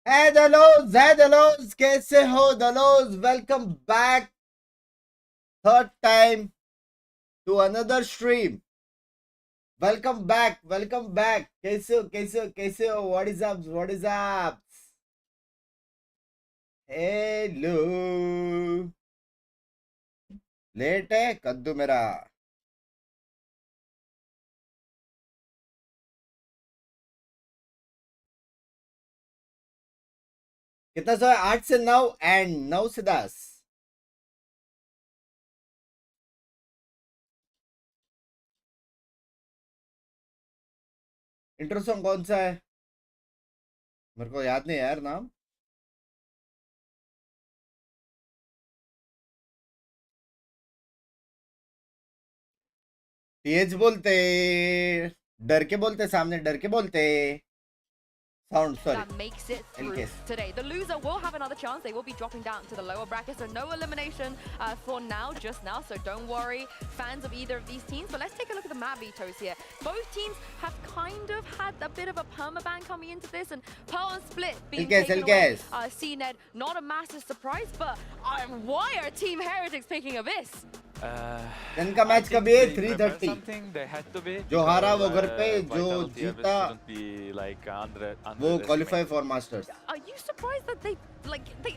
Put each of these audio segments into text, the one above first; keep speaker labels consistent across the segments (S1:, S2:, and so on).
S1: Hey Dalos, कैसे हो Dalos? Welcome back, third time to another stream. Welcome back. कैसे हो? What is up? Hello. Late है कद्दू मेरा. कितना सो 8 से 9 एंड 9 से 10. इंट्रो सॉन्ग कौन सा है? मेरे को याद नहीं यार नाम. तेज बोलते, डर के बोलते, सामने डर के बोलते. Sound, sorry.
S2: That makes it through today. The loser will have another chance. They will be dropping down to the lower bracket, so no elimination for now, just now. So don't worry, fans of either of these teams. But let's take a look at the map vetoes here. Both teams have kind of had a bit of a permaban coming into this, and Pearl and Split being taken away. CNED, not a massive surprise, but why are Team Heretics picking Abyss?
S1: इनका match कभी है 3:30. जो हारा वो घर पे, जो जीता वो qualify for Masters.
S2: Are you surprised that they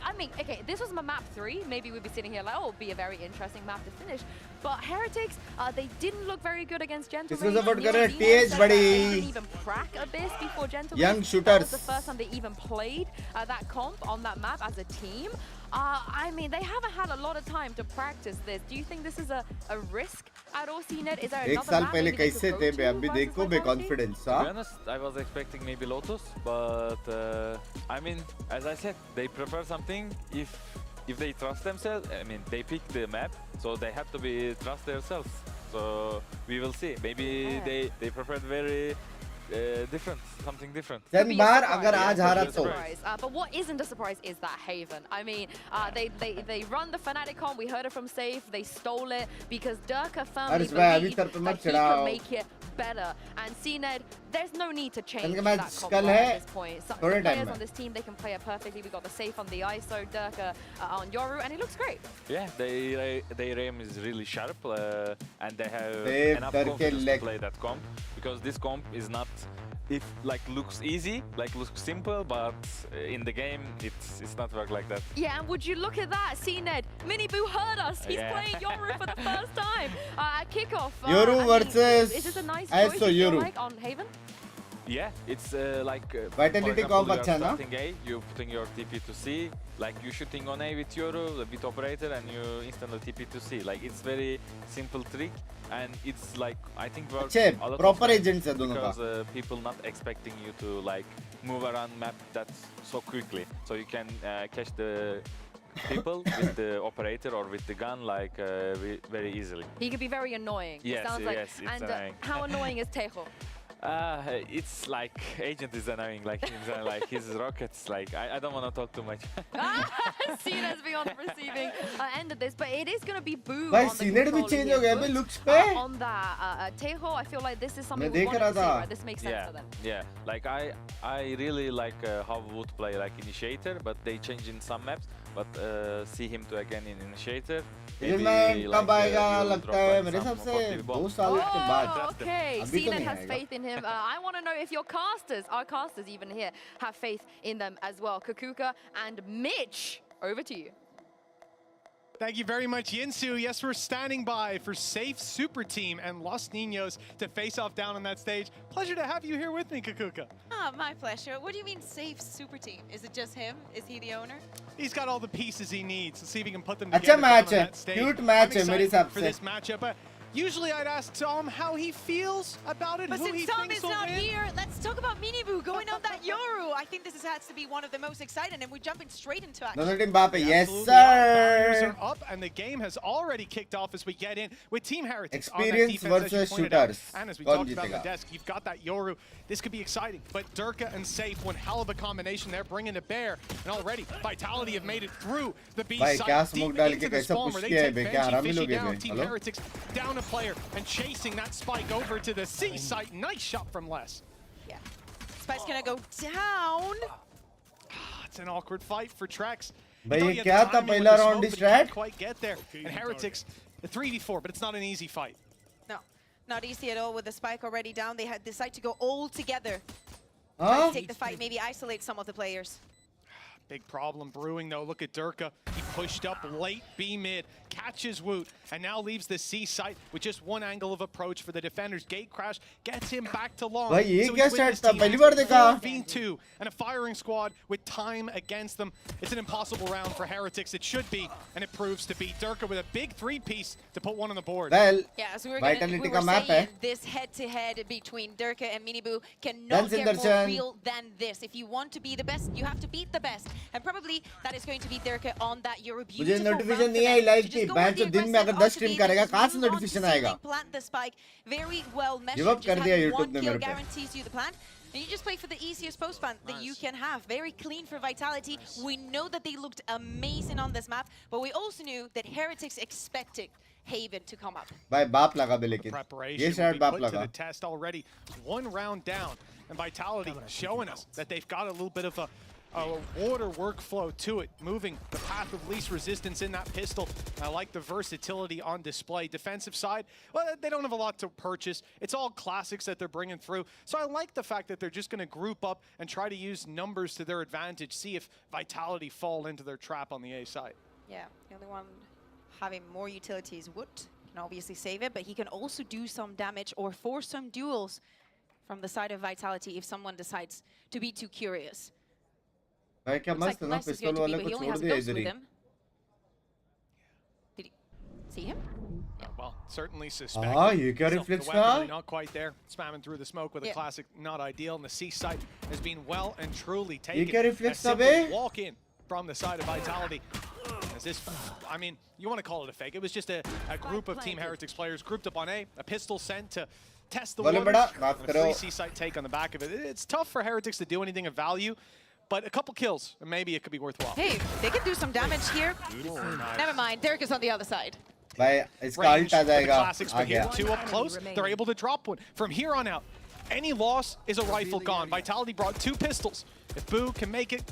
S2: I mean, okay, this was my map 3. Maybe we'd be sitting here like, oh, it'll be a very interesting map to finish. But Heretics, they didn't look very good against Gentlemen.
S1: इसको support कर रहे TH बड़ी.
S2: They didn't even crack Abyss before Gentlemen.
S1: Young shooters.
S2: That was the first time they even played that comp on that map as a team. I mean, they haven't had a lot of time to practice this. Do you think this is a risk at all, CNED? Is there another
S1: एक साल
S2: map
S1: पहले
S2: maybe they
S1: कैसे
S2: could
S1: थे
S2: go
S1: bay?
S2: to
S1: अभी
S2: versus
S1: देखो बे
S2: Vitality?
S1: confidence.
S3: To be honest, I was expecting maybe Lotus, but I mean, as I said, they prefer something. If they trust themselves, I mean, they pick the map, so they have to be trust themselves. So we will see. Maybe they preferred very different, something different.
S1: चंद बार अगर आज हारा तो.
S2: But what isn't a surprise is that Haven. I mean, they run the Fnatic comp. We heard it from Safe. They stole it because Durka firmly believed that he could make it better. And CNED, there's no need to change that comp at this point. Some players on this team, they can play it perfectly. We got the Safe on the ISO, Durka on Yoru, and it looks great.
S3: Yeah, their aim is really sharp, and they have enough confidence to play that comp, because this comp is not, it looks easy, looks simple, but in the game it's not work like that.
S2: Yeah, and would you look at that, CNED, Miniboo heard us. He's playing Yoru for the first time at kickoff.
S1: Yoru versus
S2: is this a nice
S1: choice
S2: Yoru on Haven?
S3: Yeah, it's
S1: Vitality comp अच्छा ना?
S3: Starting A, you putting your TP to C, you shooting on A with Yoru, the bit operator, and you instantly TP to C. It's very simple trick, and it's I think works a lot
S1: proper agents है दोनों का.
S3: Because people not expecting you to move around map that so quickly, so you can catch the people with the operator or with the gun very easily.
S2: He could be very annoying.
S3: Yes,
S2: yes,
S3: it's annoying.
S2: How annoying is Tejo?
S3: It's agent is annoying, his rockets, I don't want to talk too much.
S2: Seen as being on the receiving end of this, but it is going to be boo
S1: भाई
S2: on the
S1: सीनेड भी change हो गया बे looks पे.
S2: On that Tejo, I feel like this is something
S1: मैं
S2: we
S1: देख
S2: wanted
S1: रहा
S2: to see,
S1: था.
S2: right? This makes sense for them.
S3: Yeah, I really like how Wood play initiator, but they change in some maps, but see him to again in initiator.
S1: Maybe कब आएगा लगता है मेरे हिसाब से 2 साल के बाद.
S2: Okay,
S1: अभी तो
S2: CNED
S1: नहीं
S2: has
S1: आएगा.
S2: faith in him. I want to know if your casters, our casters even here, have faith in them as well. Kukuka and Mitch, over to you.
S4: Thank you very much, Yinsu. Yes, we're standing by for Safe Super Team and Los Niños to face off down on that stage. Pleasure to have you here with me, Kukuka.
S5: My pleasure. What do you mean Safe Super Team? Is it just him? Is he the owner?
S4: He's got all the pieces he needs. Let's see if he can put them
S1: अच्छा
S4: together down
S1: match
S4: on
S1: है,
S4: that stage.
S1: cute match है मेरे हिसाब
S4: for
S1: से.
S4: this matchup. But usually I'd ask Tom how he feels about it,
S5: But
S4: who he
S5: since Tom
S4: thinks
S5: is
S4: will
S5: not
S4: win.
S5: here, let's talk about Miniboo going on that Yoru. I think this has to be one of the most exciting, and we're jumping straight into action.
S1: दोनों team बाप है. Yes
S4: Barriers
S1: sir.
S4: are up, and the game has already kicked off as we get in with Team Heretics
S1: Experience
S4: on that defense, as you
S1: versus
S4: pointed out.
S1: shooters.
S4: And as we
S1: कौन
S4: talked about on the
S1: जीतेगा?
S4: desk, you've got that Yoru. This could be exciting, but Durka and Safe, one hell of a combination there, bringing to bear. And already, Vitality have made it through the B
S1: भाई
S4: side,
S1: क्या
S4: deep
S1: smoke डाल
S4: into
S1: के
S4: the
S1: कैसा
S4: spawn
S1: push
S4: where they
S1: किया है
S4: take
S1: बे? क्या
S4: Benji
S1: हरामी
S4: Fishy
S1: लोग हैं
S4: down.
S1: बे?
S4: Team
S1: hello.
S4: Heretics down a player and chasing that spike over to the C site. Nice shot from Les.
S5: Yeah. Spike's gonna go down.
S4: It's an awkward fight for Trex.
S1: भाई ये क्या था पहला round की strat?
S4: Quite get there. And Heretics, the 3v4, but it's not an easy fight.
S5: No, not easy at all with the spike already down. They had decide to go all together.
S1: Huh?
S5: Take the fight, maybe isolate some of the players.
S4: Big problem brewing though. Look at Durka. He pushed up late B mid, catches Woot, and now leaves the C site with just one angle of approach for the defenders. Gate crash gets him back to long.
S1: भाई ये
S4: So
S1: क्या
S4: he's with
S1: strat
S4: his
S1: था?
S4: team.
S1: पहली बार देखा।
S4: 4v2 and a firing squad with time against them. It's an impossible round for Heretics. It should be, and it proves to be. Durka with a big 3-piece to put one on the board.
S1: Well,
S5: Yeah, so we
S1: Vitality
S5: were
S1: का map
S5: saying
S1: है।
S5: this head-to-head between Durka and Miniboo cannot
S1: Dance
S5: get
S1: in
S5: more
S1: Darshan.
S5: real than this. If you want to be the best, you have to beat the best. And probably that is going to be Durka on that Euro.
S1: मुझे notification नहीं आई live की। Match तो दिन में अगर 10 stream करेगा कहाँ से notification आएगा?
S5: Plant the spike very well measured.
S1: Give up कर दिया
S5: Just having
S1: YouTube
S5: one
S1: ने
S5: kill
S1: मेरे पे।
S5: guarantees you the plant. And you just play for the easiest post plant that you can have. Very clean for Vitality. We know that they looked amazing on this map, but we also knew that Heretics expected Haven to come up.
S1: भाई बाप लगा बे लेकिन।
S4: Preparation
S1: ये
S4: will
S1: strat
S4: be
S1: बाप
S4: put to
S1: लगा।
S4: the test already. One round down, and Vitality showing us that they've got a little bit of a order workflow to it, moving the path of least resistance in that pistol. I like the versatility on display. Defensive side, well, they don't have a lot to purchase. It's all classics that they're bringing through. So I like the fact that they're just going to group up and try to use numbers to their advantage, see if Vitality fall into their trap on the A side.
S5: Yeah, the only one having more utility is Wood. Can obviously save it, but he can also do some damage or force some duels from the side of Vitality if someone decides to be too curious.
S1: भाई क्या
S5: Looks
S1: मस्त है ना
S5: Les is
S1: पिस्तौल
S5: going to
S1: वाले
S5: be, but
S1: को
S5: he only
S1: छोड़
S5: has
S1: दिया
S5: Ghost
S1: इधर
S5: with
S1: he.
S5: him. Did he see him?
S4: Well, certainly suspect.
S1: हाँ ये क्या reflex था?
S4: Not quite there. Spamming through the smoke with a
S5: Yeah.
S4: classic, not ideal. And the C site has been well and truly
S1: ये
S4: taken.
S1: क्या reflex
S4: A
S1: था
S4: simple
S1: bay?
S4: walk in from the side of Vitality. As this, I mean, you want to call it a fake. It was just a group of Team Heretics players grouped up on A pistol sent to test the
S1: बोले
S4: waters.
S1: बड़ा माफ
S4: And a
S1: करो।
S4: free C site take on the back of it. It's tough for Heretics to do anything of value, but a couple kills, and maybe it could be worthwhile.
S5: Hey, they can do some damage here. Never mind, Derek is on the other side.
S1: भाई इसका
S4: Range
S1: ult
S4: for
S1: uh
S4: the
S1: जाएगा।
S4: classics,
S1: uh
S4: but here,
S1: गया।
S4: two up close, they're able to drop one. From here on out, any loss is a rifle gone. Vitality brought 2 pistols. If Boo can make it,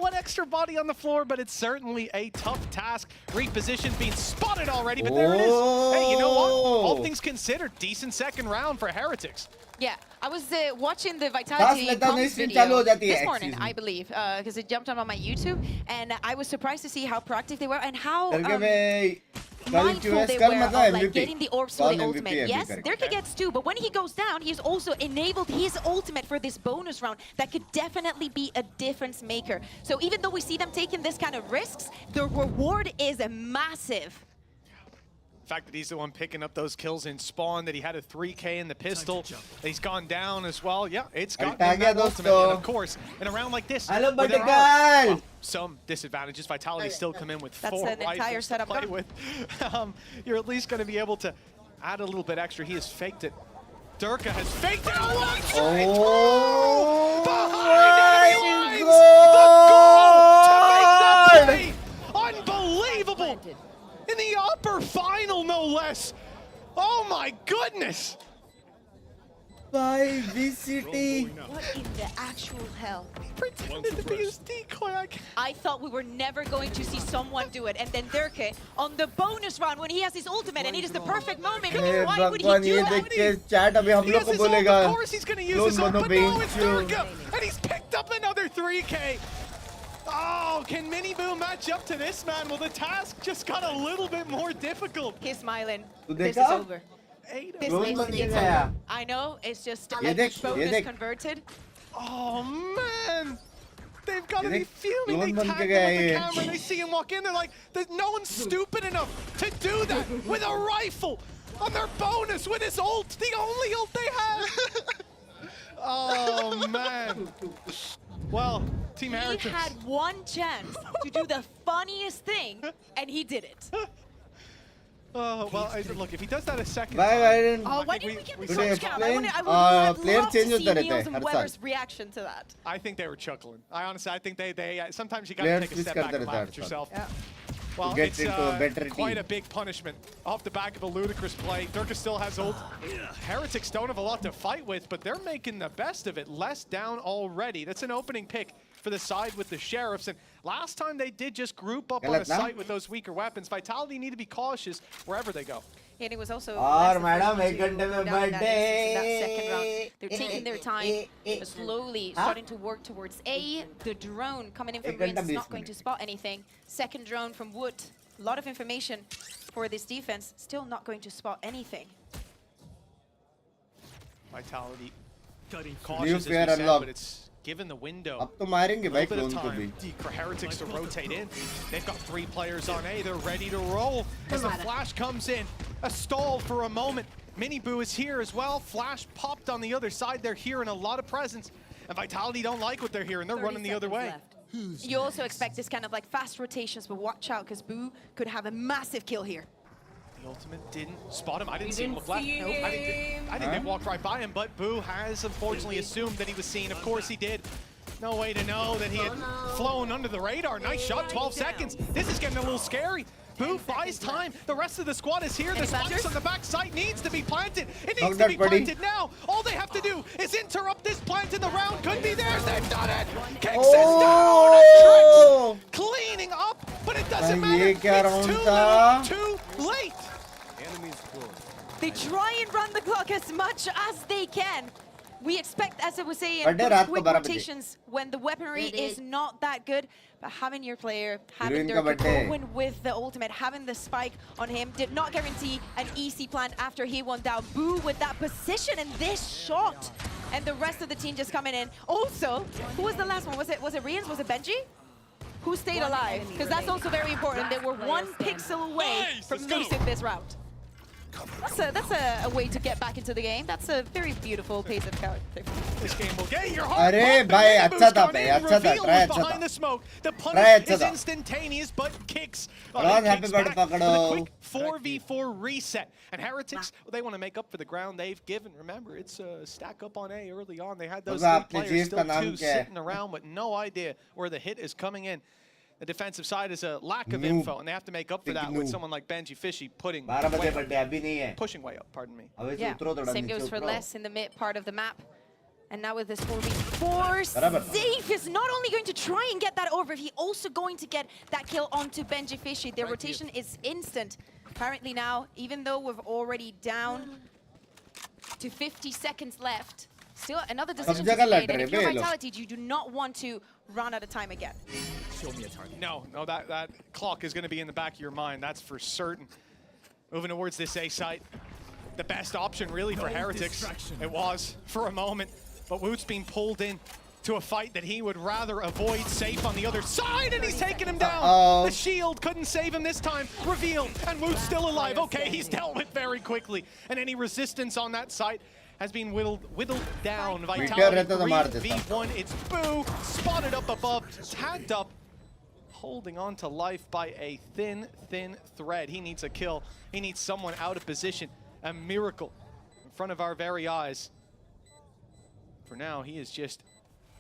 S4: one extra body on the floor, but it's certainly a tough task. Reposition being spotted already, but there it is. Hey, you know what? All things considered, decent second round for Heretics.
S5: Yeah, I was watching the Vitality
S1: में तो नहीं
S5: comms
S1: stream
S5: video
S1: चालू हो जाती है,
S5: this morning,
S1: excuse me।
S5: I believe, because it jumped on my YouTube, and I was surprised to see how proactive they were and how
S1: करके भाई कल
S5: mindful
S1: QS
S5: they
S1: कल
S5: were
S1: मतलब
S5: of like
S1: MVP।
S5: getting the orbs for
S1: कौन
S5: the
S1: MVP
S5: ultimate.
S1: है
S5: Yes,
S1: अभी
S5: Dirk
S1: करके?
S5: gets 2, but when he goes down, he's also enabled his ultimate for this bonus round that could definitely be a difference maker. So even though we see them taking this kind of risks, the reward is massive.
S4: The fact that he's the one picking up those kills in spawn, that he had a 3K in the pistol, that he's gone down as well. Yeah, it's got
S1: आ गया
S4: ultimate.
S1: दोस्तों।
S4: And of course, in a round like this,
S1: Hello,
S4: where there are,
S1: Buttergirl!
S4: well, some disadvantages, Vitality still come in with
S5: That's
S4: 4
S5: an entire
S4: rifles to
S5: setup
S4: play
S5: done.
S4: with. You're at least going to be able to add a little bit extra. He has faked it. Durka has faked it alongside
S1: Oh,
S4: behind enemy
S1: my
S4: lines. The goal to make that play. Unbelievable. In the upper final, no less. Oh my goodness.
S1: भाई VCT
S5: What in the actual hell?
S4: Pretended to be his decoy.
S5: I thought we were never going to see someone do it. And then Dirke, on the bonus round, when he has his ultimate, and it is the perfect moment,
S1: hey
S5: why would he
S1: भगवान
S5: do
S1: ये
S5: that?
S1: देख के chat अभी हम
S4: He
S1: लोग
S4: has
S1: को
S4: his ult,
S1: बोलेगा
S4: of course he's going to use
S1: Don't
S4: his ult,
S1: mono
S4: but no,
S1: bait
S4: it's
S1: you.
S4: Durga, and he's picked up another 3K. Oh, can Miniboo match up to this, man? Well, the task just got a little bit more difficult.
S5: He's smiling.
S1: तू
S5: This is
S1: देखा?
S5: over.
S4: 8
S5: This
S1: Don't
S5: is
S1: mono
S5: it's
S1: गया।
S5: over. I know, it's just
S1: ये देख, ये
S5: bonus
S1: देख।
S5: converted.
S4: Oh, man. They've got to
S1: ये
S4: be
S1: देख,
S4: fuming. They
S1: clone बन
S4: tag
S1: के
S4: him
S1: गया
S4: with the
S1: ये।
S4: camera. They see him walk in. They're like, no one's stupid enough to do that with a rifle on their bonus with his ult. The only ult they have. Oh, man. Well, Team
S5: He
S4: Heretics.
S5: had one chance to do the funniest thing, and he did it.
S4: Oh, well, look, if he does that a second
S1: Bye,
S4: time,
S1: Byron.
S5: Oh, why
S4: I think
S5: didn't we get the
S1: Could you
S5: touch count?
S1: explain?
S5: I would have
S1: player
S5: loved
S1: change
S5: to see
S1: होता रहता
S5: Niels
S1: है
S5: and
S1: her
S5: Weber's
S1: साल।
S5: reaction to that.
S4: I think they were chuckling. I think they sometimes you got
S1: Player
S4: to take a
S1: switch
S4: step back
S1: करते
S4: and
S1: रहता
S4: laugh
S1: है
S4: at
S1: हर साल।
S4: yourself.
S5: Yeah.
S4: Well,
S1: get
S4: it's
S1: into a better
S4: quite
S1: team.
S4: a big punishment off the back of a ludicrous play. Durka still has ult. Heretics don't have a lot to fight with, but they're making the best of it. Less down already. That's an opening pick for the side with the Sheriffs. And last time they did just group up on a site with those weaker weapons. Vitality need to be cautious wherever they go.
S5: And it was also
S1: Or madam,
S5: that second round. They're taking their time, slowly starting to work towards A. The drone coming in from Binks is not going to spot anything. Second drone from Wood. A lot of information for this defense. Still not going to spot anything.
S4: Vitality cautious as we said, but it's given the window.
S1: अब तो मारेंगे भाई
S4: bit of
S1: clone को भी.
S4: time for Heretics to rotate in. They've got 3 players on A. They're ready to roll as the flash comes in. A stall for a moment. Miniboo is here as well. Flash popped on the other side. They're hearing a lot of presence. And Vitality don't like what they're hearing. They're running the other way.
S5: You also expect this kind of like fast rotations, but watch out because Boo could have a massive kill here.
S4: The ultimate didn't spot him. I didn't see him look left. Nope. I think they walked right by him, but Boo has unfortunately assumed that he was seen. Of course he did. No way to know that he had flown under the radar. Nice shot, 12 seconds. This is getting a little scary. Boo buys time. The rest of the squad is here. The spikes on the back site needs to be planted. It needs to be planted now. All they have to do is interrupt this plant and the round could be theirs. They've done it. Kicks is down. And Tricks cleaning up, but it doesn't matter. It's too late.
S5: They try and run the clock as much as they can. We expect, as I was saying, quick rotations when the weaponry is not that good. But having your player, having their going with the ultimate, having the spike on him did not guarantee an easy plant after he went down. Boo with that position and this shot. And the rest of the team just coming in. Also, who was the last one? Was it Rians? Was it Benji? Who stayed alive? Because that's also very important. They were 1 pixel away from losing this round. That's a way to get back into the game. That's a very beautiful pace of character.
S4: This game will get your heart.
S1: अरे भाई अच्छा था भाई अच्छा था try अच्छा
S4: behind
S1: था.
S4: the smoke. The punish is instantaneous, but kicks.
S1: Happy birthday पकड़ो.
S4: Quick 4v4 reset. And Heretics, well, they want to make up for the ground they've given. Remember, it's a stack up on A early on. They had those 3 players, still 2 sitting around with no idea where the hit is coming in. The defensive side is a lack of info, and they have to make up for that with someone like Benji Fishy pushing way up, pardon me.
S5: Yeah, same goes for Les in the mid part of the map. And now with this 4v4, Safe is not only going to try and get that over, he's also going to get that kill onto Benji Fishy. Their rotation is instant. Apparently now, even though we're already down to 50 seconds left, still another decision to be made. And if you're Vitality, you do not want to run out of time again.
S4: No, that clock is going to be in the back of your mind, that's for certain. Moving towards this A site, the best option really for Heretics. It was for a moment, but Woot's being pulled in to a fight that he would rather avoid. Safe on the other side, and he's taking him down. The shield couldn't save him this time. Reveal, and Woot's still alive. Okay, he's dealt with very quickly, and any resistance on that site has been whittled down. Vitality 3v1, it's Boo, spotted up above, tagged up, holding on to life by a thin thread. He needs a kill. He needs someone out of position. A miracle in front of our very eyes. For now, he is just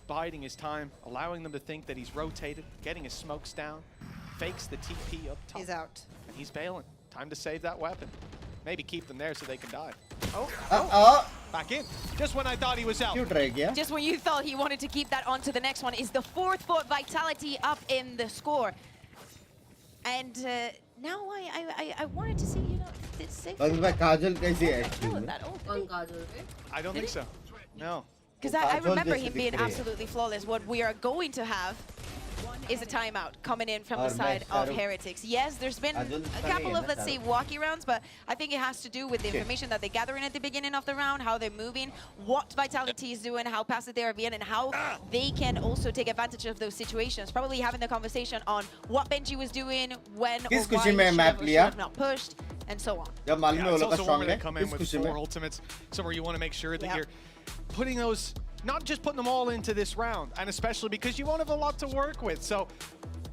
S4: biding his time, allowing them to think that he's rotated, getting his smokes down, fakes the TP up top.
S5: He's out.
S4: And he's bailing. Time to save that weapon. Maybe keep them there so they can die. Back in. Just when I thought he was out.
S5: Just when you thought he wanted to keep that on to the next one, is the 4th for Vitality up in the score. And now I wanted to see, you know, did Safe
S1: I
S4: don't think so. No.
S5: Because I remember him being absolutely flawless. What we are going to have is a timeout coming in from the side of Heretics. Yes, there's been a couple of, let's say, walkie rounds, but I think it has to do with the information that they're gathering at the beginning of the round, how they're moving, what Vitality is doing, how passive they are being, and how they can also take advantage of those situations. Probably having the conversation on what Benji was doing, when or why he should have not pushed, and so on.
S4: Yeah, it's also one where they come in with 4 ultimates, somewhere you want to make sure that you're putting those, not just putting them all into this round, and especially because you won't have a lot to work with. So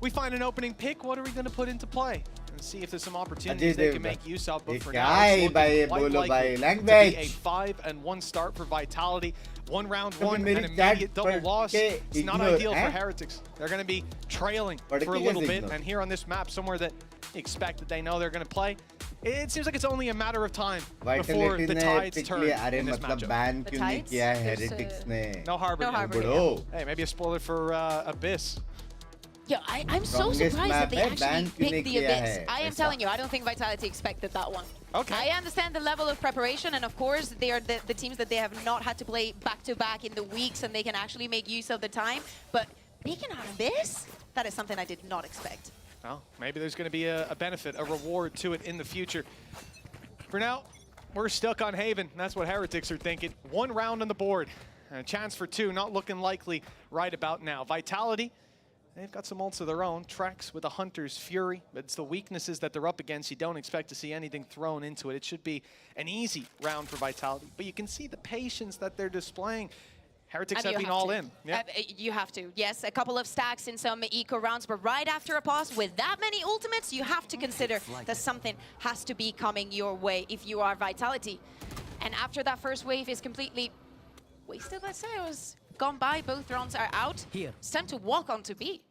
S4: we find an opening pick, what are we going to put into play? And see if there's some opportunities they can make use of. But for now, it's looking quite likely to be a 5-1 start for Vitality. 1 round 1, an immediate double loss. It's not ideal for Heretics. They're going to be trailing for a little bit. And here on this map, somewhere that you expect that they know they're going to play, it seems like it's only a matter of time before
S1: Vitality
S4: the
S1: ने
S4: tides turn
S1: पिछले
S4: in this
S1: मतलब
S4: matchup.
S1: ban
S5: The
S1: क्यों नहीं
S5: tides?
S1: किया
S5: There's
S1: Heretics ने?
S4: No Harbor.
S5: No Harbor.
S1: Bro.
S4: Hey, maybe a spoiler for Abyss.
S5: Yeah, I'm so
S1: Strongest
S5: surprised that
S1: map
S5: they
S1: है,
S5: actually
S1: ban क्यों नहीं
S5: picked the
S1: किया
S5: Abyss.
S1: है?
S5: I am
S1: ऐसा.
S5: telling you, I don't think Vitality expected that one.
S4: Okay.
S5: I understand the level of preparation, and of course, they are the teams that they have not had to play back-to-back in the weeks, and they can actually make use of the time. But picking out Abyss, that is something I did not expect.
S4: Well, maybe there's going to be a benefit, a reward to it in the future. For now, we're stuck on Haven. That's what Heretics are thinking. 1 round on the board. A chance for 2, not looking likely right about now. Vitality, they've got some ults of their own. Trex with a Hunter's Fury, but it's the weaknesses that they're up against. You don't expect to see anything thrown into it. It should be an easy round for Vitality, but you can see the patience that they're displaying. Heretics have been all in. Yeah.
S5: You have to. Yes, a couple of stacks in some eco rounds, but right after a pause with that many ultimates, you have to consider that something has to be coming your way if you are Vitality. And after that first wave is completely wasted, let's say, it was gone by, both rounds are out.
S6: Here.
S5: It's time to walk on to B.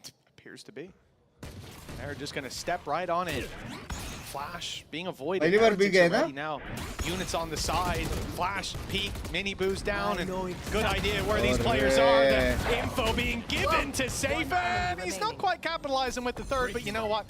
S4: It appears to be. They're just going to step right on in. Flash being avoided.
S1: पहली बार भी
S4: Heretics
S1: गए ना?
S4: already now. Units on the side. Flash, peek, mini boost down, and good idea where these players are. The info being given to Safe, and he's not quite capitalizing with the third, but you know what?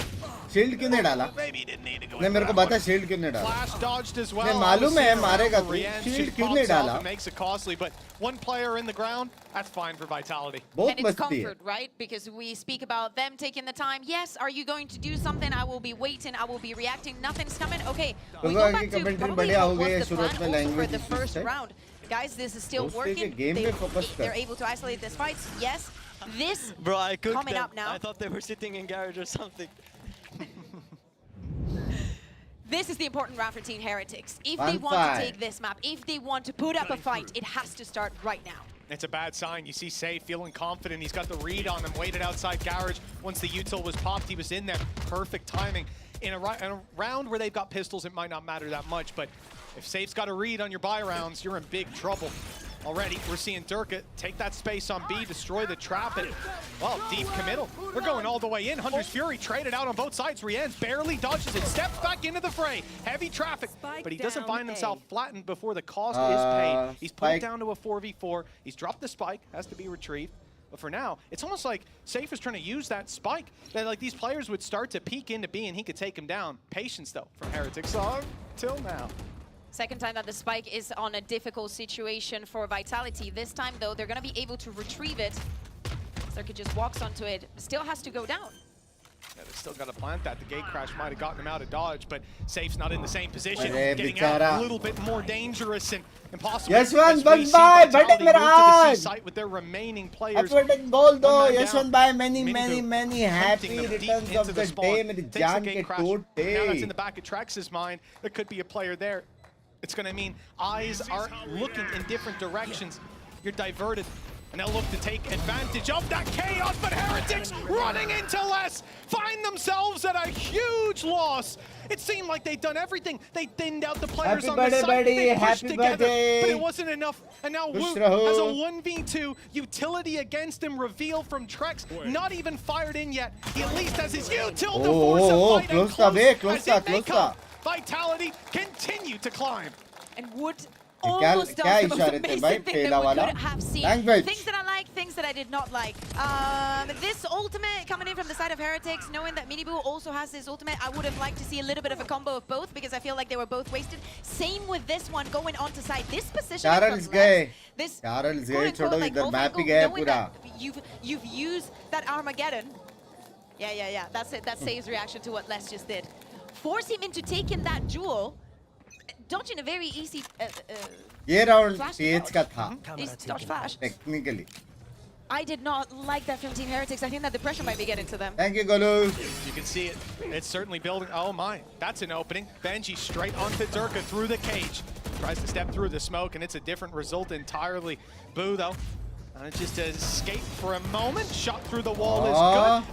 S1: Shield क्यों नहीं डाला?
S4: Maybe he didn't need to go.
S1: नहीं मेरे को बता shield क्यों नहीं डाला?
S4: Flash dodged as well.
S1: नहीं, मालूम है,
S4: Obviously,
S1: मारेगा तू।
S4: Rian,
S1: शील्ड
S4: she
S1: क्यों नहीं
S4: pops off
S1: डाला?
S4: and makes it costly, but one player in the ground, that's fine for Vitality.
S1: बहुत
S5: And it's
S1: मस्ती है.
S5: comfort, right? Because we speak about them taking the time. Yes, are you going to do something? I will be waiting. I will be reacting. Nothing's coming. Okay, we go back to
S1: commentary
S5: probably
S1: बढ़िया हो
S5: what
S1: गई है
S5: was the
S1: Surat
S5: plan
S1: में
S5: also for
S1: language
S5: the first
S1: issues है.
S5: round. Guys, this is still
S1: दोस्ती के
S5: working.
S1: game पे focus कर.
S5: They're able to isolate this fight. Yes, this
S6: Bro, I cooked
S5: coming
S6: them.
S5: up now.
S6: I thought they were sitting in garage or something.
S5: This is the important round for Team Heretics. If
S1: One
S5: they want
S1: fight.
S5: to take this map, if they want to put up a fight, it has to start right now.
S4: It's a bad sign. You see Safe feeling confident. He's got the read on him, waited outside garage. Once the util was popped, he was in there. Perfect timing. In a round where they've got pistols, it might not matter that much, but if Safe's got a read on your buy rounds, you're in big trouble. Already, we're seeing Durka take that space on B, destroy the trap, and, well, deep committal. They're going all the way in. Hunter's Fury traded out on both sides. Rienz barely dodges it, steps back into the fray. Heavy traffic, but he doesn't find himself flattened before the cost is paid. He's put it down to a 4v4. He's dropped the spike, has to be retrieved. But for now, it's almost like Safe is trying to use that spike, that like these players would start to peek into B and he could take him down. Patience, though, from Heretics till now.
S5: Second time that the spike is on a difficult situation for Vitality. This time, though, they're going to be able to retrieve it. Circuit just walks onto it. Still has to go down.
S4: Yeah, they still got to plant that. The gate crash might have gotten him out of dodge, but Safe's not in the same position.
S1: Arre,
S4: Getting out
S1: bichara.
S4: a little bit more dangerous and impossible.
S1: Yashwant,
S4: as we see
S1: bye-bye.
S4: Vitality
S1: Bhatak मेरा
S4: move to the
S1: आज.
S4: C site with their remaining players.
S1: Upward goal दो
S4: One man
S1: Yashwant
S4: down.
S1: भाई many
S4: Mini
S1: many
S4: Boo
S1: happy
S4: hunting them deep
S1: returns
S4: into
S1: of the
S4: spawn.
S1: day मेरी
S4: Takes the
S1: जान
S4: gate
S1: के
S4: crash.
S1: टूटे.
S4: Now that's in the back of Trex's mind. There could be a player there. It's going to mean eyes are looking in different directions. You're diverted. And they'll look to take advantage of that chaos, but Heretics running into less, find themselves at a huge loss. It seemed like they'd done everything. They thinned out the players
S1: Happy
S4: on the
S1: birthday,
S4: side.
S1: buddy.
S4: They pushed
S1: Happy
S4: together,
S1: birthday.
S4: but it wasn't enough. And now
S1: Kush
S4: Woot
S1: raho.
S4: has a 1v2 utility against him. Reveal from Trex, not even fired in yet. He at least has his util to force a fight.
S1: close
S4: and
S1: था बे,
S4: close
S1: close
S4: as
S1: था,
S4: it may
S1: close
S4: come.
S1: था.
S4: Vitality continue to climb.
S5: And Wood
S1: क्या
S5: almost
S1: क्या
S5: does the most
S1: इशारे थे
S5: amazing
S1: भाई
S5: thing
S1: पहला
S5: that we
S1: वाला?
S5: could have seen.
S1: Thanks, bitch.
S5: Things that I like, things that I did not like. This ultimate coming in from the side of Heretics, knowing that Miniboo also has this ultimate, I would have liked to see a little bit of a combo of both because I feel like they were both wasted. Same with this one going on to side. This position
S1: Charles गए.
S5: this
S1: Charles
S5: quote
S1: गए,
S5: unquote,
S1: छोड़ो
S5: like,
S1: इधर
S5: off
S1: map
S5: angle,
S1: ही गया
S5: knowing
S1: पूरा.
S5: that you've used that Armageddon. Yeah. That's it. That saves reaction to what Les just did. Force him into taking that jewel, dodging a very easy
S1: ये round
S5: flash to
S1: PH का था
S5: He's dodge flash.
S1: technically.
S5: I did not like that from Team Heretics. I think that the pressure might be getting to them.
S1: Thank you Golu.
S4: You can see it. It's certainly building. Oh my, that's an opening. Benji straight onto Durka through the cage. Tries to step through the smoke, and it's a different result entirely. Boo, though. Just escape for a moment. Shot through the wall is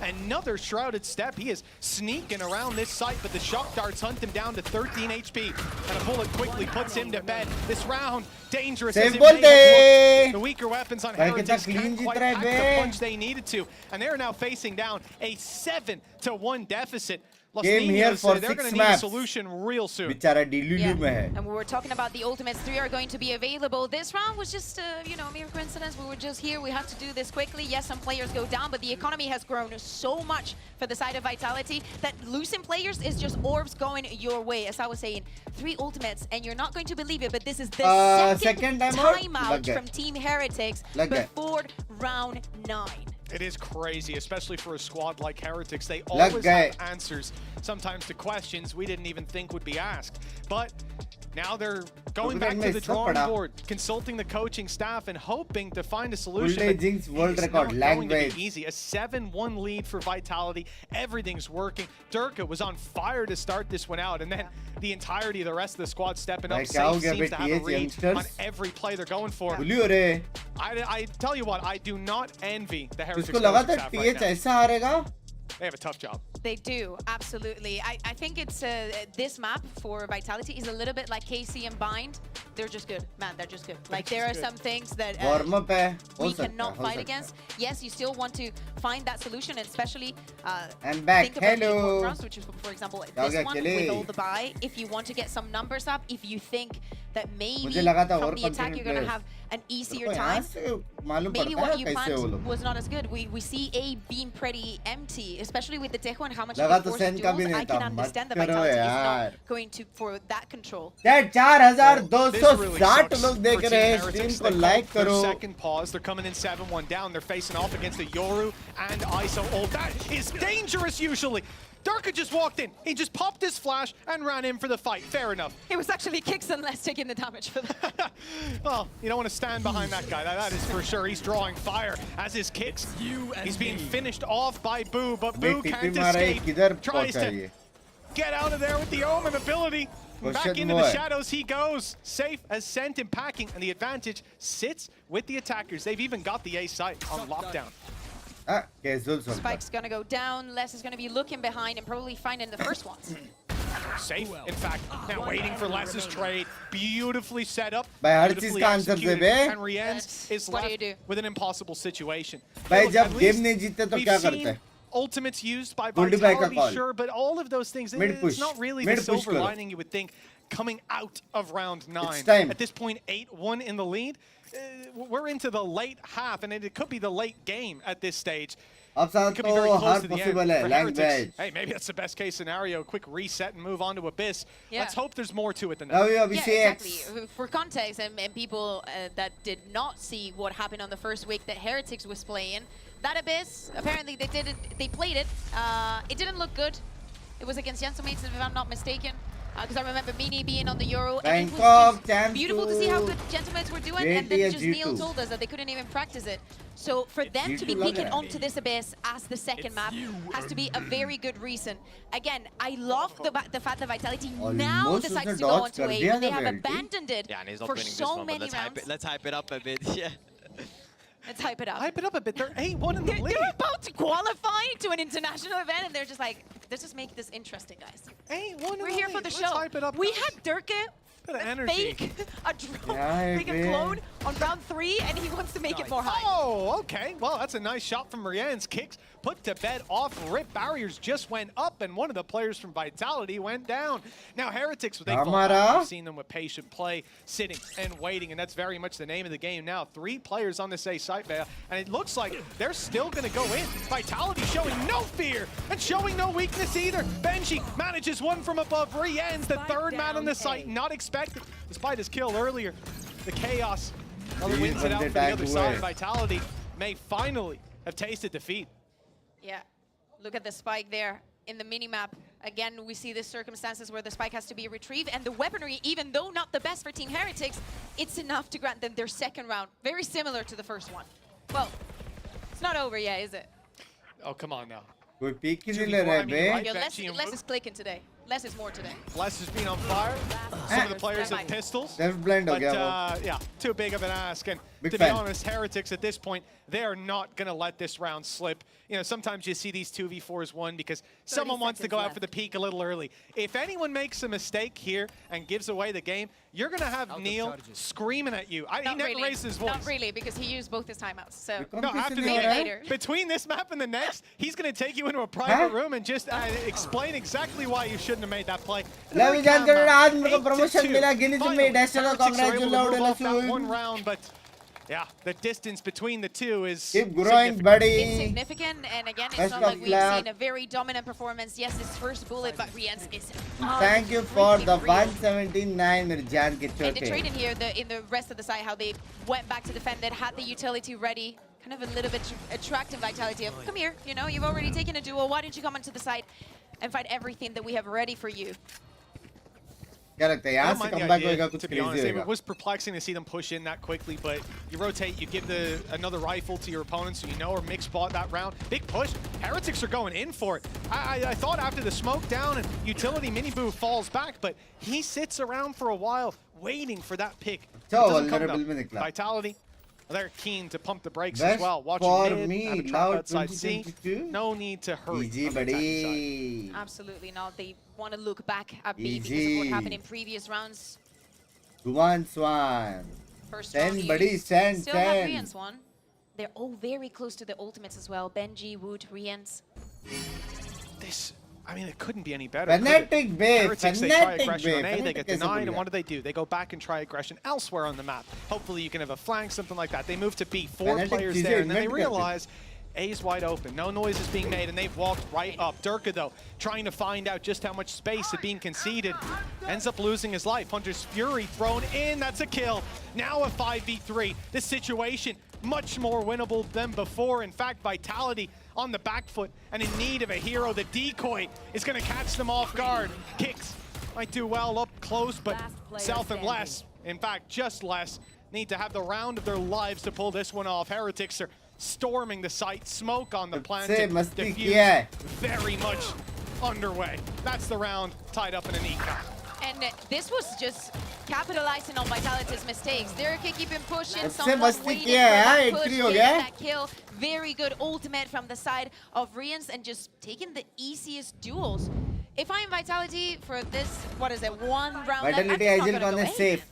S4: good. Another shrouded step. He is sneaking around this site, but the shock darts hunt him down to 13 HP. And a bullet quickly puts him to bed. This round, dangerous as it may have looked. The weaker weapons on Heretics can't quite pack the punch they needed to. And they're now facing down a 7-1 deficit.
S1: came here for
S4: they're
S1: 6
S4: going to need a
S1: maps.
S4: solution real soon.
S1: बेचारा DLU में है.
S5: And we were talking about the ultimates 3 are going to be available. This round was just, you know, mere coincidence. We were just here. We had to do this quickly. Yes, some players go down, but the economy has grown so much for the side of Vitality that losing players is just orbs going your way. As I was saying, 3 ultimates, and you're not going to believe it, but this is the second timeout from Team Heretics before round 9.
S4: It is crazy, especially for a squad like Heretics. They always have answers, sometimes to questions we didn't even think would be asked. But now they're going back to the drawing board, consulting the coaching staff and hoping to find a solution.
S1: Jinx world record,
S4: going to be easy. A 7-1 lead for Vitality. Everything's working. Durka was on fire to start this one out, and then the entirety of the rest of the squad stepping up. Safe seems to have a read on every play they're going for. I tell you what, I do not envy the Heretics coaching staff right now. They have a tough job.
S5: They do, absolutely. I think it's this map for Vitality is a little bit like KC and Bind. They're just good, man. They're just good. Like there are some things that we cannot fight against. Yes, you still want to find that solution, and especially think about the important rounds, which is, for example, this one with all the buy. If you want to get some numbers up, if you think that maybe from the attack you're going to have an easier time, maybe what you planned was not as good. We see A being pretty empty, especially with the Tejo and how much it forces duels. I can understand that Vitality is not going to for that control.
S1: That 4,260 लोग देख रहे हैं, stream को like करो.
S4: Second pause, they're coming in 7-1 down. They're facing off against the Yoru and ISO. Oh, that is dangerous usually. Durka just walked in. He just popped his flash and ran in for the fight. Fair enough.
S5: It was actually Kicks and less taking the damage for that.
S4: Well, you don't want to stand behind that guy. That is for sure. He's drawing fire, as is Kicks. He's being finished off by Boo, but Boo can't escape. Tries to get out of there with the Omen ability. Back into the shadows he goes. Safe as sent and packing, and the advantage sits with the attackers. They've even got the A site on lockdown.
S5: Spike's gonna go down. Les is gonna be looking behind and probably finding the first ones.
S4: Safe, in fact, now waiting for Les's trade. Beautifully set up.
S1: Beautifully executed.
S4: And Rienz is left with an impossible situation. Ultimates used by Vitality, sure, but all of those things, it's not really the silver lining you would think coming out of round 9. At this point, 8-1 in the lead. We're into the late half, and it could be the late game at this stage. It could be very close to the end for Heretics. Hey, maybe that's the best case scenario. Quick reset and move on to Abyss. Yeah. Let's hope there's more to it than that.
S5: Yeah, exactly. For context, and people that did not see what happened on the first week that Heretics was playing, that Abyss, apparently they played it. It didn't look good. It was against Jensomates, if I'm not mistaken. Because I remember Mini being on the Euro, and it was just beautiful to see how good Gentlemen were doing, and then just Neil told us that they couldn't even practice it. So for them to be peeking onto this Abyss as the second map has to be a very good reason. Again, I love the fact that Vitality now decides to go onto A when they have abandoned it for so many rounds.
S6: Let's hype it up a bit, yeah.
S5: Let's hype it up.
S4: Hype it up a bit. They're 8-1 in the league.
S5: They're about to qualify to an international event, and they're just like, let's just make this interesting, guys.
S4: 8-1
S5: We're here for the show.
S4: Hype it up,
S5: we had Durka fake a clone on round 3, and he wants to make it more high.
S4: Oh, okay. Well, that's a nice shot from Rian's. Kicks put to bed off rip. Barriers just went up, and one of the players from Vitality went down. Now, Heretics, they have seen them with patient play, sitting and waiting, and that's very much the name of the game now. 3 players on this A site, and it looks like they're still going to go in. Vitality showing no fear and showing no weakness either. Benji manages one from above. Rian's the third man on the site, not expected, despite his kill earlier. The chaos wins it out for the other side. Vitality may finally have tasted defeat.
S5: Yeah, look at the spike there in the minimap. Again, we see the circumstances where the spike has to be retrieved, and the weaponry, even though not the best for Team Heretics, it's enough to grant them their second round. Very similar to the first one. Well, it's not over yet, is it?
S4: Oh, come on now.
S5: Les is clicking today. Less is more today.
S4: Less has been on fire. Some of the players have pistols. But yeah, too big of an ask. And To be honest, Heretics at this point, they are not going to let this round slip. You know, sometimes you see these 2v4s won because someone wants to go out for the peak a little early. If anyone makes a mistake here and gives away the game, you're going to have Neil screaming at you. He never raised his voice.
S5: Not really, because he used both his timeouts. So
S4: no, after later. Between this map and the next, he's going to take you into a private room and just explain exactly why you shouldn't have made that play. One round, but yeah, the distance between the two is
S1: keep growing, buddy.
S5: It's significant, and again, it's not like we've seen a very dominant performance. Yes, his first bullet, but Rienz is.
S1: Thank you for the 179, Mirjan ke chote.
S5: And the trade in here, in the rest of the side, how they went back to defend it, had the utility ready, kind of a little bit attractive Vitality of, come here, you know, you've already taken a duel. Why don't you come onto the side and fight everything that we have ready for you?
S4: To be honest, it was perplexing to see them push in that quickly, but you rotate, you give another rifle to your opponent so you know, or mix bought that round. Big push. Heretics are going in for it. I thought after the smoke down and utility Miniboo falls back, but he sits around for a while waiting for that pick. Vitality, they're keen to pump the brakes as well. Watching mid, have a trap outside C. No need to hurry.
S1: Easy, buddy.
S5: Absolutely not. They want to look back at B because of what happened in previous rounds.
S1: Swan.
S5: First
S1: round, buddy, send.
S5: Still have Rienz one. They're all very close to the ultimates as well. Benji, Wood, Rienz.
S4: This, I mean, it couldn't be any better.
S1: Fanatic base.
S4: Heretics, they try aggression on A, they get denied, and what do? They go back and try aggression elsewhere on the map. Hopefully you can have a flank, something like that. They move to B, 4 players there, and then they realize A's wide open. No noise is being made, and they've walked right up. Durka, though, trying to find out just how much space is being conceded. Ends up losing his life. Hunter's Fury thrown in. That's a kill. Now a 5v3. This situation much more winnable than before. In fact, Vitality on the back foot and in need of a hero. The decoy is going to catch them off guard. Kicks might do well up close, but Self and less, in fact, just less, need to have the round of their lives to pull this one off. Heretics are storming the site. Smoke on the plant. Diffuse very much underway. That's the round tied up in an eco.
S5: And this was just capitalizing on Vitality's mistakes. They're keeping pushing, someone waiting for that push, getting that kill. Very good ultimate from the side of Rienz and just taking the easiest duels. If I'm Vitality for this, what is it, one round left, I'm not gonna go safe.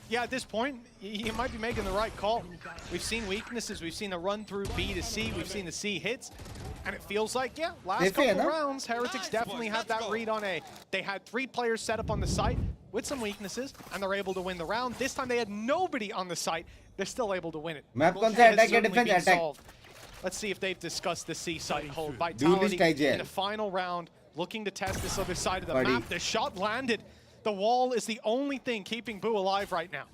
S4: Yeah, at this point, you might be making the right call. We've seen weaknesses. We've seen the run through B to C. We've seen the C hits. And it feels like, yeah, last couple rounds, Heretics definitely have that read on A. They had 3 players set up on the site with some weaknesses, and they're able to win the round. This time they had nobody on the site. They're still able to win it. Let's see if they've discussed the C site hold. Vitality in the final round, looking to test this other side of the map. The shot landed. The wall is the only thing keeping Boo alive right now.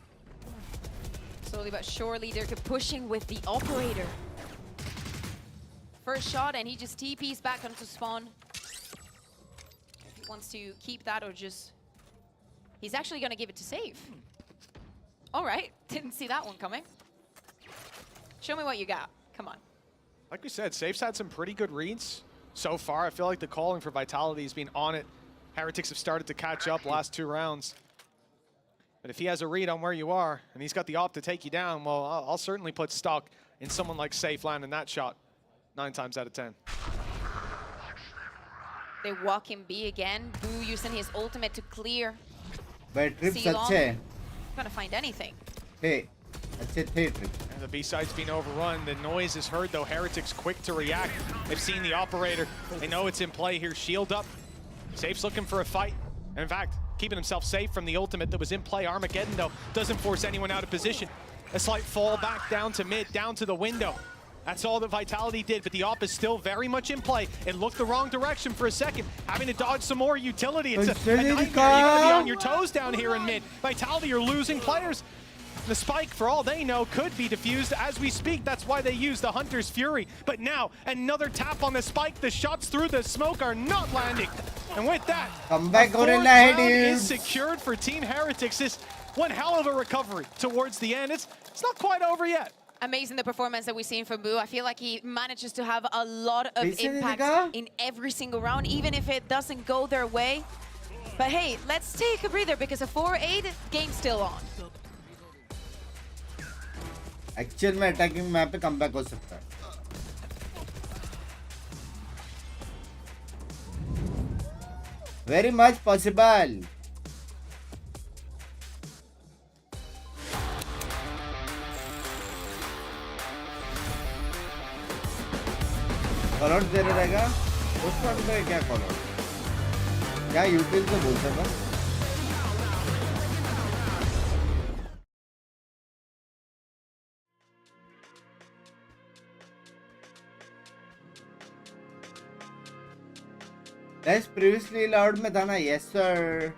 S5: Slowly but surely, they're pushing with the operator. First shot, and he just TPs back onto spawn. If he wants to keep that or just... He's actually going to give it to Save. All right, didn't see that one coming. Show me what you got. Come on.
S4: Like we said, Safe's had some pretty good reads so far. I feel like the calling for Vitality has been on it. Heretics have started to catch up last 2 rounds. But if he has a read on where you are, and he's got the op to take you down, well, I'll certainly put stock in someone like Safe landing that shot 9 times out of 10.
S5: They walk in B again. Boo using his ultimate to clear.
S1: But trips अच्छे.
S5: Gonna find anything.
S1: Hey, अच्छे थे trip.
S4: And the B side's been overrun. The noise is heard though. Heretics quick to react. They've seen the operator. They know it's in play here. Shield up. Safe's looking for a fight. And in fact, keeping himself safe from the ultimate that was in play. Armageddon though doesn't force anyone out of position. A slight fall back down to mid, down to the window. That's all that Vitality did, but the op is still very much in play. It looked the wrong direction for a second, having to dodge some more utility. It's a nightmare. You gotta be on your toes down here in mid. Vitality are losing players. The spike, for all they know, could be defused as we speak. That's why they use the Hunter's Fury. But now, another tap on the spike. The shots through the smoke are not landing. And with that, the 4th round is secured for Team Heretics. It's one hell of a recovery towards the end. It's not quite over yet.
S5: Amazing the performance that we've seen from Boo. I feel like he manages to have a lot of impact in every single round, even if it doesn't go their way. But hey, let's take a breather because a 4-8 game's still on.
S1: Actual में attacking map पे comeback हो सकता है. Very much possible. Call out दे रहेगा उस time पे क्या कॉल आउट क्या यूटिल तो बोलते हैं Guys, previously allowed में था ना? Yes sir.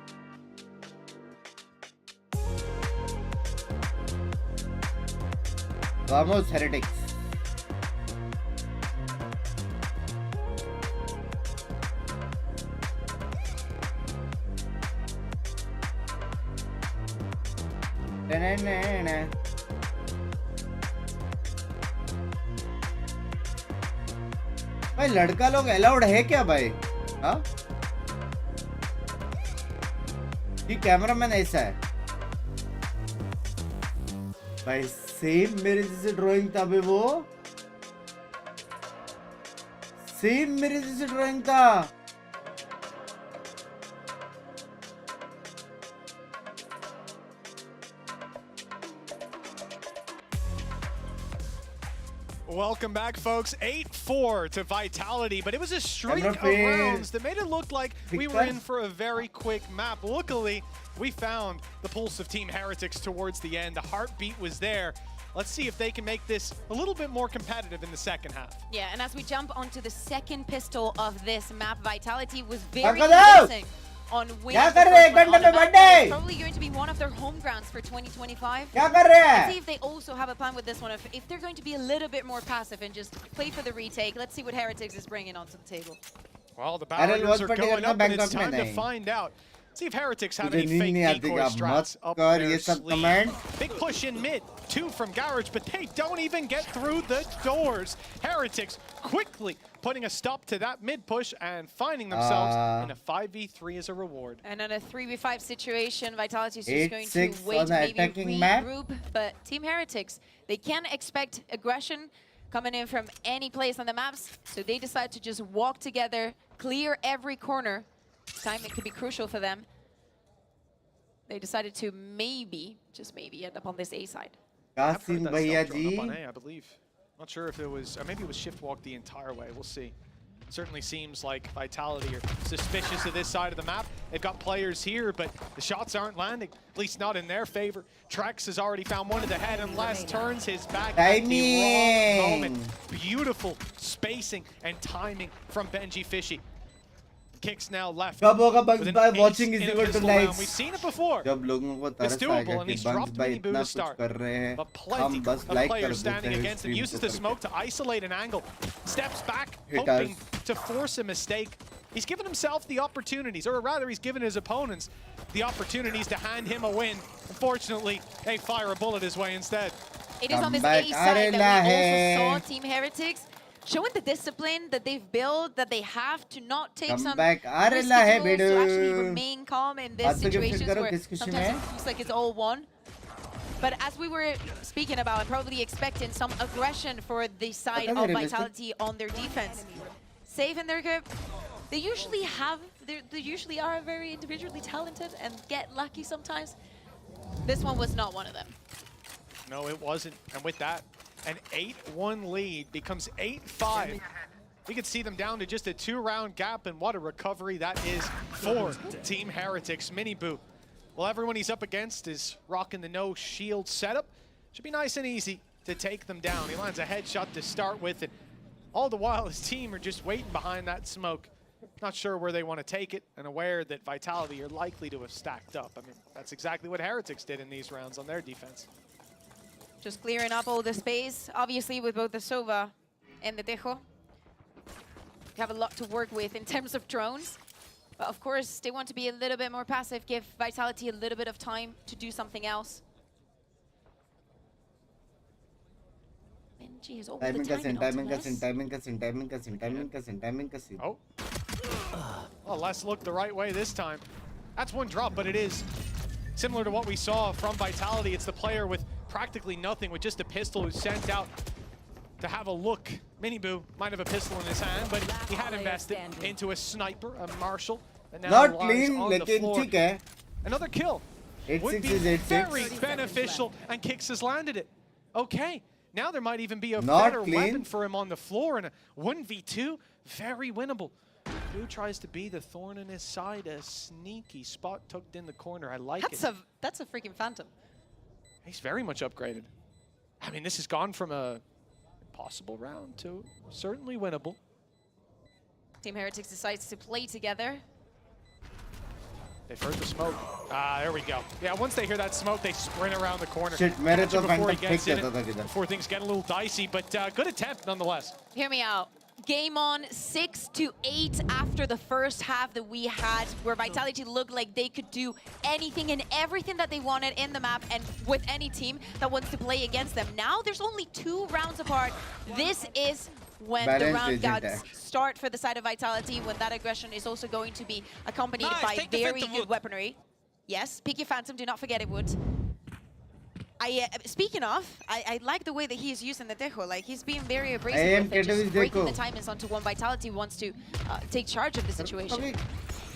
S1: Vamos heretics. भाई लड़का लोग अलाउड है क्या भाई? हाँ ये कैमरामैन ऐसा है भाई. सेम मेरे जैसे ड्राइंग था बे वो. सेम मेरे जैसे ड्राइंग था.
S4: Welcome back, folks. 8-4 to Vitality, but it was a streak of rounds that made it look like we were in for a very quick map. Luckily, we found the pulse of Team Heretics towards the end. The heartbeat was there. Let's see if they can make this a little bit more competitive in the second half.
S5: Yeah, and as we jump onto the second pistol of this map, Vitality was very convincing on winning the first one on the map. It's probably going to be one of their home grounds for 2025. Let's see if they also have a plan with this one. If they're going to be a little bit more passive and just play for the retake. Let's see what Heretics is bringing onto the table.
S4: Well, the barriers are going up and it's time to find out. See if Heretics have any fake decoy strats up their sleeve. Big push in mid, 2 from Garage, but they don't even get through the doors. Heretics quickly putting a stop to that mid push and finding themselves in a 5v3 as a reward.
S5: And in a 3v5 situation, Vitality is just going to wait, maybe regroup. But Team Heretics, they can expect aggression coming in from any place on the maps. So they decide to just walk together, clear every corner. Time it could be crucial for them. They decided to maybe, just maybe, end up on this A side.
S1: Kasim Bhaiya ji.
S4: I believe. Not sure if it was, or maybe it was shift walk the entire way. We'll see. Certainly seems like Vitality are suspicious of this side of the map. They've got players here, but the shots aren't landing, at least not in their favor. Trex has already found one to the head and Les turns his back at the wrong moment. Beautiful spacing and timing from Benji Fishy. Kicks now left.
S1: कब होगा Binks by watching is equal to likes.
S4: We've seen it before.
S1: जब लोगों को तरस आएगा कि Binks by इतना कुछ कर रहे हैं, हम बस like कर देते हैं
S4: stream uses the smoke to isolate an angle. Steps back, hoping to force a mistake. He's given himself the opportunities, or rather he's given his opponents the opportunities to hand him a win. Unfortunately, they fire a bullet his way instead.
S5: It is on this A side that we also saw Team Heretics showing the discipline that they've built, that they have to not take some risky duels, to actually remain calm in this situations where sometimes it feels like it's all won. But as we were speaking about, I'm probably expecting some aggression for the side of Vitality on their defense. Save in their group, they usually are very individually talented and get lucky sometimes. This one was not one of them.
S4: No, it wasn't. And with that, an 8-1 lead becomes 8-5. You can see them down to just a 2-round gap, and what a recovery that is for Team Heretics. Mini-Boo. Well, everyone he's up against is rocking the no shield setup. Should be nice and easy to take them down. He lands a headshot to start with, and all the while his team are just waiting behind that smoke. Not sure where they want to take it, and aware that Vitality are likely to have stacked up. I mean, that's exactly what Heretics did in these rounds on their defense.
S5: Just clearing up all the space, obviously with both the Sova and the Tejo. We have a lot to work with in terms of drones. But of course, they want to be a little bit more passive, give Vitality a little bit of time to do something else. Benji has all the
S1: timing.
S4: Oh. Well, Les looked the right way this time. That's one drop, but it is similar to what we saw from Vitality. It's the player with practically nothing with just a pistol who's sent out to have a look. Miniboo might have a pistol in his hand, but he had invested into a sniper, a marshal, and now
S1: Not
S4: lies
S1: clean,
S4: on the
S1: लेकिन
S4: floor.
S1: ठीक है.
S4: Another kill
S1: 8-6
S4: would be
S1: is 8-6.
S4: very beneficial, and Kicks has landed it. Okay, now there might even be a
S1: Not
S4: better
S1: clean.
S4: weapon for him on the floor, and a 1v2, very winnable. Who tries to be the thorn in his side? A sneaky spot tucked in the corner. I like it.
S5: That's a freaking phantom.
S4: He's very much upgraded. I mean, this has gone from a possible round to certainly winnable.
S5: Team Heretics decides to play together.
S4: They've heard the smoke. Ah, there we go. Yeah, once they hear that smoke, they sprint around the corner.
S1: Shit, मेरे तो
S4: Before he
S1: phantom
S4: gets
S1: फेंक
S4: in
S1: देता
S4: it,
S1: था किधर.
S4: before things get a little dicey, but good attempt nonetheless.
S5: Hear me out. Game on 6-8 after the first half that we had, where Vitality looked like they could do anything and everything that they wanted in the map and with any team that wants to play against them. Now there's only 2 rounds apart. This is when the
S1: Balanced
S5: round
S1: agent
S5: gods start for the side of Vitality, when that aggression is also going to be accompanied
S6: Nice,
S5: by
S6: take the
S5: very
S6: Phantom
S5: good
S6: Wood.
S5: weaponry. Yes, pick your Phantom, do not forget it, Wood. Speaking of, I like the way that he is using the Dejo. Like, he's being very abrasive with it, just breaking the timings onto one. Vitality wants to take charge of the situation.
S1: कभी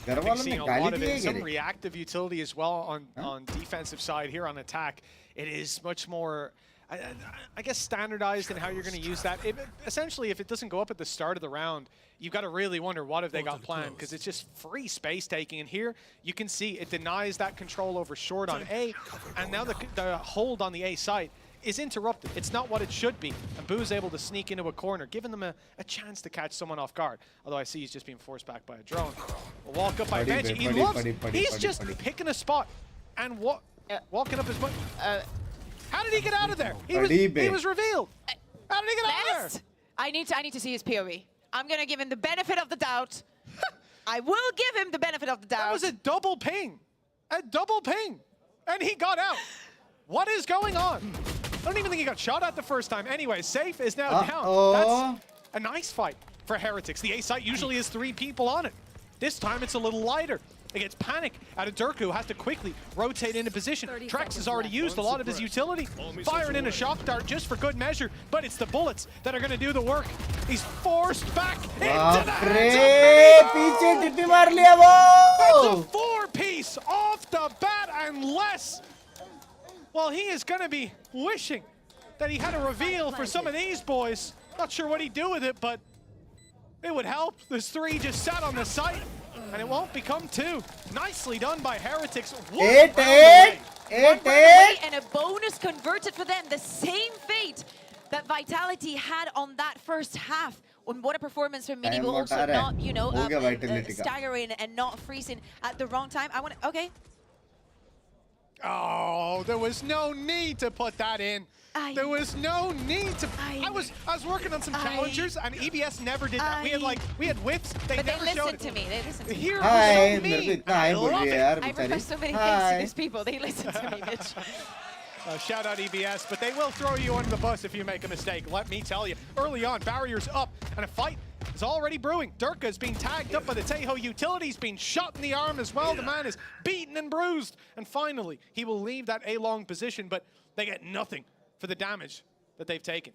S1: घर
S4: I've
S1: वालों
S4: seen
S1: ने
S4: a
S1: गाली
S4: lot of
S1: दी है
S4: it, some
S1: क्या?
S4: reactive utility as well on defensive side. Here on attack, it is much more, I guess, standardized in how you're going to use that. Essentially, if it doesn't go up at the start of the round, you've got to really wonder what have they got planned, because it's just free space taking. And here you can see it denies that control over short on A, and now the hold on the A site is interrupted. It's not what it should be. And Boo's able to sneak into a corner, giving them a chance to catch someone off guard. Although I see he's just being forced back by a drone. A walk up by Benji. He's just picking a spot and walking up his butt. How did he get out of there? He was revealed. How did he get out of there?
S5: I need to see his POV. I'm gonna give him the benefit of the doubt. I will give him the benefit of the doubt.
S4: That was a double ping. A double ping. And he got out. What is going on? I don't even think he got shot at the first time. Anyway, Safe is now down. That's a nice fight for Heretics. The A site usually has 3 people on it. This time it's a little lighter. It gets panic out of Durku, has to quickly rotate into position. Trex has already used a lot of his utility, firing in a shock dart just for good measure, but it's the bullets that are going to do the work. He's forced back into the hands of
S1: पीछे टिप्पी मार लिया वो.
S4: It's a 4-piece off the bat, unless, well, he is going to be wishing that he had a reveal for some of these boys. Not sure what he'd do with it, but it would help. There's 3 just sat on the site, and it won't become 2. Nicely done by Heretics.
S1: 8-8.
S5: And a bonus converted for them. The same fate that Vitality had on that first half. And what a performance from Mini, but also not, you know, staggering and not freezing at the wrong time. Okay.
S4: Oh, there was no need to put that in. There was no need to. I was working on some challengers, and EBS never did that. We had whips. They never showed it.
S5: To me. They listened to me.
S4: Here was no need.
S1: I love it.
S5: I refer so many things to these people. They listen to me, Mitch.
S4: Shout out EBS, but they will throw you under the bus if you make a mistake. Let me tell you. Early on, barriers up, and a fight is already brewing. Durka is being tagged up by the Tejo utility. He's being shot in the arm as well. The man is beaten and bruised. And finally, he will leave that A-long position, but they get nothing for the damage that they've taken.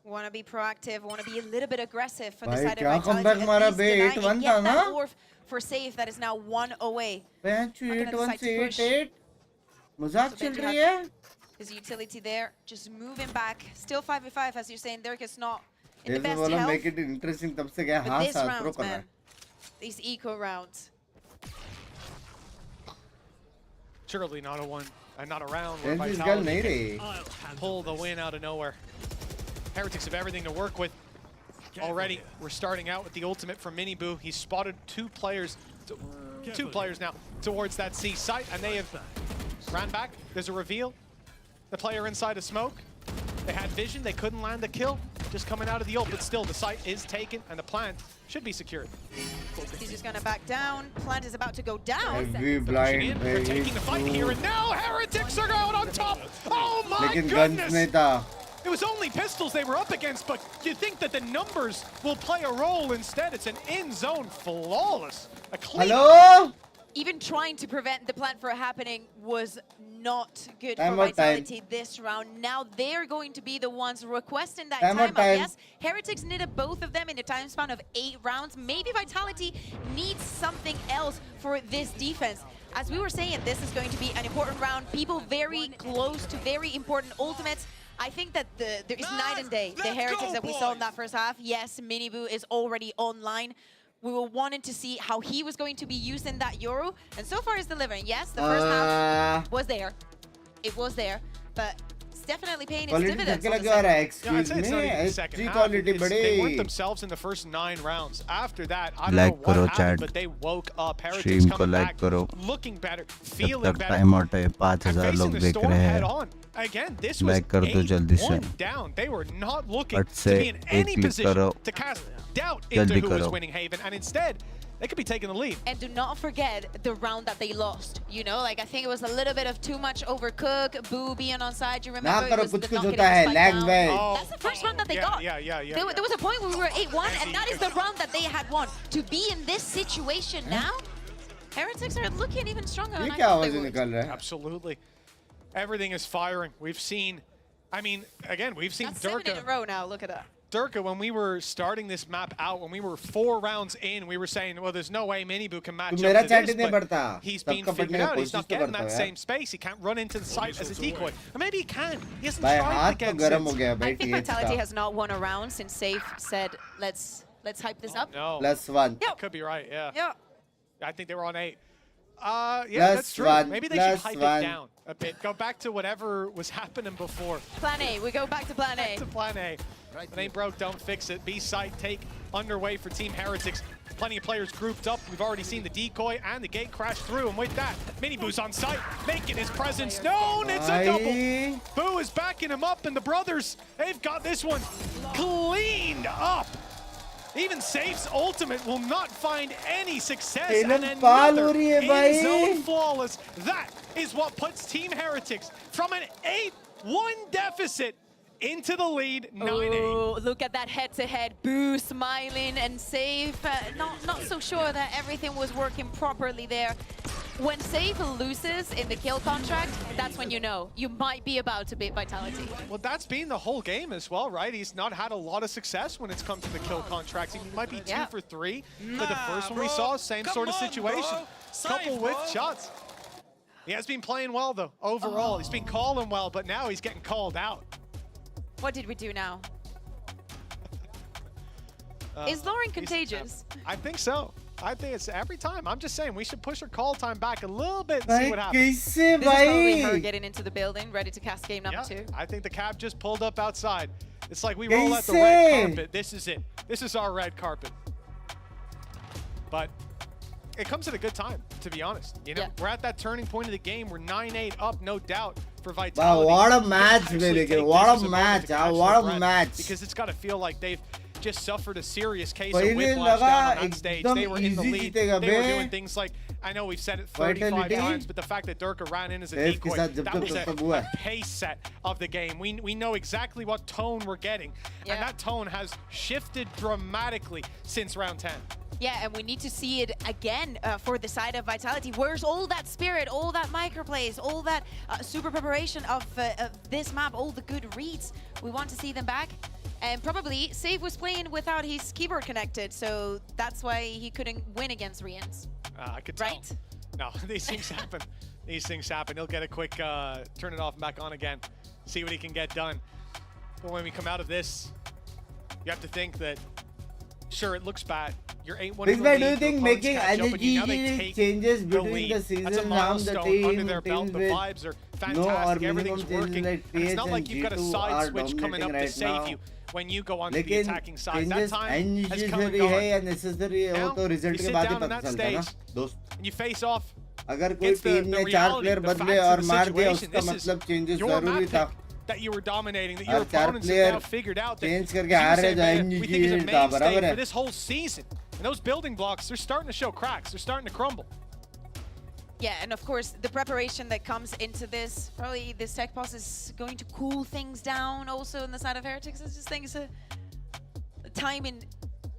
S5: Want to be proactive, want to be a little bit aggressive from the
S1: Bhai,
S5: side
S1: kya
S5: of
S1: comeback mara be, 8-1
S5: Vitality.
S1: tha na?
S5: Orf for Safe that is now 1 away.
S1: 8-1 से 8-8. मजाक चल रही है.
S5: His utility there, just moving back. Still 5v5, as you're saying. Dirk is not in the
S1: If
S5: best
S1: you want to
S5: health.
S1: make it interesting, तब से क्या
S5: But
S1: हाँ
S5: this
S1: साथ
S5: round,
S1: row
S5: man, these eco rounds.
S4: Surely not not a round where
S1: This girl नहीं
S4: Vitality
S1: रही.
S4: pull the win out of nowhere. Heretics have everything to work with. Already, we're starting out with the ultimate from Miniboo. He's spotted 2 players now towards that C site, and they have ran back. There's a reveal. The player inside a smoke. They had vision. They couldn't land the kill. Just coming out of the ult, but still the site is taken, and the plant should be secured.
S5: He's just gonna back down. Plant is about to go down.
S1: Heavy blind.
S4: They're taking the fight here, and now Heretics are out on top. Oh my
S1: लेकिन guns
S4: goodness!
S1: नहीं था.
S4: It was only pistols they were up against, but you think that the numbers will play a role instead. It's an in-zone flawless. A clean
S1: Hello?
S5: even trying to prevent the plan for happening was not good
S1: Time
S5: for
S1: out,
S5: Vitality this round. Now they're going to be the ones requesting that
S1: Time out,
S5: timeout.
S1: time.
S5: Yes, Heretics needed both of them in a time span of 8 rounds. Maybe Vitality needs something else for this defense. As we were saying, this is going to be an important round. People very close to very important ultimates. I think that there is night and day. The Heretics that we saw in that first half, yes, Miniboo is already online. We were wanting to see how he was going to be using that Euro, and so far he's delivering. Yes, the first half was there. It was there, but it's definitely paying its dividends.
S1: Quality
S4: Yeah, I'd
S1: excuse
S4: say it's not even
S1: me.
S4: the second half.
S1: Quality
S4: They weren't
S1: bade.
S4: themselves in the first 9 rounds. After that, I don't
S7: Like
S4: know what
S7: karo,
S4: happened,
S7: chat.
S4: but they woke up. Heretics
S7: Stream ko
S4: coming
S7: like
S4: back,
S7: karo.
S4: looking better,
S7: जब
S4: feeling
S7: तक
S4: better.
S7: Time out है
S4: And
S7: 5000
S4: facing
S7: लोग
S4: the
S7: देख
S4: storm
S7: रहे
S4: head
S7: हैं
S4: on. Again, this was
S7: Like कर दो जल्दी से
S4: 8-1 down. They were not looking
S7: फट
S4: to
S7: से
S4: be in
S7: एक
S4: any
S7: क्लिक
S4: position
S7: करो
S4: to cast doubt
S7: जल्दी
S4: into who was
S7: करो
S4: winning Haven, and instead, they could be taking the lead.
S5: And do not forget the round that they lost. You know, like I think it was a little bit of too much overcook. Boo being on side. You remember
S1: करो,
S5: it was
S1: कुछ
S5: the
S1: कुछ
S5: not
S1: होता
S5: getting
S1: है,
S5: spiked
S1: lag
S5: down.
S1: भाई.
S5: That's the first round that they got.
S4: Yeah.
S5: There was a point where we were 8-1, and that is the round that they had won. To be in this situation now, Heretics are looking even stronger.
S1: ये
S5: than I
S1: क्या
S5: thought
S1: आवाज
S5: they would.
S1: निकल रहा है?
S4: Absolutely. Everything is firing. We've seen, I mean, again, we've seen
S5: That's 7 in a
S4: Durka.
S5: row now. Look at that.
S4: Durka, when we were starting this map out, when we were 4 rounds in, we were saying, well, there's no way Miniboo can match
S1: तो
S4: up
S1: मेरा
S4: to
S1: chat
S4: this,
S1: नहीं
S4: but
S1: बढ़ता.
S4: he's
S1: सबका
S4: being
S1: बढ़ने
S4: figured
S1: की
S4: out. He's
S1: कोशिश
S4: not
S1: तो
S4: getting
S1: करता
S4: that
S1: हूँ यार.
S4: same space. He can't run into the site as a decoy. Or maybe he can. He hasn't
S1: भाई
S4: tried
S1: हाथ तो
S4: against
S1: गर्म हो
S4: it.
S1: गया
S5: I
S1: भाई
S5: think
S1: TH
S5: Vitality
S1: का.
S5: has not won a round since Safe said, let's hype this up.
S4: No,
S1: +1.
S5: Yep.
S4: could be right, yeah.
S5: Yeah.
S4: I think they were on 8. Yeah, that's true.
S1: +1,
S4: Maybe they should hype it
S1: +1.
S4: down a bit. Go back to whatever was happening before.
S5: Plan A. We go back to Plan
S4: Back
S5: A.
S4: to plan A. If it ain't broke, don't fix it. B site take underway for Team Heretics. Plenty of players grouped up. We've already seen the decoy and the gate crash through. And with that, Miniboo's on site, making his presence known. It's a double.
S1: भाई
S4: Boo is backing him up, and the brothers, they've got this one cleaned up. Even Safe's ultimate will not find any success. And
S1: Taylor Paul
S4: another
S1: हो रही है भाई.
S4: in-zone flawless. That is what puts Team Heretics from an 8-1 deficit into the lead, 9-8.
S5: Oh, look at that head-to-head. Boo smiling and Safe. Not so sure that everything was working properly there. When Safe loses in the kill contract, that's when you know you might be about to beat Vitality.
S4: Well, that's been the whole game as well, right? He's not had a lot of success when it's come to the kill contracts. He might be 2
S5: Yeah.
S4: for 3, but the first one we saw, same sort of situation. Couple with shots. He has been playing well, though, overall. He's been calling well, but now he's getting called out.
S5: What did we do now? Is Lauren contagious?
S4: I think so. I think it's every time. I'm just saying we should push our call time back a little bit and see
S1: भाई
S4: what happens.
S1: कैसे
S5: This is probably her
S1: भाई?
S5: getting into the building, ready to cast game number 2.
S4: I think the cab just pulled up outside. It's like we roll out the
S1: कैसे?
S4: red carpet. This is it. This is our red carpet. But it comes at a good time, to be honest. You know,
S5: Yeah.
S4: we're at that turning point of the game. We're 9-8 up, no doubt, for
S1: Wow,
S4: Vitality.
S1: what a
S4: They
S1: match,
S4: actually
S1: really.
S4: take
S1: What
S4: this
S1: a
S4: as moment
S1: match,
S4: to catch
S1: what
S4: their
S1: a
S4: breath,
S1: match.
S4: Because it's got to feel like they've just suffered a serious case of
S1: पहले
S4: whiplash
S1: लगा
S4: down on that stage.
S1: एकदम
S4: They were in the
S1: easy
S4: lead.
S1: जीतेगा
S4: They were
S1: bay.
S4: doing things like, I know we've said it 35
S1: Vitality.
S4: times, but the fact that Durka ran in as a
S1: Safe के
S4: decoy,
S1: साथ जब
S4: that
S1: तक
S4: was
S1: तब हुआ
S4: a pace set of the game. We know exactly what tone we're getting.
S5: Yeah.
S4: And that tone has shifted dramatically since round 10.
S5: Yeah, and we need to see it again for the side of Vitality. Where's all that spirit, all that microplays, all that super preparation of this map, all the good reads? We want to see them back. And probably Save was playing without his keyboard connected, so that's why he couldn't win against Rians.
S4: I could tell.
S5: Right?
S4: No, these things happen. These things happen. He'll get a quick turn it off and back on again. See what he can get done. But when we come out of this, you have to think that, sure, it looks bad. You're 8-1 in
S1: Big
S4: the
S1: man,
S4: lead.
S1: do you
S4: your
S1: think
S4: opponents
S1: making
S4: catch up, and now they
S1: energy
S4: take
S1: changes
S4: the
S1: between
S4: lead.
S1: the
S4: That's a
S1: seasons now, the
S4: milestone under
S1: team,
S4: their belt.
S1: teams
S4: The
S1: with
S4: vibes are
S1: no or
S4: fantastic.
S1: minimum
S4: Everything's
S1: changes
S4: working.
S1: like
S4: And it's
S1: TH
S4: not
S1: and
S4: like you've got a
S1: G2
S4: side
S1: are
S4: switch coming up
S1: dominating
S4: to
S1: right
S4: save
S1: now.
S4: you when you go onto the
S1: लेकिन
S4: attacking side. That
S1: changes
S4: time has come and
S1: unnecessary है
S4: gone.
S1: या necessary है वो
S4: Now,
S1: तो result
S4: you
S1: के
S4: sit
S1: बाद ही
S4: down on
S1: पता
S4: that
S1: चलता है ना
S4: stage,
S1: दोस्त.
S4: And you face off
S1: अगर कोई
S4: against
S1: टीम
S4: the
S1: ने 4
S4: reality,
S1: प्लेयर
S4: the
S1: बदले
S4: facts
S1: और
S4: of the
S1: मार दिया
S4: situation.
S1: उसका
S4: This is
S1: मतलब changes
S4: your
S1: जरूरी
S4: map
S1: था.
S4: pick that you were dominating, that
S1: और
S4: your
S1: 4
S4: opponents have now
S1: player
S4: figured out that
S1: change करके
S4: you
S1: हार
S4: say,
S1: रहे
S4: "Man,
S1: जो
S4: we think is a
S1: NG था
S4: mainstay
S1: बराबर
S4: for
S1: है.
S4: this whole season." And those building blocks, they're starting to show cracks. They're starting to crumble.
S5: Yeah, and of course, the preparation that comes into this, probably this tech pause is going to cool things down also on the side of Heretics. I just think it's a timing.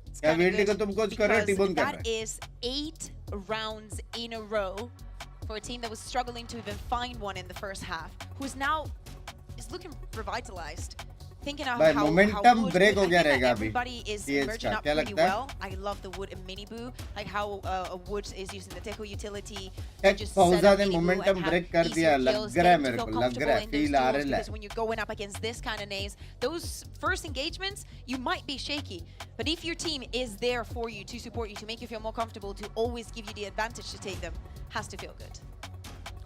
S5: It's
S1: क्या
S5: kinda
S1: VIT को
S5: good
S1: तुम coach कर रहे हो,
S5: because
S1: T-Bone कर रहा
S5: that
S1: है.
S5: is 8 rounds in a row for a team that was struggling to even find one in the first half, who's now is looking revitalized. Thinking of
S1: भाई
S5: how
S1: momentum
S5: Wood,
S1: break हो
S5: I
S1: गया
S5: think that
S1: रहेगा अभी
S5: everybody is
S1: TH
S5: emerging
S1: का
S5: up
S1: क्या
S5: pretty
S1: लगता है
S5: well. I love the Wood and Mini Boo, like how Wood is using the Techo utility.
S1: Take
S5: Just
S1: फौजा
S5: set up
S1: ने
S5: Mini Boo
S1: momentum
S5: and have
S1: break कर
S5: easier
S1: दिया लग
S5: kills,
S1: रहा है
S5: getting to
S1: मेरे
S5: feel
S1: को लग
S5: comfortable
S1: रहा है
S5: in those
S1: फील आ
S5: duels,
S1: रहा
S5: because
S1: है
S5: when you're going up against this kind of names, those first engagements, you might be shaky. But if your team is there for you, to support you, to make you feel more comfortable, to always give you the advantage to take them, has to feel good.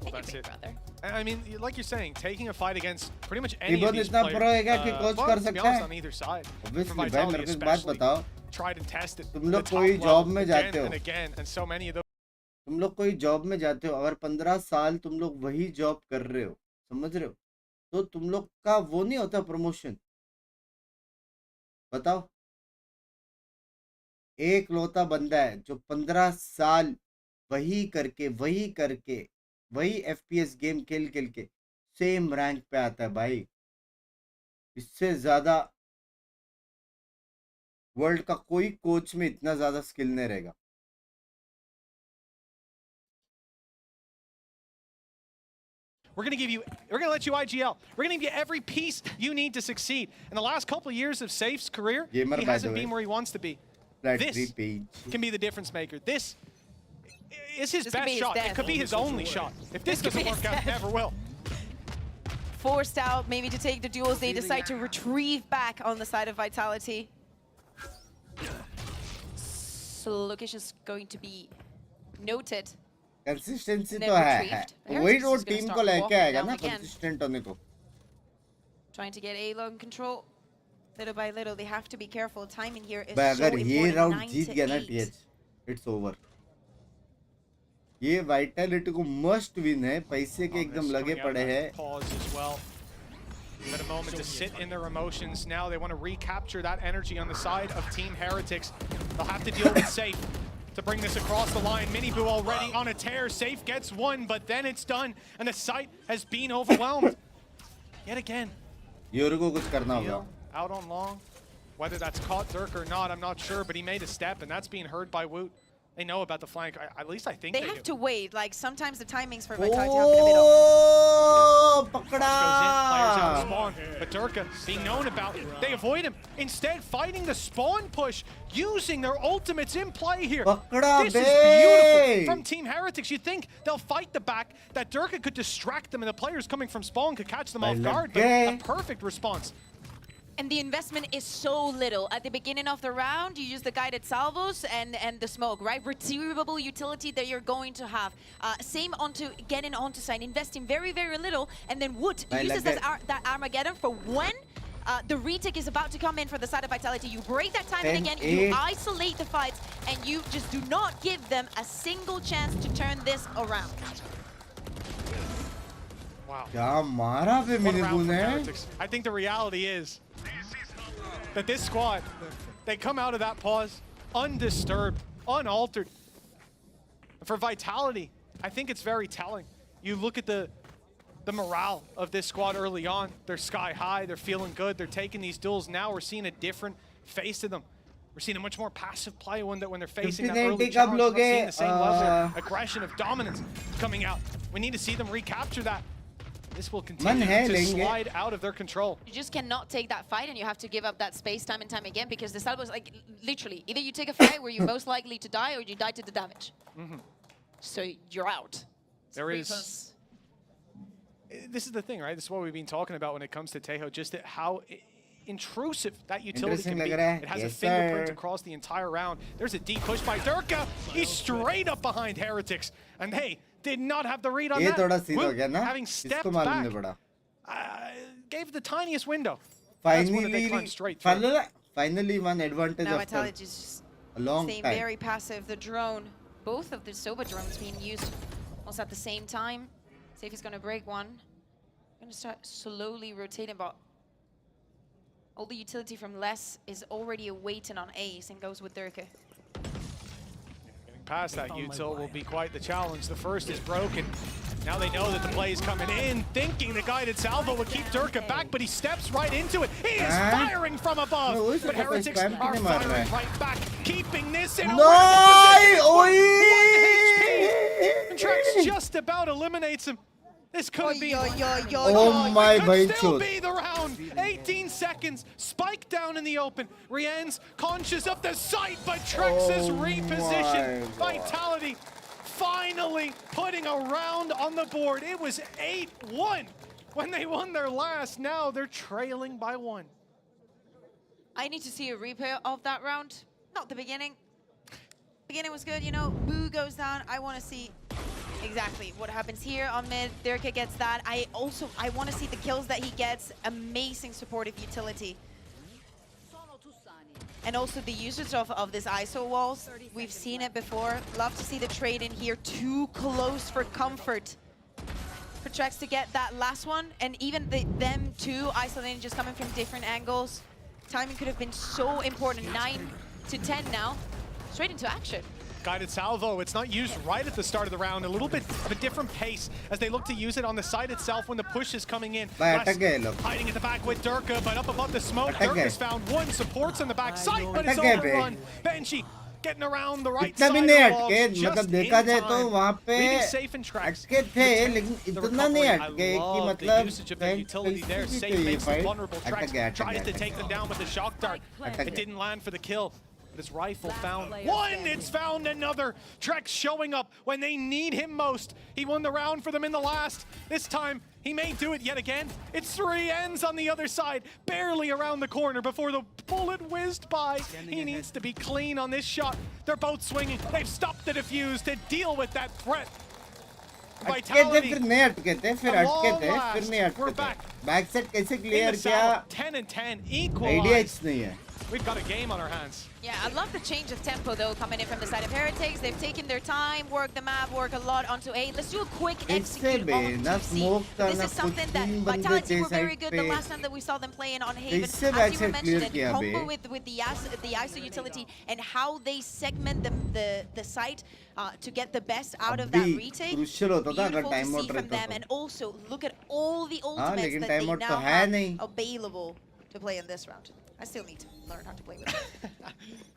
S4: Well,
S5: And
S4: that's
S5: your big
S4: it.
S5: brother.
S4: I mean, like you're saying, taking a fight against pretty much any of
S1: इबोन
S4: these
S1: इतना
S4: players.
S1: Pro है क्या कि coach
S4: well,
S1: कर
S4: to be
S1: सकता
S4: honest,
S1: है
S4: on either side.
S1: obviously
S4: For
S1: भाई
S4: Vitality
S1: मेरे को एक बात
S4: especially,
S1: बताओ
S4: tried and tested
S1: तुम
S4: the
S1: लोग
S4: top
S1: कोई
S4: level
S1: जॉब में
S4: again
S1: जाते हो
S4: and again, and so many of those.
S1: तुम लोग कोई जॉब में जाते हो अगर 15 साल तुम लोग वही जॉब कर रहे हो समझ रहे हो तो तुम लोग का वो नहीं होता प्रमोशन बताओ एक लौता बंदा है जो 15 साल वही करके वही एफपीएस गेम खेल के सेम रैंक पे आता है भाई इससे ज्यादा वर्ल्ड का कोई कोच में इतना ज्यादा स्किल नहीं रहेगा
S4: We're going to let you IGL. We're going to give you every piece you need to succeed. In the last couple of years of Safe's career,
S1: Gamer,
S4: he
S1: by the
S4: hasn't
S1: way.
S4: been where he wants to be.
S1: Flat
S4: This
S1: 3 page.
S4: can be the difference maker. This is his
S5: This could
S4: best
S5: be his
S4: shot. It
S5: death.
S4: could be his only shot. If this
S5: This could
S4: doesn't
S5: be
S4: work
S5: his
S4: out, it
S5: death.
S4: never will.
S5: Forced out maybe to take the duels, they decide to retrieve back on the side of Vitality. So location is going to be noted.
S1: Consistency
S5: Then
S1: तो है
S5: retrieved.
S1: वही
S5: Heretics
S1: वो
S5: is gonna
S1: team
S5: start
S1: को लेके
S5: walking
S1: आएगा
S5: down
S1: ना
S5: again.
S1: Consistent होने को
S5: Trying to get A long control. Little by little, they have to be careful. Timing here is
S1: भाई
S5: so
S1: अगर ये
S5: important.
S1: राउंड
S5: 9
S1: जीत
S5: to
S1: गया ना
S5: 8.
S1: टीएच इट्स ओवर ये वाइटैलिटी को मस्ट विन है पैसे के एकदम लगे पड़े हैं
S4: Pause as well. At a moment to sit in their emotions. Now they want to recapture that energy on the side of Team Heretics. They'll have to deal with Safe to bring this across the line. Miniboo already on a tear. Safe gets one, but then it's done, and the site has been overwhelmed. Yet again.
S1: Euro को कुछ करना होगा
S4: Heel out on long. Whether that's caught Dirk or not, I'm not sure, but he made a step, and that's being heard by Woot. They know about the flank. At least I think
S5: They
S4: they
S5: have
S4: do.
S5: to wait. Like sometimes the timings for Vitality have been a bit off.
S1: ओ पकड़ा
S4: Goes in, players out of spawn, but Durka being known about it. They avoid him, instead fighting the spawn push, using their ultimates in play here.
S1: पकड़ा
S4: This is
S1: bay
S4: beautiful from Team Heretics. You'd think they'll fight the back, that Durka could distract them, and the players coming from spawn could catch them off guard, but a perfect response.
S5: And the investment is so little. At the beginning of the round, you use the guided salvos and the smoke, right? Retrievable utility that you're going to have. Same onto getting onto side, investing very, very little. And then Wood uses that Armageddon for when the retake is about to come in for the side of Vitality. You break that timing again, you isolate the fights, and you just do not give them a single chance to turn this around.
S4: Wow.
S1: क्या मारा बे
S4: What a
S1: मिनीबू
S4: round from
S1: ने
S4: Heretics. I think the reality is that this squad, they come out of that pause undisturbed, unaltered. For Vitality, I think it's very telling. You look at the morale of this squad early on. They're sky high, they're feeling good, they're taking these duels. Now we're seeing a different face to them. We're seeing a much more passive play when they're facing that early challenge. We're not seeing the same level of aggression, of dominance coming out. We need to see them recapture that. This will continue to slide out of their control.
S5: You just cannot take that fight, and you have to give up that space time and time again, because the salvo is like, literally, either you take a fight where you're most likely to die, or you die to the damage. So you're out.
S4: There is... This is the thing, right? This is what we've been talking about when it comes to Tejo, just how intrusive that utility can be. It has a fingerprint across the entire round. There's a deep push by Durka. He's straight up behind Heretics. And they did not have the read on that. Woot, having stepped back, gave the tiniest window. That's one that they climbed straight through.
S1: Finally one advantage
S5: Now
S1: after
S5: Vitality is just
S1: a long
S5: staying
S1: time.
S5: very passive. The drone, both of the Soba drones being used almost at the same time. See if he's going to break one. Going to start slowly rotating, but all the utility from Les is already awaiting on Ace and goes with Durka.
S4: Getting past that util will be quite the challenge. The first is broken. Now they know that the play is coming in, thinking the guided salvo would keep Durka back, but he steps right into it. He is firing from above, but Heretics are firing right back, keeping this in a
S1: No!
S4: And Trex just about eliminates him. This could have been.
S1: Oh my
S4: could still
S1: God.
S4: be the round. 18 seconds. Spike down in the open. Rien's conscious of the site, but Trex is repositioned. Vitality finally putting a round on the board. It was 8-1 when they won their last. Now they're trailing by 1.
S5: I need to see a replay of that round. Not the beginning. Beginning was good, you know. Boo goes down. I want to see exactly what happens here on mid. Dirka gets that. I want to see the kills that he gets. Amazing supportive utility. And also the usage of this ISO walls. We've seen it before. Love to see the trade in here. Too close for comfort for Trex to get that last one. And even them two isolating, just coming from different angles. Timing could have been so important. 9 to 10 now. Straight into action.
S4: Guided salvo, it's not used right at the start of the round. A little bit of a different pace as they look to use it on the side itself when the push is coming in. Hiding at the back with Dirka, but up above the smoke. Dirka's found one, supports on the back side, but it's overrun. Benji getting around the right side of the wall, just in time. Really safe and tracks. The recovery, I love the usage of the utility there. Safe makes them vulnerable. Trex tries to take them down with the shock dart. It didn't land for the kill. But his rifle found one, it's found another. Trex showing up when they need him most. He won the round for them in the last. This time, he may do it yet again. It's 3 ends on the other side, barely around the corner before the bullet whizzed by. He needs to be clean on this shot. They're both swinging. They've stopped the defuse to deal with that threat. Vitality. We're back.
S1: Backside कैसे clear
S4: In the
S1: किया?
S4: saddle, 10 and 10,
S1: Idea
S4: equalized.
S1: नहीं है.
S4: We've got a game on our hands.
S5: Yeah, I love the change of tempo, though, coming in from the side of Heretics. They've taken their time, worked the map, work a lot onto A. Let's do a quick execute on 2C. This is something that Vitality were very good the last time that we saw them playing on Haven. As you were mentioning, in combo with the ISO utility and how they segment the site to get the best out of that retake. Beautiful to see from them. And also, look at all the ultimates that they now have available to play in this round. I still need to learn how to play with it.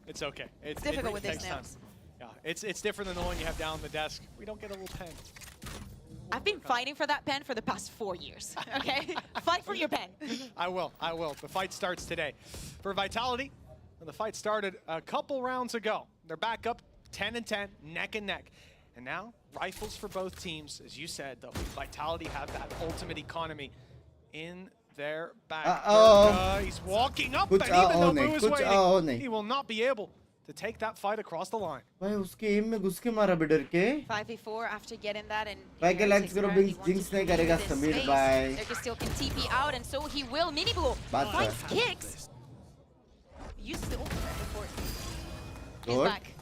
S4: It's okay.
S5: It's difficult with this now.
S4: Yeah, it's different than the one you have down on the desk. We don't get a little pen.
S5: I've been fighting for that pen for the past 4 years, okay? Fight for your pen.
S4: I will. The fight starts today. For Vitality, the fight started a couple rounds ago. They're back up 10 and 10, neck and neck. And now, rifles for both teams. As you said, though, Vitality have that ultimate economy in their back. He's walking up, and even though Boo is waiting, he will not be able to take that fight across the line.
S5: 5v4 after getting that, and
S1: Binks नहीं करेगा समीर भाई.
S5: They still can TP out, and so he will. Mini Boo finds kicks. Used the ultimate before. He's back.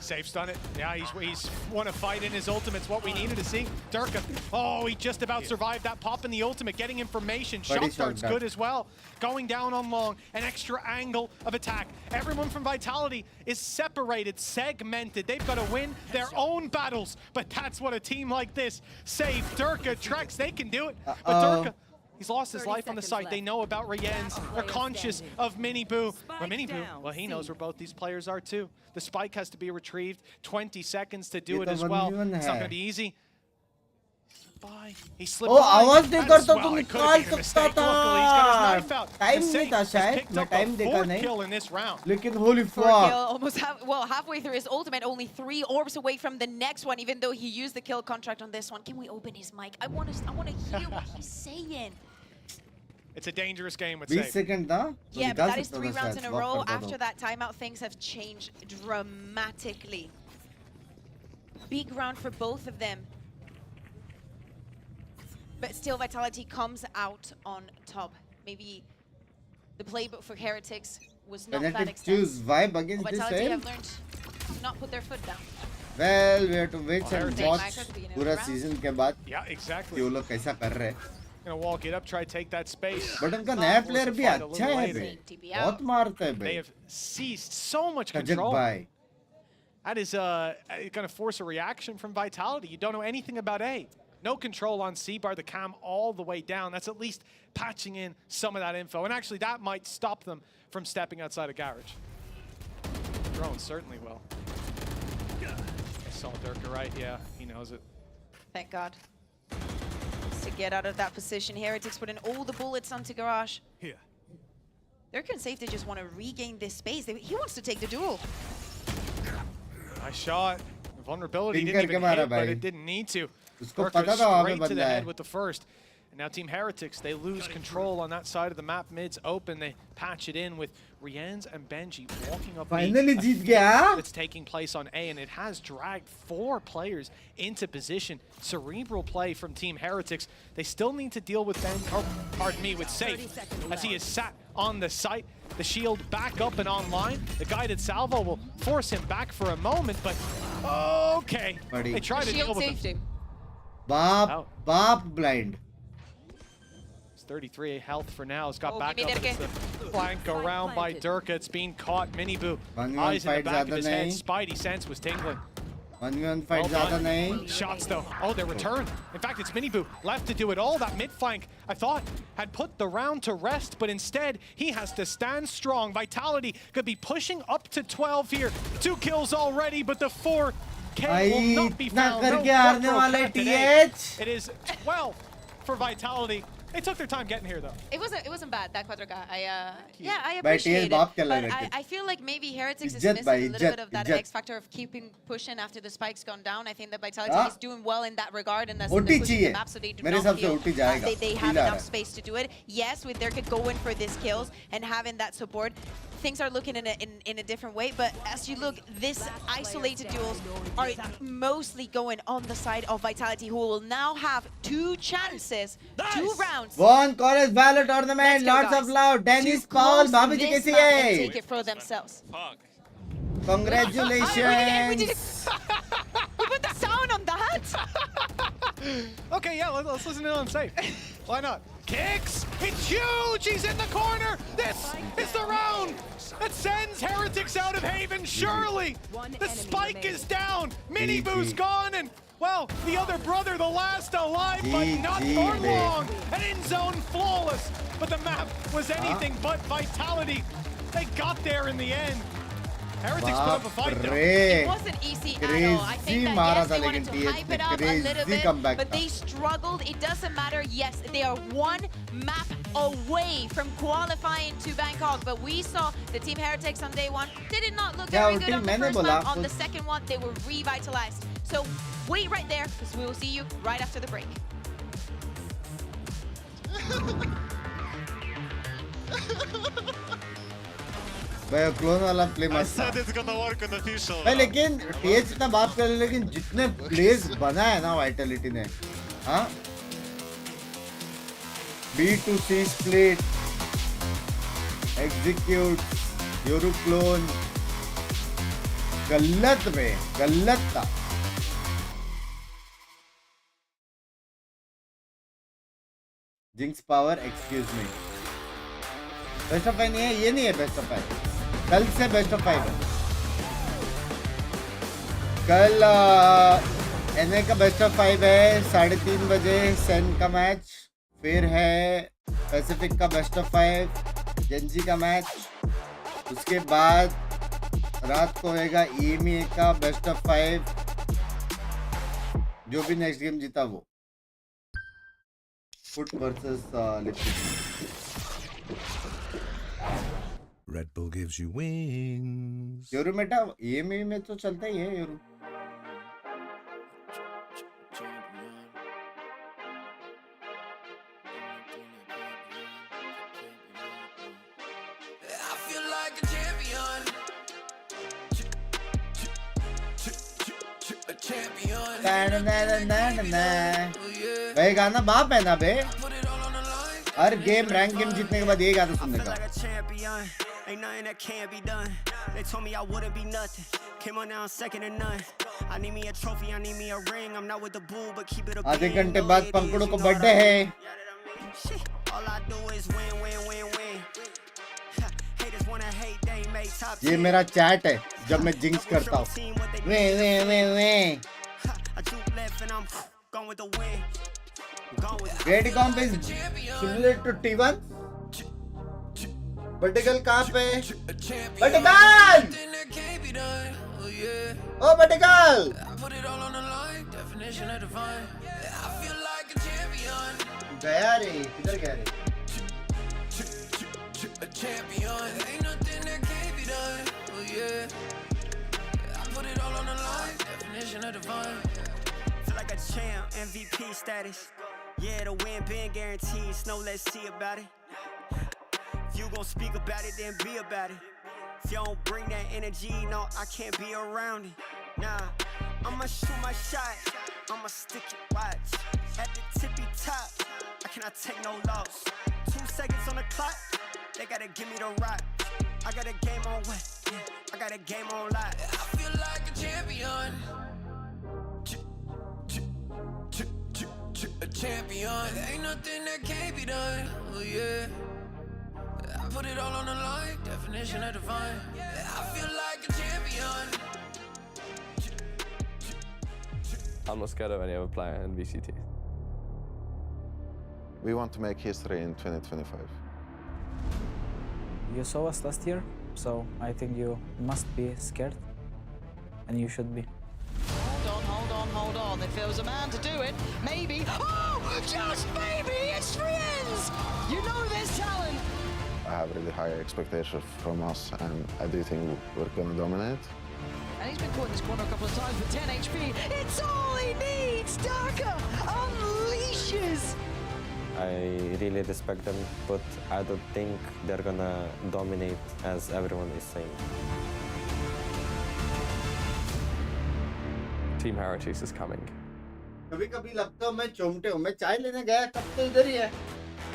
S4: Safe's done it. Yeah, he's won a fight in his ultimate's what we needed to see. Dirka, oh, he just about survived that pop in the ultimate, getting information. Shot start's good as well. Going down on long, an extra angle of attack. Everyone from Vitality is separated, segmented. They've got to win their own battles, but that's what a team like this save. Dirka, Trex, they can do it. But Dirka, he's lost his life on the site. They know about Rien's. They're conscious of Mini Boo. But Mini Boo, well, he knows where both these players are too. The spike has to be retrieved. 20 seconds to do it as well. It's not going to be easy. He slipped by.
S1: आवाज नहीं करता तो
S4: Well, it could have
S1: निकाल
S4: been a
S1: सकता
S4: mistake.
S1: था.
S4: Luckily, he's got his knife out.
S1: Time
S4: The
S1: नहीं था
S4: Saint has
S1: शायद.
S4: picked
S1: मैं
S4: up
S1: time
S4: a
S1: देखा
S4: 4th
S1: नहीं.
S4: kill in this round.
S1: लेकिन holy
S5: 4
S1: fuck.
S5: kill, almost halfway through his ultimate, only 3 orbs away from the next one, even though he used the kill contract on this one. Can we open his mic? I want to hear what he's saying.
S4: It's a dangerous game with
S1: 20
S4: Saint.
S1: seconds था.
S5: Yeah, but that is 3 rounds in a row. After that timeout, things have changed dramatically. Big round for both of them. But still, Vitality comes out on top. Maybe the playbook for Heretics was not that
S1: Fnatic
S5: extensive.
S1: choose vibe against this
S5: Vitality
S1: same.
S5: have learned to not put their foot down.
S1: Well, we have to wait and
S4: Heretics.
S1: watch पूरा season के बाद
S4: Yeah, exactly.
S1: कि वो लोग कैसा कर रहे हैं.
S4: Gonna walk it up, try to take that space.
S1: But उनका नया player भी
S4: fight a
S1: अच्छा
S4: little
S1: है
S4: later.
S1: बे. बहुत मारता है
S4: They
S1: bay.
S4: have seized so much
S1: Kajak
S4: control.
S1: भाई.
S4: That is going to force a reaction from Vitality. You don't know anything about A. No control on C-bar, the cam all the way down. That's at least patching in some of that info. And actually, that might stop them from stepping outside of garage. Drone certainly will. Saw Durka right, yeah, he knows it.
S5: Thank God. To get out of that position, Heretics put in all the bullets onto Garage.
S4: Here.
S5: Durka and Safe, they just want to regain this space. He wants to take the duel.
S4: Nice shot. Vulnerability
S1: Ping
S4: didn't
S1: करके
S4: even
S1: मारा
S4: hit, but
S1: भाई.
S4: it didn't need to.
S1: उसको
S4: Durka
S1: पता था वहाँ पे
S4: straight to the
S1: बंदा
S4: head
S1: है.
S4: with the first. And now Team Heretics, they lose control on that side of the map. Mid's open, they patch it in with Rienz and Benji walking up.
S1: Finally
S4: A
S1: Jeet
S4: feat
S1: गया.
S4: that's taking place on A, and it has dragged 4 players into position. Cerebral play from Team Heretics. They still need to deal with with Safe, as he is sat on the site. The shield back up and online. The guided salvo will force him back for a moment, but okay.
S1: Buddy.
S4: They try to deal
S5: Shield
S4: with
S5: saved
S4: him.
S5: him.
S1: बाप blind.
S4: It's 33 health for now. It's got
S5: Oh,
S4: back
S5: give me
S4: up. It's the flank around by Durka. It's being caught. Miniboo.
S1: 1v1
S4: Eyes in the
S1: fight
S4: back of
S1: ज़्यादा
S4: his head.
S1: नहीं.
S4: Spidey sense was tingling.
S1: 1v1 fight
S4: Well
S1: ज़्यादा
S4: done.
S1: नहीं.
S4: Shots though. Oh, they're returned. In fact, it's Miniboo left to do it all. That mid flank, I thought, had put the round to rest, but instead he has to stand strong. Vitality could be pushing up to 12 here. 2 kills already, but the 4K will not be
S1: इतना
S4: found. No
S1: करके हारने
S4: quattro
S1: वाले
S4: cat today.
S1: TH.
S4: It is 12 for Vitality. They took their time getting here though.
S5: It wasn't bad, that Quadro guy. I
S1: By
S5: appreciate it.
S1: बाप क्या
S5: But
S1: लग रहा है?
S5: I feel like maybe Heretics is
S1: इज्जत
S5: missing
S1: भाई,
S5: a little bit
S1: इज्जत,
S5: of that
S1: इज्जत.
S5: X factor of keeping pushing after the spike's gone down. I think that Vitality
S1: हाँ?
S5: is doing well in that regard, and that's
S1: OT
S5: they're pushing the
S1: चाहिए.
S5: map, so they do
S1: मेरे
S5: not
S1: हिसाब से
S5: feel
S1: OT जाएगा.
S5: they have
S1: Feel uh
S5: enough
S1: रहा है.
S5: space to do it. Yes, with there could go in for these kills and having that support, things are looking in a different way. But as you look, this isolated duels are mostly going on the side of Vitality, who will now have 2 chances, 2 rounds.
S1: One college Valor tournament.
S5: Let's go,
S1: Lots
S5: guys.
S1: of love. Dennis
S5: To
S1: Paul.
S5: close
S1: भाभी जी
S5: this
S1: कैसी
S5: map and
S1: है?
S5: take it for themselves.
S1: Congratulations.
S5: We put the sound on that.
S4: Okay, yeah, let's listen in on Safe. Why not? Kicks! It's huge! He's in the corner! This is the round that sends Heretics out of Haven, surely! The spike is down! Miniboo's gone, and, well, the other brother, the last alive, but not for long! An in-zone flawless! But the map was anything but Vitality. They got there in the end. Heretics put up a fight, though.
S5: It wasn't easy at all. I think that,
S1: मारा
S5: yes,
S1: था
S5: they wanted
S1: लेकिन
S5: to
S1: TH
S5: hype
S1: ने
S5: it up a little
S1: crazy
S5: bit,
S1: comeback
S5: but
S1: था.
S5: they struggled. It doesn't matter. Yes, they are 1 map away from qualifying to Bangkok, but we saw the Team Heretics on day 1. They did not look very good on the first map. On the second one, they were revitalized. So wait right there, because we will see you right after the break.
S1: भाई clone वाला play
S6: I
S1: मत
S6: said it's gonna work on official.
S1: भाई लेकिन TH इतना बात कर रहे लेकिन जितने प्लेस बनाए ना वाइटलिटी ने हाँ B2C split execute Yoru clone गलत था Jinx power excuse me best of 5 नहीं है ये नहीं है बेस्ट ऑफ 5 कल से बेस्ट ऑफ 5 है कल एनए का बेस्ट ऑफ 5 है 3:30 बजे सेन का मैच फिर है पैसिफिक का बेस्ट ऑफ 5 जेंजी का मैच उसके बाद रात को होएगा ईएमईए का बेस्ट ऑफ 5 जो भी नेक्स्ट गेम जीता वो foot versus liquid
S7: Red Bull gives you wings.
S1: Yoru Meta EME में तो चलता ही है Yoru
S8: I feel like a champion. A champion.
S1: भाई गाना बाप है ना बे हर गेम रैंक गेम जीतने के बाद ये गाना सुनने का
S9: Ain't nothing that can't be done. They told me I wouldn't be nothing. Came on now second to none. I need me a trophy, I need me a ring. I'm not with the bull, but keep it a
S1: आधे घंटे बाद पंकड़ों को birthday है
S9: All I do is win, win, win, win. Haters wanna hate, they make top 10.
S1: ये मेरा chat है जब मैं जिंक्स करता हूँ वे वे वे वे
S9: I juke left and I'm gone with the win. Gone with
S1: ready comp is similar to T1 बटेगल कहाँ पे बटेगल ओ बटेगल
S8: put it all on the line, definition of divine. Yeah, I feel like a champion.
S1: गया रे किधर गया रे
S8: A champion. Ain't nothing that can't be done. Oh yeah. I put it all on the line, definition of divine.
S9: Feel like a champ, MVP status. Yeah, the win been guaranteed. Snow, let's see about it. If you gon' speak about it, then be about it. If you don't bring that energy, no, I can't be around it. Nah, I'ma shoot my shot. I'ma stick it, watch. At the tippy top, I cannot take no loss. 2 seconds on the clock, they gotta give me the rock. I got a game on wet, yeah, I got a game on lock.
S8: I feel like a champion. A champion. Ain't nothing that can't be done. Oh yeah. I put it all on the line, definition of divine. I feel like a champion.
S10: I'm not scared of any other player in VCT.
S11: We want to make history in 2025.
S12: You saw us last year, so I think you must be scared, and you should be.
S13: Hold on. If there was a man to do it, maybe. Oh, just maybe, it's Friends! You know there's talent!
S11: I have really high expectations from us, and I do think we're going to dominate.
S13: And he's been caught in this corner a couple of times with 10 HP. It's all he needs! Darker unleashes!
S10: I really respect them, but I don't think they're gonna dominate as everyone is saying. Team Heretics is coming.
S1: कभी-कभी लगता है मैं चोमटे हूँ मैं चाय लेने गया तब तो इधर ही है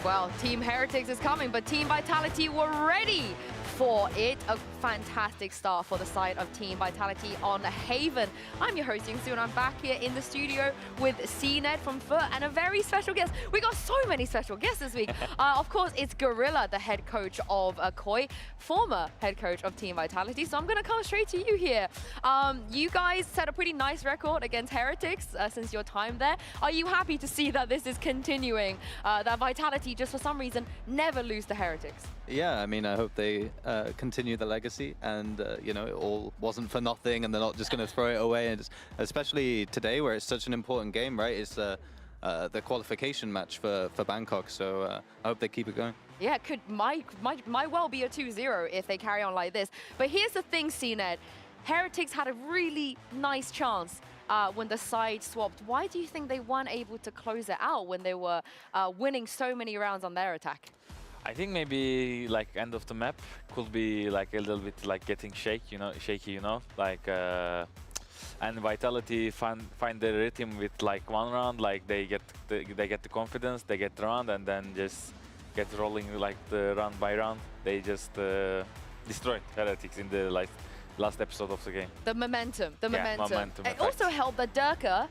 S2: Well, Team Heretics is coming, but Team Vitality were ready for it. A fantastic start for the side of Team Vitality on Haven. I'm your host, Yingsu, and I'm back here in the studio with CNED from FUT and a very special guest. We got so many special guests this week. Of course, it's Gorilla, the head coach of Koi, former head coach of Team Vitality. So I'm going to come straight to you here. You guys set a pretty nice record against Heretics since your time there. Are you happy to see that this is continuing, that Vitality just for some reason never lose to Heretics?
S14: Yeah, I mean, I hope they continue the legacy and, you know, it all wasn't for nothing and they're not just going to throw it away. And especially today where it's such an important game, right? It's the qualification match for Bangkok. So I hope they keep it going.
S2: Yeah, it might well be a 2-0 if they carry on like this. But here's the thing, CNED. Heretics had a really nice chance when the side swapped. Why do you think they weren't able to close it out when they were winning so many rounds on their attack?
S3: I think maybe like end of the map could be like a little bit like getting shaky, you know, like and Vitality find their rhythm with like one round, like they get the confidence, they get the round, and then just get rolling like the round by round. They just destroyed Heretics in the like last episode of the game.
S2: The momentum,
S3: momentum.
S2: It also helped that Durka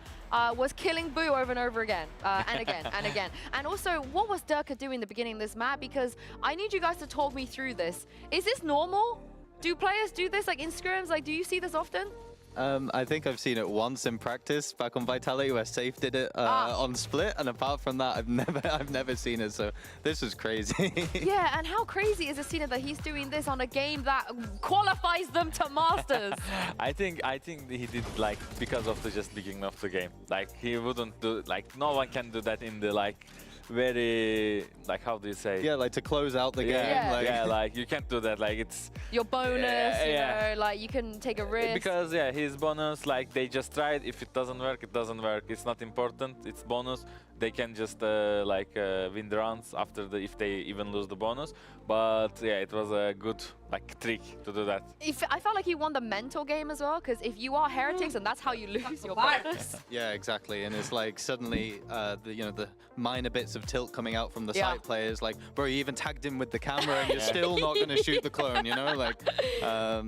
S2: was killing Boo over and over again, and again, and again. And also, what was Durka doing in the beginning of this map? Because I need you guys to talk me through this. Is this normal? Do players do this like in scrims? Like, do you see this often?
S14: I think I've seen it once in practice back on Vitality where Safe did it on Split, and apart from that, I've never seen it. So this is crazy.
S2: Yeah, and how crazy is it that he's doing this on a game that qualifies them to Masters?
S3: I think he did like because of the just beginning of the game. Like he wouldn't do like no one can do that in the like very like how do you say?
S14: Yeah, like to close out the game.
S3: Yeah, like you can't do that. Like it's
S2: your bonus. You know, like you can take a risk.
S3: Because his bonus, like they just tried. If it doesn't work, it doesn't work. It's not important. It's bonus. They can just win the rounds after if they even lose the bonus. But yeah, it was a good like trick to do that.
S2: I felt like he won the mental game as well, because if you are Heretics and that's how you lose your bonus.
S14: Yeah, exactly. And it's like suddenly the minor bits of tilt coming out from the side players. Like, bro, you even tagged him with the camera and you're still not going to shoot the clone, you know? Like,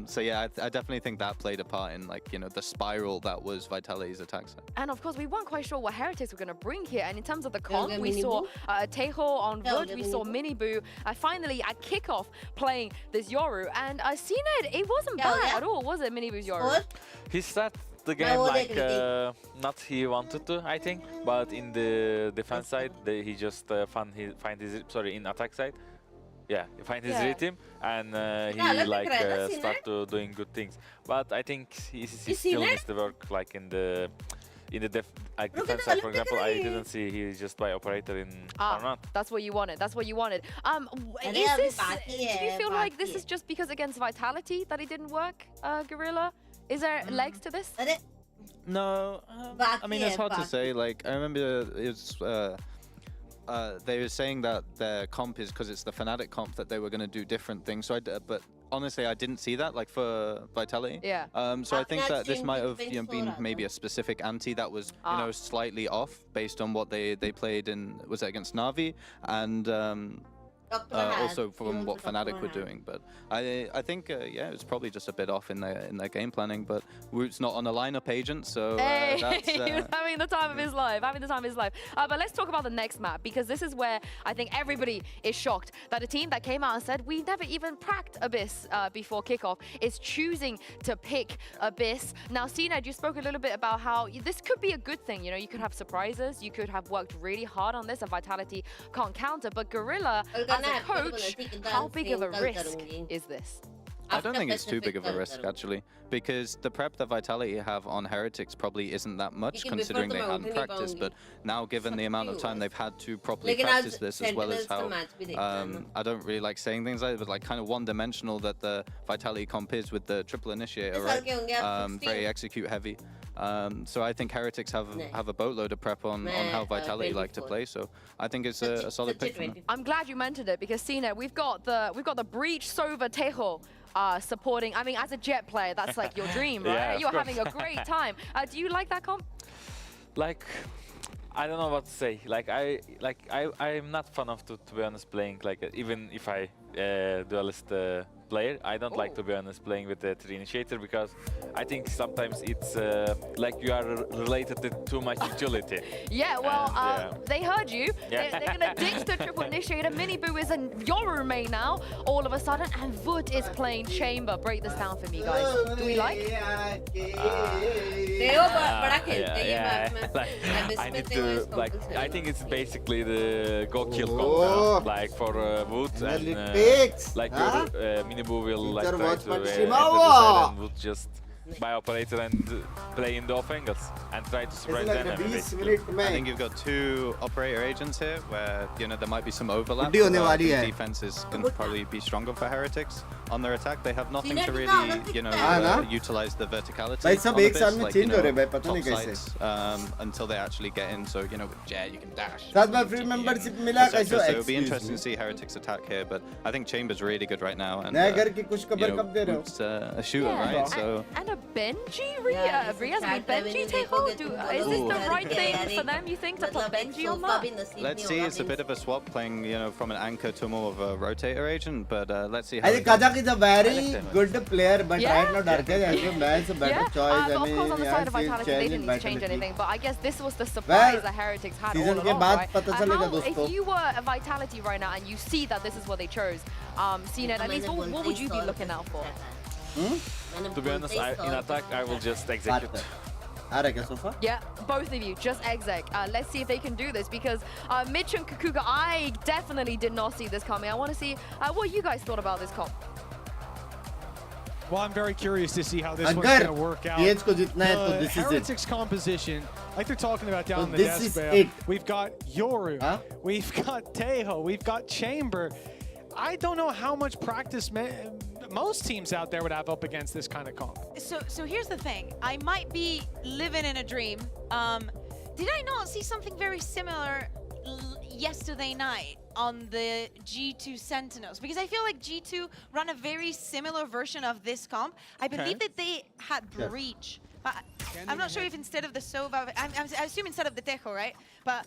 S14: so yeah, I definitely think that played a part in like, the spiral that was Vitality's attack side.
S2: And of course, we weren't quite sure what Heretics were going to bring here. And in terms of the comp, we saw Tejo on VUT, we saw Miniboo. Finally, at Kickoff, playing this Yoru. And CNED, it wasn't bad at all, was it, Miniboo's Yoru?
S3: He started the game like not he wanted to, I think. But in the defense side, he just in attack side, Yeah, find his
S2: Yeah.
S3: rhythm and he
S15: let's
S3: like
S15: try that,
S3: start to doing good things. But I think he still needs to work like in the defense side. For example, I didn't see he just by operator in Valorant.
S2: That's what you wanted. That's what you wanted. Is this? Do you feel like this is just because against Vitality that it didn't work, Gorilla? Is there legs to this?
S14: No, I mean it's hard to say. Like I remember it was they were saying that their comp is because it's the Fnatic comp that they were going to do different things. So but honestly, I didn't see that like for Vitality.
S2: Yeah.
S14: So I think that this might have been maybe a specific anti that was slightly off based on what they played in, was it against Na'Vi, and also from what Fnatic were doing. But I think yeah, it's probably just a bit off in their game planning. But Woot's not on a lineup agent, so
S2: hey,
S14: that's
S2: he was having the time of his life, But let's talk about the next map, because this is where I think everybody is shocked that a team that came out and said we never even pracked Abyss before kickoff is choosing to pick Abyss. Now, CNED, you spoke a little bit about how this could be a good thing. You know, you could have surprises, you could have worked really hard on this, and Vitality can't counter. But Gorilla, as a coach, how big of a risk is this?
S14: I don't think it's too big of a risk, actually, because the prep that Vitality have on Heretics probably isn't that much, considering they hadn't practiced. But now, given the amount of time they've had to properly practice this, as well as how I don't really like saying things like it, but like kind of one-dimensional that the Vitality comp is with the triple initiator, right? Very execute heavy. So I think Heretics have a boatload of prep on how Vitality like to play. So I think it's a solid pick for them.
S2: I'm glad you mentioned it, because CNED, we've got the Breach, Sova, Tejo supporting. I mean, as a Jet player, that's like your dream, right?
S3: Yeah,
S2: You're having a great time. Do you like that comp?
S3: Like, I don't know what to say. I'm not fan of to be honest playing like even if I duelist player. I don't like, to be honest, playing with the 3 initiator, because I think sometimes it's like you are related to too much utility.
S2: Yeah, well, they heard you. They're gonna ditch the triple initiator. Miniboo is a Yoru main now, all of a sudden, and VUT is playing Chamber. Break this down for me, guys. Do we like?
S3: I need to I think it's basically the go kill combo, like for VUT, and like your Miniboo will like try to enter the side, and VUT just by operator and play in the off angles and try to surprise them.
S14: I think you've got 2 operator agents here where, you know, there might be some overlap. The defenses can probably be stronger for Heretics on their attack. They have nothing to really, you know, utilize the verticality on the bits, like, you know, top sides, until they actually get in. So, you know, with Jet, you can dash. So it'll be interesting to see Heretics attack here, but I think Chamber's really good right now, and you know, it's a shooter, right? So.
S2: And a Benji, Riaz, I mean, Benji Tejo? Is this the right thing for them, you think, to put Benji on that?
S14: Let's see, it's a bit of a swap playing, you know, from an anchor to more of a rotator agent, but let's see how
S1: I think Kazakh is a very good player, but right now Darkaz has a better choice.
S2: Of course, on the side of Vitality, they didn't change anything, but I guess this was the surprise that Heretics had all along, right? If you were a Vitality right now and you see that this is what they chose, CNED, at least what would you be looking out for?
S3: To be honest, in attack, I will just execute.
S2: Yeah, both of you, just exec. Let's see if they can do this, because Mitch and Kukuga, I definitely did not see this coming. I want to see what you guys thought about this comp.
S4: Well, I'm very curious to see how this one's going to work out. The Heretics composition, like they're talking about down in the desk, we've got Yoru, we've got Tejo, we've got Chamber. I don't know how much practice most teams out there would have up against this kind of comp.
S5: So here's the thing. I might be living in a dream. Did I not see something very similar yesterday night on the G2 Sentinels? Because I feel like G2 run a very similar version of this comp. I believe that they had Breach. I'm not sure if instead of the Sova, I assume instead of the Tejo, right? But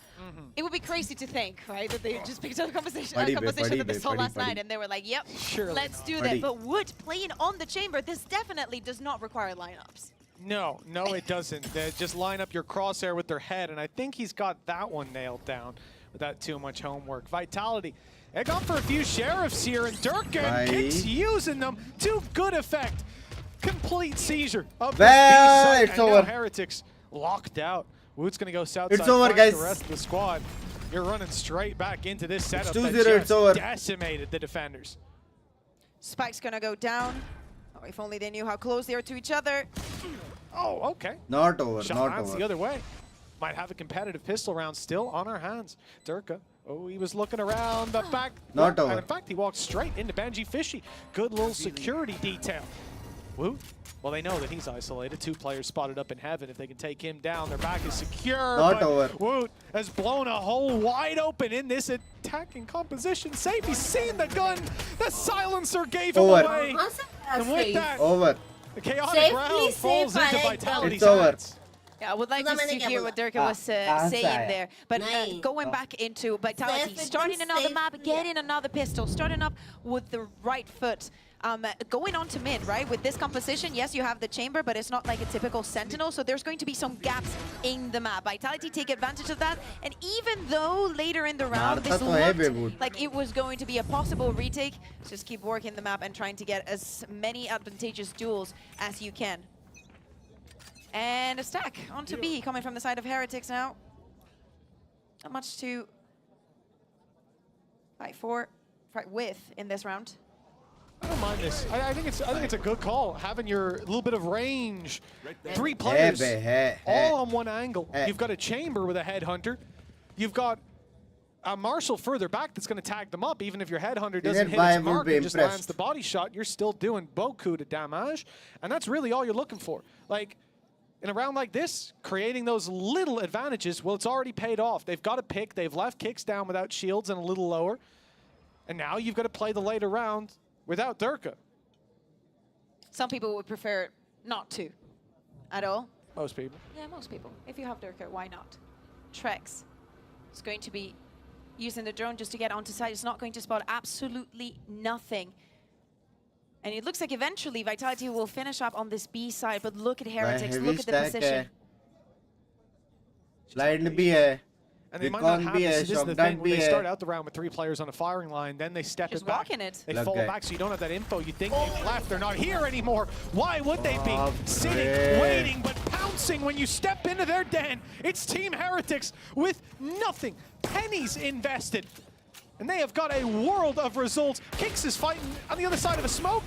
S5: it would be crazy to think, right, that they just picked up a composition that they saw last night, and they were like, yep, let's do that. But Wood playing on the Chamber, this definitely does not require lineups.
S4: No, it doesn't. They just line up your crosshair with their head, and I think he's got that one nailed down without too much homework. Vitality, they gone for a few Sheriffs here, and Durkin keeps using them to good effect. Complete seizure of this
S1: it's
S4: and
S1: over.
S4: Now Heretics locked out. Woot's gonna go south side,
S1: it's over, guys.
S4: the rest of the squad. You're running straight back into this setup that
S1: 2-0, it's over.
S4: just decimated the defenders.
S5: Spike's gonna go down. Oh, if only they knew how close they are to each other.
S4: Oh, okay.
S1: Not over,
S4: Shot
S1: not
S4: rounds
S1: over.
S4: the other way. Might have a competitive pistol round still on our hands. Durka. Oh, he was looking around the back.
S1: Not
S4: And
S1: over.
S4: in fact, he walked straight into Benji Fishy. Good little security detail. Woot. Well, they know that he's isolated. 2 players spotted up in heaven. If they can take him down, their back is secure.
S1: Not
S4: but
S1: over.
S4: Woot has blown a hole wide open in this attacking composition. Safe. He's seen the gun. The silencer gave him
S1: Over.
S4: away. And with that,
S1: Over.
S4: the chaotic round falls into Vitality's
S1: It's over.
S4: hands.
S5: Yeah, I would like to hear what Durka was saying there. But going back into Vitality, starting another map, getting another pistol, starting up with the right foot. Going on to mid, right? With this composition, yes, you have the chamber, but it's not like a typical sentinel, so there's going to be some gaps in the map. Vitality take advantage of that, and even though later in the round this looked like it was going to be a possible retake, just keep working the map and trying to get as many advantageous duels as you can. And a stack onto B, coming from the side of Heretics now. Not much to fight with in this round.
S4: I don't mind this. I think it's a good call. Having your little bit of range. 3 players all on one angle. You've got a chamber with a headhunter. You've got a Marshall further back that's going to tag them up. Even if your headhunter doesn't hit its mark and just lands the body shot, you're still doing beaucoup de damage. And that's really all you're looking for. Like, in a round like this, creating those little advantages, well, it's already paid off. They've got a pick. They've left kicks down without shields and a little lower. And now you've got to play the later round without Durka.
S5: Some people would prefer not to at all.
S4: Most people.
S5: Yeah, most people. If you have Durka, why not? Trex is going to be using the drone just to get onto site. It's not going to spot absolutely nothing. And it looks like eventually Vitality will finish up on this B side, but look at Heretics, look at the position.
S1: Slide bhi hai.
S4: And they might not have this. This is the thing, when they start out the round with 3 players on a firing line, then they step it back. They fall back, so you don't have that info. You think they've left, they're not here anymore. Why would they be? Sitting, waiting, but pouncing when you step into their den. It's Team Heretics with nothing, pennies invested. And they have got a world of results. Kicks is fighting on the other side of a smoke,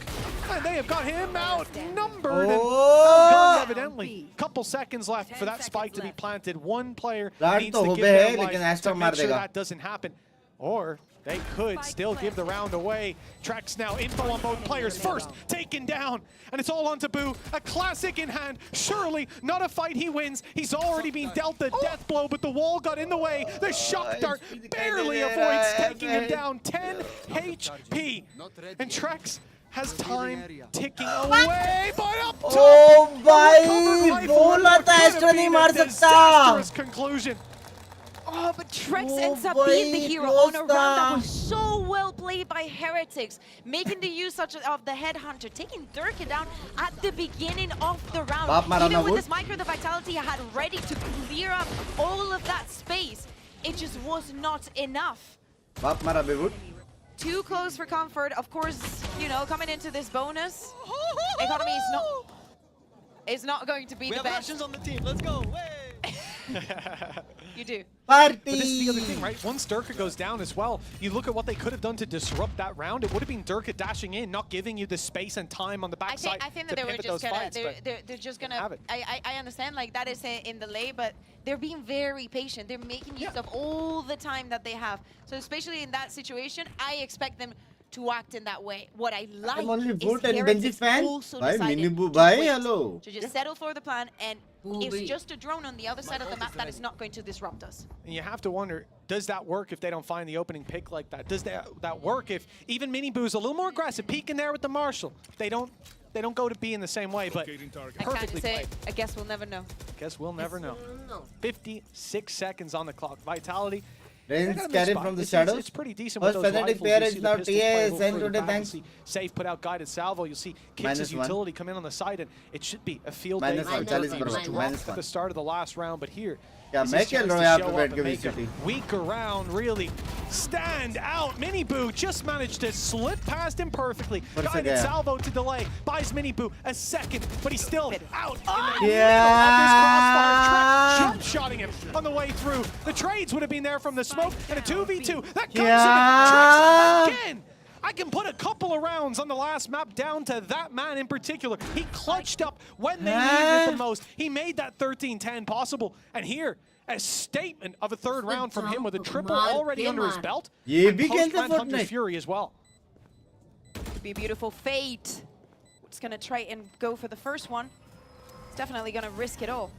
S4: and they have got him outnumbered and outgunned, evidently. Couple seconds left for that spike to be planted. 1 player needs to give their life to make sure that doesn't happen. Or they could still give the round away. Trex now, info on both players. First, taken down, and it's all on Taboo. A classic in hand. Surely not a fight he wins. He's already been dealt the death blow, but the wall got in the way. The shock dart barely avoids taking him down. 10 HP. And Trex has time ticking away, but up top.
S1: Oh, bhai, bola tha extra nahi maar sakta.
S4: Disastrous conclusion.
S5: Oh, but Trex ends up being the hero on a round that was so well played by Heretics, making the use of the headhunter, taking Durka down at the beginning of the round. Even with this micro, the Vitality had ready to clear up all of that space. It just was not enough. Too close for comfort. Of course, you know, coming into this bonus, economy is not going to be the best.
S13: We have Russians on the team. Let's go.
S5: You do.
S4: But this is the other thing, right? Once Durka goes down as well, you look at what they could have done to disrupt that round. It would have been Durka dashing in, not giving you the space and time on the backside.
S5: I think that they were just gonna. They're just gonna. I understand, like that is in the lay, but they're being very patient. They're making use of all the time that they have. So especially in that situation, I expect them to act in that way. What I like is Heretics also decided to just settle for the plan, and it's just a drone on the other side of the map that is not going to disrupt us.
S4: And you have to wonder, does that work if they don't find the opening pick like that? Does that work if even Miniboo's a little more aggressive, peeking there with the Marshall? They don't go to B in the same way, but perfectly played.
S5: I guess we'll never know.
S4: Guess we'll never know. 56 seconds on the clock. Vitality.
S1: Reigns carried from the shadows.
S4: It's pretty decent
S1: First
S4: with those
S1: pathetic
S4: rifles.
S1: player is now TS and today thanks.
S4: Safe put out guided salvo. You'll see Kicks' utility come in on the side, and it should be a field day. Dropped at the start of the last round, but here.
S1: Yeah, make it VCT.
S4: Weak around, really stand out. Miniboo just managed to slip past him perfectly. Guided salvo to delay, buys Miniboo a second, but he's still out in the middle of this crossfire. Jump shotting him on the way through. The trades would have been there from the smoke. smoke and a 2v2. That comes in again. I can put a couple of rounds on the last map down to that man in particular. He clutched up when they needed it the most. He made that 13-10 possible. And here, a statement of a third round from him with a triple already under his belt. And post-plant Hunter's Fury as well.
S5: Could be a beautiful fate. It's going to try and go for the first one. It's definitely going to risk it all.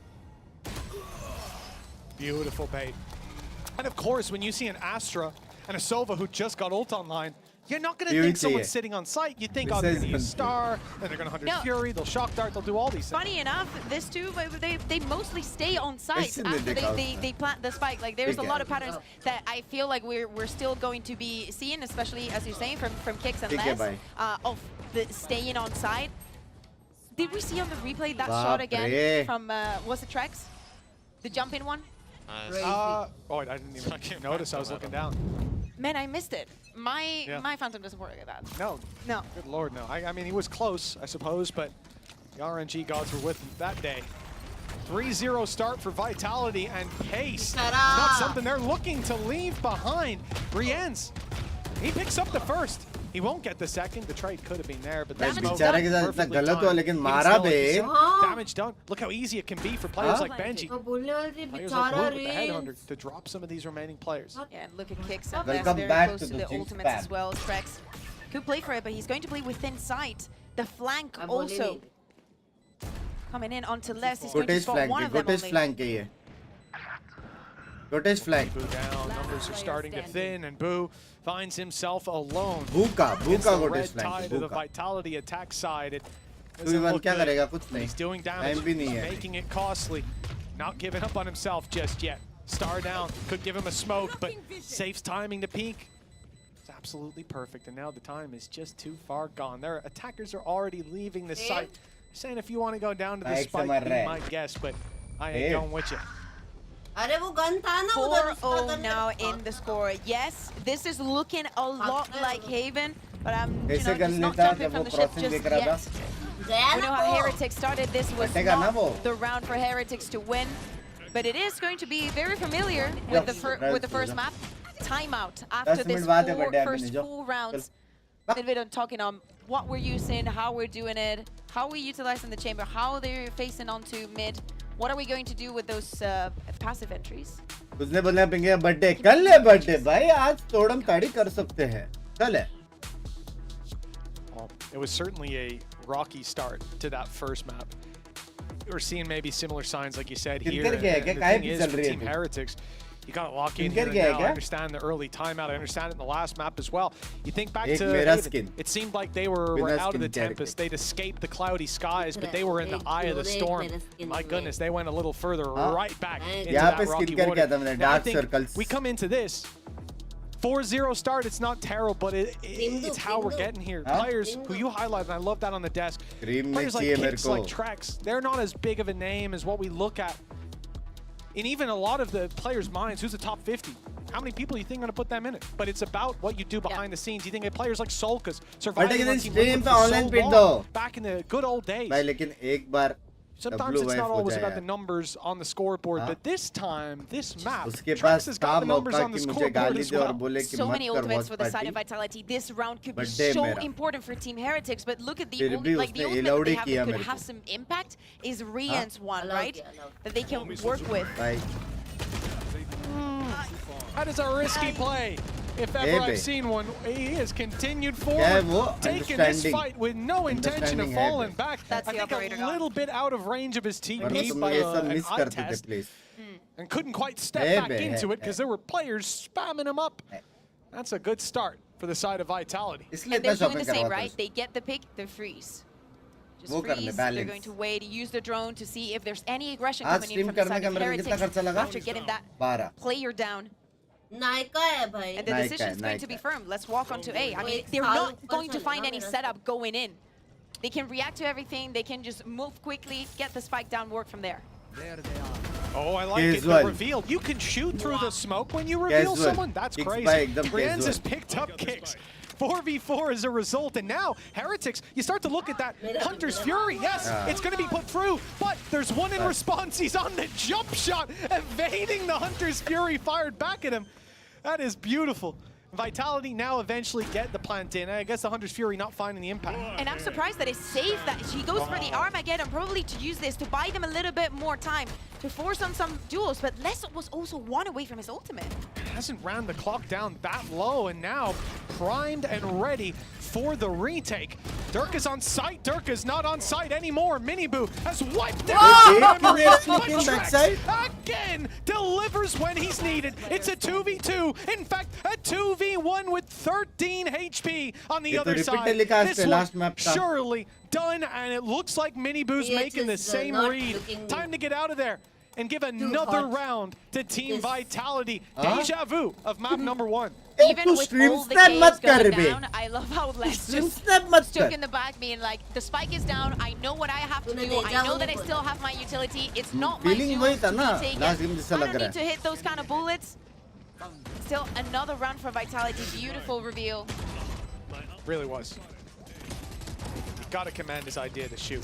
S4: Beautiful bait. And of course, when you see an Astra and a Sova who just got ult online, you're not going to think someone's sitting on site. You think, oh, they're going to use Star, then they're going to Hunter's Fury, they'll Shock Dart, they'll do all these things.
S5: Funny enough, this too, they mostly stay on site after they plant the spike. Like, there's a lot of patterns that I feel like we're still going to be seeing, especially, as you're saying, from Kicks and Les, of the staying on site. Did we see on the replay that shot again from, was it Trex? The jump-in one?
S4: Oh, I didn't even notice. I was looking down.
S5: Man, I missed it. My Phantom doesn't work like that.
S4: No. Good lord, no. I mean, he was close, I suppose, but the RNG gods were with him that day. 3-0 start for Vitality, and pace. It's not something they're looking to leave behind. Brienne's, he picks up the first. He won't get the second. The trade could have been there, but that's damage done. Look how easy it can be for players like Benji. Players like Blue with the Headhunter to drop some of these remaining players.
S5: Yeah, and look at Kicks and Les, very close to the ultimates as well. Trex could play for it, but he's going to play within sight. The flank also coming in onto Les. He's going to spot one of them only.
S4: Boo down, numbers are starting to thin, and Boo finds himself alone.
S1: Buka
S4: red tie to the Vitality attack side. It doesn't look good. He's doing damage, making it costly. Not giving up on himself just yet. Star down, could give him a smoke, but Safe's timing to peek. It's absolutely perfect, and now the time is just too far gone. Their attackers are already leaving the site. Saying if you want to go down to the spike, be my guess, but I ain't going with you.
S5: 4-0 now in the score. Yes, this is looking a lot like Haven, but I'm just not jumping from the ship just yet. We know how Heretics started. This was not the round for Heretics to win, but it is going to be very familiar with the first map. Timeout after this first 4 rounds. A little bit on talking on what we're using, how we're doing it, how we're utilizing the chamber, how they're facing onto mid. What are we going to do with those passive entries?
S1: उसने बोला Pinge birthday कल है birthday भाई आज तोड़म ताड़ी कर सकते हैं कल है.
S4: It was certainly a rocky start to that first map. We're seeing maybe similar signs like you said here. And the thing is for Team Heretics, you got to lock in here now. I understand the early timeout. I understand it in the last map as well. You think back to Haven, it seemed like they were out of the Tempest. They'd escaped the cloudy skies, but they were in the eye of the storm. My goodness, they went a little further right back into that rocky water. Now I think we come into this 4-0 start. It's not terrible, but it's how we're getting here. Players who you highlighted, and I love that on the desk. Players like Kicks, like Trex, they're not as big of a name as what we look at. In even a lot of the players' minds, who's the top 50? How many people do you think are going to put them in it? But it's about what you do behind the scenes. You think of players like Solkas surviving on Team Liquid for so long, back in the good old days. Sometimes it's not always about the numbers on the scoreboard, but this time, this map, Trex has got the numbers on the scoreboard as well.
S5: So many ultimates for the side of Vitality. This round could be so important for Team Heretics, but look at the only ultimate they have that could have some impact is Rian's one, right? That they can work with.
S4: That is a risky play. If ever I've seen one, he has continued forward, taking this fight with no intention of falling back. I think a little bit out of range of his TP by an eye test, and couldn't quite step back into it because there were players spamming him up. That's a good start for the side of Vitality.
S5: And they're doing the same, right? They get the pick, they freeze. Just freeze. They're going to wait, use the drone to see if there's any aggression coming in from the side of Heretics after getting that player down. And the decision is going to be firm. Let's walk onto A. I mean, they're not going to find any setup going in. They can react to everything. They can just move quickly, get the spike down, work from there.
S4: There they are. Oh, I like it. The reveal. You can shoot through the smoke when you reveal someone. That's crazy. Brienne's has picked up Kicks. 4v4 as a result, and now Heretics, you start to look at that Hunter's Fury. Yes, it's going to be put through, but there's one in response. He's on the jump shot, evading the Hunter's Fury fired back at him. That is beautiful. Vitality now eventually get the plant in. I guess the Hunter's Fury not finding the impact.
S5: And I'm surprised that it's safe that she goes for the Armageddon, probably to use this to buy them a little bit more time, to force on some duels, but Les was also one away from his ultimate.
S4: Hasn't ran the clock down that low, and now primed and ready for the retake. Durka's on site. Durka's not on site anymore. Miniboo has wiped out. Again, delivers when he's needed. It's a 2v2. In fact, a 2v1 with 13 HP on the other side. This one surely done, and it looks like Miniboo's making the same read. Time to get out of there and give another round to Team Vitality. Deja vu of map number 1.
S5: Even with all the chaos going down, I love how Les just stuck in the back being like, the spike is down, I know what I have to do, I know that I still have my utility, it's not my duel to be taken. I don't need to hit those kind of bullets. Still another round for Vitality, beautiful reveal.
S4: Really was. You gotta commend his idea to shoot.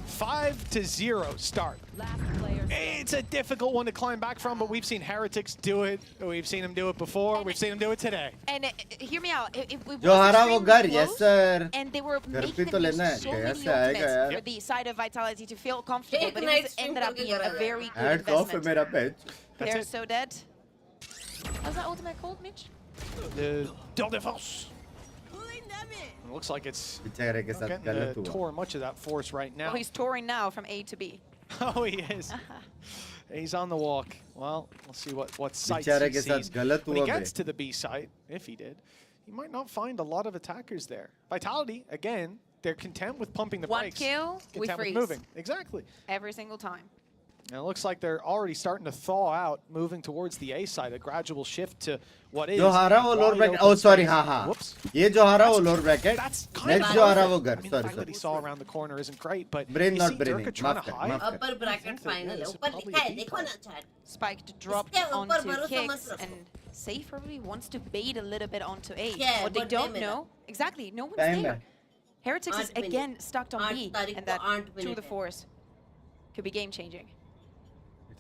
S4: 5-0 start. It's a difficult one to climb back from, but we've seen Heretics do it. We've seen him do it before. We've seen him do it today.
S5: And hear me out. It was
S1: yes sir.
S5: And they were making them use so many ultimates for the side of Vitality to feel comfortable, but it ended up being a very good investment. They're so dead. How's that ultimate called, Mitch?
S4: The Del Defense. It looks like it's getting tore much of that force right now.
S5: Well, he's touring now from A to B.
S4: Oh, he is. He's on the walk. Well, we'll see what sites he sees. When he gets to the B site, if he did, he might not find a lot of attackers there. Vitality, again, they're content with pumping the brakes.
S5: One kill, we freeze.
S4: With moving. Exactly.
S5: Every single time.
S4: And it looks like they're already starting to thaw out, moving towards the A side, a gradual shift to what is.
S1: जो हारा वो lower bracket. Oh, sorry, हाँ. ये जो हारा वो lower bracket. Next जो हारा वो घर.
S4: Sorry. That he saw around the corner isn't great, but
S1: brain not braining.
S15: Upper bracket final. ऊपर लिखा है, देखो ना chat.
S5: Spike dropped onto Kicks, and Safe probably wants to bait a little bit onto A. What they don't know, exactly, no one's there. Heretics is again stuck on B, and that to the force could be game changing.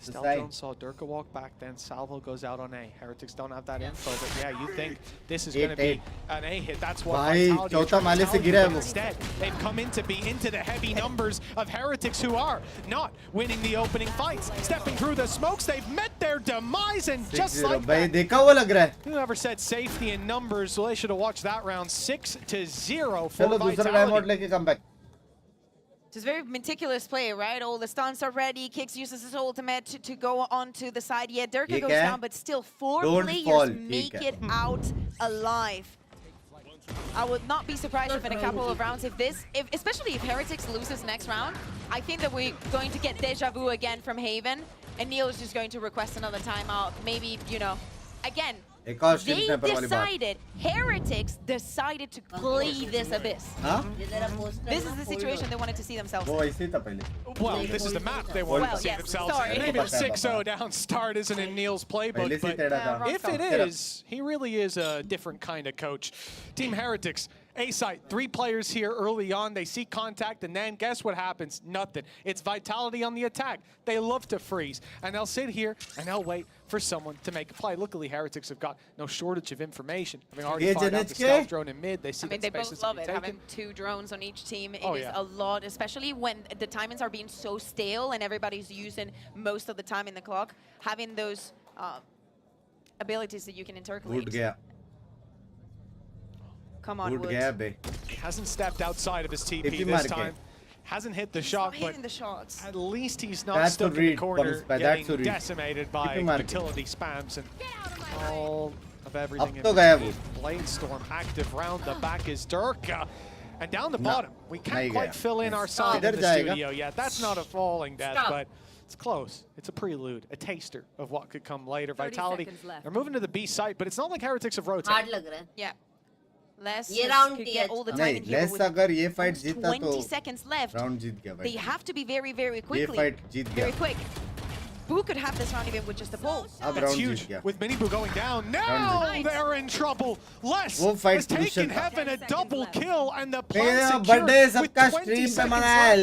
S4: Stealth drone saw Durka walk back, then Salvo goes out on A. Heretics don't have that info, but yeah, you think this is going to be an A hit. That's what Vitality instead. They've come into the heavy numbers of Heretics, who are not winning the opening fights. Stepping through the smokes, they've met their demise, and just like that. Whoever said safety in numbers, well, they should have watched that round. 6-0 for Vitality.
S5: It's very meticulous play, right? All the stuns are ready. Kicks uses his ultimate to go onto the side. Yeah, Durka goes down, but still 4 players make it out alive. I would not be surprised if in a couple of rounds, especially if Heretics loses next round, I think that we're going to get deja vu again from Haven, and Neil is just going to request another timeout. Maybe, again, Heretics decided to play this Abyss. This is the situation they wanted to see themselves in.
S4: Well, this is the map they wanted to see themselves in. Maybe a 6-0 down start isn't in Neil's playbook, but if it is, he really is a different kind of coach. Team Heretics, A site, 3 players here early on. They see contact, and then guess what happens? Nothing. It's Vitality on the attack. They love to freeze, and they'll sit here and they'll wait for someone to make a play. Luckily, Heretics have got no shortage of information. Having already fired out the stealth drone in mid, they see that
S5: they both love it. Having 2 drones on each team, it is a lot, especially when the timings are being so stale and everybody's using most of the time in the clock. Having those abilities that you can intercalate. Come on, Wood.
S4: Hasn't stepped outside of his TP this time. Hasn't hit the shot, but at least he's not stuck in the corner getting decimated by utility spams and all of everything in between. Blade Storm active round the back is Durka. And down the bottom, we can't quite fill in our side in the studio yet. That's not a falling death, but it's close. It's a prelude, a taster of what could come later. Vitality, they're moving to the B site, but it's not like Heretics have rotated.
S5: Yeah. Les could get all the time in here, but with 20 seconds left, they have to be very, very quickly. Very quick. Boo could have this round even with just the pull.
S4: That's huge. With Mini Boo going down, now they're in trouble. Les has taken Heaven a double kill, and the plan secured with 20 seconds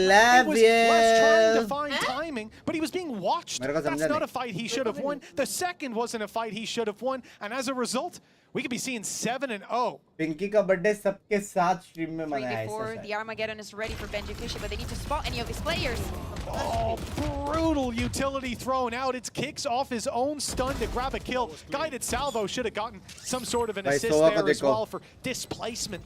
S4: left. It was Les trying to find timing, but he was being watched. That's not a fight he should have won. The second wasn't a fight he should have won, and as a result, we could be seeing 7-0.
S1: Pinky का birthday सबके साथ stream में मनाया है
S5: Before the Armageddon is ready for Benji Fisher, but they need to spot any of his players.
S4: Oh, brutal utility thrown out. It's Kicks off his own stun to grab a kill. Guided Salvo should have gotten some sort of an assist there as well for displacement.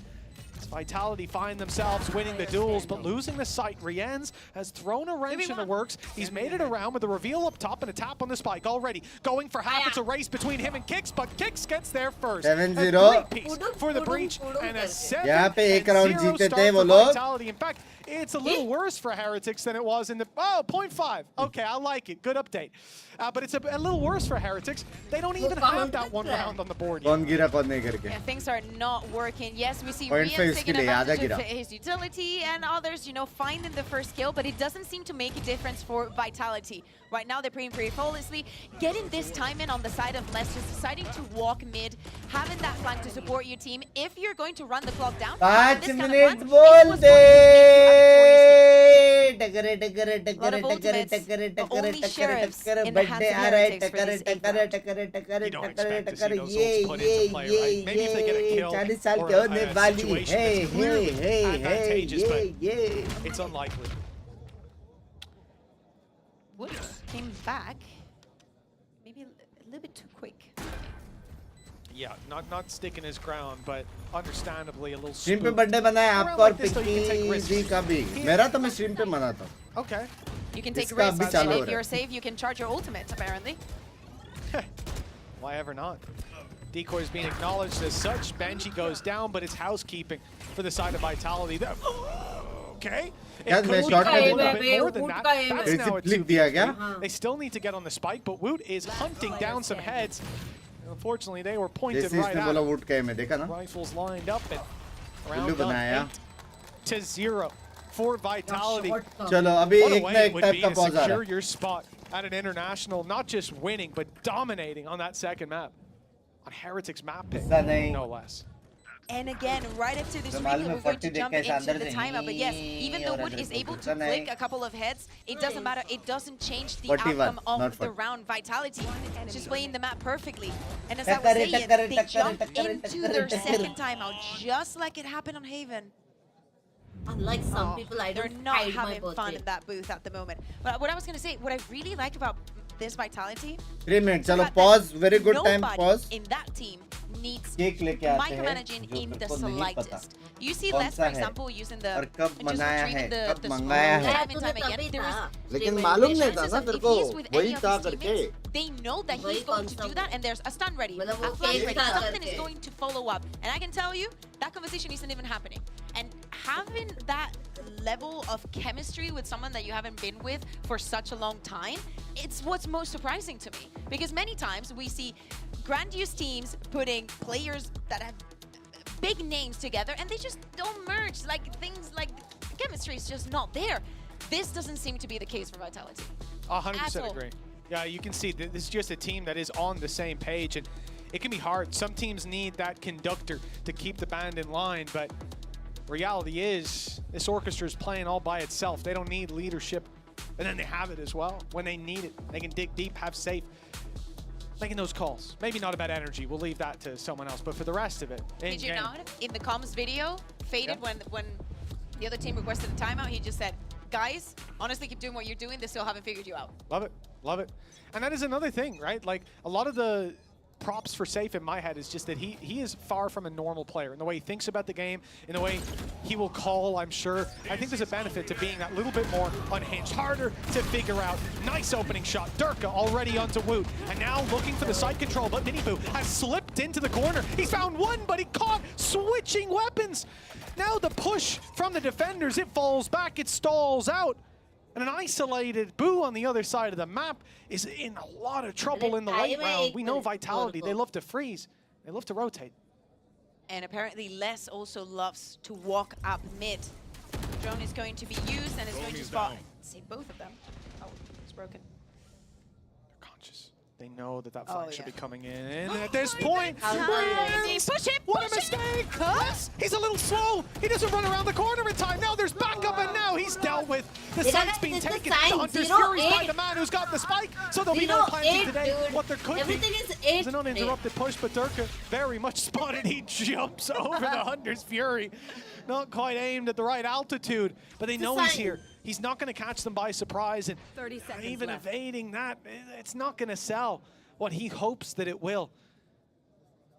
S4: Vitality find themselves winning the duels, but losing the sight. Rienz has thrown a wrench in the works. He's made it around with a reveal up top and a tap on the spike already. Going for half, it's a race between him and Kicks, but Kicks gets there first.
S1: 7-0.
S4: Piece for the breach and a 7-0
S1: start
S4: for Vitality. In fact, it's a little worse for Heretics than it was in the... Oh, 0.5. Okay, I like it. Good update. But it's a little worse for Heretics. They don't even have that one round on the board yet.
S5: Yeah, things are not working. Yes, we see Rienz taking advantage of his utility and others, you know, finding the first kill, but it doesn't seem to make a difference for Vitality. Right now, they're playing pretty flawlessly. Getting this time in on the side of Leicester, deciding to walk mid, having that flank to support your team. If you're going to run the clock down,
S1: 5 minutes
S4: it's unlikely.
S5: Wood came back, maybe a little bit too quick.
S4: Yeah, not sticking his ground, but understandably a little
S1: stream पे birthday बनाया आपका और पिक्की जी का भी मेरा तो मैं stream पे मनाता हूं
S5: Okay. You can take risks, and if you're safe, you can charge your ultimate, apparently.
S4: Why ever not? Decoy is being acknowledged as such. Benji goes down, but it's housekeeping for the side of Vitality. Okay. It could be a little bit more than that. That's now a 2v3. They still need to get on the spike, but Woot is hunting down some heads. Unfortunately, they were pointed right at him. Rifles lined up and round done 8-0 for Vitality. What a way it would be to secure your spot at an international, not just winning, but dominating on that second map. On Heretics map pick, no less.
S5: And again, right after this replay, we're going to jump into the timeout. But yes, even though Wood is able to flick a couple of heads, it doesn't matter. It doesn't change the outcome of the round. Vitality is just playing the map perfectly. And as I was saying, they jump into their second timeout, just like it happened on Haven.
S15: Unlike some people,
S5: they're not having fun in that booth at the moment. But what I was going to say, what I really like about this Vitality,
S1: 3 minutes, chalo pause, very good time, pause.
S5: In that team needs micromanaging in the slightest. You see Les, for example, using the just retrieving the time and time again.
S1: लेकिन मालूम नहीं था ना तेरे को वही था करके.
S5: They know that he's going to do that, and there's a stun ready, a flash ready. Something is going to follow up, and I can tell you that conversation isn't even happening. And having that level of chemistry with someone that you haven't been with for such a long time, it's what's most surprising to me. Because many times we see grandiose teams putting players that have big names together and they just don't merge. Like things like chemistry is just not there. This doesn't seem to be the case for Vitality.
S4: 100% agree. Yeah, you can see that this is just a team that is on the same page, and it can be hard. Some teams need that conductor to keep the band in line, but reality is this orchestra is playing all by itself. They don't need leadership, and then they have it as well. When they need it, they can dig deep, have safe, making those calls. Maybe not about energy. We'll leave that to someone else, but for the rest of it,
S5: did you know in the comms video, Faded, when the other team requested a timeout, he just said, guys, honestly, keep doing what you're doing. They still haven't figured you out.
S4: Love it. Love it. And that is another thing, right? Like, a lot of the props for Safe in my head is just that he is far from a normal player in the way he thinks about the game, in the way he will call, I'm sure. I think there's a benefit to being that little bit more unhinged, harder to figure out. Nice opening shot. Durka already onto Woot, and now looking for the side control, but Miniboo has slipped into the corner. He's found one, but he caught switching weapons. Now the push from the defenders, it falls back, it stalls out. And an isolated Boo on the other side of the map is in a lot of trouble in the late round. We know Vitality, they love to freeze. They love to rotate.
S5: And apparently Les also loves to walk up mid. Drone is going to be used and is going to spot, save both of them. Oh, it's broken.
S4: They know that
S5: Oh,
S4: flank should
S5: yeah.
S4: be coming in. And at this point,
S5: Push it,
S4: what a mistake! Yes, he's a little slow. He doesn't run around the corner in time. Now there's backup, and now he's dealt with. The site's been taken. The Hunter's Fury's by the man who's got the spike, so there'll be no planting today. What there could be is an uninterrupted push, but Durka very much spotted. He jumps over the Hunter's Fury. Not quite aimed at the right altitude, but they know he's here. He's not going to catch them by surprise, and
S2: 30 seconds
S4: even
S2: left.
S4: evading that, it's not going to sell what he hopes that it will.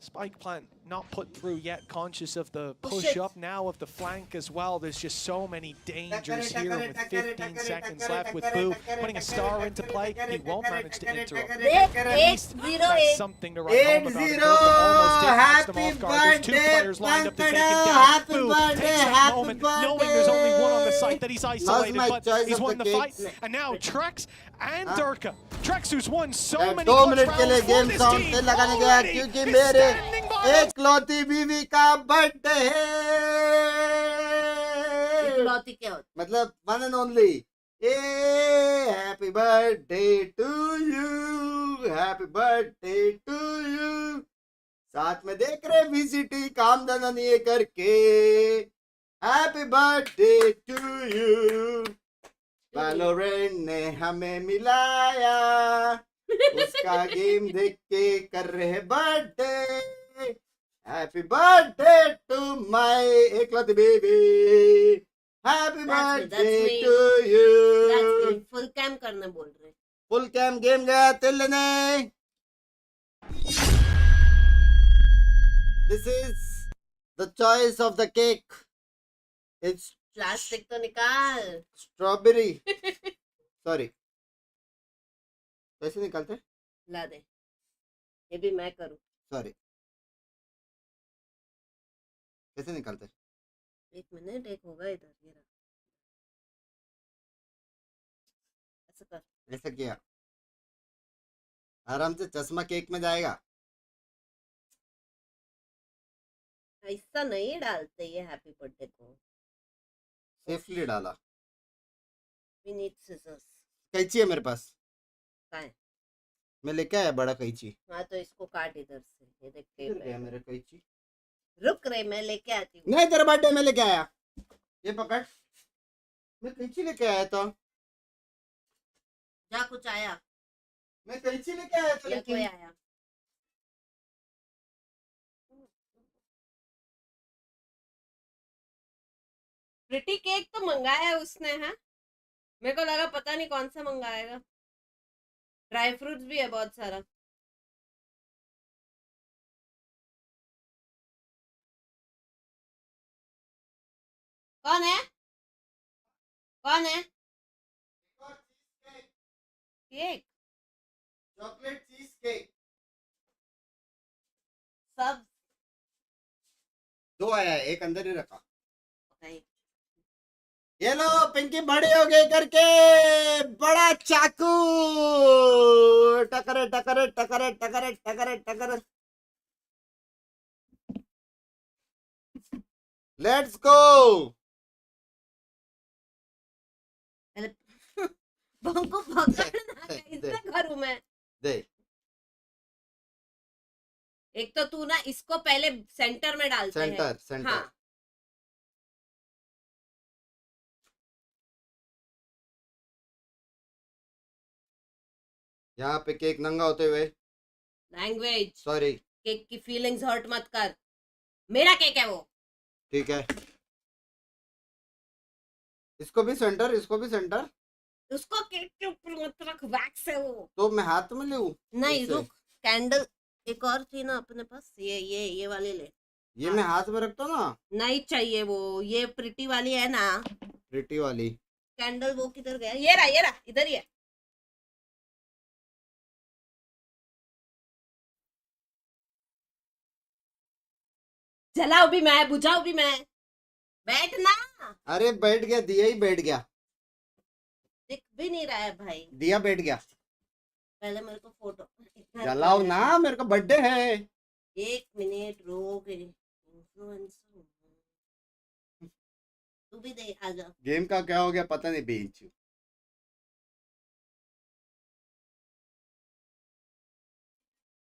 S4: Spike plant not put through yet, conscious of the push up now of the flank as well. There's just so many dangers here with 15 seconds left with Boo putting a star into play. He won't manage to interrupt. At least that's something to write home about. Almost did catch them off guard. There's 2 players lined up to take him down. Boo takes that moment, knowing there's only one on the site that he's isolated, but he's won the fight. And now Trex and Durka. Trex, who's won so many clutch rounds for this team, already is standing by.
S1: एकलौती बीवी का birthday है,
S15: इकलौती क्या होती?
S1: मतलब one and only. Happy birthday to you, happy birthday to you. साथ में देख रहे VCT काम धंधा नहीं करके। Happy birthday to you. Valorant ने हमें मिलाया, उसका गेम देख के कर रहे birthday. Happy birthday to my एकलौती baby, happy birthday to you.
S15: Full cam करने बोल रहे।
S1: फुल कैम गेम गया तिल ने। This is the choice of the cake. It's
S15: plastic तो निकाल।
S1: स्ट्रॉबेरी सॉरी, कैसे निकालते?
S15: ला दे, ये भी मैं करूं।
S1: सॉरी, कैसे निकालते?
S15: एक मिनट, एक होगा इधर, ये रहा। ऐसा कर।
S1: ऐसा किया, आराम से चश्मा केक में जाएगा।
S15: ऐसा नहीं डालते ये हैप्पी बर्थडे को।
S1: सेफली डाला।
S15: We need scissors।
S1: कैंची है मेरे पास।
S15: कहाँ है?
S1: मैं लेके आया बड़ा कैंची।
S15: हाँ तो इसको काट इधर से, ये देख के।
S1: मेरे कैंची
S15: रुक रे, मैं लेके आती हूँ।
S1: नहीं, तेरा बर्थडे में लेके आया। ये पकड़, मैं कैंची लेके आया था।
S15: जा, कुछ आया?
S1: मैं कैंची लेके आया था,
S15: लेकिन कोई आया। प्रिटी केक तो मंगाया है उसने, है? मेरे को लगा पता नहीं कौन सा मंगाएगा। ड्राई फ्रूट्स भी है बहुत सारा। कौन है? कौन है? केक,
S1: चॉकलेट चीज केक
S15: सब
S1: 2 आया, एक अंदर ही रखा। ये लो, पिंकी बड़ी हो गई करके बड़ा चाकू। टकरे टकरे टकरे टकरे टकरे टकरे। Let's go.
S15: को पकड़ना कैसे करूं मैं?
S1: दे।
S15: एक तो तू ना इसको पहले सेंटर में डालते हैं।
S1: Centre centre.
S15: हाँ।
S1: यहाँ पे केक नंगा होते हुए।
S15: लैंग्वेज
S1: सॉरी,
S15: केक की फीलिंग्स हर्ट मत कर। मेरा केक है वो।
S1: ठीक है, इसको भी सेंटर, इसको भी सेंटर।
S15: उसको केक के ऊपर मत रख, वैक्स है वो।
S1: तो मैं हाथ में लूं?
S15: नहीं रुक, कैंडल एक और थी ना अपने पास, ये वाली ले।
S1: ये मैं हाथ में रखता हूँ ना।
S15: नहीं चाहिए वो, ये प्रिटी वाली है ना।
S1: प्रिटी वाली
S15: कैंडल वो किधर गया? ये रहा इधर ही है। जलाओ भी मैं, बुझाओ भी मैं। बैठना।
S1: अरे बैठ गया, दिया ही बैठ गया।
S15: दिख भी नहीं रहा है भाई।
S1: दिया बैठ गया।
S15: पहले मेरे को फोटो
S1: जलाओ ना, मेरे को बर्थडे है।
S15: 1 मिनट रोक। तू भी दे, आजा।
S1: गेम का क्या हो गया पता नहीं बेंच।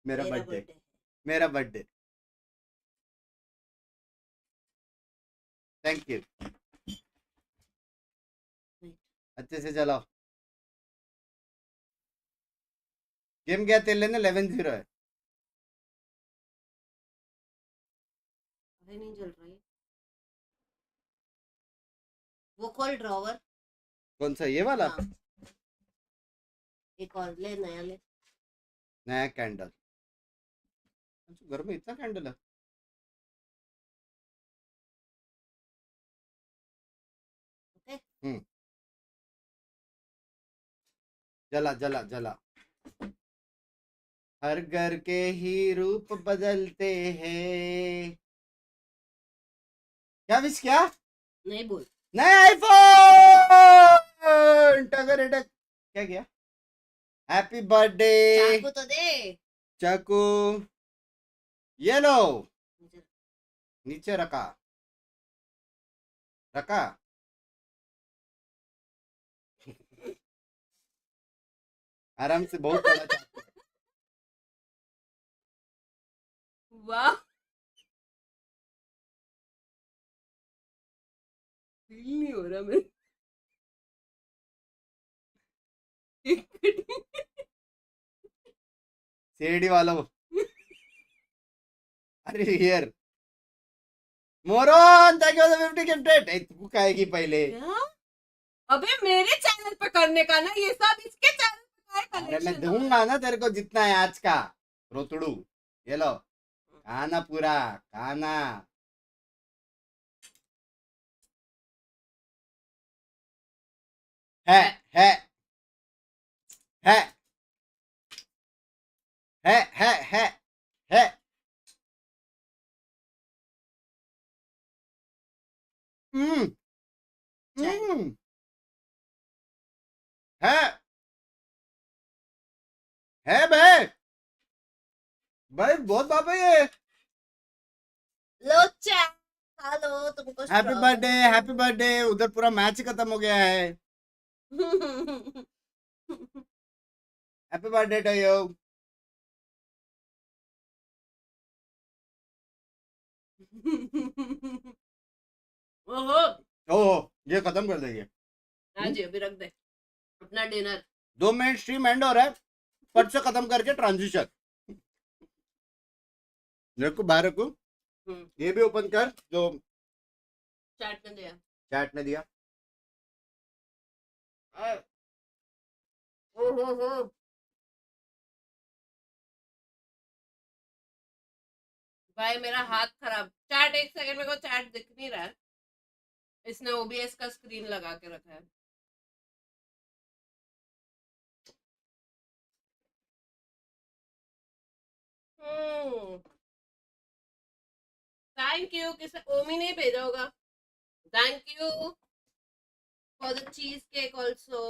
S1: मेरा
S15: मेरा
S1: बर्थडे,
S15: birthday।
S1: मेरा बर्थडे। Thank you. अच्छे से चलाओ। गेम क्या तेल लेने 11-0 है।
S15: अरे नहीं चल रहा है वो कॉल ड्रॉवर।
S1: कौन सा ये वाला?
S15: हाँ। एक और ले, नया ले।
S1: नया कैंडल। घर में इतना कैंडल है?
S15: ओके।
S1: जला जला जला। हर घर के ही रूप बदलते हैं। क्या विश क्या?
S15: नहीं बोल।
S1: नया आईफोन टगर टक। क्या किया? Happy birthday.
S15: चाकू तो दे।
S1: चाकू ये लो। नीचे रखा रखा। आराम से, बहुत बड़ा चाकू।
S15: वाह फील नहीं हो रहा मैं।
S1: सीडी वाला वो। अरे यार मोरन thank you for the 50 gifted. तू खाएगी पहले।
S15: क्या? अबे मेरे चैनल पे करने का ना ये सब, इसके चैनल पे काय
S1: अरे मैं
S15: कलेक्शन।
S1: दूंगा ना तेरे को जितना है आज का। रोतड़ू ये लो, खाना पूरा खाना। है है है है है है है। हम्म हम्म है भाई। भाई बहुत बाप है ये।
S15: लो चैट। हेलो तुमको
S1: हैप्पी बर्थडे हैप्पी बर्थडे। उधर पूरा मैच खत्म हो गया है। Happy birthday to you.
S15: ओहो
S1: ओहो ये खत्म कर देंगे।
S15: हाँ जी अभी रख दे अपना डिनर।
S1: 2 मिनट स्ट्रीम एंड हो रहा है, फट से खत्म करके ट्रांजिशन। मेरे को बाहर रखो। ये भी ओपन कर जो
S15: चैट ने दिया।
S1: चैट ने दिया।
S15: ओहो भाई मेरा हाथ खराब। चैट एक सेकंड, मेरे को चैट दिख नहीं रहा है। इसने ओबीएस का स्क्रीन लगा के रखा है। Thank you. किसे ओमी नहीं भेजा होगा। Thank you for the cheese cake also.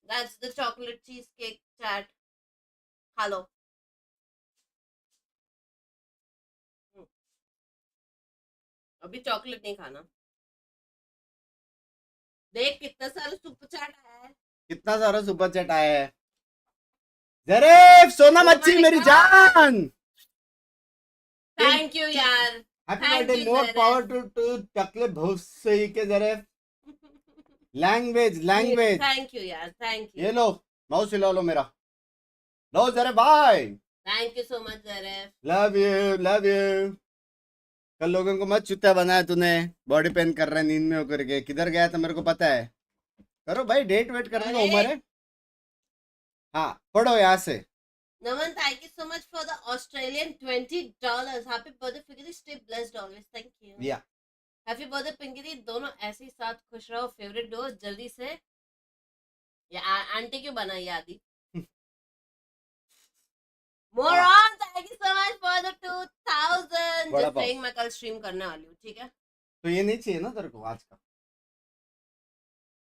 S15: That's the chocolate cheese cake chat. Hello अभी चॉकलेट नहीं खाना। देख कितना सारा सुपर चैट आया है।
S1: कितना सारा सुपर चैट आया है। जरीफ सोना मच्छी मेरी जान।
S15: थैंक यू यार।
S1: Happy birthday. More power to टकले भोसई के Zarif. Language language.
S15: Thank you यार थैंक यू।
S1: ये लो माउस हिला लो मेरा। लो जरे bye.
S15: Thank you so much Zarif.
S1: Love you love you. कल लोगों को मत चुत्ता बनाया तूने। बॉडी पेन कर रहा है नींद में होकर के। किधर गया था मेरे को पता है। करो भाई डेट वेट करने का उम्र है। हाँ पढ़ो यहाँ से।
S15: Naman, thank you so much for the Australian $20. Happy birthday, Pinkity. Stay blessed always. Thank you.
S1: Yeah.
S15: Happy birthday, Pinkity. दोनों ऐसे ही साथ खुश रहो। फेवरेट डो जल्दी से। या आंटी क्यों बनाई आदि? Moron, thank you so much for the 2000. Just saying मैं कल स्ट्रीम करने वाली हूँ, ठीक है?
S1: तो ये नहीं चाहिए ना तेरे को आज का?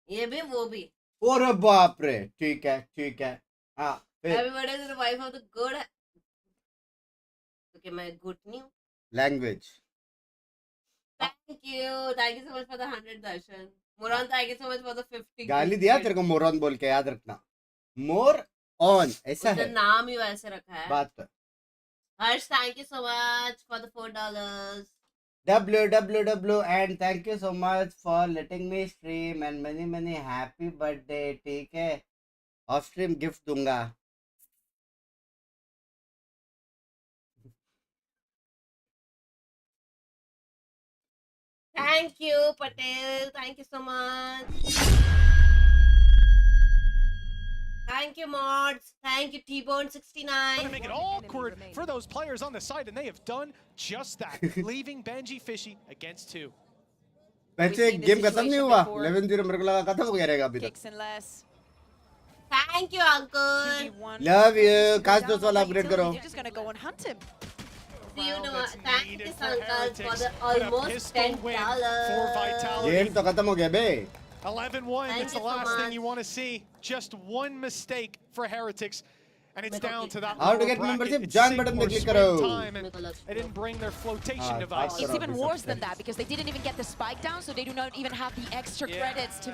S15: ये भी वो भी।
S1: ओरे बाप रे। ठीक है ठीक है। हाँ
S15: Happy birthday to the wife of the good. Okay, मैं good नहीं हूँ।
S1: Language.
S15: Thank you so much for the 100 darshan. Moran, thank you so much for the 50.
S1: गाली दिया तेरे को मोरन बोल के याद रखना। मोर ऑन ऐसा
S15: उसने
S1: है
S15: नाम ही वैसे रखा है.
S1: बात कर.
S15: Harsh, thank you so much for the $4.
S1: www and thank you so much for letting me stream and many happy birthday. ठीक है, ऑफ स्ट्रीम गिफ्ट दूंगा.
S15: Thank you, Patel. Thank you so much. Thank you, mods. Thank you, T-Bone69.
S4: Going to make it awkward for those players on the side, and they have done just that, leaving Benji Fishy against 2.
S1: वैसे game खत्म नहीं हुआ. 11-0 मेरे को लगा खत्म हो गया रहेगा अभी तक.
S15: Thank you, uncle.
S1: Love you. काश दोस्त वाला अपग्रेड करो.
S5: You're just going to go and hunt him.
S15: Do you know what? Thank you, uncle, for the almost $10.
S1: Game तो खत्म हो गया बे.
S4: 11-1, it's the last thing you want to see. Just one mistake for Heretics, and it's down to that
S1: How to
S4: lower
S1: get
S4: bracket.
S1: membership?
S4: It's
S1: Join
S4: sync
S1: button
S4: or
S1: पे click
S4: swim
S1: करो.
S4: time, and they didn't bring their flotation device.
S5: It's even worse than that because they didn't even get the spike down, so they do not even have the extra credits to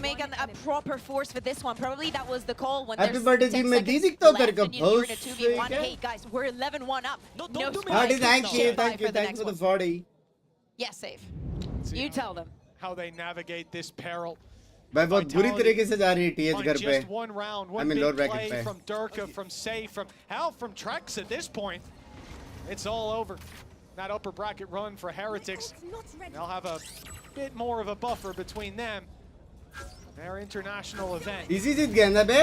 S5: make a proper force for this one. Probably that was the call when
S1: Happy
S5: there's
S1: birthday
S5: 10
S1: team में
S5: seconds
S1: दीदी तो
S5: left
S1: तेरे को
S5: and you're in a
S1: बहुत
S5: 2v1.
S1: सही है.
S5: Hey guys, we're 11-1 up. No
S1: Hardy,
S5: spikes.
S1: thank you
S5: Survive
S1: for the
S5: next one.
S1: 40.
S5: Yes, safe. You tell them.
S4: How they navigate this peril.
S1: भाई बहुत बुरी तरीके से जा रही है टीएच घर पे.
S4: Just one round,
S1: I
S4: one
S1: mean
S4: big
S1: lower bracket
S4: play
S1: पे.
S4: from Durka, from Safe, from hell, from Trex at this point. It's all over. That upper bracket run for Heretics. They'll have a bit more of a buffer between them. Their international event.
S1: इसी जीत गए ना बे.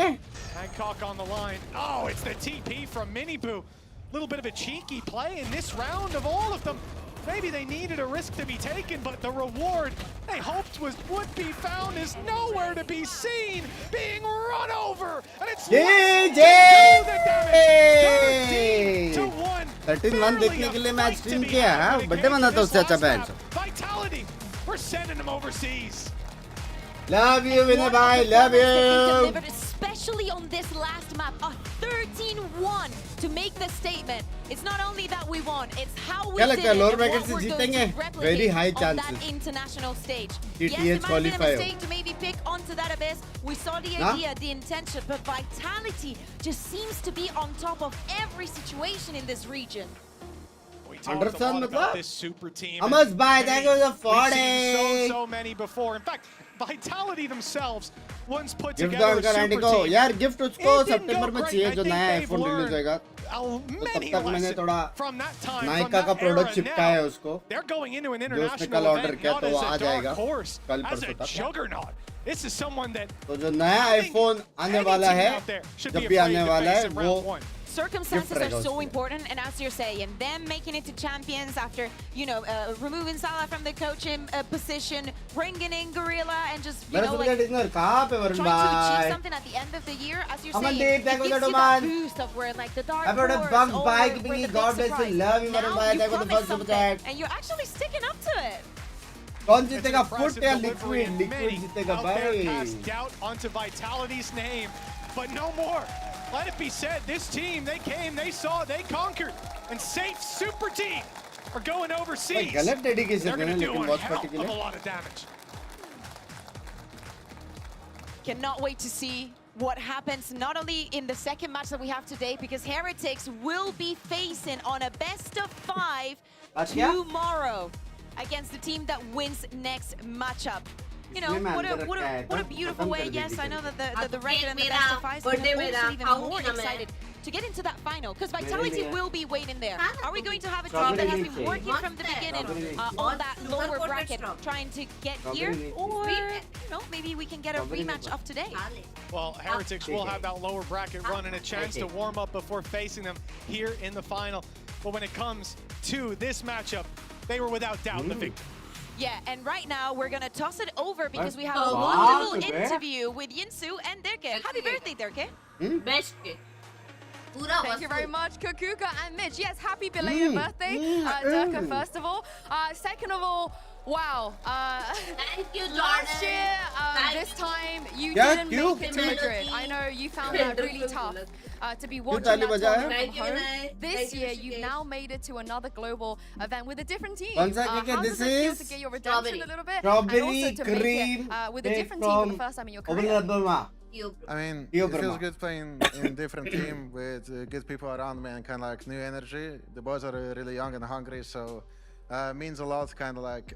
S4: Hancock on the line. Oh, it's the TP from Miniboo. Little bit of a cheeky play in this round of all of them. Maybe they needed a risk to be taken, but the reward they hoped would be found is nowhere to be seen. Being run over, and it's
S1: GG! 13-1 देखने के लिए match stream किया है. Birthday मनाता उससे अच्छा bench.
S4: Vitality, we're sending them overseas.
S1: Love you, Vinay bhai. Love you.
S5: Delivered, especially on this last map, a 13-1 to make the statement. It's not only that we won, it's how we did it and what we're going to replicate
S1: Very high
S5: on that
S1: chances.
S5: international stage.
S1: TTH
S5: Yes, it might have been a
S1: qualifier.
S5: mistake to maybe pick onto that abyss. We saw the idea, the intention, but Vitality just seems to be on top of every situation in this region.
S1: Understand
S4: About this super team.
S1: Amos bhai, thank you for the
S4: We've seen
S1: 40.
S4: so many before. In fact, Vitality themselves once put
S1: gift
S4: together
S1: दो
S4: a
S1: uncle aunty
S4: super
S1: को.
S4: team.
S1: यार gift उसको
S4: It didn't
S1: September
S4: go
S1: में
S4: great.
S1: चाहिए
S4: I
S1: जो
S4: think
S1: नया
S4: they've
S1: iPhone release होएगा.
S4: many
S1: तब तक मैंने
S4: lessons
S1: थोड़ा
S4: from that time,
S1: Nykaa
S4: from
S1: का
S4: that
S1: प्रोडक्ट
S4: era.
S1: चिपकाया है
S4: Now,
S1: उसको.
S4: they're going into an
S1: जो उसने
S4: international
S1: कल ऑर्डर
S4: event
S1: किया
S4: not
S1: तो
S4: as
S1: वो
S4: a
S1: आ
S4: dark
S1: जाएगा
S4: horse,
S1: कल
S4: as
S1: परसों
S4: a
S1: तक.
S4: juggernaut. This is someone that
S1: तो जो नया आईफोन आने वाला है, जब भी आने वाला है वो
S5: Circumstances are so important, and as you're saying, them making it to champions after, you know, removing Salah from the coaching position, bringing in Gorilla, and just, you know, like,
S1: कहाँ पे वरुण
S5: trying to achieve
S1: भाई?
S5: something at the end of the year, as you're
S1: Aman
S5: saying,
S1: Deep,
S5: it
S1: thank you
S5: gives
S1: so
S5: you that
S1: much.
S5: boost of where, like, the dark
S1: I've got a
S5: horse,
S1: bug
S5: or
S1: bike,
S5: where
S1: biggie,
S5: the
S1: God
S5: big
S1: bless you,
S5: surprise.
S1: love you, Varun
S5: Now
S1: bhai,
S5: you
S1: thank you for the
S5: promise
S1: first super
S5: something,
S1: chat.
S5: and you're actually sticking up to it.
S1: कौन जीतेगा foot
S4: impressive
S1: या
S4: delivery,
S1: liquid?
S4: and
S1: liquid
S4: many
S1: जीतेगा
S4: out there
S1: भाई.
S4: cast doubt onto Vitality's name, but no more. Let it be said, this team, they came, they saw, they conquered, and Safe Super Team are going overseas.
S1: गलत dedication
S4: They're
S1: है
S4: going to do
S1: लेकिन
S4: a
S1: बहुत
S4: hell of a
S1: particular.
S4: lot of damage.
S5: Cannot wait to see what happens not only in the second match that we have today, because Heretics will be facing on a best of 5 tomorrow against the team that wins next matchup. You know, what a beautiful way. Yes, I know that the record and the best of 5 is even more excited to get into that final, because Vitality will be waiting there. Are we going to have a team that has been working from the beginning on that lower bracket, trying to get here, or you know, maybe we can get a rematch of today?
S4: Well, Heretics will have that lower bracket run and a chance to warm up before facing them here in the final. But when it comes to this matchup, they were without doubt the victor.
S5: Yeah, and right now we're gonna toss it over because we have a
S15: Wow.
S5: wonderful interview with Yinsu and Derke. Happy birthday, Derke!
S15: Best के. पूरा
S2: Thank you
S15: वस्तु.
S2: very much, Kukuka and Mitch. Yes, happy belated birthday, Durka, first of all. Second of all, wow.
S15: Thank you, Jordan.
S2: Last year,
S15: Thank
S2: this time, you
S1: Yeah,
S2: didn't
S1: you.
S2: make it to Madrid. I know you found that really tough to be watching
S1: ताली
S2: that
S1: बजाया?
S2: tournament
S15: Thank
S2: from
S15: you,
S2: home.
S15: Vinay.
S2: This
S15: Thank you,
S2: year, you've
S15: Rishikesh.
S2: now made it to another global event with a different team.
S1: कौन सा cake है?
S2: How
S1: This
S2: does it feel
S1: is
S2: to get your redemption
S15: strawberry.
S2: a little bit?
S1: Strawberry
S2: and also to
S1: cream
S2: make it with a
S1: baked
S2: different team for the
S1: from
S2: first time in your
S1: Open
S2: career.
S1: Alabama.
S11: I mean,
S1: Tio
S11: it feels
S1: Brahma.
S11: good playing in a different team with good people around me and kind of like new energy. The boys are really young and hungry, so means a lot. Kind of like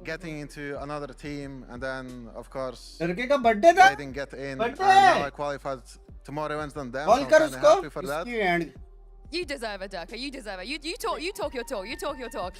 S11: getting into another team, and then of course
S1: लड़के का birthday था?
S11: I didn't get in. And
S1: Birthday!
S11: now I qualified to more events than them.
S1: Call
S11: So I'm
S1: कर
S11: kind of
S1: उसको.
S11: happy for that.
S1: इसकी hand.
S2: You deserve it, Durka. You deserve it. You talk your talk. You talk your talk.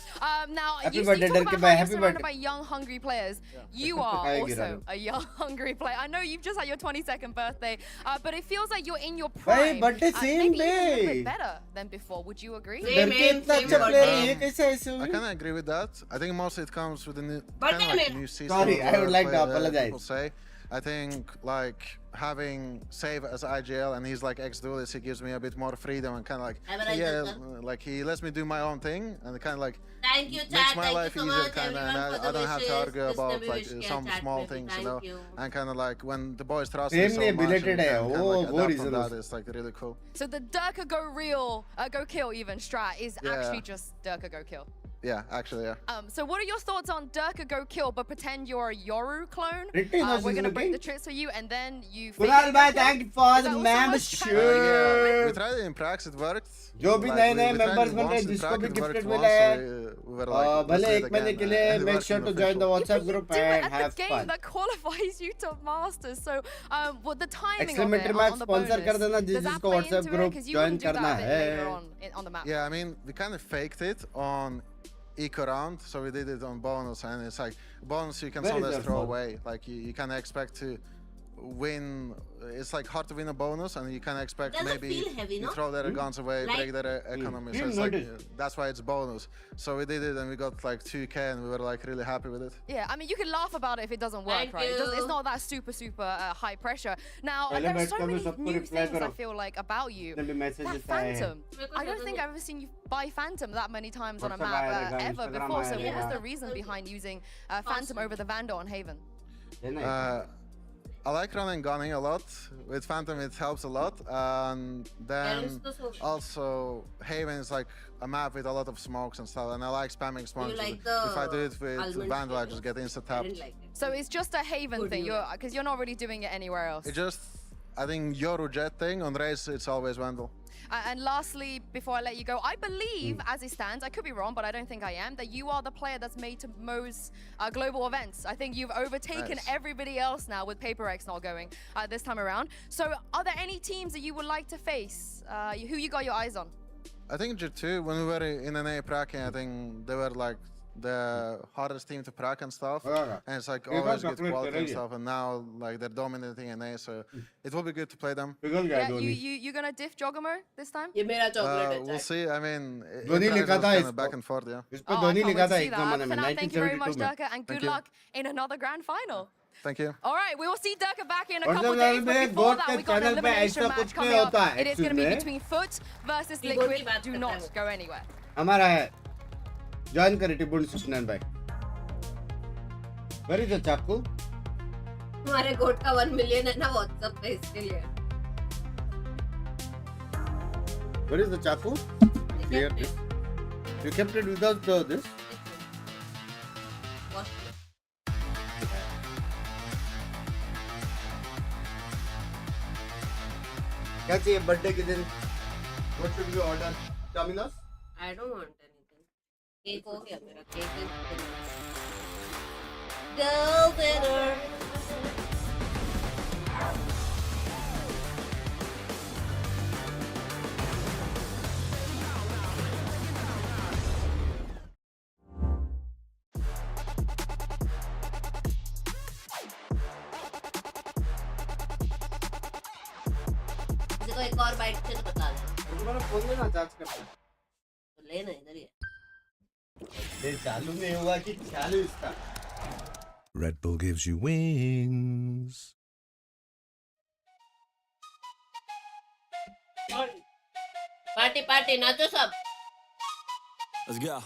S2: Now,
S1: Happy
S2: you
S1: birthday,
S2: talk
S1: Durka
S2: about
S1: bhai.
S2: how you're
S1: Happy
S2: surrounded
S1: birthday.
S2: by young, hungry players. You are
S1: I
S2: also
S1: agree.
S2: a young, hungry player. I know you've just had your 22nd birthday, but it feels like you're in your
S1: Bhai,
S2: prime.
S1: birthday same
S2: maybe even a little
S1: day.
S2: bit better than before. Would you agree?
S1: लड़के इतना अच्छा player है, ये कैसे ऐसे
S11: I
S1: हुई?
S11: kind of agree with that. I think mostly it comes with the new,
S15: But
S11: kind of like
S15: then-
S11: new season.
S1: Sorry, I would like to apologize.
S11: People say. I think like having Save as IGL and he's like ex-duelist, he gives me a bit more freedom and kind of like
S15: Have a nice
S11: yeah,
S15: day,
S11: like he lets me do my own thing and kind of like
S15: Thank you,
S11: makes
S15: chat.
S11: my
S15: Thank
S11: life
S15: you so
S11: easier
S15: much,
S11: kind of, and
S15: everyone, for
S11: I
S15: the
S11: don't have to
S15: wishes.
S11: argue
S15: Just
S11: about
S15: let me
S11: like
S15: wish you a
S11: some
S15: chat,
S11: small
S15: baby.
S11: things,
S15: Thank
S11: you know.
S15: you.
S11: And kind of like when the boys trust
S1: Same
S11: me so
S1: नहीं,
S11: much,
S1: belated
S11: and
S1: है,
S11: can kinda,
S1: वो-
S11: like,
S1: वो
S11: adapt
S1: reason
S11: on
S1: है.
S11: that is like really cool.
S2: So the Durka go real, go kill even strat is
S11: Yeah.
S2: actually just Durka go kill.
S11: Yeah, actually, yeah.
S2: So what are your thoughts on Durka go kill, but pretend you're a Yoru clone?
S1: Retain us
S2: We're
S1: is
S2: gonna
S1: looking.
S2: break the tricks for you, and then you.
S1: Kunal bhai, thank you for
S2: Is
S1: the
S2: that also
S1: membership.
S11: Yeah, we tried it in practice, it worked.
S1: जो भी
S11: Like,
S1: नए
S11: we
S1: नए
S11: tried
S1: members
S11: it
S1: बन रहे
S11: once
S1: हैं
S11: in
S1: जिसको भी
S11: practice, it
S1: gifted
S11: worked
S1: मिला
S11: once,
S1: है
S11: so we were like,
S1: भले
S11: let's do it
S1: एक महीने
S11: again,
S1: के लिए
S11: and it
S1: make
S11: worked
S1: sure
S11: in
S1: to join the
S11: official.
S1: WhatsApp
S2: You
S1: group
S2: do it
S1: and
S2: at
S1: have
S2: the game
S1: fun.
S2: that qualifies you to Masters. So, well, the timing of
S1: Exclamatory
S2: it
S1: mark
S2: on the
S1: sponsor कर देना
S2: bonus, does that
S1: जिसको
S2: play
S1: WhatsApp
S2: into it?
S1: group
S2: 'Cause you
S1: join
S2: wouldn't do
S1: करना
S2: that a bit later
S1: है.
S2: on the map.
S11: Yeah, I mean, we kind of faked it on eco round, so we did it on bonus, and it's like bonus you can
S1: Where is
S11: sometimes
S1: your
S11: throw
S1: phone?
S11: away. Like you can expect to win. It's like hard to win a bonus, and you can expect
S15: Doesn't
S11: maybe
S15: feel heavy,
S11: you
S15: no?
S11: throw their guns away,
S15: Like-
S11: break their economy. So
S1: You
S11: it's like
S1: notice.
S11: that's why it's bonus. So we did it, and we got like 2K, and we were like really happy with it.
S2: Yeah, I mean, you can laugh about it if it doesn't work,
S15: Thank
S2: right?
S15: you.
S2: It's not that super high pressure. Now,
S1: पहले
S2: there are
S1: बैठ
S2: so
S1: कर भी
S2: many
S1: सबको
S2: new
S1: reply
S2: things I
S1: करो.
S2: feel like about you.
S1: जितने भी
S2: That
S1: messages आए हैं.
S2: Phantom. I don't think I've ever seen you buy Phantom that many times on a
S1: WhatsApp
S2: map
S1: आया रहेगा,
S2: ever
S1: Instagram
S2: before. So
S1: आया
S2: what was
S1: रहेगा.
S2: the reason behind using Phantom over the Vandal on Haven?
S1: है ना?
S11: I like running gunning a lot. With Phantom, it helps a lot. And then also Haven is like a map with a lot of smokes and stuff, and I like spamming smokes.
S15: like
S11: If I
S15: the
S11: do it with
S15: almond
S11: Vandal, I
S15: flavor?
S11: just get insta
S15: I
S11: tapped.
S15: didn't like it.
S2: So it's just a Haven
S15: Good
S2: thing,
S15: news.
S2: because you're not really doing it anywhere else.
S11: It just, I think Yoru Jet thing on race, it's always Vandal.
S2: And lastly, before I let you go, I believe, as it stands, I could be wrong, but I don't think I am, that you are the player that's made to most global events. I think you've overtaken
S11: Nice.
S2: everybody else now with Paper X not going this time around. So are there any teams that you would like to face? Who you got your eyes on?
S11: I think G2, when we were in NA pracking, I think they were like the hardest team to prac and stuff.
S1: Yeah.
S11: And it's like
S1: Yeah,
S11: always
S1: that's
S11: good
S1: a
S11: quality
S1: great
S11: and
S1: idea.
S11: stuff. And now like they're dominating NA, so it will be good to play them.
S1: पिघल गया
S2: Yeah,
S1: Dhoni.
S2: you gonna diff Jogamo this time?
S15: ये मेरा chocolate है,
S11: We'll
S15: Jack.
S11: see. I mean,
S1: Dhoni
S11: it
S1: लिखा
S11: was
S1: था
S11: kinda
S1: इसको.
S11: back and forth, yeah.
S1: इस पे
S2: I
S1: धोनी
S2: can't
S1: लिखा
S2: wait to
S1: था
S2: see
S1: एक
S2: that.
S1: जमाने
S2: For
S1: में
S2: now, thank you very much,
S1: 1972 में.
S2: Durka, and good
S11: Thank you.
S2: luck in another grand final.
S11: Thank you.
S2: All right, we will see Durka back in a
S1: और
S2: couple
S1: जब
S2: days,
S1: में
S2: but before
S1: goat
S2: that,
S1: के
S2: we got an
S1: channel पे
S2: elimination
S1: ऐसा
S2: match
S1: कुछ
S2: coming
S1: नहीं
S2: up.
S1: होता है.
S2: It is going to be
S1: actually में
S2: between FUT versus
S15: की गोट की
S2: Liquid.
S15: बात
S2: Do
S15: करता
S2: not
S15: है
S2: go anywhere.
S1: हमारा है. Join करें टिपुन सुखनन भाई. Where is the चाकू?
S15: हमारे गोट का 1 मिलियन है ना WhatsApp पे इसके लिए.
S1: Where is the चाकू? Clear this. You kept it without this?
S15: Wash it.
S1: क्या चाहिए बर्थडे के दिन? What should we order? Domino's?
S15: I don't want anything. Cake हो गया मेरा. Cake is girl dinner. किसी को एक और बाइट से तो बता दे.
S1: तुम्हारा फोन में ना चार्ज करना.
S15: तो लेना इधर ही है.
S1: ये चालू नहीं हुआ कि चालू इसका.
S7: Red Bull gives you wings.
S15: Party party नाचो सब.
S8: Let's go.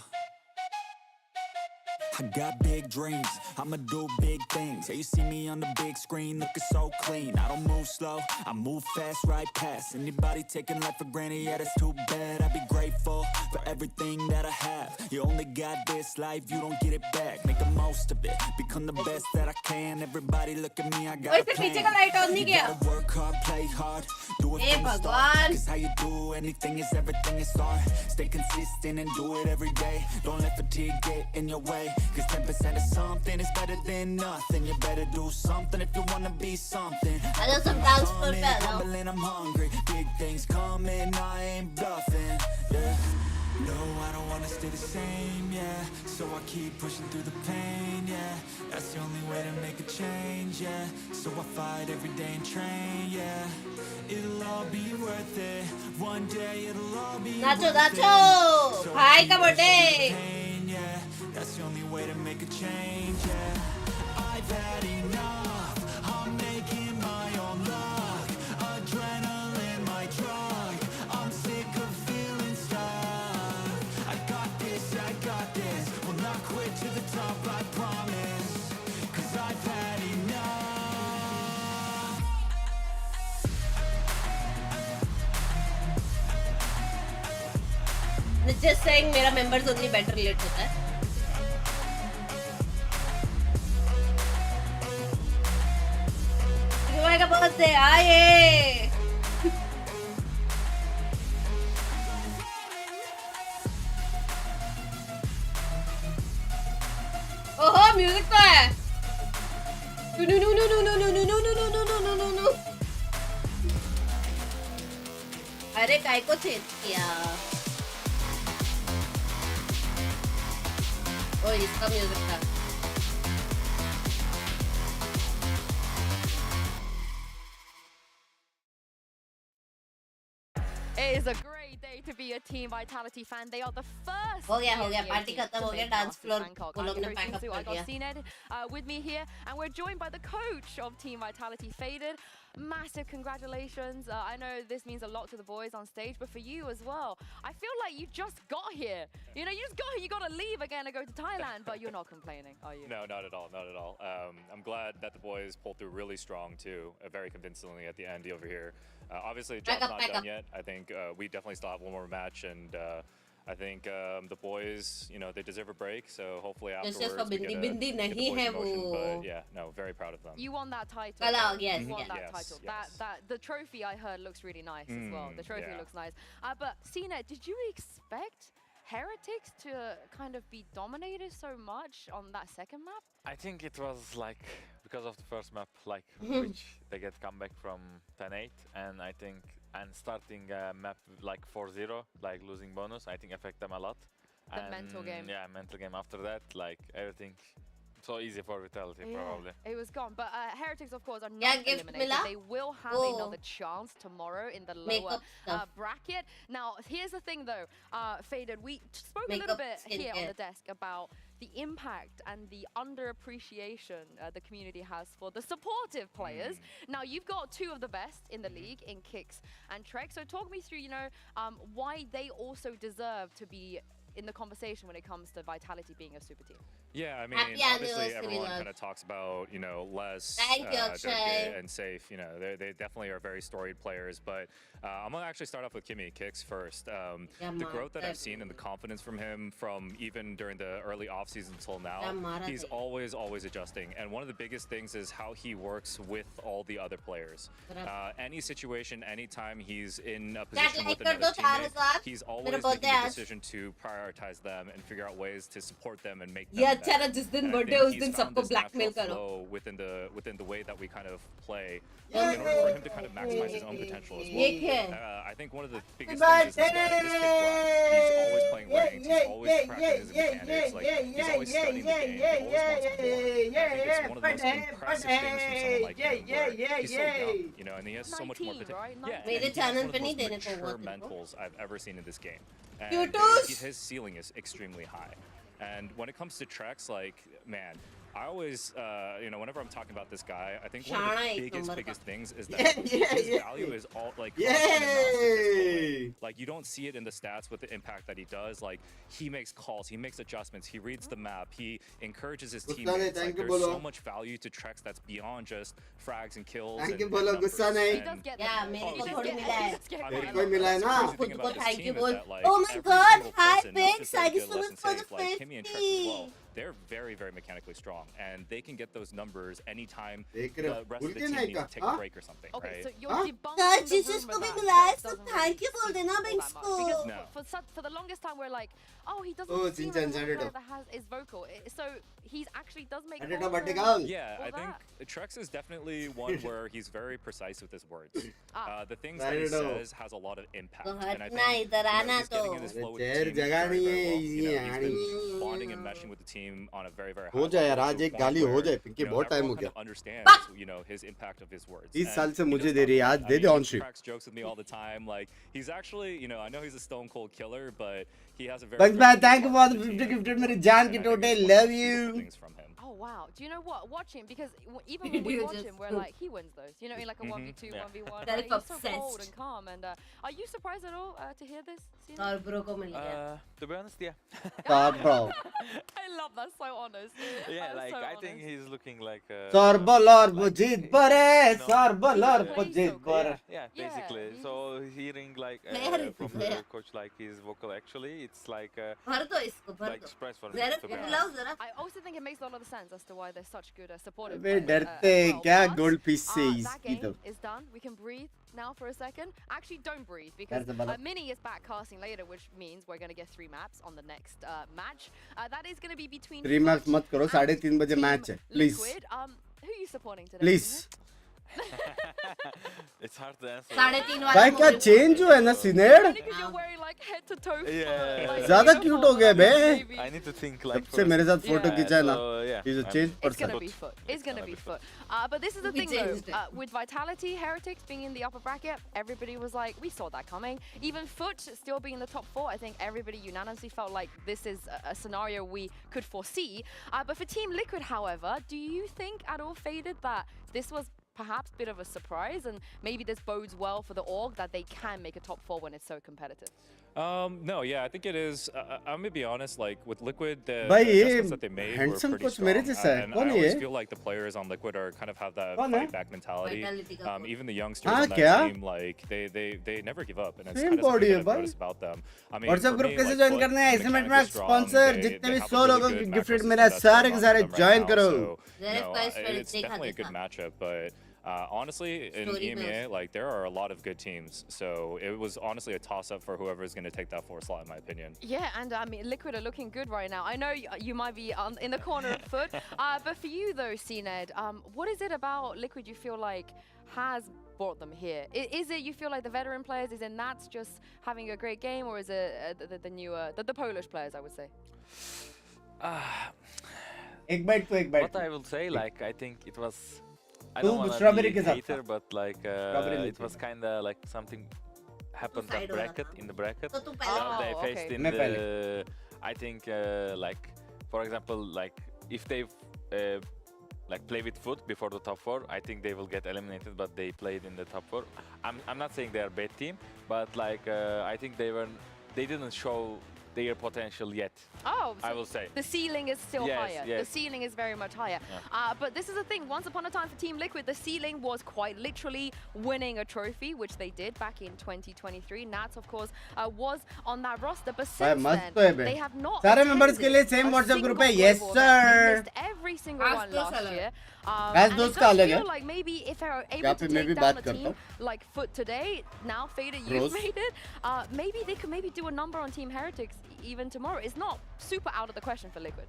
S8: I got big dreams, I'ma do big things. Yeah, you see me on the big screen looking so clean. I don't move slow, I move fast, right past anybody taking life for granted. Yeah, that's too bad. I'd be grateful for everything that I have. You only got this life, you don't get it back. Make the most of it, become the best that I can. Everybody look at me, I got a plan. You gotta work hard, play hard, do it from the start. Cause how you do anything is everything is art. Stay consistent and do it every day. Don't let fatigue get in your way. Cause 10% of something is better than nothing. You better do something if you wanna be something.
S15: I know some dance for
S8: I'm hungry, big things coming, I ain't bluffing. Yeah. No, I don't wanna stay the same, yeah. So I keep pushing through the pain, yeah. That's the only way to make a change, yeah. So I fight every day and train, yeah. It'll all be worth it. One day it'll all be
S15: Nacho,
S8: worth
S15: Nacho!
S8: it. So
S15: Hi,
S8: I keep pushing
S15: birthday!
S8: through the pain, yeah. That's the only way to make a change, yeah. I've had enough. I'm making my own luck. Adrenaline, my drug. I'm sick of feeling stuck. I got this. Will not quit to the top, I promise. Cause I've had enough.
S15: Just saying मेरा members only better relate होता है. तुम्हारे का बहुत से आए. ओहो music तो है. No. अरे काय को चेंज किया. ओए इसका म्यूजिक था.
S2: It is a great day to be a Team Vitality fan. They are the first.
S15: हो गया पार्टी खत्म हो गया. Dance floor
S2: Bangkok.
S15: वो लोग ने पैक अप
S2: I
S15: कर
S2: got
S15: दिया.
S2: CNED with me here, and we're joined by the coach of Team Vitality, Faded. Massive congratulations. I know this means a lot to the boys on stage, but for you as well. I feel like you just got here. You know, you just got here. You got to leave again and go to Thailand, but you're not complaining, are you?
S16: No, not at all. Not at all. I'm glad that the boys pulled through really strong too, very convincingly at the end over here. Obviously, the job's not done yet. I think we definitely still have one more match, and I think the boys, you know, they deserve a break. So hopefully afterwards we get the boys in motion. But yeah, no, very proud of them.
S2: You won that title.
S15: Yes,
S2: you won that title.
S16: Yes.
S2: That the trophy I heard looks really nice as well. The trophy looks nice. But CNED, did you expect Heretics to kind of be dominated so much on that second map?
S3: I think it was like because of the first map, like which they get comeback from 10-8, and I think starting a map like 4-0, like losing bonus, I think affect them a lot.
S2: The mental game.
S3: Yeah, mental game. After that, like everything. So easy for Vitality, probably.
S2: It was gone. But Heretics, of course, are not eliminated. They will have another chance tomorrow in the lower bracket. Now, here's the thing, though, Faded. We spoke a little bit here on the desk about the impact and the underappreciation the community has for the supportive players. Now, you've got two of the best in the league in Kicks and Trek. So talk me through, you know, why they also deserve to be in the conversation when it comes to Vitality being a super team.
S16: Yeah, I mean, obviously everyone kind of talks about, you know, Les, Dirk, and Safe. You know, they definitely are very storied players. But I'm going to actually start off with Kimmy Kicks first. The growth that I've seen and the confidence from him from even during the early offseason until now, he's always adjusting. And one of the biggest things is how he works with all the other players. Any situation, anytime he's in a position with another teammate, he's always making the decision to prioritize them and figure out ways to support them and make them better.
S15: जिस दिन birthday उस दिन सबको blackmail करो.
S16: Within the way that we kind of play, in order for him to kind of maximize his own potential as well. I think one of the biggest things is that this kid, he's always playing ranked, he's always practicing his mechanics, like he's always studying the game, he always wants more. I think it's one of the most impressive things from someone like him, where he's so young, you know, and he has so much more potential. Yeah, and he has one of the most mature mentals I've ever seen in this game. And his ceiling is extremely high. And when it comes to Trex, like, man, I always, you know, whenever I'm talking about this guy, I think one of the biggest things is that his value is all like like you don't see it in the stats with the impact that he does. Like he makes calls, he makes adjustments, he reads the map, he encourages his teammates. Like there's so much value to Trex that's beyond just frags and kills.
S1: Thank you बोलो गुस्सा नहीं.
S15: Yeah, मेरे को थोड़ी मिला है.
S1: मेरे को मिला है ना.
S15: खुद को thank you बोल. Oh my God! Hi Binks, thank you so much for the 50.
S16: They're very, very mechanically strong, and they can get those numbers anytime the rest of the team needs to take a break or something, right?
S2: So you're debunking
S15: Jesus को भी मिला है, so thank you बोल देना Binks को.
S2: Because for the longest time we're like, oh, he doesn't seem like a player that is vocal. So he actually does make.
S16: Yeah, I think Trex is definitely one where he's very precise with his words. The things that he says has a lot of impact, and I think he's getting in this flow with the team very, very well. He's been bonding and meshing with the team on a very, very high level.
S1: यार आज एक गाली हो जाए पिंकी बहुत time हो गया.
S16: Understands, you know, his impact of his words.
S1: 30 साल से मुझे दे रही है आज दे दे on stream.
S16: He cracks jokes with me all the time. Like he's actually, you know, I know he's a stone cold killer, but he has a very.
S1: Thanks man, thank you for the 50 gifted मेरी जान की टोटे. Love you.
S2: Oh wow! Do you know what? Watch him because even when we watch him, we're like, he wins those. You know, in like a 1v2, 1v1.
S15: That is
S2: he's so
S15: obsessed.
S2: cold and calm. And are you surprised at all to hear this?
S15: और bro को मिल गया.
S14: To be honest, yeah.
S1: Bro.
S2: I love that. So honest.
S14: Yeah,
S2: That's
S14: like
S2: so
S14: I
S2: honest.
S14: think he's looking like.
S1: Sorbolor bujit pare, sorbolor bujit pare.
S14: Yeah, basically. So hearing like from the coach like his vocal actually, it's like.
S15: भर दो इसको भर
S14: like
S15: दो.
S14: surprise for him.
S15: जरा बुलाओ जरा.
S2: I also think it makes a lot of sense as to why they're such good supportive.
S1: वे डरते क्या gold piece से
S2: that
S1: इसकी
S2: game
S1: तो.
S2: is done. We can breathe now for a second. Actually, don't breathe because Mini is back casting later, which means we're going to get 3 maps on the next match. That is going to be between
S1: 3 maps मत करो 3:30 बजे match है please.
S2: Liquid. Who are you supporting today?
S1: Please.
S14: It's hard to answer.
S15: 3:30 वाला.
S1: भाई क्या change हुआ है ना synod?
S2: Because you're wearing like head to toe.
S1: ज़्यादा cute हो गया बे.
S14: I need to think like.
S1: सबसे मेरे साथ photo खींचा है ना. He's a changed
S2: It's
S1: person.
S2: gonna be FUT. It's gonna be FUT. But this is the thing though. With Vitality, Heretics being in the upper bracket, everybody was like, we saw that coming. Even FUT still being in the top 4, I think everybody unanimously felt like this is a scenario we could foresee. But for Team Liquid, however, do you think at all, Faded, that this was perhaps a bit of a surprise and maybe this bodes well for the org that they can make a top 4 when it's so competitive?
S16: No, yeah, I think it is. I'm gonna be honest, like with Liquid, the
S1: भाई
S16: that they made
S1: handsome
S16: were pretty
S1: कुछ मेरे
S16: strong.
S1: जैसा है.
S16: And
S1: कौन
S16: I
S1: है
S16: always
S1: ये?
S16: feel like the players on Liquid are kind of have that
S1: कौन है?
S16: fight back mentality. Even the youngsters
S1: हाँ
S16: on that
S1: क्या?
S16: team, like they never give up, and it's
S1: Same
S16: kind of
S1: body
S16: something
S1: है
S16: that I've
S1: भाई.
S16: noticed about them. I mean,
S1: और सब
S16: for
S1: group
S16: me,
S1: कैसे
S16: like,
S1: join
S16: FUT
S1: करना है एसएमएट
S16: mechanically
S1: max
S16: strong,
S1: sponsor
S16: they
S1: जितने भी
S16: have a
S1: 100
S16: really
S1: लोगों
S16: good
S1: की
S16: macro
S1: गिफ्टेड
S16: system
S1: मेरा
S16: that's
S1: सारे
S16: going
S1: के
S16: on
S1: सारे
S16: with them right
S1: join
S16: now,
S1: करो.
S16: so, you know, it's definitely a good matchup, but honestly, in EMEA, like there are a lot of good teams, so it was honestly a toss-up for whoever is going to take that 4th slot, in my opinion.
S2: Yeah, and I mean, Liquid are looking good right now. I know you might be in the corner of FUT, but for you though, CNED, what is it about Liquid you feel like has brought them here? Is it you feel like the veteran players, is it Nats just having a great game, or is it the newer, the Polish players, I would say?
S1: एक bite तो एक bite.
S14: What I will say, like I think it was. I
S1: तू
S14: don't want to
S1: strawberry
S14: be
S1: के
S14: a
S1: साथ
S14: hater, but like it was kind of like something happened at bracket in the bracket. They faced in the. I think like for example, like if they like play with FUT before the top 4, I think they will get eliminated. But they played in the top 4. I'm not saying they are a bad team, but like I think they didn't show their potential yet.
S2: Oh, so
S14: I will say
S2: the ceiling is still higher.
S14: Yes.
S2: The ceiling is very much higher.
S14: Yeah.
S2: But this is the thing. Once upon a time for Team Liquid, the ceiling was quite literally winning a trophy, which they did back in 2023. Nats, of course, was on that roster, but since then they have not.
S1: सारे members के लिए same WhatsApp group है. Yes sir.
S2: They missed every single one last year. And it does feel like maybe if they're able to take down a team like FUT today, now Faded, you've made it. Maybe they could do a number on Team Heretics even tomorrow. It's not super out of the question for Liquid.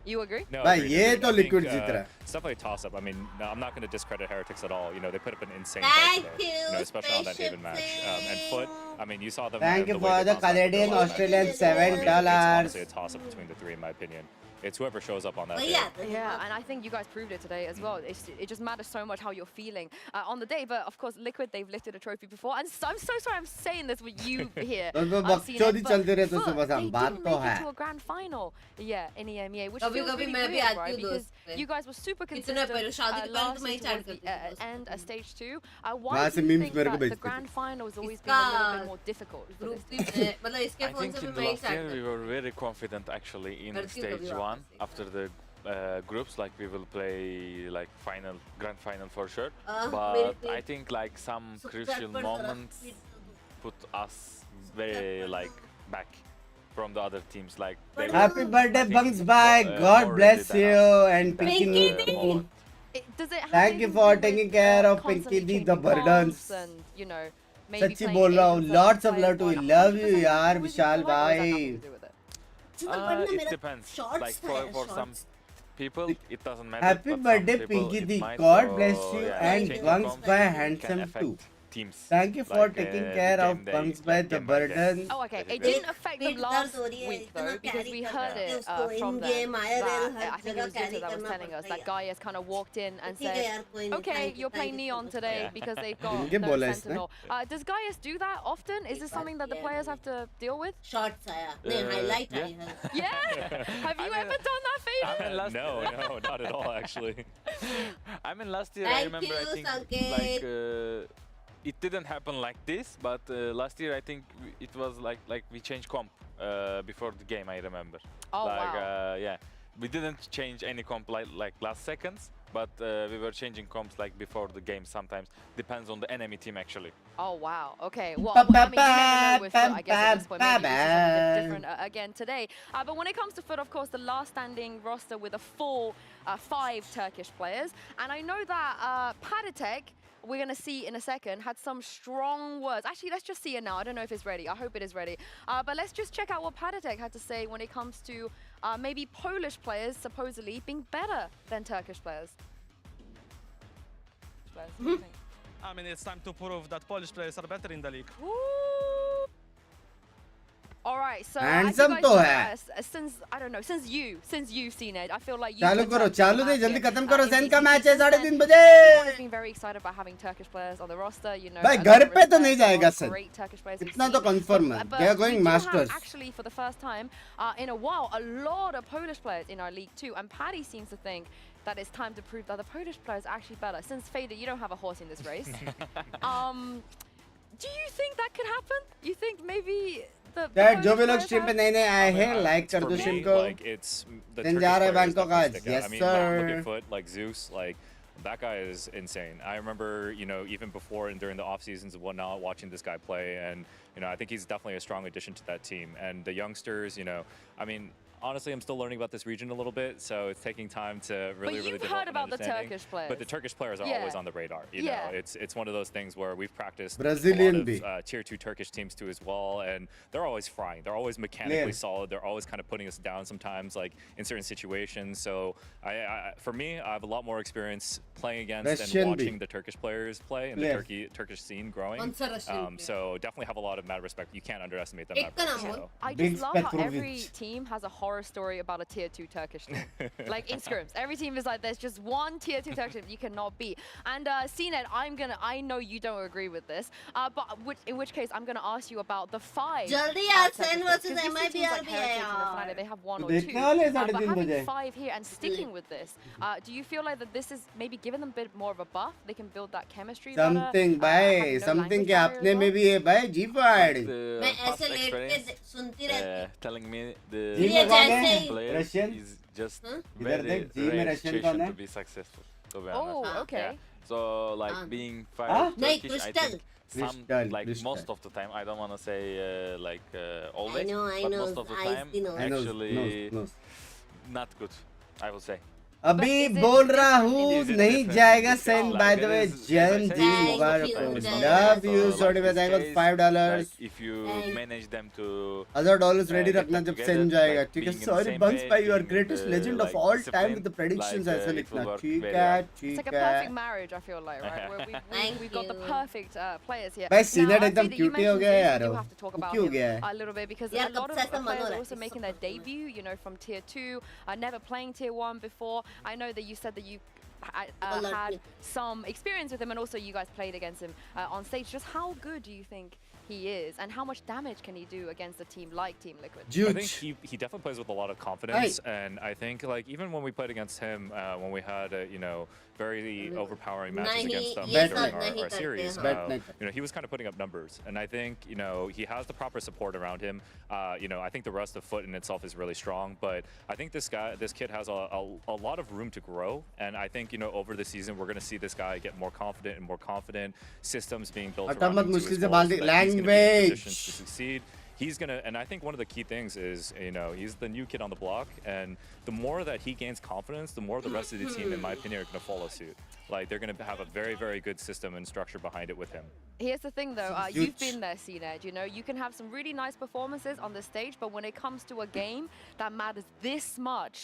S2: You agree?
S16: No,
S1: भाई
S16: agreed,
S1: ये
S16: agreed.
S1: तो
S16: I think,
S1: Liquid जीत रहा है.
S16: It's definitely a toss-up. I mean, no, I'm not going to discredit Heretics at all. You know, they put up an insane
S15: Thank
S16: fight today,
S15: you,
S16: know, especially on that Haven match. And FUT, I mean, you saw them.
S1: Thank you
S16: the
S1: for
S16: way they
S1: the
S16: bounced back
S1: Canadian
S16: from the
S1: Australian
S16: match. I mean,
S1: $7.
S16: It's honestly a toss-up between the 3, in my opinion. It's whoever shows up on that day.
S2: Yeah, and I think you guys proved it today as well. It just matters so much how you're feeling on the day. But of course, Liquid, they've lifted a trophy before. And so, I'm so sorry I'm saying this with you here. They didn't make it to a grand final, in EMEA, which feels really weird, right? Because you guys were super consistent last year towards the end of stage 2. Why do you think that the grand final has always been a little bit more difficult for this team?
S3: I think in the last year we were very confident actually in stage 1 after the groups, like we will play like grand final for sure, but I think like some crucial moments put us very like back from the other teams. Like
S1: happy birthday Bunks, bye, God bless you, and Pinky thank you for taking care of Pinky the burdens. सच्ची बोल रहा हूँ, lots of love to you, love you यार विशाल भाई.
S3: It depends. Like for some people, it doesn't matter.
S1: Happy birthday, Pinky D. God bless you, and Bunks by handsome too.
S3: Teams.
S1: Thank you for taking care of Bunks by the burden.
S2: Oh, okay. It didn't affect them last week though, because we heard it from them. That, I think it was Jutta that was telling us that Gaius kind of walked in and said, "Okay, you're playing Neon today because they've got no Sentinel." Does Gaius do that often? Is this something that the players have to deal with?
S15: Shots, highlight.
S2: Yeah. Have you ever done that, Fader?
S16: No, not at all actually.
S3: I mean, last year I remember I think like. It didn't happen like this, but last year I think it was like we changed comp before the game. I remember.
S2: Oh
S3: like,
S2: wow.
S3: Yeah, we didn't change any comp like last seconds, but we were changing comps like before the game. Sometimes depends on the enemy team actually.
S2: Oh wow. Okay. Well, I mean, you never know with FUT, I guess at this point maybe this is something different again today. But when it comes to FUT, of course, the last standing roster with a full 5 Turkish players, and I know that Patatek, we're going to see in a second, had some strong words. Actually, let's just see it now. I don't know if it's ready. I hope it is ready. But let's just check out what Patatek had to say when it comes to maybe Polish players supposedly being better than Turkish players. What do you think?
S17: I mean, it's time to prove that Polish players are better in the league.
S2: Ooh. All right, so
S1: handsome to hai.
S2: Since I don't know, since you've seen it, I feel like you.
S1: चालू करो, जल्दी खत्म करो. Zen का match है 3:30 बजे.
S2: Everyone has been very excited about having Turkish players on the roster. You know,
S1: भाई घर पे तो नहीं जाएगा सर.
S2: Great Turkish players.
S1: इतना तो confirm है. They are going Masters.
S2: Actually, for the first time in a while, a lot of Polish players in our league too, and Paddy seems to think that it's time to prove that the Polish players are actually better. Since Fader, you don't have a horse in this race. Do you think that could happen? You think maybe
S1: That जो भी लोग stream पे नए आए हैं, like कर दो stream को.
S16: Like it's the
S1: Then
S16: Turkish
S1: जा रहे हैं
S16: players
S1: Bangkok
S16: that
S1: आज.
S16: stick out.
S1: Yes
S16: I mean,
S1: sir.
S16: look at FUT, like Zeus, like that guy is insane. I remember, you know, even before and during the off seasons and whatnot, watching this guy play, and you know, I think he's definitely a strong addition to that team. And the youngsters, you know, I mean, honestly, I'm still learning about this region a little bit, so it's taking time to really
S2: develop heard about the Turkish players.
S16: But the Turkish players are always on the radar. You know, it's one of those things where we've practiced
S1: Brazilian
S16: a lot of tier 2 Turkish teams too as well, and they're always frying. They're always mechanically solid. They're always kind of putting us down sometimes, like in certain situations. So for me, I have a lot more experience playing against and watching the Turkish players play and the Turkish scene growing. So definitely have a lot of mad respect. You can't underestimate them ever. So.
S2: I just love how every team has a horror story about a tier 2 Turkish team. Like in scrims, every team is like, there's just one tier 2 Turkish team you cannot beat. And CNET, I know you don't agree with this, but in which case I'm gonna ask you about the 5.
S15: Jaldi yaar, Sen versus MIBRB hai yaar.
S2: They have 1 or 2. But having 5 here and sticking with this, do you feel like that this is maybe giving them a bit more of a buff? They can build that chemistry
S1: Something भाई, something के अपने में भी है भाई, G5.
S15: मैं ऐसे late के सुनती रहती.
S3: Telling me the player is just very rare situation to be successful. To be honest.
S2: Oh, okay.
S3: So like being 5 Turkish, I think most of the time, I don't want to say like always, but most of the time actually not good, I will say.
S1: अभी बोल रहा हूँ नहीं जाएगा send bye the way जन जी मुबारक love you sorry में thank you $5
S3: if you manage them to
S1: $1,000 रेडी रखना जब सेंड जाएगा ठीक है
S3: being in the
S1: sorry
S3: same
S1: बंक्स
S3: page,
S1: भाई you are
S3: being,
S1: greatest legend of
S3: like,
S1: all time
S3: disciplined,
S1: with the predictions
S3: like,
S1: ऐसा
S3: it
S1: लिखना
S3: will work
S1: ठीक
S3: very
S1: है
S3: well.
S2: It's like
S1: ठीक
S2: a
S1: है
S2: perfect marriage, I feel like, right? Where we've got the perfect players here.
S1: भाई
S2: Now,
S1: senate
S2: I
S1: एकदम
S2: see that you
S1: cutie हो
S2: mentioned
S1: गया
S2: this,
S1: यार
S2: you have to talk about
S1: क्यों
S2: him
S1: गया है
S2: a little bit because a lot of players are also making their debut, you know, from tier 2, never playing tier 1 before. I know that you said that you had some experience with him and also you guys played against him on stage. Just how good do you think he is and how much damage can he do against a team like Team Liquid?
S16: I think he definitely plays with a lot of confidence, and I think like even when we played against him, when we had you know very overpowering matches against them during our series, you know he was kind of putting up numbers, and I think you know he has the proper support around him. You know I think the rest of FUT in itself is really strong, but I think this kid has a lot of room to grow, and I think you know over the season we're going to see this guy get more confident and more confident. Systems being built around him too as well, so that he's going to be in positions to succeed. He's gonna, and I think one of the key things is, you know, he's the new kid on the block, and the more that he gains confidence, the more the rest of the team, in my opinion, are gonna follow suit. Like they're gonna have a very, very good system and structure behind it with him.
S2: Here's the thing though, you've been there, CNED, you know, you can have some really nice performances on the stage, but when it comes to a game that matters this much,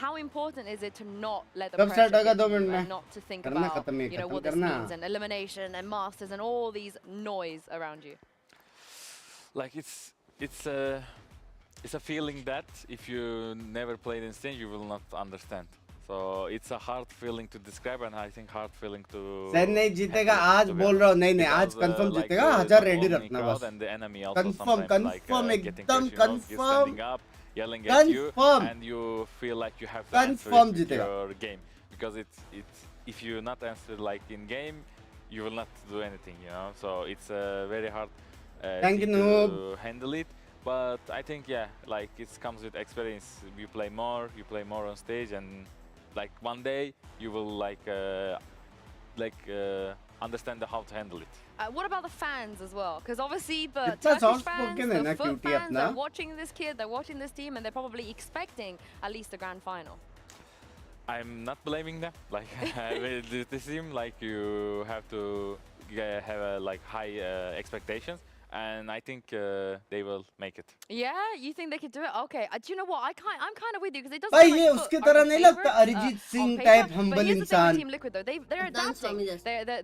S2: how important is it to not let the pressure get to you and not to think about, you know, what this means and elimination and masters and all these noise around you?
S3: Like it's a feeling that if you never played in stage, you will not understand. So it's a hard feeling to describe, and I think hard feeling to.
S1: Sir नहीं जीतेगा आज बोल रहा हूँ नहीं आज confirm जीतेगा 1000 ready रखना बस कंफर्म एकदम confirm
S3: yelling at you, and you feel like you have to answer your game because it's if you not answer like in game, you will not do anything, you know. So it's very hard thing to handle it. But I think yeah, like it comes with experience. You play more on stage, and like one day you will like understand how to handle it.
S2: What about the fans as well? Because obviously the Turkish fans, the FUT fans, they're watching this kid, they're watching this team, and they're probably expecting at least a grand final.
S3: I'm not blaming them. Like they seem like you have to have like high expectations. And I think they will make it.
S2: Yeah, you think they could do it? Okay. Do you know what? I'm kind of with you because it doesn't.
S1: भाई ये उसके तरह नहीं लगता Arijit Singh type humble इंसान.
S2: Team Liquid though, they're adapting.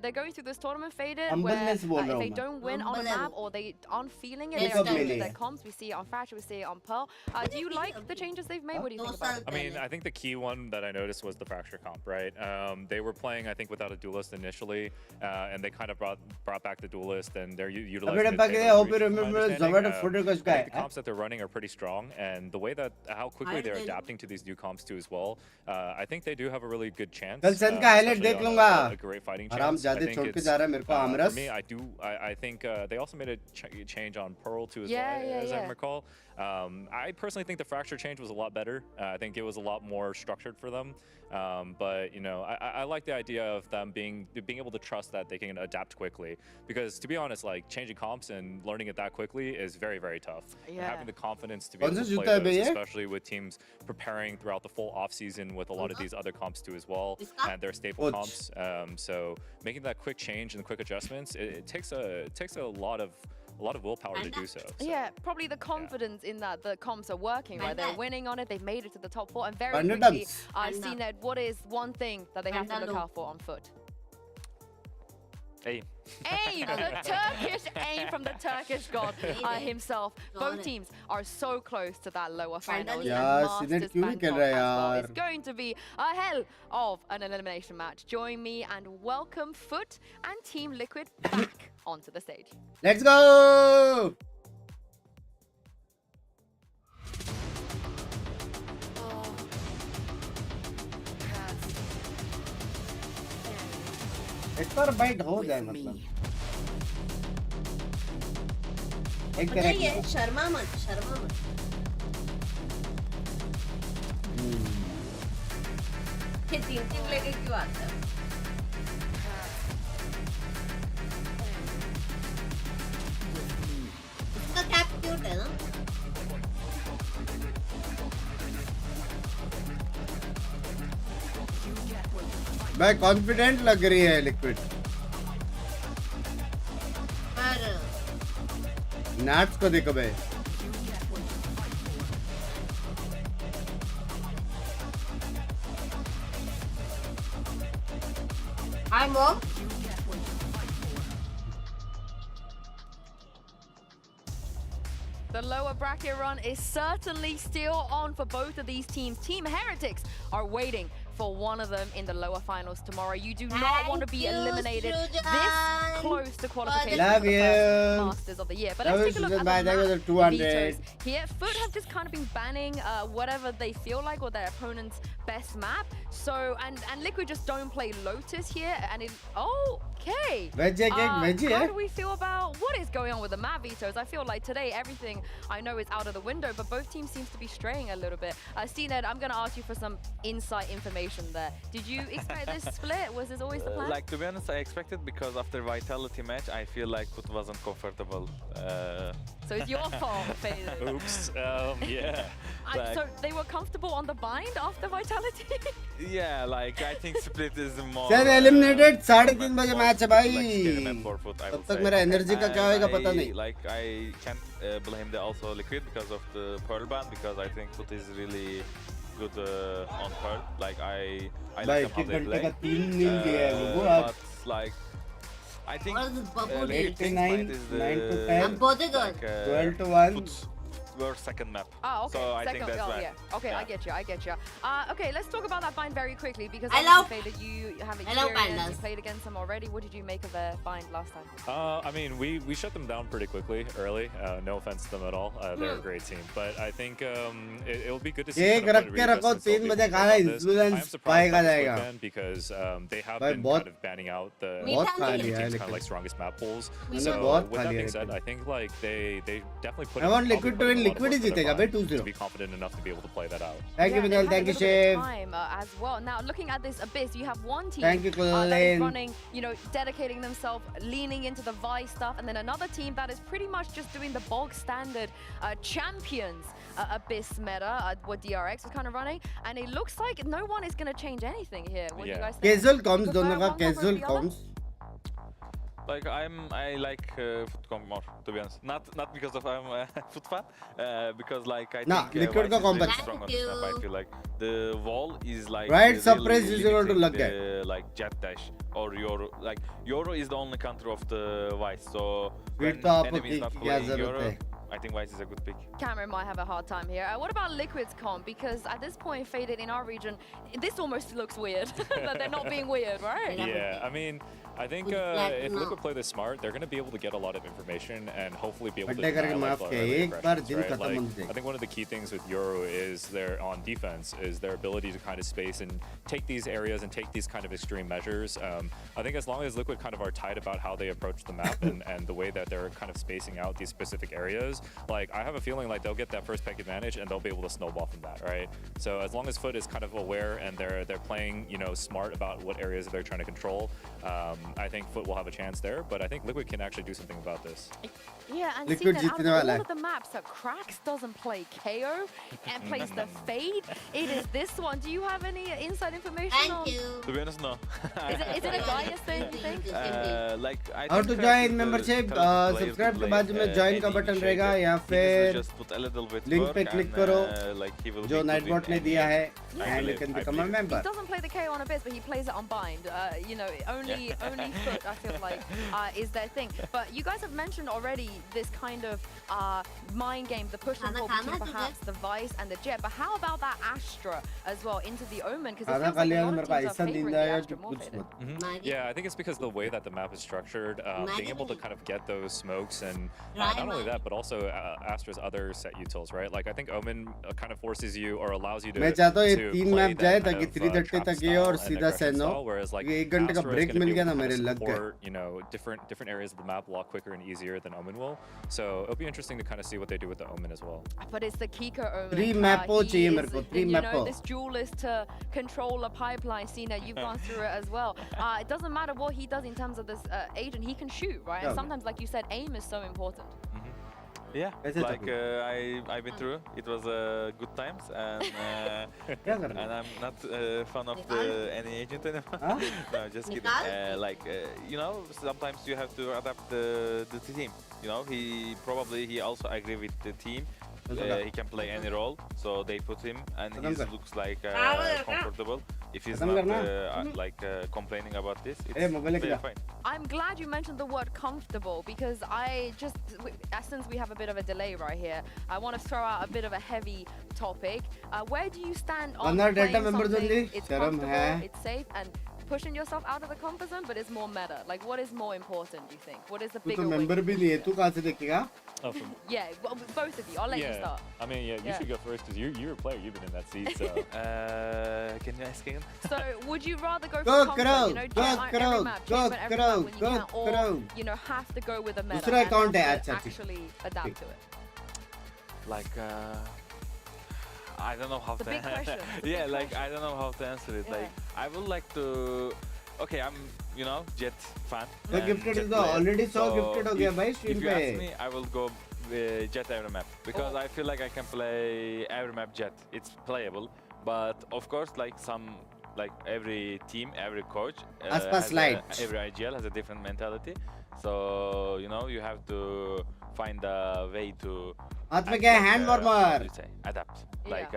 S2: They're going through this tournament faded where if they don't win on a map or they aren't feeling it, they're adapting to their comps. We see it on Fracture, we see it on Pearl. Do you like the changes they've made? What do you think about it?
S16: I mean, I think the key one that I noticed was the Fracture comp, right? They were playing, I think, without a duelist initially, and they kind of brought back the duelist, and they're utilizing
S1: I hope you remember
S16: the comps that they're running are pretty strong, and the way that how quickly they're adapting to these new comps too as well. I think they do have a really good chance. A great fighting chance. I think it's, for me, I think they also made a change on Pearl too as well, as I recall. I personally think the Fracture change was a lot better. I think it was a lot more structured for them. But you know, I like the idea of them being able to trust that they can adapt quickly. Because to be honest, like changing comps and learning it that quickly is very, very tough. And having the confidence to be able to play those, especially with teams preparing throughout the full off season with a lot of these other comps too as well, and their staple comps. So making that quick change and quick adjustments, it takes a lot of willpower to do so.
S2: Yeah, probably the confidence in that the comps are working, right? They're winning on it, they've made it to the top 4, and very quickly I've seen that what is one thing that they have to look out for on FUT?
S3: Aim.
S2: Aim! The Turkish aim from the Turkish god himself. Both teams are so close to that lower final. It's going to be a hell of an elimination match. Join me and welcome FUT and Team Liquid back onto the stage.
S1: Let's go! इस पर bite हो जाए मतलब एक तरह की
S15: शर्मा मत ये तीन लेके क्यों आता है इसका कैप क्यूट है ना.
S1: 1 भाई कॉन्फिडेंट लग रही है लिक्विड नैट्स को देखो भाई
S15: Hi, Mom.
S2: The lower bracket run is certainly still on for both of these teams. Team Heretics are waiting for one of them in the lower finals tomorrow. You do not want to be eliminated this close to qualification for the first Masters of the year. But let's take a look at the vetoes here. FUT have just kind of been banning whatever they feel like or their opponent's best map. So, and Liquid just don't play Lotus here. And it, okay. How do we feel about what is going on with the map vetoes? I feel like today everything I know is out of the window, but both teams seems to be straying a little bit. CNED, I'm going to ask you for some insight information there. Did you expect this split? Was this always the plan?
S3: Like, to be honest, I expected because after Vitality match, I feel like FUT wasn't comfortable.
S2: So it's your fault, Faden.
S16: Oops. Yeah.
S2: So they were comfortable on the bind after Vitality?
S3: Yeah, like I think split is more.
S1: Sir, eliminated 3:30 बजे match है भाई.
S3: तब
S1: तक मेरा energy का क्या होएगा पता नहीं.
S3: Like I can't blame the also Liquid because of the Pearl ban because I think FUT is really good on Pearl. Like I like how they play. But like I think Liquid's fight is the
S1: 9 to 10,
S3: like,
S1: 12 to 1.
S3: Were second map.
S2: Oh, okay.
S3: So I
S2: second,
S3: think that's right.
S2: Yeah. Okay, yeah. I get you. Okay, let's talk about that bind very quickly because
S15: I love
S2: that you have experience. You played against them already. What did you make of their bind last time?
S16: I mean, we shut them down pretty quickly early. No offense to them at all. They're a great team, but I think it'll be good to see.
S1: रख के रखो 3 बजे खाना influence पाएगा जाएगा.
S16: Because they have been kind of banning out the kind of like strongest map pools. So with that being said, I think like they definitely put.
S1: I want Liquid to win. Liquid is जीतेगा भाई 2-0.
S16: To be confident enough to be able to play that out.
S1: Thank you, Mithul. Thank you, Chef.
S2: As well. Now, looking at this Abyss, you have one team
S1: Thank you,
S2: that is running, you know, dedicating themselves, leaning into the VIT stuff, and then another team that is pretty much just doing the bog standard champions Abyss meta, what DRX was kind of running, and it looks like no one is going to change anything here. What do you guys think?
S1: Casual comms, दोनों का casual comms.
S3: Like I like FUT comp more, to be honest. Not because of I'm a FUT fan, because like I think
S1: Liquid का comp
S3: strong on this map. I feel like the wall is like
S1: right suppress is going to लग गया.
S3: Like jet dash or Euro. Like Euro is the only counter of the VIT. So
S1: when enemy is not playing Euro,
S3: I think VIT is a good pick.
S2: Cameron might have a hard time here. What about Liquid's comp? Because at this point, Faded in our region, this almost looks weird. That they're not being weird, right?
S16: Yeah, I mean, I think if Liquid play this smart, they're going to be able to get a lot of information and hopefully be able to deny like, right? Like, I think one of the key things with Euro is their on defense is their ability to kind of space and take these areas and take these kind of extreme measures. I think as long as Liquid kind of are tight about how they approach the map and the way that they're kind of spacing out these specific areas, like I have a feeling like they'll get that first pick advantage and they'll be able to snowball from that, right? So as long as FUT is kind of aware and they're playing, you know, smart about what areas they're trying to control, I think FUT will have a chance there, but I think Liquid can actually do something about this.
S2: Yeah, and see that out of all of the maps that Krax doesn't play KO and plays the Fade, it is this one. Do you have any inside information?
S15: Thank you.
S3: To be honest, no.
S2: Is it a Gaius thing, you think?
S3: Like I
S1: How to join membership? Subscribe के बाजू में join का button रहेगा या फिर link पे click करो जो Nightbot ने दिया है and you can become a member.
S2: He doesn't play the KO on Abyss, but he plays it on Bind. You know, only FUT, I feel like, is their thing. But you guys have mentioned already this kind of mind game, the push and pull between perhaps the Vice and the Jet. But how about that Astra as well into the Omen? Because it feels like a lot of teams are favoring the Astra more.
S16: Yeah, I think it's because the way that the map is structured, being able to kind of get those smokes and not only that, but also Astra's other set utils, right? Like I think Omen kind of forces you or allows you to
S1: मैं चाहता हूँ ये 3 map जाए ताकि 3:30 तक ये और सीधा सेनो ये 1 घंटे का ब्रेक मिल गया ना मेरे लग गए.
S16: You know, different areas of the map a lot quicker and easier than Omen will. So it'll be interesting to kind of see what they do with the Omen as well.
S2: But it's the Kiko Omen.
S1: 3 मैपो चाहिए मेरे को 3 मैपो.
S2: You know, this duelist to control a pipeline. Sina, you've gone through it as well. It doesn't matter what he does in terms of this agent, he can shoot, right? And sometimes, like you said, aim is so important.
S3: Yeah, like I've been through. It was good times, and and I'm not fan of any agent anymore. No, just kidding. Like you know, sometimes you have to adapt the team. You know, he also agree with the team. He can play any role, so they put him, and he looks like comfortable. If he's not like complaining about this, it's very fine.
S2: I'm glad you mentioned the word comfortable, because since we have a bit of a delay right here, I want to throw out a bit of a heavy topic. Where do you stand on playing something? It's comfortable, it's safe, and pushing yourself out of the comfort zone, but it's more meta. Like, what is more important, do you think? What is the bigger win?
S16: Oh,
S2: Yeah, well, both of you. I'll let you start.
S16: I mean, you should go first because you're a player. You've been in that seat. So,
S3: can you ask again?
S2: So, would you rather go for comfort? You know, every map, every map when you can, or you know, have to go with a meta and actually adapt to it?
S3: Like, I don't know how
S2: to answer.
S3: Yeah, like I don't know how to answer it. Like, I would like to. Okay, I'm, you know, Jet fan.
S1: So gifted already so gifted ho gaya bhai stream
S3: If you ask me, I will go Jet every map because I feel like I can play every map Jet. It's playable, but of course, like every team, every coach, every IGL has a different mentality. So you know, you have to find a way to adapt. Like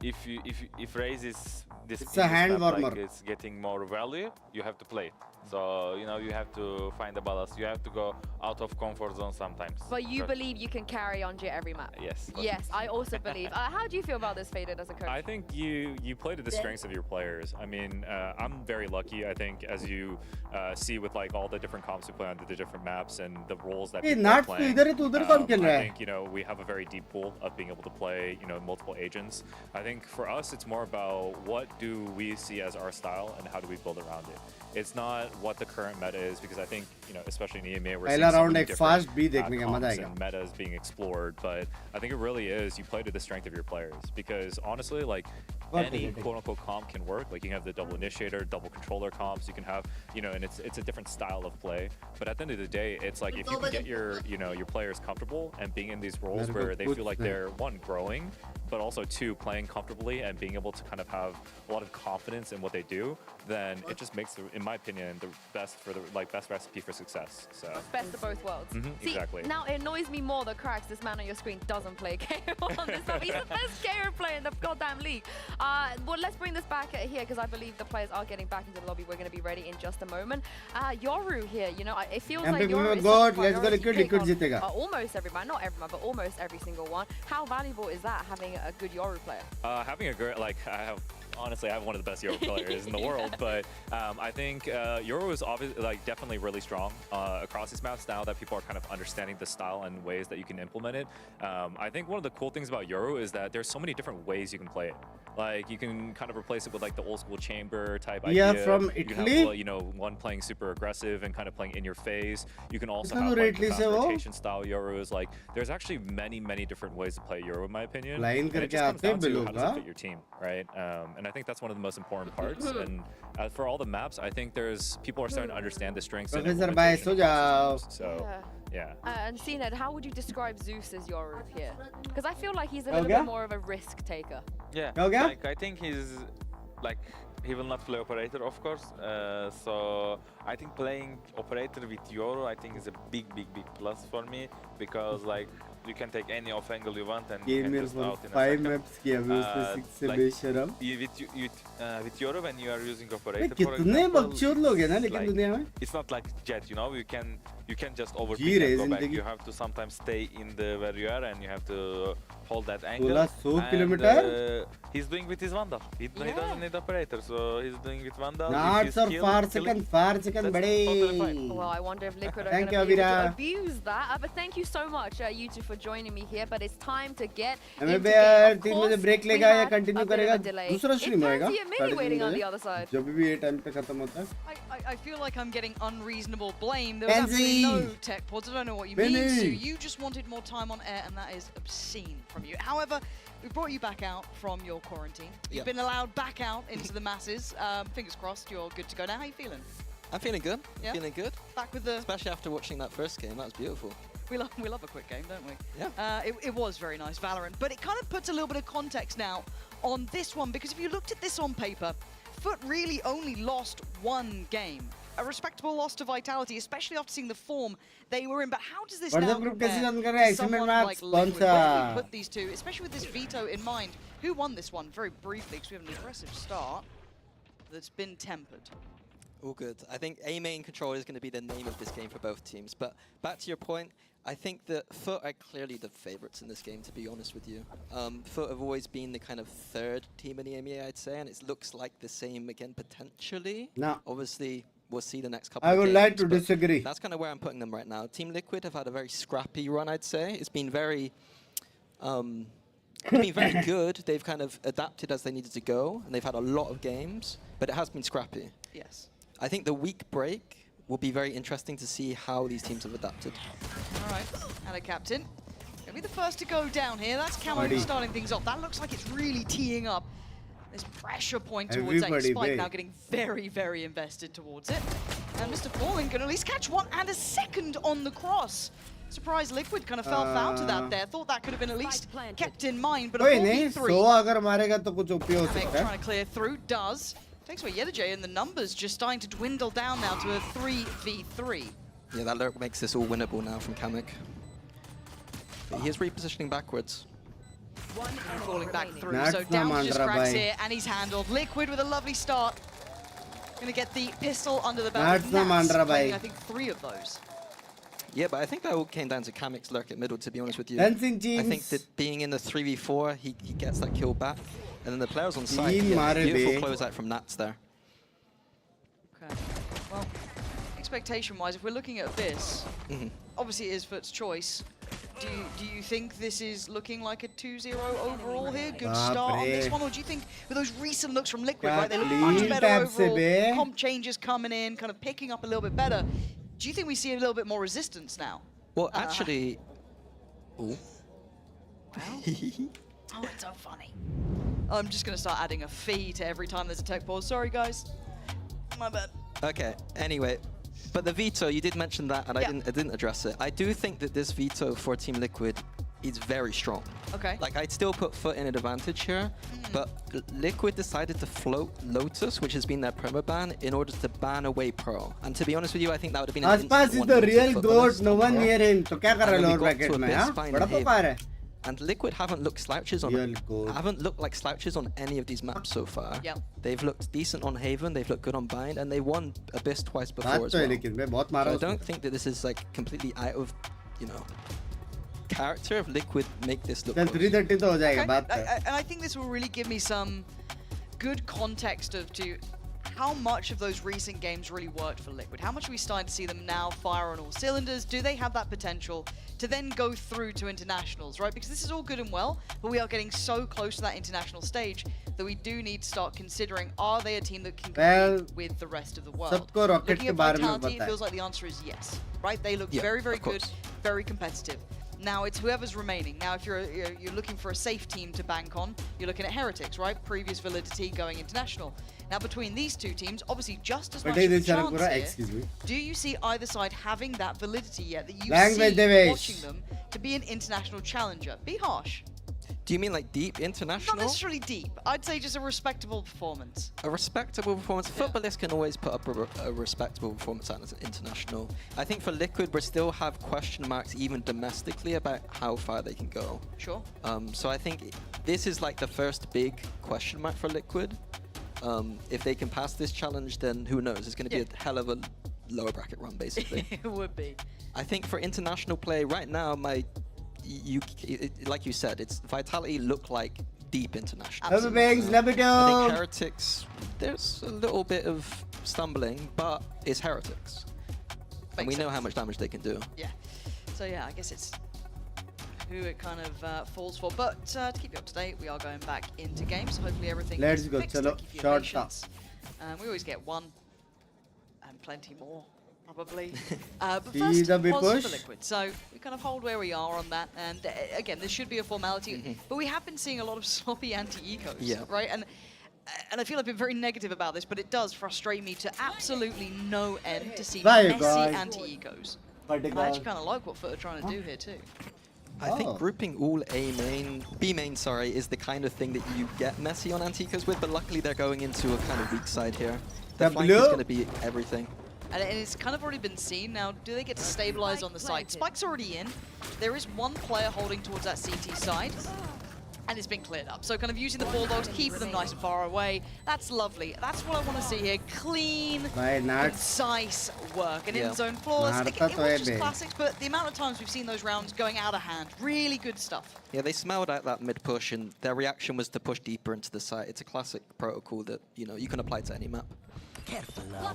S3: if Raze is this hand warmer, like it's getting more value, you have to play it. So you know, you have to find the balance. You have to go out of comfort zone sometimes.
S2: But you believe you can carry on Jet every map?
S3: Yes.
S2: Yes, I also believe. How do you feel about this, Faded, as a coach?
S16: I think you play to the strengths of your players. I mean, I'm very lucky. I think as you see with like all the different comps we play on the different maps and the roles that people are playing. I think, you know, we have a very deep pool of being able to play, you know, multiple agents. I think for us, it's more about what do we see as our style and how do we build around it. It's not what the current meta is, because I think, you know, especially in EMEA, we're seeing so many different comps and metas being explored, but I think it really is you play to the strength of your players, because honestly, like any quote-unquote comp can work. Like you can have the double initiator, double controller comps, you can have, you know, and it's a different style of play, but at the end of the day, it's like if you can get your, you know, your players comfortable and being in these roles where they feel like they're, one, growing, but also two, playing comfortably and being able to kind of have a lot of confidence in what they do, then it just makes, in my opinion, the best for the best recipe for success. So
S2: best of both worlds. See,
S16: exactly.
S2: Now it annoys me more that Cracks, this man on your screen, doesn't play KO on this map. He's the best KO player in the goddamn league. Well, let's bring this back here because I believe the players are getting back into the lobby. We're going to be ready in just a moment. Yoru here, you know, it feels like Yoru is almost every man, not every man, but almost every single one. How valuable is that, having a good Yoru player?
S16: Having a great, like, honestly, I have one of the best Yoru players in the world, but I think Yoru is obviously, like, definitely really strong across these maps now that people are kind of understanding the style and ways that you can implement it. I think one of the cool things about Yoru is that there's so many different ways you can play it. Like, you can kind of replace it with, like, the old school chamber type idea.
S1: From
S16: you
S1: Italy?
S16: can have, you know, one playing super aggressive and kind of playing in your face. You can also have, like, the fast rotation style Yorus. Like, there's actually many, many different ways to play Yoru, in my opinion. And it just comes down to how does it fit your team, right? And I think that's one of the most important parts. And for all the maps, I think people are starting to understand the strengths and implementation of systems. So, yeah.
S2: And CNED, how would you describe Zeus as Yoru here? Because I feel like he's a little bit more of a risk taker.
S3: Yeah, like I think he's like, he will not play operator, of course. So I think playing operator with Yoru, I think is a big plus for me, because like you can take any off angle you want and you can just out in a second. With Yoru, when you are using operator, for example, it's not like Jet, you know, you can just overpick and go back. You have to sometimes stay in where you are, and you have to hold that angle. And, he's doing with his Vandal. He doesn't need operator, so he's doing with Vandal.
S1: Not sir, far second, buddy.
S2: Well, I wonder if Liquid are going to be able to abuse that. But thank you so much, you two, for joining me here. But it's time to get into game. Of course,
S1: break
S2: we had a bit of a delay. It's FUT waiting on the other side.
S13: I feel like I'm getting unreasonable blame. There was absolutely no tech pods. I don't know what you mean, Sue. You just wanted more time on air, and that is obscene from you. However, we brought you back out from your quarantine. You've been allowed back out into the masses. Fingers crossed, you're good to go now. How are you feeling?
S18: I'm feeling good.
S13: Yeah?
S18: Feeling good.
S13: Back with the...
S18: Especially after watching that first game. That was beautiful.
S13: We love a quick game, don't we?
S18: Yeah.
S13: It was very nice, Valorant, but it kind of puts a little bit of context now on this one, because if you looked at this on paper, FUT really only lost one game. A respectable loss to Vitality, especially after seeing the form they were in. But how does this now compare to someone like Liquid? Where do we put these two, especially with this veto in mind? Who won this one? Very briefly, because we have an aggressive start that's been tempered.
S18: All good. I think A main control is going to be the name of this game for both teams. But back to your point, I think that FUT are clearly the favorites in this game, to be honest with you. FUT have always been the kind of third team in the EMEA, I'd say, and it looks like the same again potentially.
S1: No.
S18: Obviously, we'll see the next couple
S1: I
S18: of
S1: would
S18: games,
S1: like to
S18: but
S1: disagree.
S18: That's kind of where I'm putting them right now. Team Liquid have had a very scrappy run, I'd say. It's been very... been very good. They've kind of adapted as they needed to go, and they've had a lot of games, but it has been scrappy.
S13: Yes.
S18: I think the week break will be very interesting to see how these teams have adapted.
S13: All right, and a captain. Gonna be the first to go down here. That's Camo starting things off. That looks like it's really teeing up this pressure point towards A. Spike now getting very, very invested towards it. And Mr. Falling can at least catch one and a second on the cross. Surprise Liquid kind of fell foul to that there. Thought that could have been at least kept in mind, but a 4v3. Trying to clear through, does. Takes away Yedajay, and the numbers just starting to dwindle down now to a 3v3.
S18: Yeah, that lurk makes this all winnable now from Kamek. But he is repositioning backwards.
S13: Falling back through, so down just cracks here, and he's handled. Liquid with a lovely start. Gonna get the pistol under the belt. I think 3 of those.
S18: Yeah, but I think that all came down to Kamek's lurk at middle, to be honest with you. I think that being in the 3v4, he gets that kill back. And then the players on site, beautiful closeout from Nats there.
S13: Okay, well, expectation-wise, if we're looking at this, obviously it is FUT's choice. Do you think this is looking like a 2-0 overall here? Good start on this one? Or do you think with those recent looks from Liquid, right, they look much better overall, comp changes coming in, kind of picking up a little bit better. Do you think we see a little bit more resistance now?
S18: Well, actually... Ooh.
S13: Oh, it's so funny. I'm just going to start adding a fee to every time there's a tech pause. Sorry, guys. My bad.
S18: Okay, anyway. But the veto, you did mention that, and I didn't address it. I do think that this veto for Team Liquid is very strong.
S13: Okay.
S18: Like, I'd still put FUT in an advantage here, but Liquid decided to float Lotus, which has been their promo ban, in order to ban away Pro. And to be honest with you, I think that would have been an
S1: Aspas is the real goat, no one near him. So क्या कर रहा है lower bracket में, हाँ? बड़ा पका रहा है.
S18: And Liquid haven't looked slouches on like slouches on any of these maps so far.
S13: Yep.
S18: They've looked decent on Haven, they've looked good on Bind, and they won Abyss twice before as well. So I don't think that this is like completely out of, you know, character of Liquid make this look close.
S13: And I think this will really give me some good context of how much of those recent games really worked for Liquid. How much are we starting to see them now fire on all cylinders? Do they have that potential to then go through to internationals, right? Because this is all good and well, but we are getting so close to that international stage that we do need to start considering, are they a team that can compete with the rest of the world? Looking at Vitality, it feels like the answer is yes, right? They look very, very good, very competitive. Now it's whoever's remaining. Now if you're looking for a safe team to bank on, you're looking at Heretics, right? Previous validity going international. Now between these two teams, obviously just as much of a chance here, do you see either side having that validity yet that you see watching them to be an international challenger? Be harsh.
S18: Do you mean like deep international?
S13: Not necessarily deep. I'd say just a respectable performance.
S18: A respectable performance. Footballists can always put up a respectable performance at an international. I think for Liquid, we still have question marks even domestically about how far they can go.
S13: Sure.
S18: So I think this is like the first big question mark for Liquid. If they can pass this challenge, then who knows? It's going to be a hell of a lower bracket run, basically.
S13: It would be.
S18: I think for international play, right now, like you said, it's Vitality look like deep international.
S1: Love Binks, love it
S18: I think Heretics, there's a little bit of stumbling, but it's Heretics. And we know how much damage they can do.
S13: Yeah. So yeah, I guess it's who it kind of falls for. But to keep you up to date, we are going back into games. So hopefully everything is fixed. Thank you for your patience. We always get one and plenty more. Probably. But first, was for Liquid. So we kind of hold where we are on that. And again, this should be a formality. But we have been seeing a lot of sloppy anti-ecos, right? And I feel I've been very negative about this, but it does frustrate me to absolutely no end to see messy anti-ecos. I actually kind of like what FUT are trying to do here too.
S18: I think grouping all B main, sorry, is the kind of thing that you get messy on Anticos with, but luckily they're going into a kind of weak side here. The flank is going to be everything.
S13: And it's kind of already been seen. Now, do they get to stabilize on the side? Spike's already in. There is one player holding towards that CT side. And it's been cleared up. So kind of using the Bulldogs, keeping them nice and far away. That's lovely. That's what I want to see here. Clean, concise work. And in zone floors, it was just classics, but the amount of times we've seen those rounds going out of hand, really good stuff.
S18: Yeah, they smelled out that mid push, and their reaction was to push deeper into the site. It's a classic protocol that, you know, you can apply to any map.
S13: Careful now.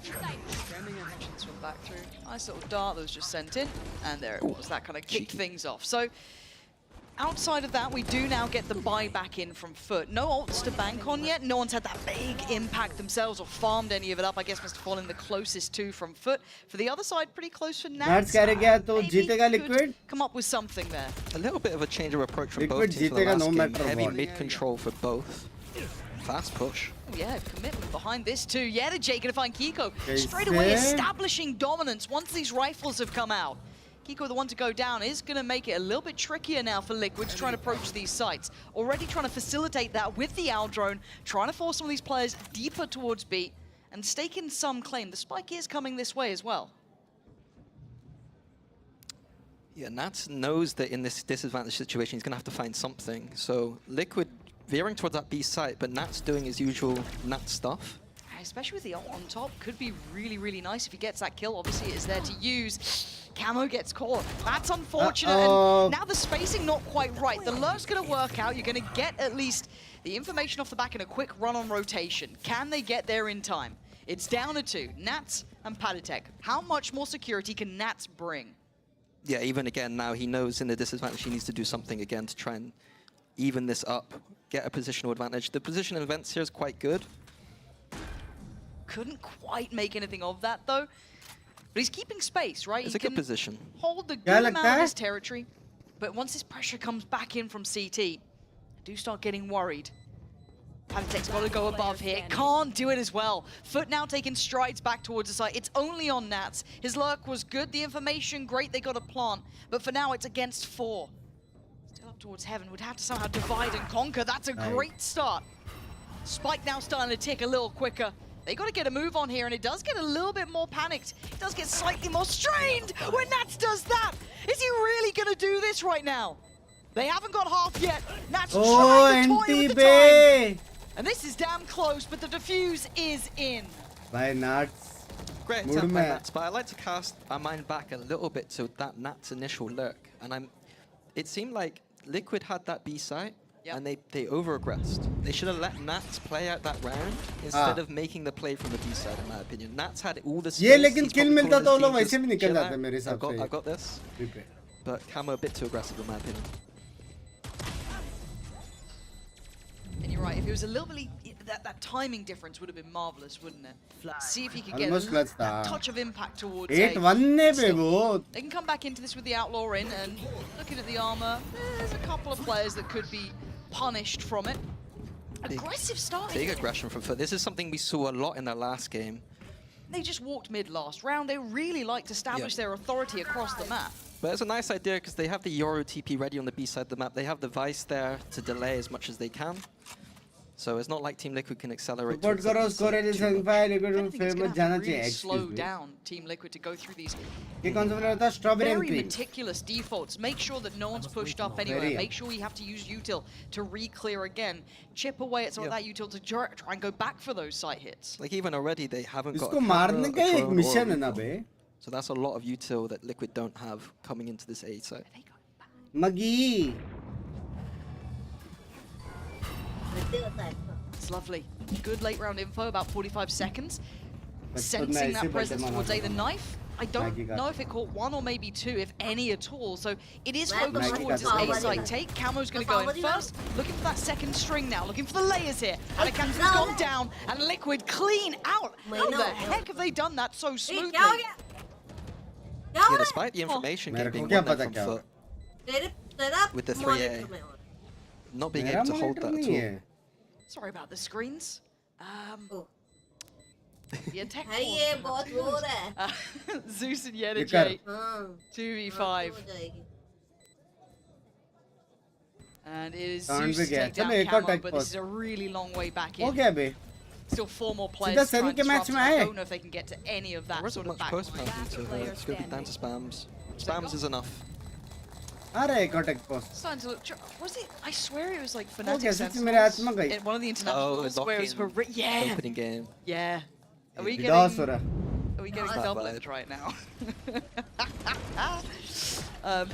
S13: Jamming actions from back through. Nice little dart that was just sent in. And there it was. That kind of kicked things off. So outside of that, we do now get the buyback in from FUT. No ults to bank on yet. No one's had that big impact themselves or farmed any of it up. I guess Mr. Fallen the closest to from FUT. For the other side, pretty close for Nats.
S1: Liquid.
S13: Come up with something there.
S18: A little bit of a change of approach from
S1: Liquid
S18: both teams for the last
S1: no
S18: game.
S1: matter
S18: Heavy
S1: what.
S18: mid control for both. Fast push.
S13: Oh, yeah, commitment behind this too. Yeah, to Jake and find Kiko. Straight away establishing dominance once these rifles have come out. Kiko, the one to go down, is going to make it a little bit trickier now for Liquid to try and approach these sites. Already trying to facilitate that with the Owl drone, trying to force some of these players deeper towards B and staking some claim. The spike is coming this way as well.
S18: Yeah, Nats knows that in this disadvantaged situation, he's going to have to find something. So Liquid veering towards that B site, but Nat's doing his usual Nat stuff.
S13: Especially with the ult on top, could be really, really nice if he gets that kill. Obviously, it is there to use. Camo gets caught. That's unfortunate. And now the spacing not quite right. The lurk's going to work out. You're going to get at least the information off the back in a quick run on rotation. Can they get there in time? It's down to two, Nats and Padatek. How much more security can Nats bring?
S18: Yeah, even again, now he knows in the disadvantage he needs to do something again to try and even this up, get a positional advantage. The position in events here is quite good.
S13: Couldn't quite make anything of that, though. But he's keeping space, right?
S18: It's a good position.
S13: Hold the good amount of his territory. But once this pressure comes back in from CT, I do start getting worried. Padatek's got to go above here. Can't do it as well. FUT now taking strides back towards the site. It's only on Nats. His lurk was good. The information, great. They got a plant. But for now, it's against 4. Still up towards Heaven. Would have to somehow divide and conquer. That's a great start. Spike now starting to tick a little quicker. They got to get a move on here, and it does get a little bit more panicked. It does get slightly more strained when Nats does that. Is he really going to do this right now? They haven't got half yet. Nats trying to toy with the time. And this is damn close, but the defuse is in.
S1: By Nats.
S18: Great attempt by Nats, but I like to cast our mind back a little bit to that Nats initial lurk. And it seemed like Liquid had that B site. And they over-aggressed. They should have let Nats play out that round instead of making the play from the B side, in my opinion. Nats had all the space. I've got this. But Camo a bit too aggressive, in my opinion.
S13: And you're right, if it was a little bit, that timing difference would have been marvelous, wouldn't it? See if he could get a touch of impact towards A. They can come back into this with the Outlaw in, and looking at the armor, there's a couple of players that could be punished from it. Aggressive start.
S18: Big aggression from FUT. This is something we saw a lot in their last game.
S13: They just walked mid last round. They really like to establish their authority across the map.
S18: But it's a nice idea because they have the Yoru TP ready on the B side of the map. They have the Vice there to delay as much as they can. So it's not like Team Liquid can accelerate.
S13: Slow down Team Liquid to go through these very meticulous defaults. Make sure that no one's pushed up anywhere. Make sure you have to use util to re-clear again. Chip away at some of that util to try and go back for those site hits.
S18: Like even already they haven't got so that's a lot of util that Liquid don't have coming into this A site.
S1: Maggie.
S13: It's lovely. Good late round info, about 45 seconds. Sensing that presence towards A, the knife. I don't know if it caught 1 or maybe 2, if any at all. So it is focused towards this A side take. Camo's going to go in first. Looking for that second string now. Looking for the layers here. And Akan's gone down. And Liquid clean out. How the heck have they done that so smoothly?
S18: Yeah, despite the information being one there from FUT, with the 3A, not being able to hold that at all.
S13: Sorry about the screens. The attack Zeus and Yena
S1: ये कर
S13: J. 2v5. And it is
S1: Turn
S13: Zeus
S1: पे गया
S13: take down
S1: चलो एक और
S13: Camo,
S1: tech
S13: but
S1: pause
S13: this is a really long way back
S1: हो
S13: in.
S1: गया बे
S13: Still 4 more
S1: सीधा
S13: players
S1: सेमी
S13: trying
S1: के
S13: to
S1: मैच
S13: disrupt.
S1: में
S13: I
S1: आए
S13: don't know if they can get to any of that sort of back
S10: Post
S13: line.
S10: pass so it's going to be down to spams. Spams is enough.
S1: आ रहा है एक और tech pause
S13: Starting to look. Was it? I swear it was like
S1: हो
S13: Fnatic
S1: गया सच
S13: Sentinels
S1: में मेरे हाथ में गई
S13: in one of the internationals where it was horrific. Yeah.
S10: Opening game.
S13: Yeah. Are we
S1: DOS हो
S13: getting?
S1: रहा
S13: Are we getting
S10: Not
S13: Dublin
S10: bad.
S13: right now?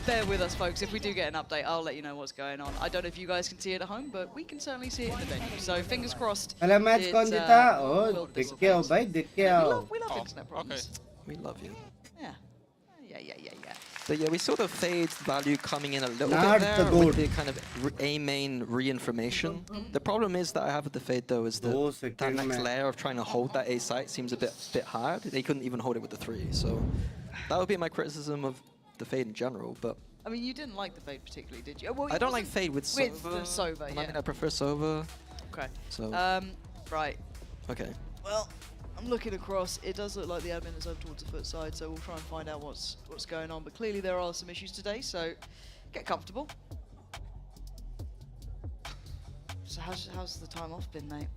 S13: Bear with us, folks. If we do get an update, I'll let you know what's going on. I don't know if you guys can see it at home, but we can certainly see it in the venue. So fingers crossed.
S1: पहला match
S13: it,
S1: कौन जीता
S13: will
S1: O
S13: be
S1: देख के आओ भाई देख के आओ
S13: We love internet problems.
S10: We love you.
S13: Yeah.
S10: So yeah, we sort of fade value coming in a little
S1: Not
S10: bit
S1: the
S10: there
S1: goat.
S10: with the kind of A main reinformation. The problem is that I have with the fade though is that that next layer of trying to hold that A site seems a bit hard. They couldn't even hold it with the 3, so that would be my criticism of the fade in general. But
S13: I mean, you didn't like the fade particularly, did you? Well,
S10: I don't like fade with Sova.
S13: With Sova, yeah.
S10: I mean, I prefer Sova.
S13: Okay.
S10: So
S13: right.
S10: okay.
S13: Well, I'm looking across. It does look like the admin is over towards the foot side, so we'll try and find out what's going on. But clearly there are some issues today, so get comfortable. So how's the time off been, mate?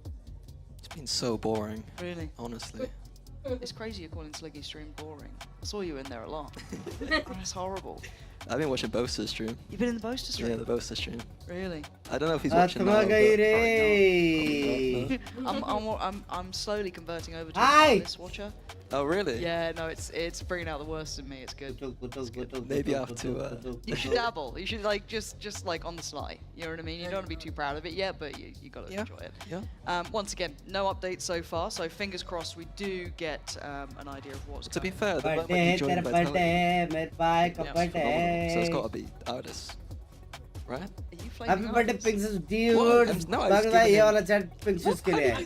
S10: It's been so boring.
S13: Really?
S10: Honestly.
S13: It's crazy you're calling Sliggy's stream boring. I saw you in there a lot. That's horrible.
S10: I've been watching Boaster's stream.
S13: You've been in the Boaster stream?
S10: Yeah, the Boaster stream.
S13: Really?
S10: I don't know if he's watching now, but
S13: I'm slowly converting over to
S1: Hi.
S13: a this watcher.
S10: Oh really?
S13: Yeah, no, it's bringing out the worst in me. It's good.
S10: Maybe I have to.
S13: You should dabble. You should like just like on the sly. You know what I mean? You don't want to be too proud of it yet, but you gotta enjoy it.
S10: Yeah.
S13: Once again, no updates so far. So fingers crossed we do get an idea of what's.
S10: To be
S13: going
S10: fair, the moment you join Vitality, so it's got to be artists, right?
S1: Happy birthday Pinks dude
S10: No, I was
S1: ये वाला chat Pinks के लिए है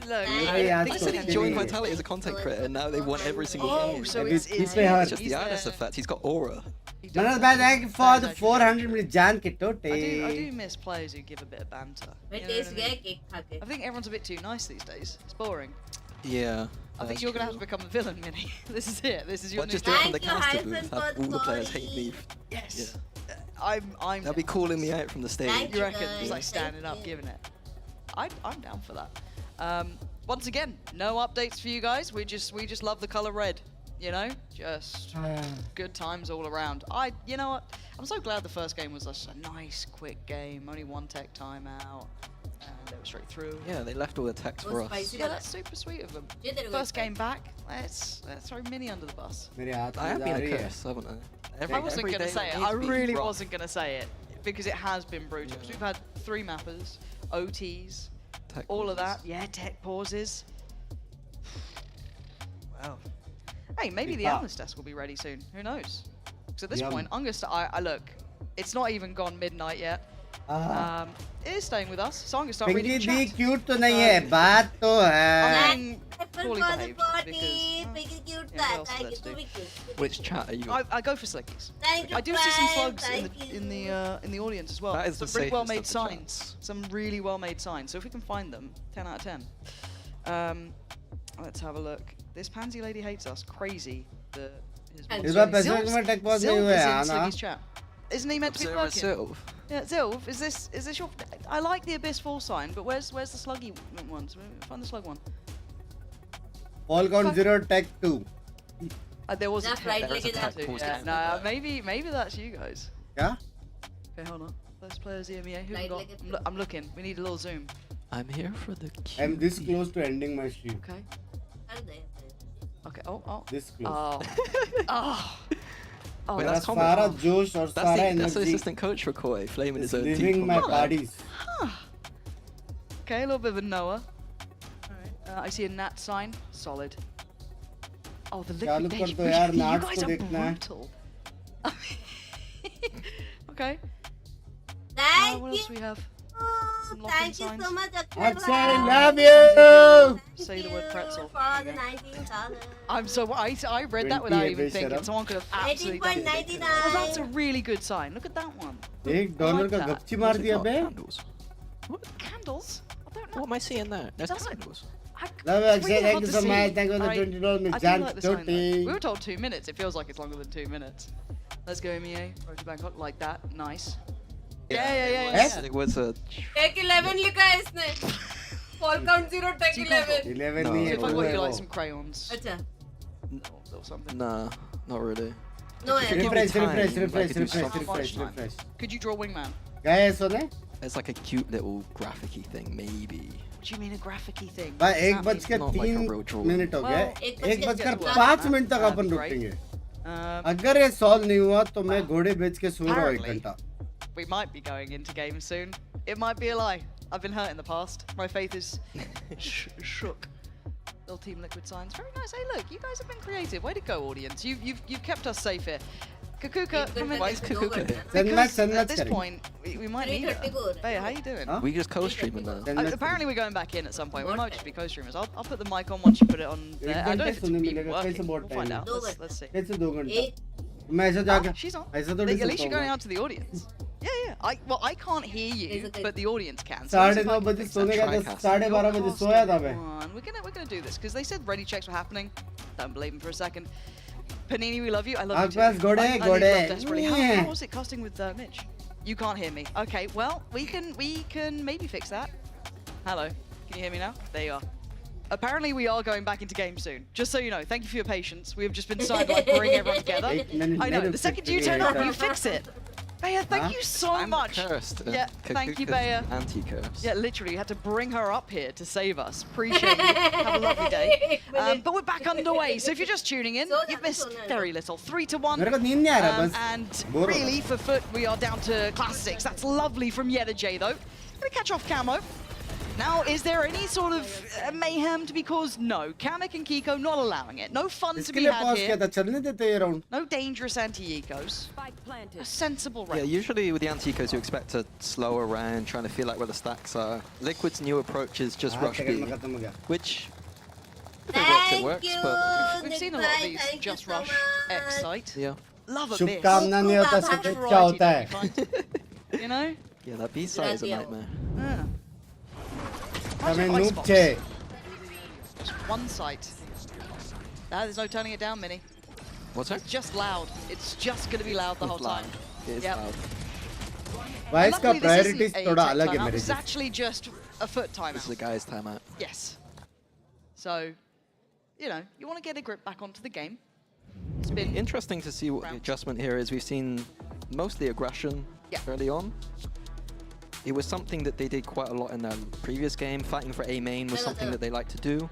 S10: They said he joined Vitality as a content creator, and now they want every single game.
S13: So
S1: it's
S10: just the artist effect. He's got aura.
S1: मैंने बताया कि for the 400 minute जान के टोटे
S13: I do miss players who give a bit of banter. You know what I mean? I think everyone's a bit too nice these days. It's boring.
S10: Yeah.
S13: I think you're going to have to become the villain, Minnie. This is it. This is your
S10: What,
S13: new
S10: just do it from the caster booth? Have all the players hate me.
S13: Yes.
S10: Yeah.
S13: I'm.
S10: They'll be calling me out from the stage.
S13: You reckon? Just like standing up, giving it. I'm down for that. Once again, no updates for you guys. We just love the color red. You know, just good times all around. You know what? I'm so glad the first game was just a nice, quick game. Only one tech timeout. And they were straight through.
S10: Yeah, they left all the text for us.
S13: Yeah, that's super sweet of them. First game back. Let's throw Mini under the bus.
S10: I have been a curse, haven't I?
S13: I wasn't going to say it. I really wasn't going to say it because it has been brutal. We've had 3 mappers, OTs,
S10: tech
S13: all
S10: pauses.
S13: of that. Yeah, tech pauses. Wow. Hey, maybe the analyst desk will be ready soon. Who knows? Because at this point, I'm going to start. I look. It's not even gone midnight yet. It is staying with us, so I'm going to start reading
S1: Pinky di
S13: chat.
S1: Cute तो नहीं है बात तो है
S13: I'm being poorly behaved because what else is there to do?
S10: Which chat are you?
S13: I go for slickies. I do see some slugs in the audience as well.
S10: That is
S13: some
S10: the
S13: really well made
S10: safest of the
S13: signs. Some really well made signs. So if we can find them, 10 out of 10. Let's have a look. This pansy lady hates us. Crazy.
S1: इस बार पैसे में tech pause नहीं हुए हैं ना
S13: chat. Isn't he meant to be working?
S10: Zilv.
S13: Yeah, Zilv, is this your? I like the Abyss full sign, but where's the sluggy ones? Find the slug one.
S1: All count 0 tech 2
S13: There was a tech.
S10: There is a tech pause.
S13: Yeah, no, maybe that's you guys.
S1: क्या
S13: Okay, hold on. First players EMEA. Who we got? I'm looking. We need a little zoom.
S10: I'm here for the queue.
S1: I'm this close to ending my stream
S13: Okay. Okay. Oh.
S1: this close
S13: Oh.
S10: Wait,
S1: मेरा
S10: that's
S1: सारा जोश और सारा
S10: That's the
S1: energy
S10: assistant coach for Koi, flaming his own team.
S1: leaving
S10: from
S1: my
S10: the back.
S1: bodies
S13: Okay, a little bit of a Noah. Alright. I see a Nat sign. Solid. Oh, the
S1: चालू
S13: liquid
S1: कर दो यार
S13: you
S1: नाट्स
S13: guys
S1: को
S13: are
S1: देखना है
S13: brutal. Okay.
S15: Thank
S13: What else we have? Some lock-in
S15: Thank you
S13: signs.
S15: so much,
S1: Akshay love you
S13: Say the word pretzel.
S15: for the $19.
S13: I'm so I read that
S1: 20
S13: without
S1: है
S13: even
S1: बे
S13: thinking.
S1: शर्म
S13: Someone could have absolutely done it.
S15: 18.99.
S13: Well, that's a really good sign. Look at that one.
S1: $1 का गपची मार दिया बे
S10: Candles.
S13: Candles? I don't know.
S10: What am I seeing there? There's
S13: That's
S10: candles.
S1: Love
S13: it's
S1: Akshay,
S13: really
S1: thank
S13: hard
S1: you
S13: to
S1: so
S13: see.
S1: much. Thank you for the
S13: I
S1: $20
S13: do
S1: Mizan
S13: like the sign, though.
S1: Choti.
S13: We were told 2 minutes. It feels like it's longer than 2 minutes. Let's go, EMEA. Road to Bangkok, like that. Nice. Yeah.
S18: It was a...
S15: Tech 11 लिखा है इसने. Fall count 0, Tech 11.
S1: 11
S18: No.
S1: नहीं है.
S13: If I
S1: वो
S13: got
S1: है
S13: you
S1: वो.
S13: like some crayons
S15: अच्छा.
S13: or something.
S18: Nah, not really.
S15: No,
S18: If you give me
S1: Refresh,
S18: time,
S1: refresh,
S18: I
S1: refresh,
S18: could do
S1: refresh,
S18: something.
S1: refresh.
S13: Could you draw Wingman?
S1: क्या है सोने?
S18: It's like a cute little graphic-y thing, maybe.
S13: What do you mean a graphic-y thing?
S1: भाई
S13: What does that
S1: 1:03
S13: mean?
S1: Minute हो गए.
S13: Well,
S1: 1:05 तक अपन रुकेंगे. अगर ये सॉल्व नहीं हुआ तो मैं घोड़े बेच के सो रहा हूँ 1 घंटा.
S13: We might be going into game soon. It might be a lie. I've been hurt in the past. My faith is shook. Little Team Liquid signs. Very nice. Hey, look, you guys have been creative. Way to go, audience. You've kept us safe here. Kakuka, come in.
S18: Why is Kakuka here?
S13: Because at this point, we might need her. Hey, how you doing?
S18: We just co-streaming now.
S13: Apparently we're going back in at some point. We might just be co-streamers. I'll put the mic on once you put it on there. I don't know if it's even working. We'll find out. Let's see.
S1: कैसे 2 घंटा? मैं ऐसा जाके.
S13: She's on.
S1: ऐसा तो
S13: At least you're going out to the audience. Yeah. I can't hear you, but the audience can. So
S1: 9:30 बजे सोने का था. 12:30 बजे सोया था मैं.
S13: We're gonna do this because they said ready checks were happening. Don't believe them for a second. Panini, we love you. I love you too.
S1: Akbas,
S13: I need
S1: gode.
S13: love desperately. How was it casting with Mitch? You can't hear me. Okay, well we can maybe fix that. Hello, can you hear me now? There you are. Apparently we are going back into game soon. Just so you know, thank you for your patience. We have just been decided to bring everyone together. I know. The second you turn up, you fix it. Bea, thank you so much.
S18: Cursed.
S13: Yeah, thank you, Bea.
S18: Anti-curse.
S13: Yeah, literally, you had to bring her up here to save us. Appreciate you. Have a lovely day. But we're back underway. So if you're just tuning in, you've missed very little. 3-1.
S1: मेरे को नींद नहीं आ रहा बस.
S13: And really, for FUT, we are down to classics. That's lovely from Yeda J, though. Gonna catch off Camo. Now, is there any sort of mayhem to be caused? No. Kamek and Kiko not allowing it. No fun to be had here. No dangerous anti-ecos. A sensible round.
S18: Yeah, usually with the anti-ecos you expect a slower round, trying to feel like where the stacks are. Liquid's new approach is just rush B, which if it works, but...
S13: We've seen a lot of these just rush X site.
S18: Yeah.
S13: Love a bit.
S1: शुभकामना नहीं होता सब क्या होता है.
S13: You know?
S18: Yeah, that B side is a nightmare.
S13: Yeah.
S1: हमें noob छे.
S13: Just one site. There's no turning it down, Mini.
S18: What's that?
S13: It's just loud. It's just going to be loud the whole time.
S18: It is loud.
S1: Why is का priorities थोड़ा अलग है मेरे
S13: This is actually just a FUT timeout.
S18: This is a guy's timeout.
S13: Yes. So, you know, you want to get a grip back onto the game. It's been
S18: interesting to see what the adjustment here is. We've seen mostly aggression early on. It was something that they did quite a lot in their previous game. Fighting for A main was something that they like to do.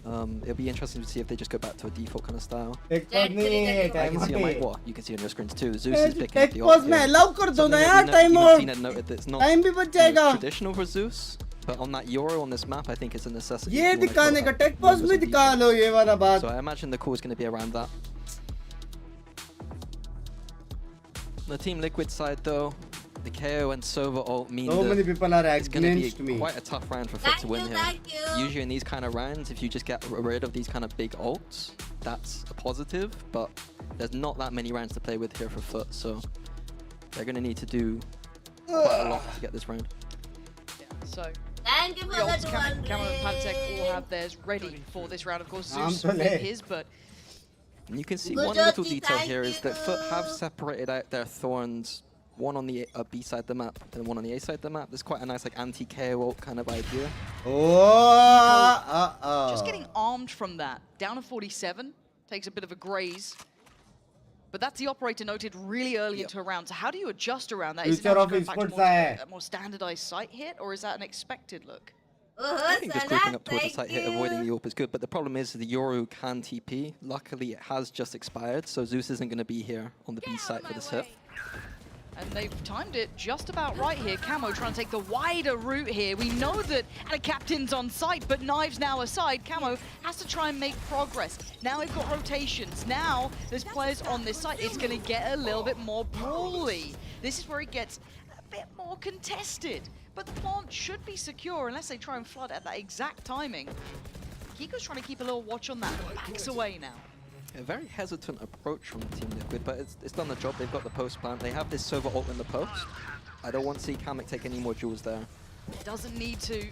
S18: It'll be interesting to see if they just go back to a default kind of style. I can see on my, what you can see on your screens too. Zeus is picking up the ult here. Seen it noted that it's not traditional for Zeus, but on that Euro on this map, I think it's a necessity. So I imagine the call is going to be around that. The Team Liquid side though, the KO and Sova ult mean
S1: many people are
S18: it's going to
S1: against me.
S18: be quite a tough round for FUT to win here. Usually in these kind of rounds, if you just get rid of these kind of big ults, that's a positive, but there's not that many rounds to play with here for FUT, so they're going to need to do quite a lot to get this round.
S13: Yeah, so
S15: thank you for that one.
S13: Camo and Patek all have theirs ready for this round. Of course, Zeus with his, but...
S18: And you can see one little detail here is that FUT have separated out their thorns, one on the B side of the map and one on the A side of the map. There's quite a nice like anti-KO ult kind of idea.
S13: Just getting armed from that. Down to 47, takes a bit of a graze. But that's the operator noted really early into a round. So how do you adjust around that? Is it now going back to a more standardized sight hit, or is that an expected look?
S18: I think just grouping up towards the side hit, avoiding the AWP is good, but the problem is the Yoru can TP. Luckily, it has just expired, so Zeus isn't going to be here on the B side for this hit.
S13: And they've timed it just about right here. Camo trying to take the wider route here. We know that a captain's on site, but Knives now aside, Camo has to try and make progress. Now we've got rotations. Now there's players on this site. It's going to get a little bit more brawly. This is where it gets a bit more contested. But the plant should be secure unless they try and flood at that exact timing. Kiko's trying to keep a little watch on that. Backs away now.
S18: A very hesitant approach from Team Liquid, but it's done the job. They've got the post plant. They have this Sova ult in the post. I don't want to see Kamek take any more jewels there.
S13: Doesn't need to.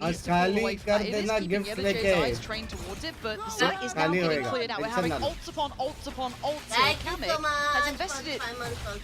S13: needs to pull away from that. It is keeping Yedajay's eyes trained towards it, but the site is now getting cleared out. We're having ults upon ults upon ults here. Kamek has invested it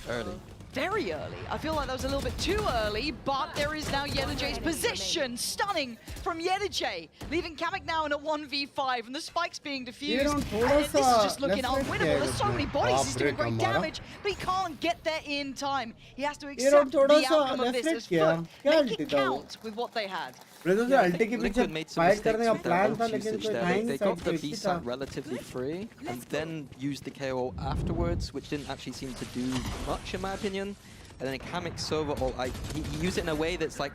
S18: early.
S13: Very early. I feel like that was a little bit too early, but there is now Yedajay's position. Stunning from Yedajay, leaving Kamek now in a 1v5, and the spike's being defused. And this is just looking unwinnable. There's so many bodies. He's doing great damage, but he can't get there in time. He has to accept the outcome of this as FUT. Make it count with what they had.
S18: Liquid made some mistakes with their ult usage there. They got the B site relatively free and then used the KO afterwards, which didn't actually seem to do much in my opinion. And then Kamek's Sova ult, he used it in a way that's like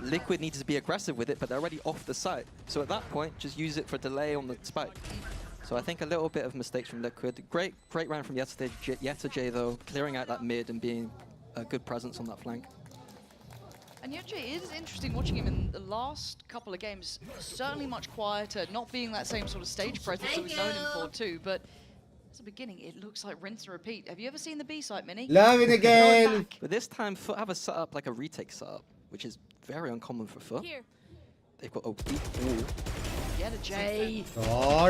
S18: Liquid needs to be aggressive with it, but they're already off the site. So at that point, just use it for delay on the spike. So I think a little bit of mistakes from Liquid. Great round from Yedajay though, clearing out that mid and being a good presence on that flank.
S13: And Yedajay, it is interesting watching him in the last couple of games. Certainly much quieter, not being that same sort of stage presence that we've known him for too. But as a beginning, it looks like rinse and repeat. Have you ever seen the B site, Mini?
S1: Love it again.
S18: But this time, FUT have a setup like a retake setup, which is very uncommon for FUT. They've got OP.
S13: Yedajay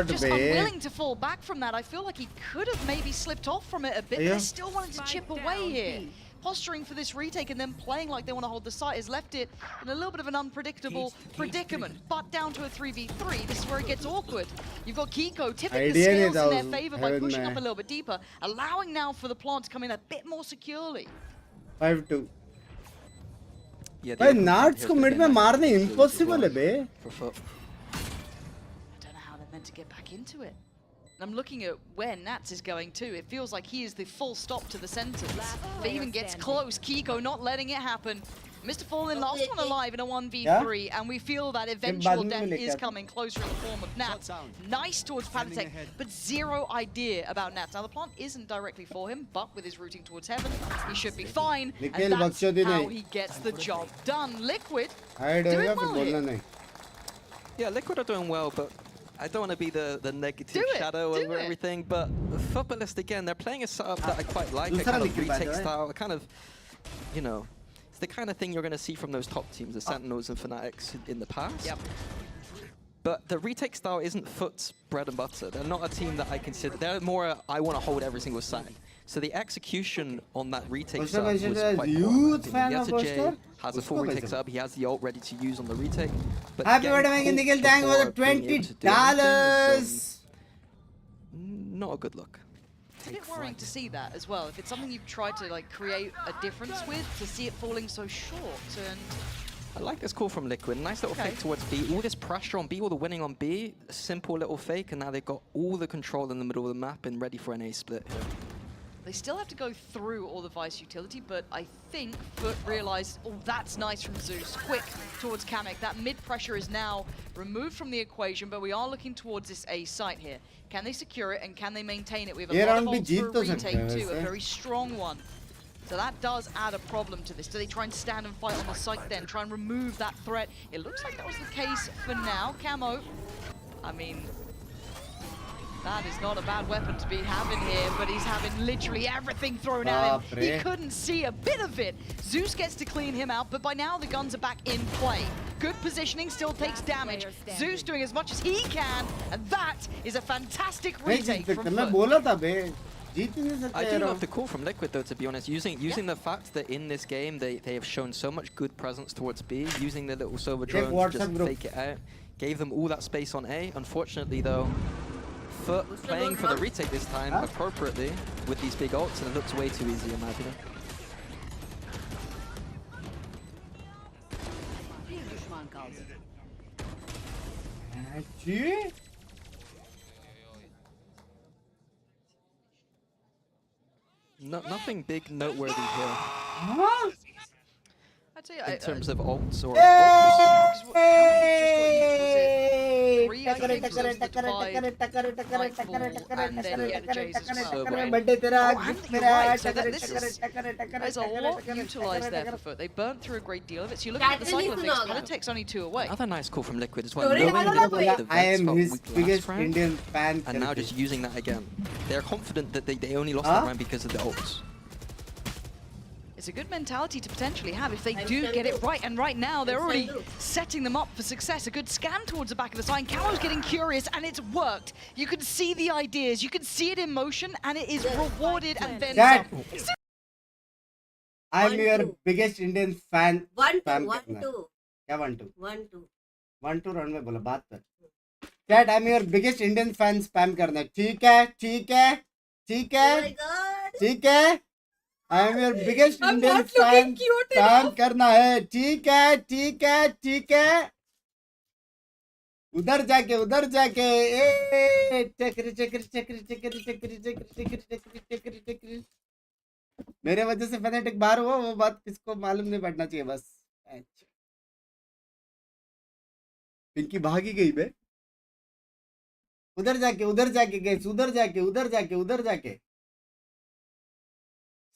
S13: just unwilling to fall back from that. I feel like he could have maybe slipped off from it a bit, but they still wanted to chip away here. Posturing for this retake and then playing like they want to hold the site has left it in a little bit of an unpredictable predicament. But down to a 3v3, this is where it gets awkward. You've got Kiko tipping the scales in their favor by pushing up a little bit deeper, allowing now for the plant to come in a bit more securely.
S1: 5-2. भाई नार्ड्स को mid में मारना impossible है बे.
S13: I don't know how they're meant to get back into it. And I'm looking at where Nats is going too. It feels like he is the full stop to the sentence. If it even gets close, Kiko not letting it happen. Mr. Fallen last one alive in a 1v3, and we feel that eventual death is coming closer in the form of Nats. Nice towards Panatek, but zero idea about Nats. Now the plant isn't directly for him, but with his routing towards heaven, he should be fine. And that's how he gets the job done. Liquid doing well here.
S18: Yeah, Liquid are doing well, but I don't want to be the negative shadow of everything, but Futbolist again, they're playing a setup that I quite like, a kind of retake style, a kind of, you know, it's the kind of thing you're going to see from those top teams, the Sentinels and Fnatic in the past.
S13: Yep.
S18: But the retake style isn't FUT's bread and butter. They're not a team that I consider, they're more I want to hold every single side. So the execution on that retake setup was quite poor. Yedajay has a full retake setup, he has the ult ready to use on the retake. But
S1: Happy birthday, Nikhil, thank you for the $20.
S18: Not a good look.
S13: It's a bit worrying to see that as well. If it's something you've tried to like create a difference with, to see it falling so short. And
S18: I like this call from Liquid. Nice little fake towards B. All this pressure on B, all the winning on B. A simple little fake, and now they've got all the control in the middle of the map and ready for an A split here.
S13: They still have to go through all the Vice utility, but I think FUT realized, oh, that's nice from Zeus. Quick towards Kamek. That mid pressure is now removed from the equation, but we are looking towards this A site here. Can they secure it and can they maintain it? We have a lot of ults for a retake too, a very strong one. So that does add a problem to this. Do they try and stand and fight on the site then? Try and remove that threat? It looks like that was the case for now. Camo, I mean, that is not a bad weapon to be having here, but he's having literally everything thrown at him. He couldn't see a bit of it. Zeus gets to clean him out, but by now the guns are back in play. Good positioning, still takes damage. Zeus doing as much as he can, and that is a fantastic retake from FUT.
S18: I do love the call from Liquid though, to be honest, using the fact that in this game they have shown so much good presence towards B, using the little silver drone to just fake it out, gave them all that space on A. Unfortunately though, FUT playing for the retake this time appropriately with these big ults, and it looks way too easy in my opinion. Nothing big noteworthy here.
S13: I'd say
S18: in terms of ults or
S13: There's a lot utilised there for FUT. They burnt through a great deal of it. So you look at the cycle of things, Panatek's only 2 away.
S18: Another nice call from Liquid as well. I
S1: am his biggest Indian fan.
S18: And now just using that again. They're confident that they only lost that round because of the ults.
S13: It's a good mentality to potentially have if they do get it right. And right now, they're already setting them up for success. A good scan towards the back of the side. Camo's getting curious, and it's worked. You can see the ideas. You can see it in motion, and it is rewarded and then some.
S1: I'm your biggest Indian fan.
S15: 1-2
S1: क्या 1-2
S15: 1-2
S1: 1-2 round में बोला बात कर chat I'm your biggest Indian fan spam करना ठीक है ठीक है ठीक है ठीक है I'm your biggest Indian fan spam करना है ठीक है ठीक है ठीक है उधर जाके ए चक्री चक्री चक्री चक्री चक्री चक्री चक्री चक्री चक्री चक्री मेरे वजह से फैनेटिक बाहर हुआ वो बात किसको मालूम नहीं पड़ना चाहिए बस पिंकी भागी गई बे उधर जाके गए उधर जाके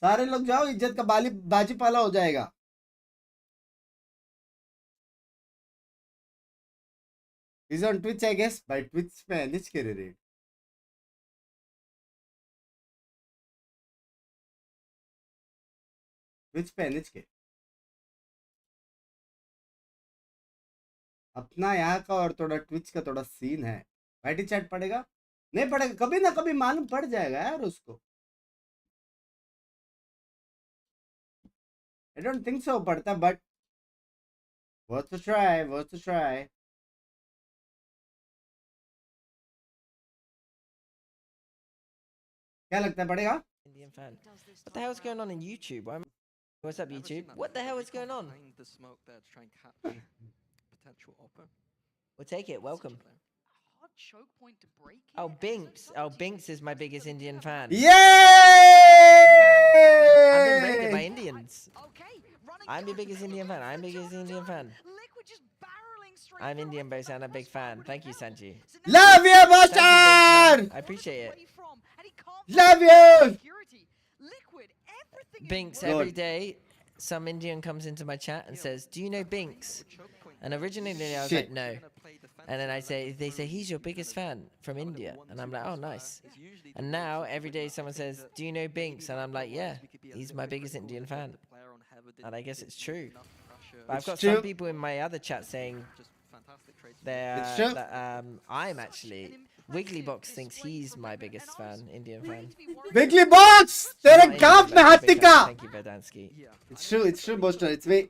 S1: सारे लोग जाओ इज्जत का बाजी पाला हो जाएगा He's on Twitch I guess by Twitch पे निच के रे Twitch पे निच के अपना यहाँ का और थोड़ा ट्विच का थोड़ा सीन है वाईटी चैट पड़ेगा नहीं पड़ेगा कभी ना कभी मालूम पड़ जाएगा यार उसको I don't think so पड़ता but worth to try क्या लगता है पड़ेगा
S19: Indian fan. What the hell is going on in YouTube? What's up YouTube? What the hell is going on?
S18: The smoke there to try and catch potential oppo.
S19: We'll take it. Welcome.
S13: Hard choke point to break.
S19: Oh, Binks. Oh, Binks is my biggest Indian fan.
S1: Yay!
S19: I've been raided by Indians. I'm the biggest Indian fan. I'm Indian based and a big fan. Thank you, Sanji.
S1: Love you, Boston!
S19: I appreciate it.
S1: Love you!
S19: Binks, every day, some Indian comes into my chat and says, do you know Binks? And originally I was like, no. And then they say, he's your biggest fan from India. And I'm like, oh, nice. And now every day someone says, do you know Binks? And I'm like, yeah, he's my biggest Indian fan. And I guess it's true. But I've got some people in my other chat saying that I'm actually... Wigglybox thinks he's my biggest fan, Indian fan.
S1: Wigglybox! तेरे काफ में हाथी का!
S19: Thank you, Verdansky.
S1: It's true, Boston. It's me.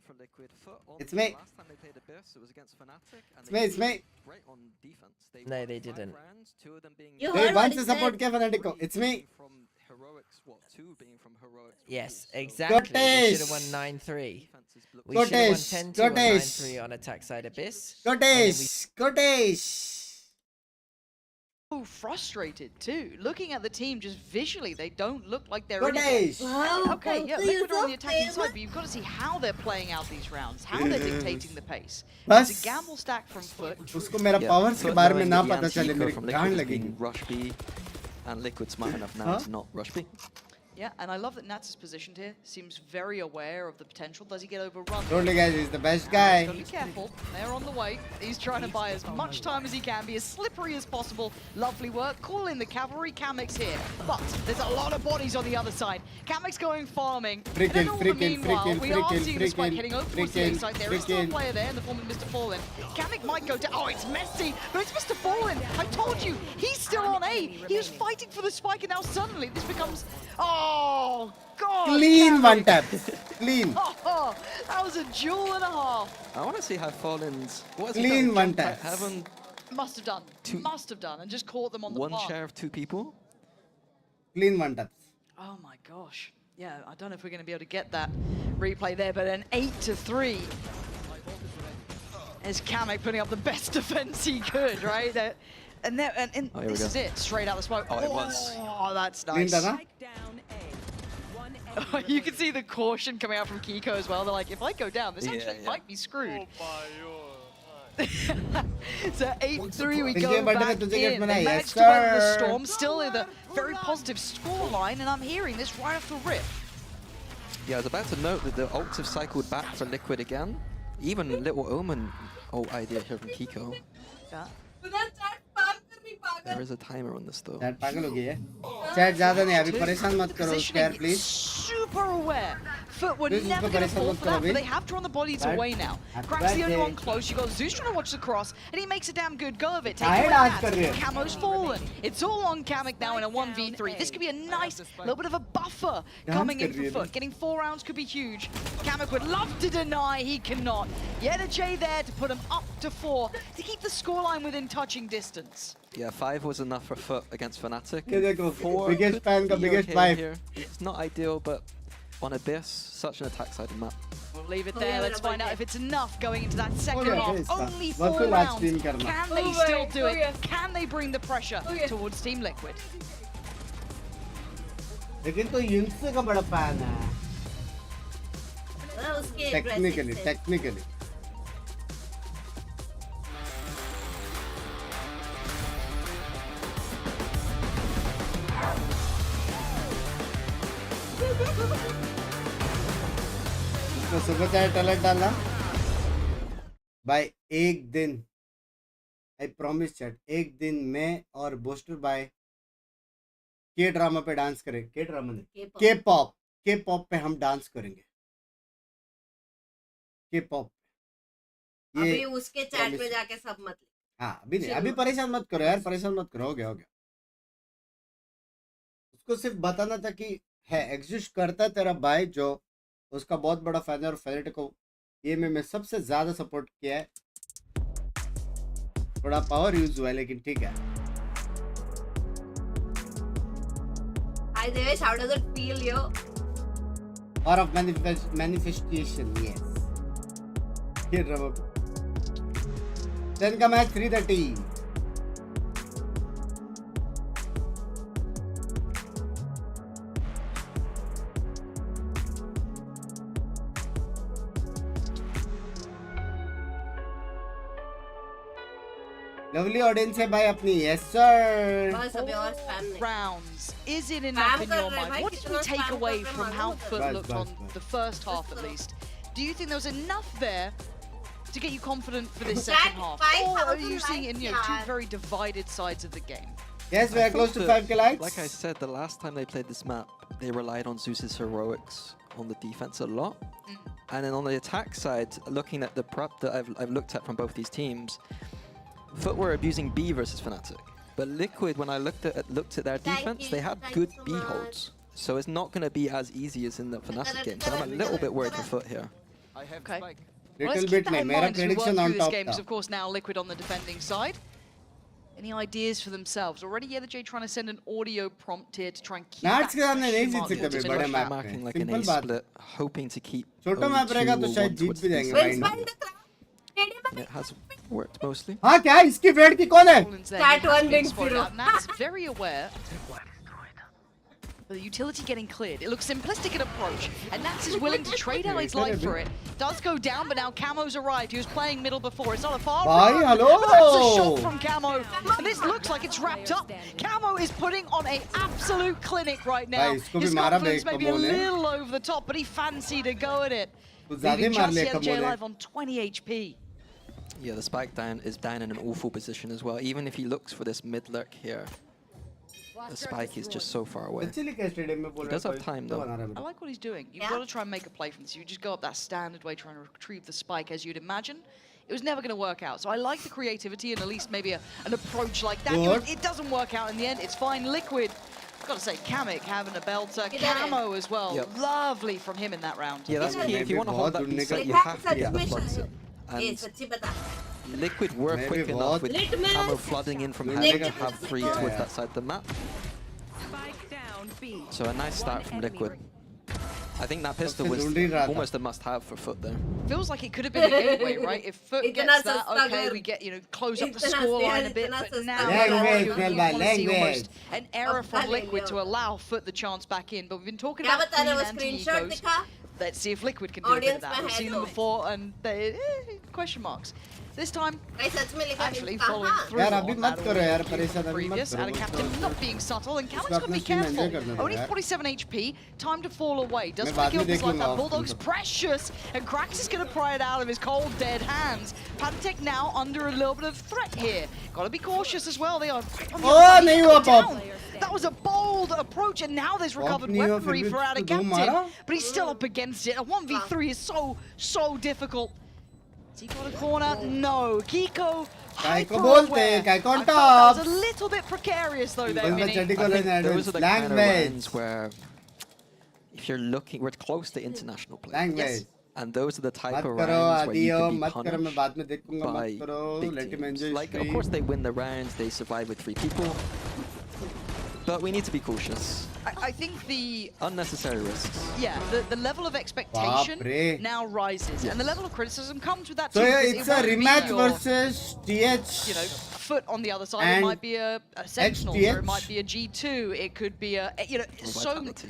S19: No, they didn't.
S1: They once support किया Fnatic को. It's me.
S19: Yes, exactly. We should have won 9-3. We should have won 10-2 on 9-3 on attack side Abyss.
S1: Kotesh!
S13: So frustrated too. Looking at the team just visually, they don't look like they're
S1: in
S13: it.
S15: Wow,
S13: okay, yeah, Liquid are on the attacking side, but you've got to see how they're playing out these rounds, how they're dictating the pace. It's a gamble stack from FUT.
S1: उसको मेरा powers के बारे में ना पता चले मेरे गांड लगेगी.
S18: Rush B and Liquid smart enough now to not rush B.
S13: Yeah, and I love that Nats is positioned here. Seems very aware of the potential. Does he get overrun?
S1: Totally, guys, he's the best guy.
S13: Gotta be careful. They're on the way. He's trying to buy as much time as he can, be as slippery as possible. Lovely work. Call in the cavalry. Kamek's here. But there's a lot of bodies on the other side. Kamek's going farming. Meanwhile, we are seeing the spike heading over towards the A side. There is still a player there in the form of Mr. Fallen. Kamek might go down. Oh, it's messy, but it's Mr. Fallen. I told you, he's still on A. He was fighting for the spike, and now suddenly this becomes... Oh, God!
S1: Clean one tap. Clean.
S13: Oh, that was a jewel and a half.
S18: I want to see how Fallen's...
S1: Clean one tap.
S13: Must have done, and just caught them on the
S18: one
S13: path.
S18: share of 2 people?
S1: Clean one taps.
S13: Oh my gosh. Yeah, I don't know if we're going to be able to get that replay there, but an 8-3. Is Kamek putting up the best defense he could, right? And this is it, straight out the smoke.
S18: Oh, it was.
S13: Oh, that's nice. You can see the caution coming out from Kiko as well. They're like, if I go down, this actually might be screwed. So 8-3, we go back in. They managed to weather the storm, still in the very positive scoreline, and I'm hearing this right off the rip.
S18: Yeah, I was about to note that the ults have cycled back for Liquid again. Even Little Omen ult idea here from Kiko.
S13: Yeah.
S18: There is a timer on this though.
S1: Chat पागल हो गई है. Chat ज़्यादा नहीं अभी परेशान मत करो यार please.
S13: Super aware. FUT were never going to fall for that, but they have drawn the bodies away now. Crack's the only one close. You got Zeus trying to watch the cross, and he makes a damn good go of it. Taking away that. Camo's fallen. It's all on Kamek now in a 1v3. This could be a nice little bit of a buffer coming in for FUT. Getting 4 rounds could be huge. Kamek would love to deny, he cannot. Yet a J there to put him up to 4 to keep the scoreline within touching distance.
S10: Yeah, 5 was enough for FUT against Fnatic.
S1: Biggest fan का biggest 5.
S10: Here. It's not ideal, but on Abyss, such an attack-sided map.
S13: We'll leave it there. Let's find out if it's enough going into that second half. Only 4 rounds. Can they still do it? Can they bring the pressure towards Team Liquid?
S1: लेकिन तो युंग्स का बड़ा fan है. Technically. तो सुबह चाहे talent डालना भाई. एक दिन आई प्रॉमिस चैट, एक दिन मैं और बोस्टर भाई के ड्रामा पे डांस करें. के ड्रामा नहीं, के पॉप पे हम डांस करेंगे. के पॉप
S15: अभी उसके चैट में जाके सब मत.
S1: हाँ अभी नहीं, अभी परेशान मत करो यार, परेशान मत करो. हो गया. उसको सिर्फ बताना था कि है एग्जिस्ट करता है तेरा भाई जो उसका बहुत बड़ा फैन है और फेवरेट को ये में सबसे ज्यादा सपोर्ट किया है. थोड़ा पावर यूज हुआ है लेकिन ठीक है.
S15: Hi Devesh, how does it feel, yo?
S1: Power of manifestation, yes. Here, Rabo. 10 का मैच 330. Lovely audience है भाई अपनी. Yes sir.
S13: Rounds. Is it enough in your mind? What did we take away from how FUT looked on the first half at least? Do you think there was enough there to get you confident for this second half? Or are you seeing in two very divided sides of the game?
S1: Yes, we are close to 5k likes.
S10: Like I said, the last time they played this map, they relied on Zeus's heroics on the defense a lot. And then on the attack side, looking at the prep that I've looked at from both these teams, FUT were abusing B versus Fnatic. But Liquid, when I looked at their defense, they had good B holds. So it's not going to be as easy as in the Fnatic game. So I'm a little bit worried for FUT here.
S13: Okay.
S1: Little bit नहीं, मेरा prediction on top
S13: था. Of course, now Liquid on the defending side. Any ideas for themselves? Already, yeah, the J trying to send an audio prompt here to try and keep that
S10: marking like an A split, hoping to keep
S1: छोटा map रहेगा तो शायद जीत भी जाएंगे.
S10: It has worked mostly.
S1: हाँ क्या इसकी wait की कौन है?
S15: Chat 1 Binks 0.
S13: Nat's very aware. The utility getting cleared. It looks simplistic in approach, and Nats is willing to trade out his life for it. Does go down, but now Camo's arrived. He was playing middle before. It's not a far run.
S1: Hello.
S13: But that's a shot from Camo, and this looks like it's wrapped up. Camo is putting on an absolute clinic right now. His confidence may be a little over the top, but he fancied a go at it. Leaving just yet J Live on 20 HP.
S10: Yeah, the spike is down in an awful position as well. Even if he looks for this mid lurk here, the spike is just so far away. He does have time though.
S13: I like what he's doing. You've got to try and make a play from this. You just go up that standard way trying to retrieve the spike as you'd imagine. It was never going to work out. So I like the creativity and at least maybe an approach like that. It doesn't work out in the end. It's fine. Liquid, I've got to say, Kamek having a belter. Camo as well. Yep. Lovely from him in that round.
S10: Yeah, that's key. If you want to hold that decent, you have to get the floods in. And Liquid were quick enough with Camo flooding in from having to have 3 towards that side of the map. So a nice start from Liquid. I think that pistol was almost a must-have for FUT there.
S13: Feels like it could have been the gateway, right? If FUT gets that, okay, we get, close up the scoreline a bit, but now you want to see almost an error from Liquid to allow FUT the chance back in. But we've been talking about clean anti-egos. Let's see if Liquid can do a bit of that. We've seen them before, and they question marks. This time,
S15: सच में लिखा
S13: actually following through
S1: यार
S13: on
S1: अभी
S13: that
S1: मत करो यार
S13: already
S1: परेशान अभी मत
S13: previous, and a captain
S1: करो
S13: not being subtle, and Camic's
S1: उसको
S13: got to be
S1: अपना stream enjoy
S13: careful.
S1: करने दो
S13: Only
S1: यार
S13: 47 HP, time to fall away. Doesn't
S1: मैं
S13: want to
S1: बाद में
S13: kill this
S1: देख
S13: like
S1: लूँगा
S13: that.
S1: off
S13: Bulldog's
S1: तुमको
S13: precious, and Krax is going to pry it out of his cold, dead hands. Patek now under a little bit of threat here. Got to be cautious as well. They are.
S1: Oh, नहीं हुआ pop.
S13: That was a bold approach, and now there's recovered
S1: नहीं हुआ,
S13: weaponry
S1: फिर भी
S13: for our
S1: तो दो
S13: captain.
S1: मारा।
S13: But he's still up against it. A 1v3 is so difficult. Has he got a corner? No. Kiko.
S1: काय को बोलते काय
S13: That
S1: कॉन्टॉप
S13: was a little bit precarious though there,
S1: बंदा
S13: Vinny.
S1: चड्डी को लेने
S10: Those are the kind of
S1: language
S10: rounds where, if you're looking, we're close to international play.
S1: language
S10: And those are the type
S1: मत
S10: of
S1: करो
S10: rounds where you
S1: आदियो
S10: can be
S1: मत करो मैं बाद में
S10: punished
S1: देखूंगा
S10: by
S1: मत करो
S10: big
S1: let him
S10: teams.
S1: enjoy
S10: Like, of
S1: stream
S10: course, they win the rounds, they survive with 3 people, but we need to be cautious.
S13: I think the
S10: Unnecessary risks.
S13: the level of expectation
S1: Baapre.
S13: now rises, and the level of criticism comes with that
S1: so
S13: too.
S1: yeah,
S13: because
S1: it's
S13: it
S1: a
S13: won't be
S1: rematch
S13: your,
S1: versus TH
S13: you know, foot on the other side. It
S1: and
S13: might be a Sentinel, or
S1: HTH.
S13: it might be a G2. It could be a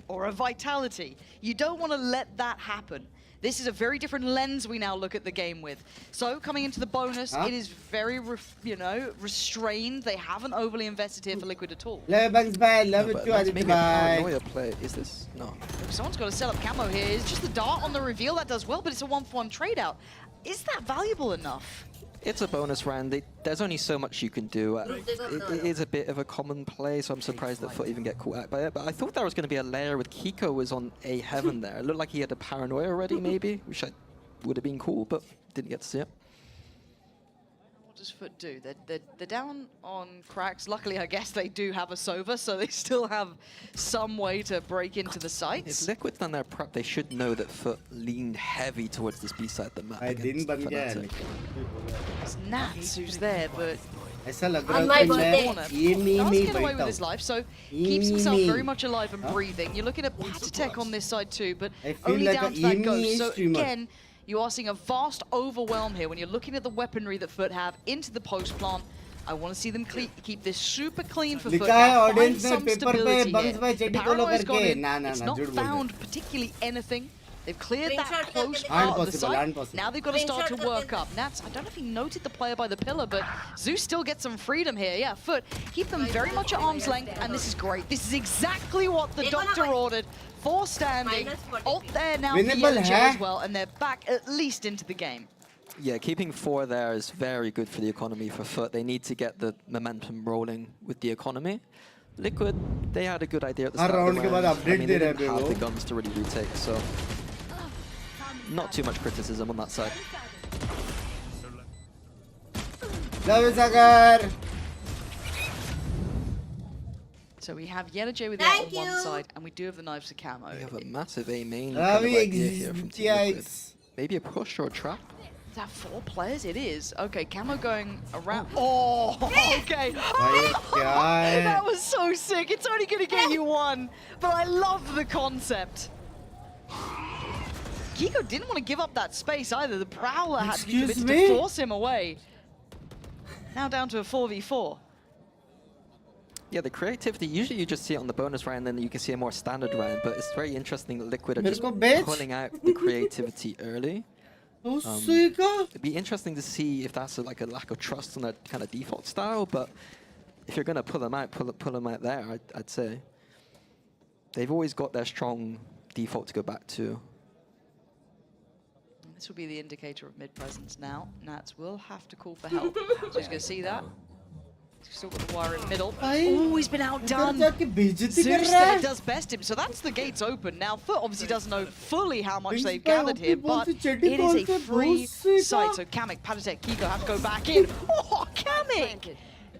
S13: or a Vitality. You don't want to let that happen. This is a very different lens we now look at the game with. So coming into the bonus, it is very, restrained. They haven't overly invested here for Liquid at all.
S1: love Binks bye love you too Adit
S10: Maybe a
S1: bye
S10: paranoia play. Is this? No.
S13: Someone's got to set up camo here. It's just the dart on the reveal that does well, but it's a 1-for-1 trade out. Is that valuable enough?
S10: It's a bonus round. There's only so much you can do. It is a bit of a common play, so I'm surprised that FUT even get caught out by it. But I thought there was going to be a layer with Kiko was on A heaven there. It looked like he had a paranoia already, maybe, which would have been cool, but didn't get to see it.
S13: What does FUT do? They're down on Cracks. Luckily, I guess they do have a Sova, so they still have some way to break into the sites.
S10: If Liquid's done their prep, they should know that FUT leaned heavy towards this B side of the map.
S1: दिन बन गया है
S13: It's Nats who's there, but
S1: ऐसा लग
S15: On
S1: रहा
S15: my
S1: है कि
S15: birthday.
S1: मैं ये
S13: does
S1: me
S13: get away
S1: बैठा
S13: with his
S1: हूँ
S13: life, so keeps himself
S1: me.
S13: very much alive and breathing. You're looking at Patek on this side too, but
S1: I feel
S13: only
S1: like
S13: down
S1: a
S13: to that
S1: me
S13: ghost. So
S1: streamer.
S13: again, you are seeing a vast overwhelm here when you're looking at the weaponry that FUT have into the post plant. I want to see them keep this super clean for FUT.
S1: लिखा है
S13: Now, find
S1: audience में
S13: some
S1: paper पे
S13: stability
S1: buns
S13: here.
S1: भाई
S13: The
S1: चड्डी को लो
S13: paranoia's gone
S1: करके
S13: in.
S1: ना ना
S13: It's
S1: ना
S13: not
S1: झूठ बोल रहे
S13: found particularly anything. They've cleared that
S15: Screenshot
S13: close
S15: करके
S13: part of the
S1: Impossible,
S13: site.
S1: impossible.
S13: Now they've got to start to
S15: Screenshot
S13: work
S15: करके
S13: up. Nats, I don't know if he noted the player by the pillar, but Zeus still gets some freedom here. Yeah, FUT keep them very much at arm's length, and this is great. This is exactly what the doctor ordered for standing. Ult there now for
S1: Winnable
S13: Yellow
S1: है?
S13: as well, and they're back at least into the game.
S10: Yeah, keeping 4 there is very good for the economy for FUT. They need to get the momentum rolling with the economy. Liquid, they had a good idea at the
S1: her
S10: start of
S1: round
S10: the
S1: के बाद
S10: round.
S1: update
S10: they
S1: दे रहे
S10: didn't
S1: हैं
S10: have the
S1: वो।
S10: guns to really retake, so not too much criticism on that side.
S1: love you Sagar
S13: So we have Yellow J with
S15: Thank
S13: that on one
S15: you.
S13: side, and we do have the knives for camo.
S10: We have a massive A main
S1: love
S10: kind of
S1: you
S10: idea here from Team Liquid.
S1: yikes
S10: Maybe a push or a trap?
S13: Is that 4 players? It is. Okay, camo going around. Oh, okay.
S1: भाई क्या है
S13: That was so sick. It's only going to get you 1, but I love the concept. Kiko didn't want to give up that space either. The Prowler had to be
S1: Excuse
S13: committed
S1: me?
S13: to force him away. Now down to a 4v4.
S10: Yeah, the creativity, usually you just see it on the bonus round, then you can see a more standard round, but it's very interesting that Liquid are
S1: मेरे
S10: just
S1: को बेच
S10: pulling out the creativity early.
S1: उसी का
S10: It'd be interesting to see if that's like a lack of trust on their kind of default style, but if you're going to pull them out, pull them out there, I'd say. They've always got their strong default to go back to.
S13: This will be the indicator of mid-presence now. Nats will have to call for help. So he's going to see that. He's still got the wire in middle. Oh, he's been outdone. Zeus there does best him. So that's the gates open. Now, FUT obviously doesn't know fully how much they've gathered here, but it is a free site. So Kamek, Patek, Kiko have to go back in. Oh, Kamek!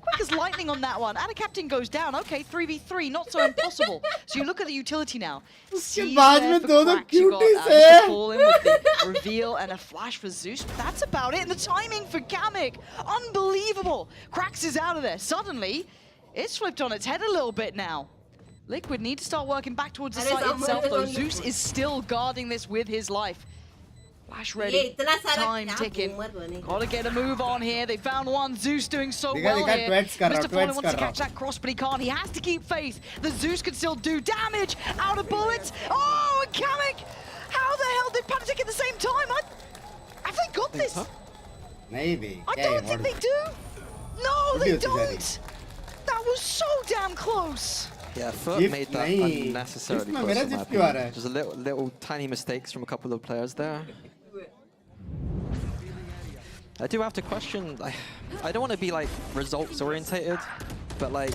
S13: Quick as lightning on that one. And a captain goes down. Okay, 3v3, not so impossible. So you look at the utility now. See
S1: बाद
S13: there
S1: में
S13: for
S1: दोनों
S13: Cracks. You got
S1: cuties
S13: Mr.
S1: हैं।
S13: Fall in with the reveal and a flash for Zeus. But that's about it. And the timing for Kamek, unbelievable. Cracks is out of there. Suddenly, it's flipped on its head a little bit now. Liquid need to start working back towards the site itself, though. Zeus is still guarding this with his life. Flash ready, time ticking. Gotta get a move on here. They found one. Zeus doing so well here. Mr. Fallen wants to catch that cross, but he can't. He has to keep faith. The Zeus can still do damage. Out of bullets. Oh, and Kamek! How the hell did Patek at the same time? Have they got this?
S1: Maybe.
S13: I don't think they do. No, they don't. That was so damn close.
S18: Yeah, FUT made that unnecessarily close. In my opinion. Just little tiny mistakes from a couple of players there. I do have to question. I don't want to be like results orientated, but like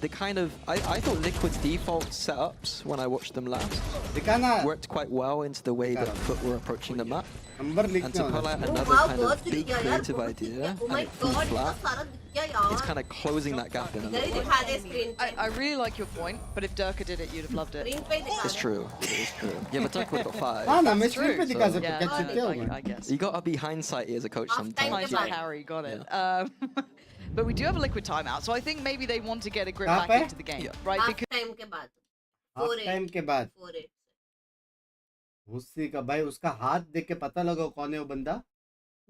S18: the kind of I thought Liquid's default setups when I watched them last worked quite well into the way that FUT were approaching the map. And to pull out another kind of big creative idea and it fell flat, it's kind of closing that gap in a little bit.
S13: I really like your point, but if Durka did it, you'd have loved it.
S18: It's true. It is true. Yeah, but Durka would have got 5.
S13: That's true. I guess.
S18: You got to be hindsighty as a coach sometimes.
S13: Hindsight Harry, got it. But we do have a Liquid timeout, so I think maybe they want to get a grip back into the game, right? Because
S15: time के बाद.
S1: Half time के बाद. उसी का भाई उसका हाथ देख के पता लगा कौन है वो बंदा.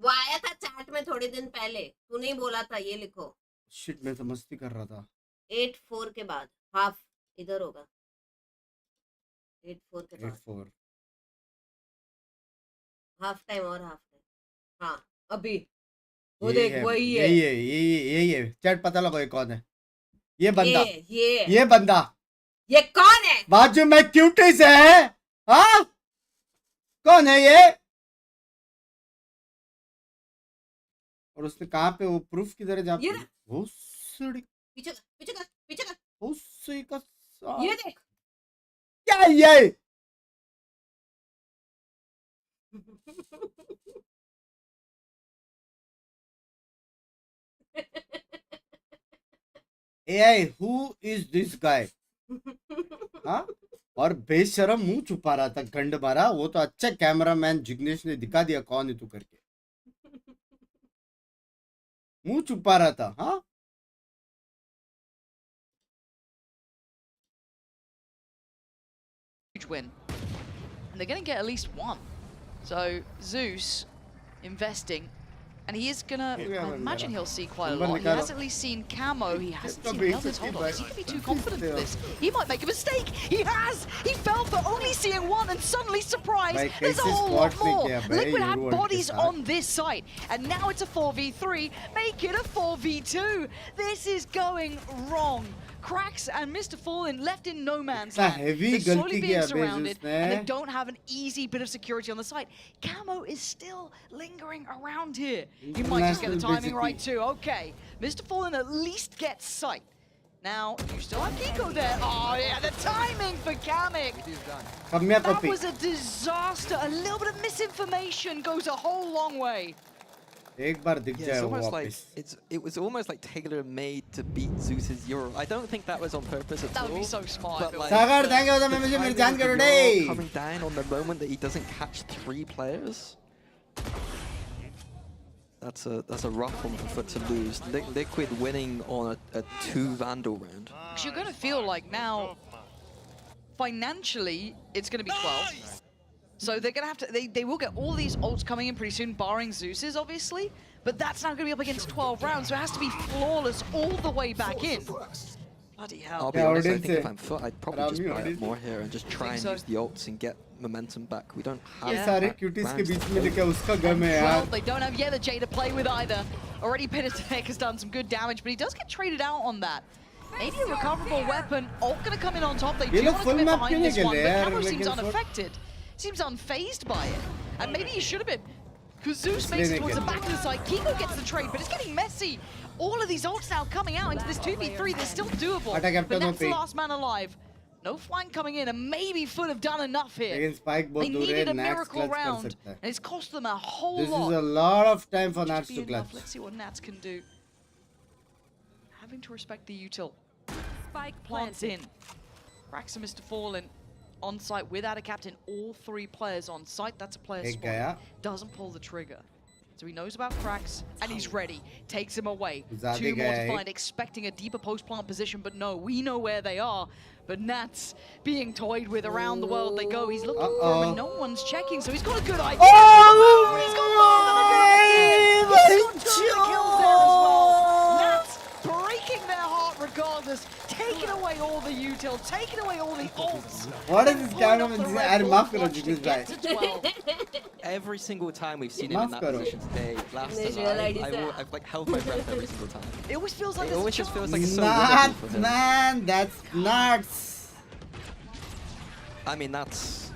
S15: वो आया था चैट में थोड़े दिन पहले. तू नहीं बोला था ये लिखो.
S1: Shit मैं तो मस्ती कर रहा था.
S15: 8-4 के बाद. हाफ इधर होगा. 8-4 के बाद.
S1: 8-4.
S15: हाफ टाइम और हाफ टाइम. हाँ अभी. वो देख वही है.
S1: यही है. चैट पता लगा ये कौन है. ये बंदा.
S15: ये
S1: बंदा.
S15: ये कौन है?
S1: बाजू में क्यूटी से है. हाँ? कौन है ये? और उसने कहाँ पे वो प्रूफ किधर है जहाँ पे? वो सड़ी.
S15: पीछे कर.
S1: वो सही का.
S15: ये देख.
S1: क्या ये? AI, who is this guy? हाँ? और बेशरम मुंह छुपा रहा था गंड मारा. वो तो अच्छा कैमरामैन जिग्नेश ने दिखा दिया कौन है तू करके. मुंह छुपा रहा था. हाँ
S13: huge win, and they're going to get at least one. So Zeus investing, and he is going to, I imagine he'll see quite a lot. He has at least seen Camo, he hasn't seen the others. Hold on, is he going to be too confident for this? He might make a mistake. He has! He fell for only seeing one, and suddenly, surprise, there's a whole lot more. Liquid had bodies on this site, and now it's a 4v3. Make it a 4v2. This is going wrong. Cracks and Mr. Fallen left in no man's land. They're slowly being surrounded, and they don't have an easy bit of security on the site. Camo is still lingering around here. He might just get the timing right too. Okay, Mr. Fallen at least gets sight. Now, you still have Kiko there. Oh yeah, the timing for Kamek. That was a disaster. A little bit of misinformation goes a whole long way.
S1: एक बार दिख जाए वो
S18: वापस. It was almost like tailor-made to beat Zeus's Euro. I don't think that was on purpose at all.
S13: That would be so smart.
S18: But like,
S1: Sagar, thank you so much for joining today.
S18: Coming down on the moment that he doesn't catch 3 players. That's a rough one for FUT to lose. Liquid winning on a 2 Vandal round.
S13: Because you're going to feel like now, financially, it's going to be 12. So they're going to have to, they will get all these ults coming in pretty soon, barring Zeus's, obviously. But that's now going to be up against 12 rounds, so it has to be flawless all the way back in. Bloody hell.
S18: I'll be honest, I think if I'm FUT, I'd probably just buy up more here and just try and use the ults and get momentum back. We don't have
S13: Well, they don't have yet the Jay to play with either. Already Pinatek has done some good damage, but he does get traded out on that. Maybe a recoverable weapon. Ult going to come in on top. They do want to come in behind this one, but Camo seems unaffected. Seems unfazed by it. And maybe he should have been. Because Zeus makes it towards the back of the side. Kiko gets the trade, but it's getting messy. All of these ults now coming out into this 2v3. They're still doable. But that's the last man alive. No flank coming in, and maybe FUT have done enough here. They needed a miracle round, and it's cost them a whole lot.
S1: This is a lot of time for Nats to clutch.
S13: Let's see what Nats can do. Having to respect the util. Spike plants in. Cracks and Mr. Fallen on site without a captain. All 3 players on site. That's a player spot. Doesn't pull the trigger. So he knows about Cracks, and he's ready. Takes him away. 2 more to find, expecting a deeper post-plant position, but no, we know where they are. But Nats being toyed with around the world they go. He's looking for him, and no one's checking, so he's got a good idea. Oh! He's got more than a good idea. He's got 2 kills there as well. Nats breaking their heart regardless, taking away all the util, taking away all the ults.
S1: What is this cameraman? Maaf karo Jignesh bhai.
S18: Every single time we've seen him in that position today, last time I've like held my breath every single time.
S13: It always feels like
S18: it always just feels like it's so
S1: nuts,
S18: winnable for him.
S1: man, that's nuts.
S18: I mean, that's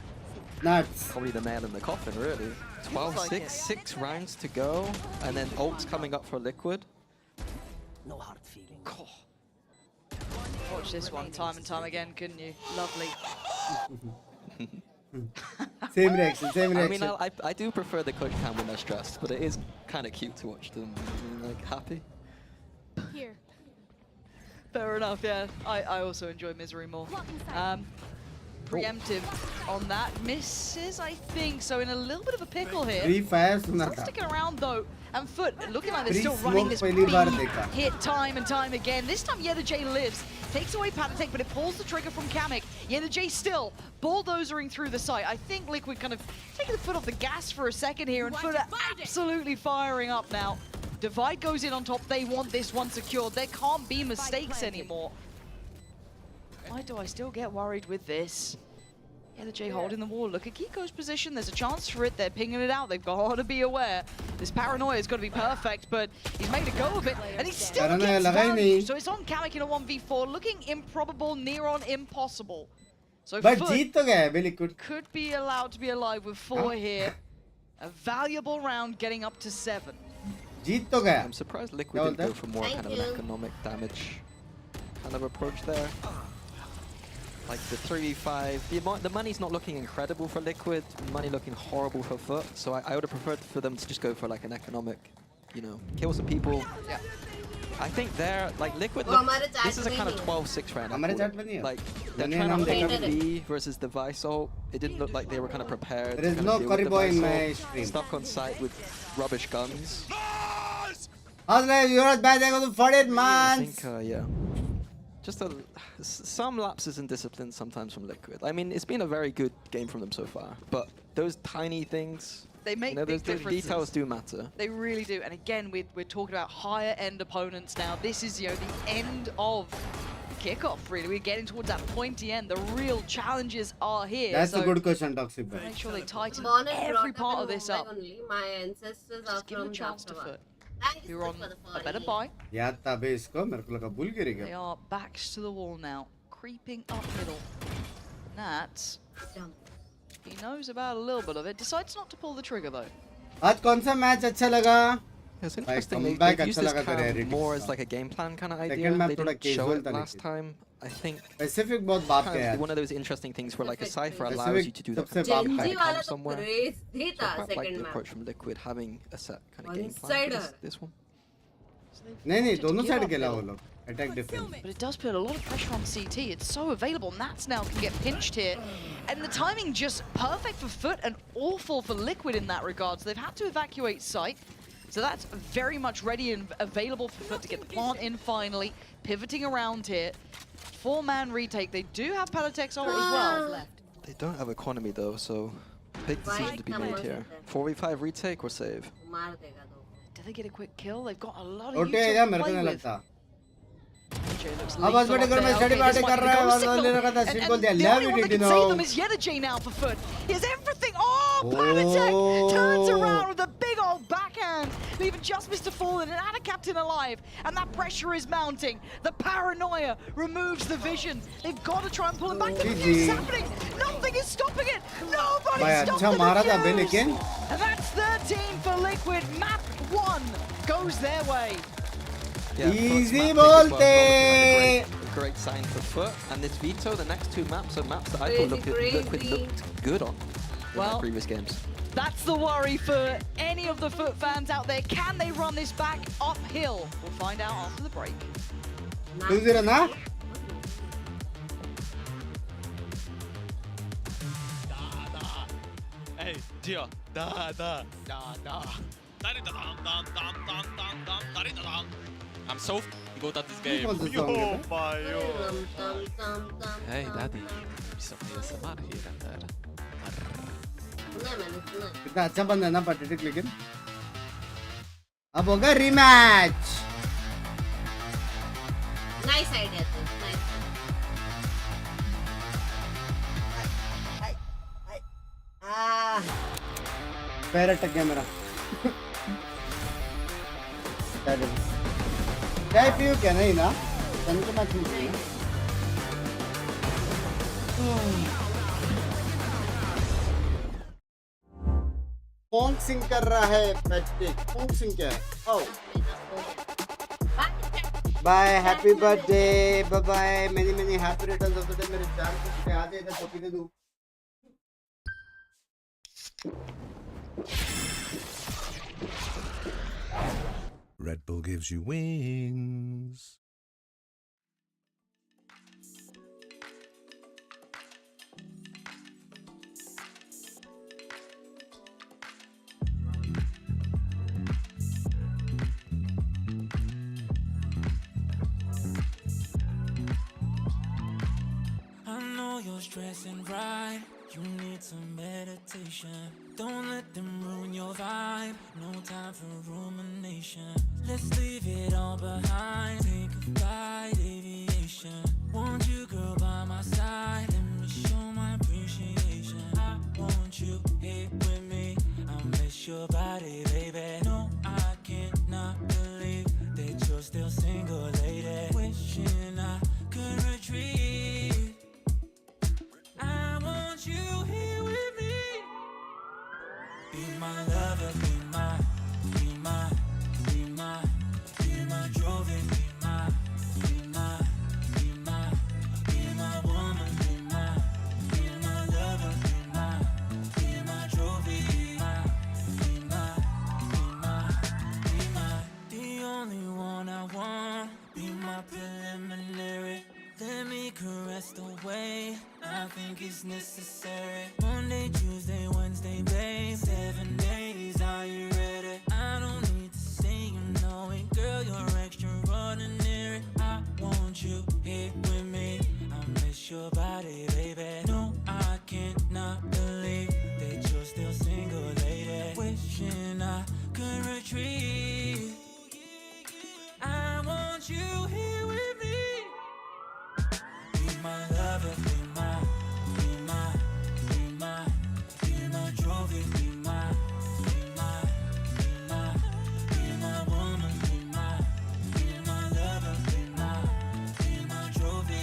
S1: nuts.
S18: Probably the nail in the coffin, really. 12-6, 6 rounds to go, and then ults coming up for Liquid.
S13: No hard feeling. Watch this one time and time again, couldn't you? Lovely.
S1: Same reaction, same
S18: I
S1: reaction.
S18: mean, I do prefer the coach cam when they're stressed, but it is kind of cute to watch them like happy.
S13: Here. Fair enough, yeah. I also enjoy Misery more. Preemptive on that. Misses, I think, so in a little bit of a pickle here.
S1: Free fire suna
S13: Still
S1: tha.
S13: sticking around though, and Foot looking like they're
S1: Free
S13: still running this
S1: smoke pehli baar
S13: beam
S1: dekha.
S13: hit time and time again. This time Yeda J lives, takes away Patatek, but it pulls the trigger from Kamek. Yeda J still bulldozering through the site. I think Liquid kind of taking the foot off the gas for a second here, and Foot are absolutely firing up now. Divide goes in on top. They want this one secured. There can't be mistakes anymore. Why do I still get worried with this? Yeah, the J holding the wall. Look at Kiko's position. There's a chance for it. They're pinging it out. They've got to be aware. This paranoia is going to be perfect, but he's made a go of it, and he still gets value. So it's on Kamek in a 1v4, looking improbable, near on impossible. So
S1: But
S13: Foot
S1: jeet to gaya hai, Liquid.
S13: could be allowed to be alive with 4 here. A valuable round getting up to 7.
S1: Jeet to gaya.
S18: I'm surprised Liquid didn't go for more kind of an economic damage kind of approach there. Like the 3v5, the money's not looking incredible for Liquid, money looking horrible for Foot, so I would have preferred for them to just go for like an economic, you know, kill some people.
S13: Yeah.
S18: I think they're, like Liquid, this is a kind of 12-6 round. Like, they're trying to pick up B versus the Vice ult. It didn't look like they were kind of prepared.
S1: There is no curry boy in my stream.
S18: Stuck on site with rubbish guns.
S1: How's you're bad, they go to 48
S18: I
S1: months.
S18: think, yeah. Just some lapses in discipline sometimes from Liquid. I mean, it's been a very good game from them so far, but those tiny things,
S13: they make big
S18: those
S13: differences.
S18: details do matter.
S13: They really do. And again, we're talking about higher end opponents now. This is, you know, the end of Kickoff, really. We're getting towards that pointy end. The real challenges are here.
S1: That's
S13: so
S1: a good question, Toxic.
S13: make sure they tighten
S15: Born and
S13: every
S15: brought
S13: part
S15: up
S13: of
S15: in
S13: this
S15: Mumbai
S13: up.
S15: only. My ancestors are
S13: Just give them
S15: from
S13: a chance to
S15: Jaffa.
S13: Foot.
S15: Thank you
S13: You're on
S15: so much for the
S13: a better
S15: follow.
S13: buy.
S1: याद था बे इसको मेरे को लगा भूल गिरेगा.
S13: They are backs to the wall now, creeping up middle. Nats, he knows about a little bit of it. Decides not to pull the trigger though.
S1: आज कौन सा मैच अच्छा लगा?
S18: It's interesting.
S1: comeback
S18: They've used
S1: अच्छा
S18: this
S1: लगा तेरे
S18: cam
S1: editing
S18: more
S1: के
S18: as
S1: साथ.
S18: like a game plan kind of idea.
S1: Second map
S18: They
S1: थोड़ा
S18: didn't show
S1: casual
S18: it
S1: था
S18: last
S1: लेकिन.
S18: time. I think
S1: Pacific बहुत बाप
S18: kind
S1: के
S18: of
S1: यार.
S18: one of those interesting things where like a cipher allows
S1: Pacific
S18: you to do that
S1: सबसे
S18: kind of
S1: बाप
S18: thing
S1: का.
S15: वाला
S18: from
S15: तो
S18: somewhere.
S15: crazy
S18: So
S15: था
S18: I quite like
S15: second
S18: the
S15: map.
S18: approach from Liquid having a set kind of
S15: One
S18: game plan for
S15: sider.
S18: this one.
S1: नहीं नहीं दोनों
S13: Give
S1: side
S13: up
S1: खेला
S13: middle.
S1: वो लोग. Attack defense.
S13: But it does put a lot of pressure on CT. It's so available. Nats now can get pinched here. And the timing just perfect for Foot and awful for Liquid in that regard. So they've had to evacuate site. So that's very much ready and available for Foot to get the plant in finally. Pivoting around here. 4-man retake. They do have Palatek's ult as well.
S18: They don't have economy though, so big decision to be made here. 4v5 retake or save?
S15: मार देगा दो.
S13: Do they get a quick kill? They've got a lot of
S1: Rote
S13: util
S1: आएगा
S13: to
S1: मेरे को
S13: play
S1: नहीं
S13: with.
S1: लगता.
S13: AJ looks
S1: अब
S13: late
S1: बस
S13: for
S1: बेटे
S13: up
S1: कर मैं
S13: there.
S1: Study
S13: Okay,
S1: party
S13: this
S1: कर
S13: might be
S1: रहा है
S13: the
S1: बस
S13: signal.
S1: ले रखा था
S13: And
S1: स्ट्रीट बोल दिया
S13: the
S1: love
S13: only one
S1: it
S13: that
S1: you
S13: can
S1: नो.
S13: save them is Yeda J now for Foot. He has everything. Oh, Panatek turns around with a big old backhand, leaving just Mr. Fallen and a captain alive. And that pressure is mounting. The paranoia removes the vision. They've got to try and pull him back. The defuse is happening. Nothing is stopping it. Nobody
S1: भाई
S13: stopped
S1: अच्छा
S13: the
S1: मारा था बे
S13: defuse.
S1: लेकिन.
S13: And that's 13 for Liquid. Map 1 goes their way.
S18: Yeah,
S1: Easy
S18: Foot's map pick as well,
S1: bolte.
S18: not a great sign for Foot. And this veto, the next two maps are maps that I thought Liquid looked good on in
S13: Well,
S18: the previous games.
S13: That's the worry for any of the Foot fans out there. Can they run this back uphill? We'll find out after the break.
S1: 2-0 ना?
S17: Hey, Gio. Da.
S20: I'm so good at this game.
S1: What's the song?
S17: Yo, my
S20: Hey, daddy. Bisa ASMR here and there.
S15: सुना मैंने सुना.
S1: कितना अच्छा बंदा है ना pathetic लेकिन. अब होगा रीमैच.
S15: Nice idea.
S1: पैर अटक गया मेरा चाय पियो क्या नहीं ना तन को मैच नहीं कौन सिंग कर रहा है पैट्रिक कौन सिंग क्या है oh bye happy birthday bye bye many happy returns of the day मेरे चार को आ जाए इधर कॉपी दे दूं
S7: Red Bull gives you wings.
S8: I know you're stressing, right? You need some meditation. Don't let them ruin your vibe. No time for rumination. Let's leave it all behind. Take a flight, aviation. Want you, girl, by my side. Let me show my appreciation. I want you here with me. I miss your body, baby. No, I cannot believe that you're still single, lady. Wishing I could retreat. I want you here with me. Be my lover, be my Jovi, be my woman, be my lover, be my Jovi, be my, the only one I want. Be my preliminary. Let me caress the way I think it's necessary. Monday, Tuesday, Wednesday, babe. 7 days, are you ready? I don't need to say you know it, girl, you're extraordinary. I want you here with me. I miss your body, baby. No, I cannot believe that you're still single, lady. Wishing I could retreat. I want you here with me. Be my lover, be my Jovi, be my woman, be my lover, be my Jovi.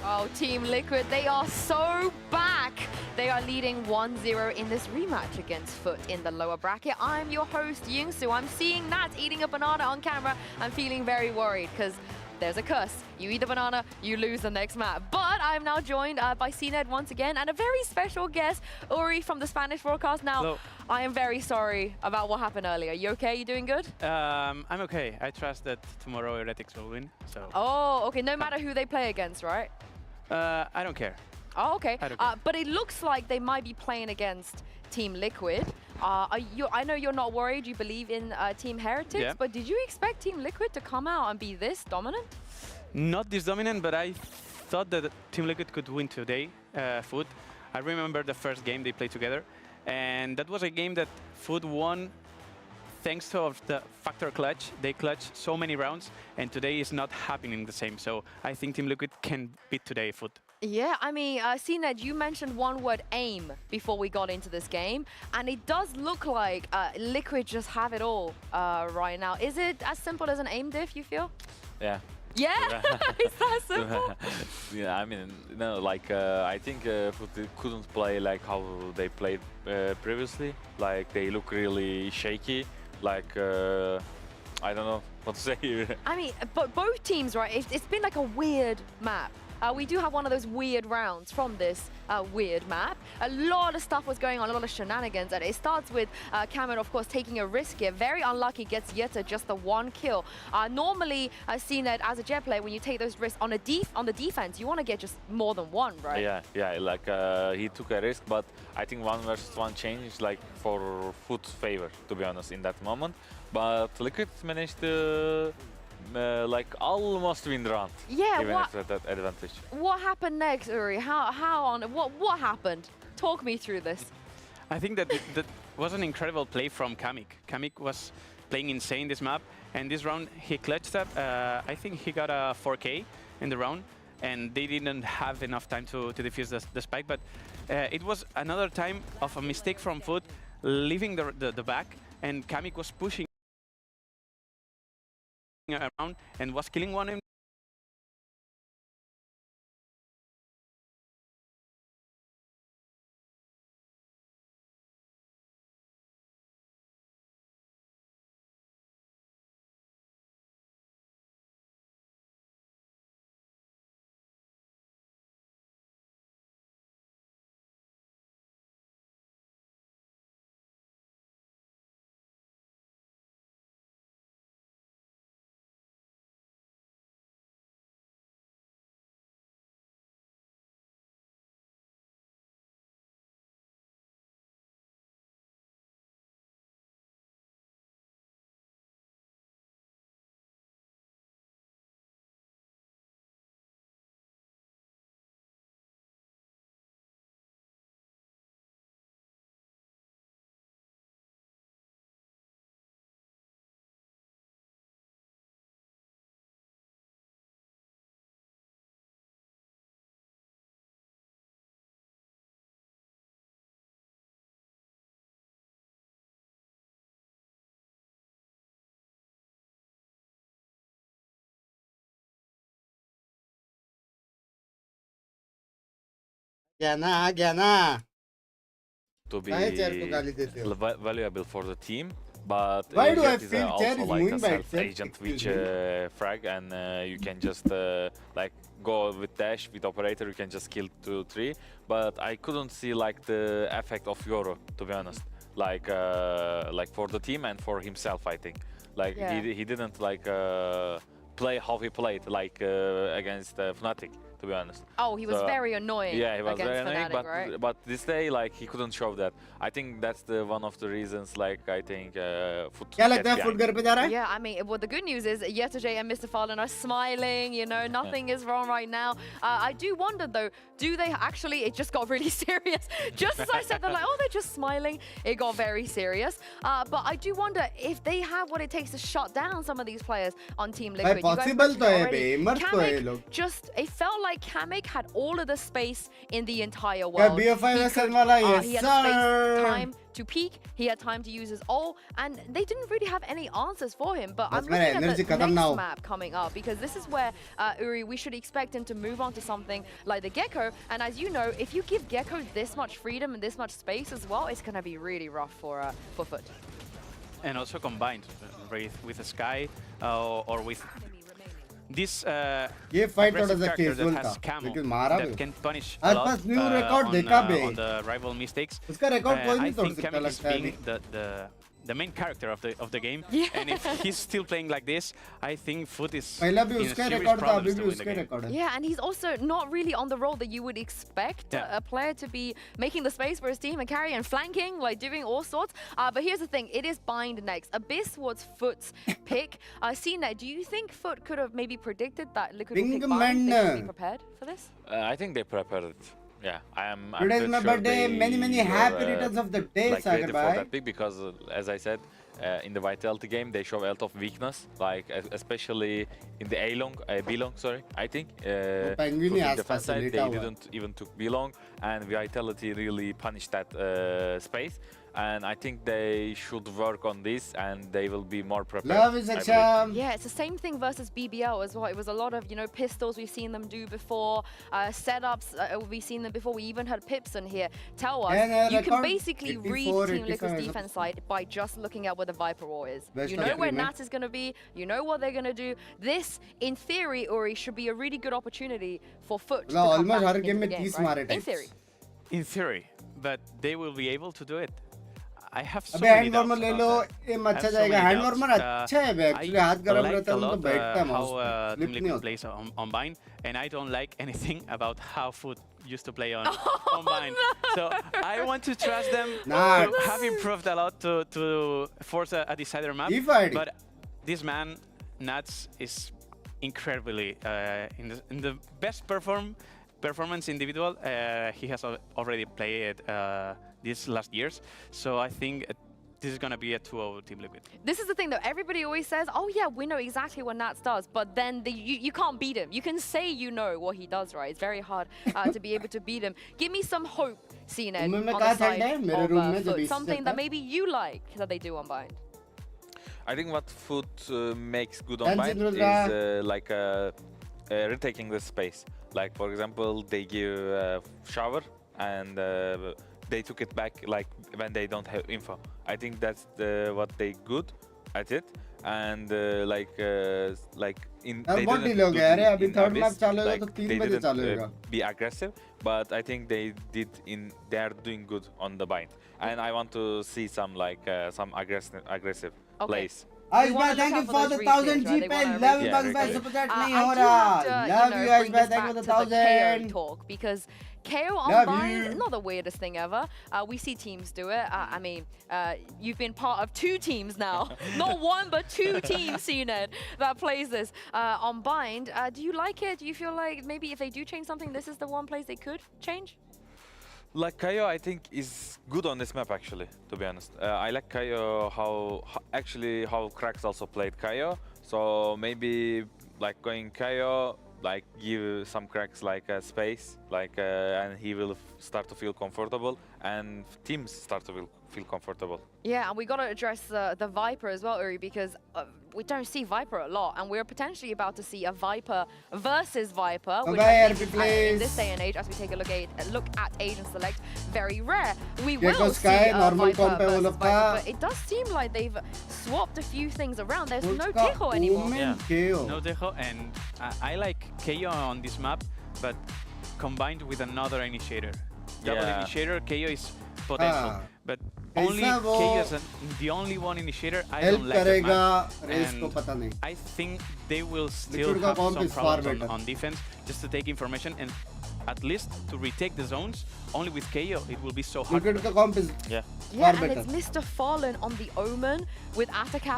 S2: Oh, Team Liquid, they are so back. They are leading 1-0 in this rematch against FUT in the lower bracket. I'm your host, Yingsu. I'm seeing Nat eating a banana on camera. I'm feeling very worried because there's a curse. You eat the banana, you lose the next map. But I'm now joined by CNED once again and a very special guest, Uri from the Spanish broadcast. Now, hello. I am very sorry about what happened earlier. You okay? You doing good?
S21: I'm okay. I trust that tomorrow Heretics will win. So.
S2: Oh, okay. No matter who they play against, right?
S21: I don't care.
S2: Oh, okay.
S21: I don't care.
S2: But it looks like they might be playing against Team Liquid. I know you're not worried. You believe in Team Heretics,
S21: yeah.
S2: But did you expect Team Liquid to come out and be this dominant?
S21: Not this dominant, but I thought that Team Liquid could win today, FUT. I remember the first game they played together, and that was a game that FUT won thanks to the factor clutch. They clutched so many rounds, and today is not happening the same. So I think Team Liquid can beat today FUT.
S2: Yeah, I mean, CNED, you mentioned one word, aim, before we got into this game. And it does look like Liquid just have it all right now. Is it as simple as an aim diff, you feel?
S3: Yeah.
S2: Yeah? Is that simple?
S3: Yeah, I mean, no, like, I think FUT couldn't play like how they played previously. Like, they look really shaky. Like, I don't know what to say.
S2: I mean, but both teams, right, it's been like a weird map. We do have one of those weird rounds from this weird map. A lot of stuff was going on, a lot of shenanigans, and it starts with Cameron, of course, taking a risk here. Very unlucky, gets Yetta just the one kill. Normally, I've seen that as a Jet player, when you take those risks on the defense, you want to get just more than one, right?
S3: Yeah, like he took a risk, but I think 1 versus 1 changed like for FUT's favor, to be honest, in that moment. But Liquid managed to like almost win the round.
S2: Yeah,
S3: even if that advantage.
S2: What happened next, Uri? What happened? Talk me through this.
S21: I think that that was an incredible play from Kamik. Kamik was playing insane this map, and this round he clutched up. I think he got a 4K in the round, and they didn't have enough time to defuse the spike. But it was another time of a mistake from FUT, leaving the back, and Kamik was pushing around and was killing one in.
S1: Gana.
S3: To be
S1: Why chair को गाली देते हो?
S3: valuable for the team, but
S1: Why do I
S3: Jet is
S1: feel chair
S3: also
S1: is
S3: like
S1: moving
S3: a
S1: by
S3: self-agent
S1: itself?
S3: which frag, and you can just like go with dash with operator. You can just kill 2-3, but I couldn't see like the effect of Yoro, to be honest. Like for the team and for himself, I think. Like he didn't like play how he played like against Fnatic, to be honest.
S2: Oh, he was very annoying.
S3: Yeah, he was very
S2: Fnatic,
S3: annoying,
S2: right?
S3: but this day like he couldn't show that. I think that's one of the reasons. Like I think FUT.
S1: क्या लगता है FUT घर पे जा रहा है?
S2: Yeah, I mean, well, the good news is Yetajay and Mr. Fallen are smiling. You know, nothing is wrong right now. I do wonder though, do they actually? It just got really serious. Just as I said, they're like, oh, they're just smiling. It got very serious. But I do wonder if they have what it takes to shut down some of these players on Team Liquid.
S1: Possible तो है बे, मर्द तो है लोग.
S2: Just it felt like Kamik had all of the space in the entire world.
S1: क्या BFISL वाला? Yes,
S2: He had
S1: sir.
S2: time to peek, he had time to use his ult, and they didn't really have any answers for him. But I'm looking at the next map coming up, because this is where Uri, we should expect him to move on to something like the Gecko. And as you know, if you give Gecko this much freedom and this much space as well, it's going to be really rough for FUT.
S21: And also combined with Sky or with this
S1: fight
S21: aggressive
S1: थोड़ा सा
S21: character that
S1: casual
S21: has
S1: था,
S21: Camo
S1: लेकिन मारा
S21: that
S1: भी.
S21: can punish a
S1: आज
S21: lot
S1: पास new record देखा बे.
S21: on the rival mistakes.
S1: उसका record कोई
S21: I
S1: नहीं तोड़
S21: think
S1: सकता
S21: Kamik is
S1: लगता है
S21: being the main character of the game, and if he's still playing like this, I think FUT is
S1: पहला भी
S21: in
S1: उसका
S21: serious
S1: record था,
S21: problems
S1: अभी
S21: to
S1: भी
S21: win the
S1: उसका
S21: game.
S1: record है.
S2: Yeah, and he's also not really on the role that you would expect a player to be making the space for his team and carry and flanking, like doing all sorts. But here's the thing, it is Bind next. Abyss was FUT's pick. CNET, do you think FUT could have maybe predicted that Liquid would pick Bind? They should be prepared for this?
S3: I think they prepared it. Yeah, I'm
S1: Today's my
S3: sure
S1: birthday. Many happy returns of the day,
S3: like,
S1: Sagar
S3: for
S1: bhai.
S3: that pick, because as I said, in the Vitality game they show a lot of weakness, like especially in the B-long, sorry, I think.
S1: Penguin
S3: in
S1: he
S3: defense
S1: आसपास
S3: side,
S1: लेटा
S3: they
S1: हुआ.
S3: didn't even took B-long, and Vitality really punished that space. And I think they should work on this, and they will be more prepared.
S1: Love is a charm.
S2: Yeah, it's the same thing versus BBL as well. It was a lot of, you know, pistols we've seen them do before, setups we've seen them before. We even had Pips in here tell us you can basically read Team Liquid's defense side by just looking at where the Viper Wall is. You know where Nat is going to be, you know what they're going to do. This, in theory, Uri, should be a really good opportunity for FUT to come back into the game, right? In theory.
S21: In theory, but they will be able to do it. I have so
S1: अबे
S21: many
S1: hand
S21: doubts
S1: warmer ले
S21: about
S1: low,
S21: that.
S1: ये
S21: I have
S1: अच्छा
S21: so
S1: जाएगा.
S21: many
S1: Hand
S21: doubts.
S1: warmer अच्छा है बे. Actually हाथ गरम
S21: I
S1: रहता है तो
S21: like
S1: बैठता है
S21: a lot
S1: mouse.
S21: how
S1: Flip
S21: Team
S1: नहीं
S21: Liquid
S1: होता.
S21: plays on Bind, and I don't like anything about how FUT used to play on Bind. So I want to trust them to have improved a lot to force a decider map. But this man, Nats, is incredibly in the best performance individual he has already played these last years. So I think this is going to be a 2-0 Team Liquid.
S2: This is the thing, though. Everybody always says, oh, yeah, we know exactly what Nats does. But then you can't beat him. You can say you know what he does, right? It's very hard to be able to beat him. Give me some hope, CNED, on the side of FUT. Something that maybe you like that they do on Bind.
S3: I think what FUT makes good on Bind is like retaking the space. Like, for example, they give shower and they took it back like when they don't have info. I think that's what they good at it, and like in they didn't be aggressive, but I think they are doing good on the Bind, and I want to see some like some aggressive plays.
S1: Aishbhai, thank you for the 1000 GP. Love you, Binks. Super chat nahi ho raha. Love you, Aishbhai. Thank you for the 1000.
S2: Talk because KO on Bind, not the weirdest thing ever. We see teams do it. I mean, you've been part of 2 teams now. Not 1, but 2 teams, CNED, that plays this on Bind. Do you like it? Do you feel like maybe if they do change something, this is the one place they could change?
S3: Like Kaio, I think is good on this map actually. To be honest, I like Kaio how Cracks also played Kaio. So maybe like going Kaio, like give some Cracks like a space, like and he will start to feel comfortable, and teams start to feel comfortable.
S2: Yeah, and we got to address the Viper as well, Uri, because we don't see Viper a lot, and we're potentially about to see a Viper versus Viper, which I think in this day and age, as we take a look at Asian Select, very rare. We will see a Viper versus Viper, but it does seem like they've swapped a few things around. There's no Tejo anymore.
S21: Yeah, no Tejo, and I like KO on this map, but combined with another initiator. Double initiator, KO is potential, but only KO is the only one initiator. I don't like that map, and I think they will still have some problems on defense just to take information and at least to retake the zones. Only with KO, it will be so hard.
S2: Yeah, and it's Mr. Fallen on the Omen with Atacap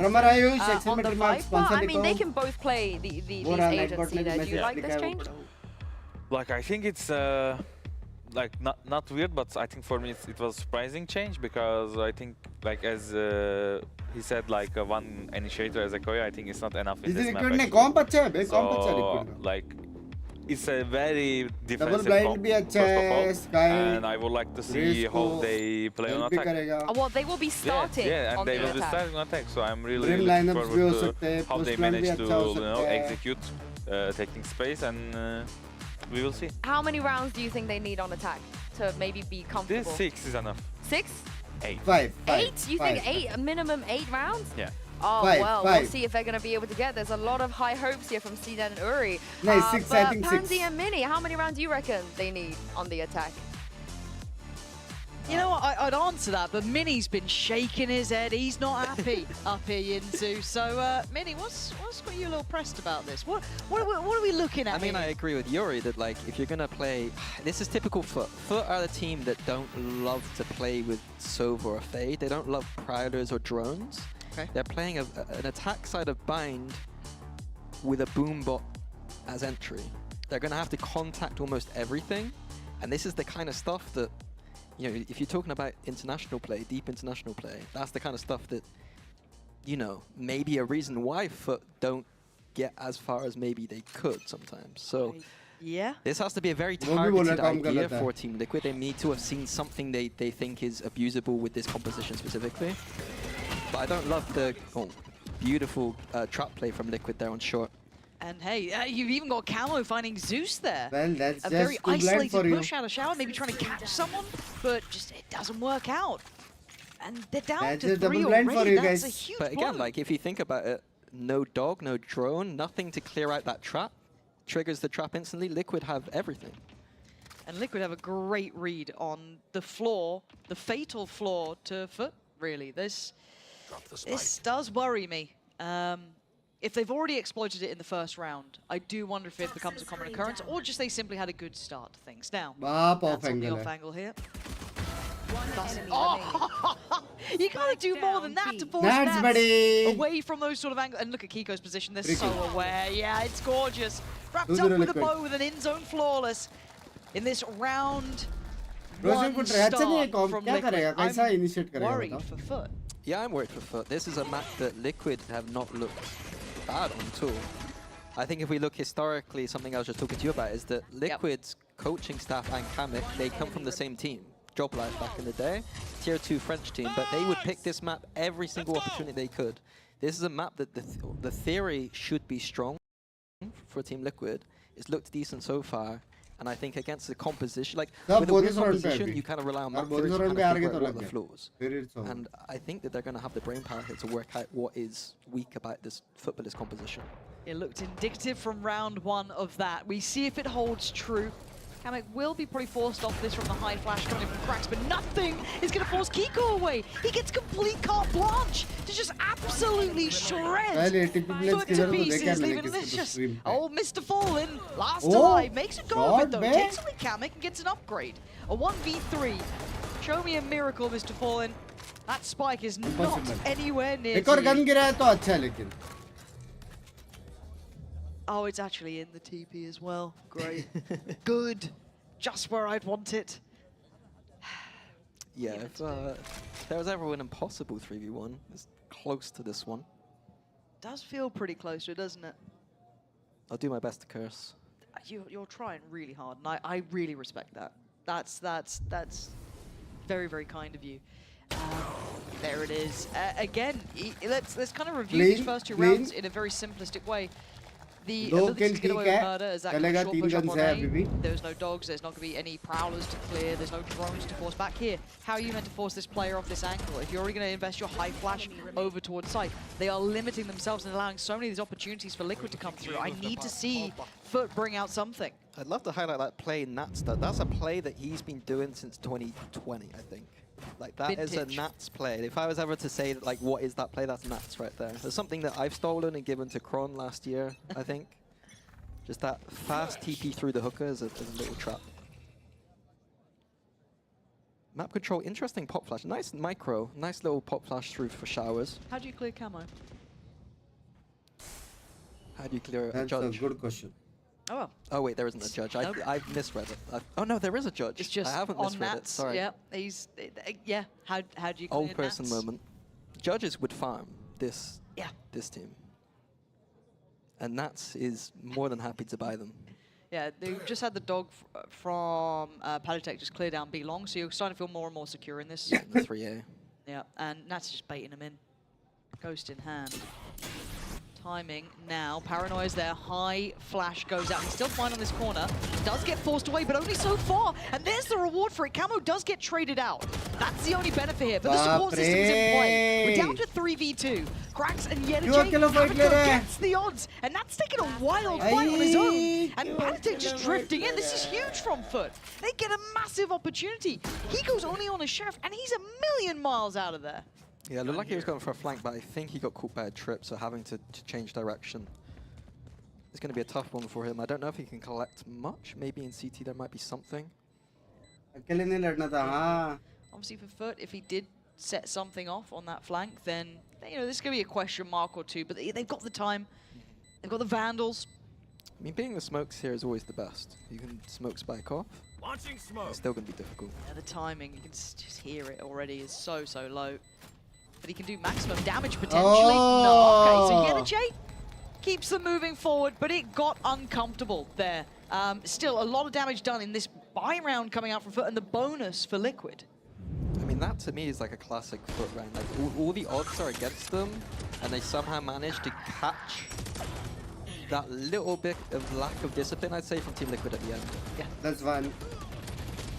S2: on the Viper. I mean, they can both play these agents. Do you like this change?
S3: Like, I think it's like not weird, but I think for me it was a surprising change, because I think like as he said, like one initiator as a Koya, I think it's not enough in this map. So like it's a very defensive comp, first of all, and I would like to see how they play on attack.
S2: Well, they will be starting
S3: and they will be starting on attack, so I'm really looking forward to how they manage to execute taking space, and we will see.
S2: How many rounds do you think they need on attack to maybe be comfortable?
S3: This 6 is enough.
S2: 6?
S3: 8.
S1: 5.
S2: 8? You think 8? A minimum 8 rounds?
S3: Yeah.
S2: Oh, well, we'll see if they're going to be able to get. There's a lot of high hopes here from CNED and Uri.
S1: No, 6, I think 6.
S2: Pansy and Mini, how many rounds do you reckon they need on the attack?
S13: You know what, I'd answer that, but Mini's been shaking his head. He's not happy up here, Yinzu. So, Mini, what's got you a little pressed about this? What are we looking at?
S10: I mean, I agree with Yuri that, like, if you're going to play... This is typical FUT. FUT are the team that don't love to play with Sova or Fade. They don't love Prowlers or drones. Okay. They're playing an attack side of Bind with a Boombot as entry. They're going to have to contact almost everything. And this is the kind of stuff that... You know, if you're talking about international play, deep international play, that's the kind of stuff that, you know, maybe a reason why FUT don't get as far as maybe they could sometimes. So,
S13: yeah,
S10: this has to be a very targeted idea for Team Liquid. They need to have seen something they think is abusable with this composition specifically. But I don't love the beautiful trap play from Liquid there on short.
S13: And hey, you've even got Camo finding Zeus there.
S1: Well, that's
S13: a very isolated push out of shower, maybe trying to catch someone, but just it doesn't work out. And they're down to 3 already. That's a huge
S10: But again, like if you think about it, no dog, no drone, nothing to clear out that trap. Triggers the trap instantly. Liquid have everything.
S13: And Liquid have a great read on the floor, the fatal floor to FUT, really. This does worry me. If they've already exploited it in the first round, I do wonder if it becomes a common occurrence, or just they simply had a good start to things. Now, that's on the off angle here. Oh! You gotta do more than that to force Nats away from those sort of angles. And look at Kiko's position, they're so aware. Yeah, it's gorgeous. Wrapped up with a bow with an in-zone flawless in this round
S1: रोशन को try अच्छा नहीं है com
S13: from
S1: क्या
S13: Liquid.
S1: करेगा कैसा
S13: I'm
S1: initiate करेगा
S13: worried
S1: बताओ
S13: for FUT.
S18: Yeah, I'm worried for FUT. This is a map that Liquid have not looked bad on at all. I think if we look historically, something I was just talking to you about is that Liquid's coaching staff and Kamek, they come from the same team. Job Life back in the day, tier 2 French team, but they would pick this map every single opportunity they could. This is a map that the theory should be strong for Team Liquid. It's looked decent so far, and I think against the composition, like with a weird composition, you kind of rely on map theory to kind of figure out what the flaws. And I think that they're going to have the brain power here to work out what is weak about this footballer's composition.
S13: It looked indicative from round 1 of that. We see if it holds true. Kamek will be probably forced off this from the high flash coming in from Cracks, but nothing is going to force Kiko away. He gets complete carte blanche to just absolutely shred FUT to pieces, leaving this just, oh, Mr. Fallen, last alive, makes a go of it though, takes away Kamek and gets an upgrade. A 1v3, show me a miracle, Mr. Fallen. That spike is not anywhere near to you. Oh, it's actually in the TP as well. Great. Good. Just where I'd want it.
S18: Yeah, if there was ever an impossible 3v1, it's close to this one.
S13: Does feel pretty close to it, doesn't it?
S18: I'll do my best to curse.
S13: You're trying really hard, and I really respect that. That's very, very kind of you. There it is. Again, let's kind of review these first 2 rounds in a very simplistic way. The ability to get away with murder is that kind of short push up on A. There's no dogs, there's not going to be any prowlers to clear, there's no drones to force back here. How are you meant to force this player off this angle? If you're already going to invest your high flash over towards site, they are limiting themselves and allowing so many of these opportunities for Liquid to come through. I need to see FUT bring out something.
S18: I'd love to highlight that play Nats does. That's a play that he's been doing since 2020, I think. Like, that is a Nats play. If I was ever to say, like, what is that play, that's Nats right there. There's something that I've stolen and given to Kron last year, I think. Just that fast TP through the hooker is a little trap. Map control, interesting pop flash. Nice micro, nice little pop flash through for showers.
S13: How do you clear camo?
S18: How do you clear
S1: a
S18: judge?
S1: That's a good question.
S13: Oh, well.
S18: Oh wait, there isn't a judge. I've misread it. Oh no, there is a judge.
S13: It's just
S18: I haven't
S13: on
S18: misread
S13: Nats.
S18: it. Sorry.
S13: Yeah, yeah. How do you clear
S18: Old person
S13: Nats?
S18: moment. Judges would farm this team. And Nats is more than happy to buy them.
S13: Yeah, they just had the dog from Palitech just clear down B long, so you're starting to feel more and more secure in this.
S18: Yeah, the 3A.
S13: Yeah, and Nats is just baiting him in. Ghost in hand. Timing now. Paranoia's there. High flash goes out. He's still fine on this corner. Does get forced away, but only so far. And there's the reward for it. Camo does get traded out. That's the only benefit here. But the support system's in play. We're down to 3v2. Cracks and Yenajay gets the odds. And that's taking a wild fight on his own. And Palitech just drifting in. This is huge from FUT. They get a massive opportunity. He goes only on a sheriff, and he's a million miles out of there.
S18: Yeah, it looked like he was going for a flank, but I think he got caught by a trip, so having to change direction. It's going to be a tough one for him. I don't know if he can collect much. Maybe in CT there might be something.
S13: Obviously for FUT, if he did set something off on that flank, then this is going to be a question mark or two, but they've got the time. They've got the Vandals.
S18: I mean, being the smokes here is always the best. You can smoke spike off.
S9: Launching smoke.
S18: It's still going to be difficult.
S13: Yeah, the timing, you can just hear it already, is so low. But he can do maximum damage potentially. No, okay, so Yenajay keeps them moving forward, but it got uncomfortable there. Still, a lot of damage done in this buy round coming out from FUT, and the bonus for Liquid.
S18: I mean, that to me is like a classic FUT round. Like, all the odds are against them, and they somehow managed to catch that little bit of lack of discipline, I'd say, from Team Liquid at the end.
S13: Yeah.
S1: That's fine.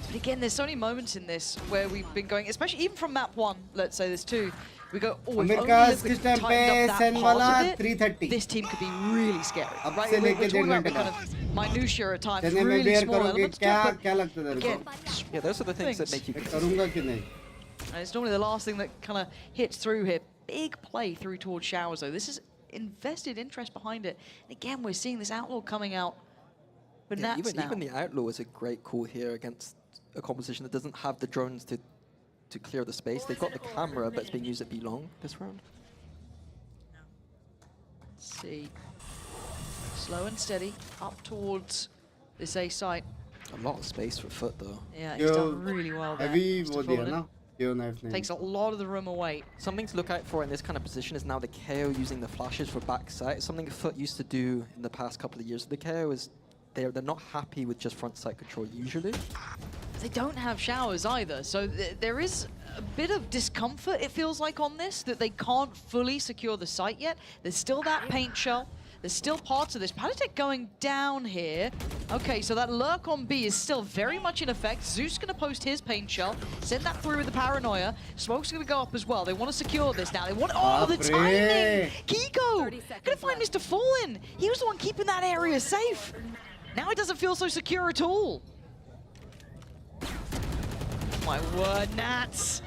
S13: But again, there's so many moments in this where we've been going, especially even from map 1, let's say there's 2, we go, oh, if only Liquid tightened up that part of it, this team could be really scary. Right? We're talking about the kind of minutiae at times, really small elements to it, but again,
S18: yeah, those are the things that make you
S13: and it's normally the last thing that kind of hits through here. Big play through towards showers, though. This is invested interest behind it. And again, we're seeing this Outlaw coming out. But
S18: yeah, even the Outlaw is a great call here against a composition that doesn't have the drones to clear the space. They've got the camera, but it's being used at B long this round.
S13: Let's see. Slow and steady up towards this A site.
S18: A lot of space for FUT though.
S13: Yeah, he's done really well there.
S18: Takes a lot of the room away. Something to look out for in this kind of position is now the KO using the flashes for backside. Something FUT used to do in the past couple of years. The KO is they're not happy with just front side control usually.
S13: They don't have showers either, so there is a bit of discomfort, it feels like, on this, that they can't fully secure the site yet. There's still that paint shell. There's still parts of this. Patatek going down here. Okay, so that lurk on B is still very much in effect. Zeus going to post his paint shell. Send that through with the paranoia. Smoke's going to go up as well. They want to secure this now. They want... Oh, the timing! Kiko! Going to find Mr. Fallen. He was the one keeping that area safe. Now it doesn't feel so secure at all. My word, Nats.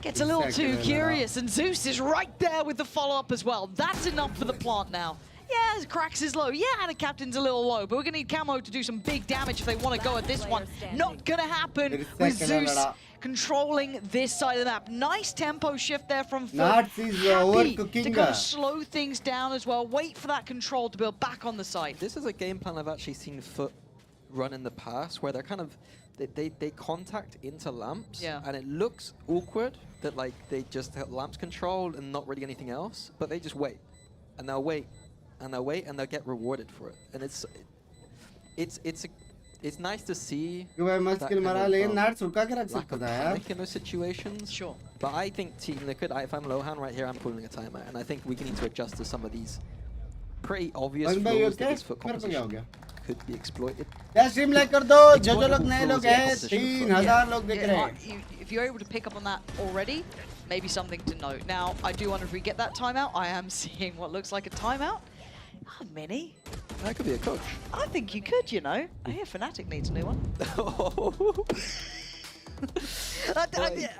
S13: Gets a little too curious, and Zeus is right there with the follow-up as well. That's enough for the plant now. Yeah, Krax is low. Yeah, and the captain's a little low, but we're going to need Camo to do some big damage if they want to go at this one. Not going to happen with Zeus controlling this side of the map. Nice tempo shift there from FUT. Happy to kind of slow things down as well. Wait for that control to build back on the side.
S18: This is a game plan I've actually seen FUT run in the past, where they're kind of they contact into lamps, and it looks awkward that like they just have lamps controlled and not really anything else, but they just wait, and they'll wait, and they'll wait, and they'll get rewarded for it, and it's nice to see that kind of lack of panic in those situations.
S13: Sure.
S18: But I think Team Liquid, if I'm Lohan right here, I'm pulling a timeout, and I think we need to adjust to some of these pretty obvious flaws that this FUT composition could be exploited.
S1: If
S13: you're able to pick up on that already, maybe something to note. Now, I do wonder if we get that timeout. I am seeing what looks like a timeout. Oh, Mini.
S18: That could be a coach.
S13: I think you could, you know. I hear Fnatic needs a new one.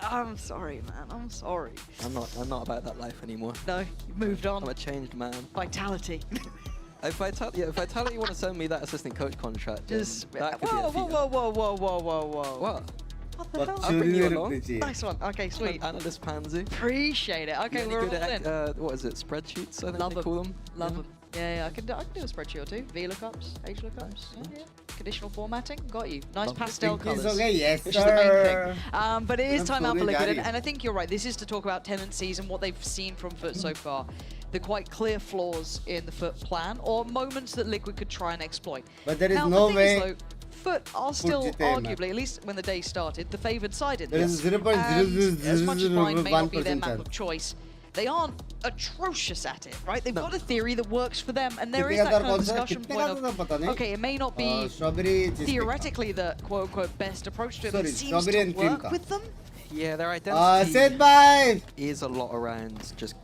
S13: I'm sorry, man. I'm sorry.
S18: I'm not about that life anymore.
S13: No, you've moved on.
S18: I'm a changed man.
S13: Vitality.
S18: If Vitality want to send me that assistant coach contract,
S13: just
S18: that could be a feat.
S13: Whoa.
S18: What?
S13: What the hell?
S18: I'll bring you along.
S13: Nice one. Okay, sweet.
S18: Analyst pansy.
S13: Appreciate it. Okay, we're all in.
S18: What is it? Spreadsheets, I think
S13: Love
S18: they call them.
S13: Love them. Yeah, I can do a spreadsheet or two. V lookups, H lookups. Yeah. Conditional formatting, got you. Nice pastel colors.
S1: Yes,
S13: which is the main thing. But it is time out for Liquid, and I think you're right. This is to talk about tendencies and what they've seen from FUT so far. The quite clear flaws in the FUT plan, or moments that Liquid could try and exploit.
S1: But there is no way.
S13: Though, FUT are still arguably, at least when the day started, the favoured side in
S1: this.
S13: As much as mine may not be their map of choice, they aren't atrocious at it, right? They've got a theory that works for them, and there is that kind of discussion point of, okay, it may not be theoretically the quote-unquote best approach to it, but it seems to work with them.
S18: Yeah, their identity is a lot around just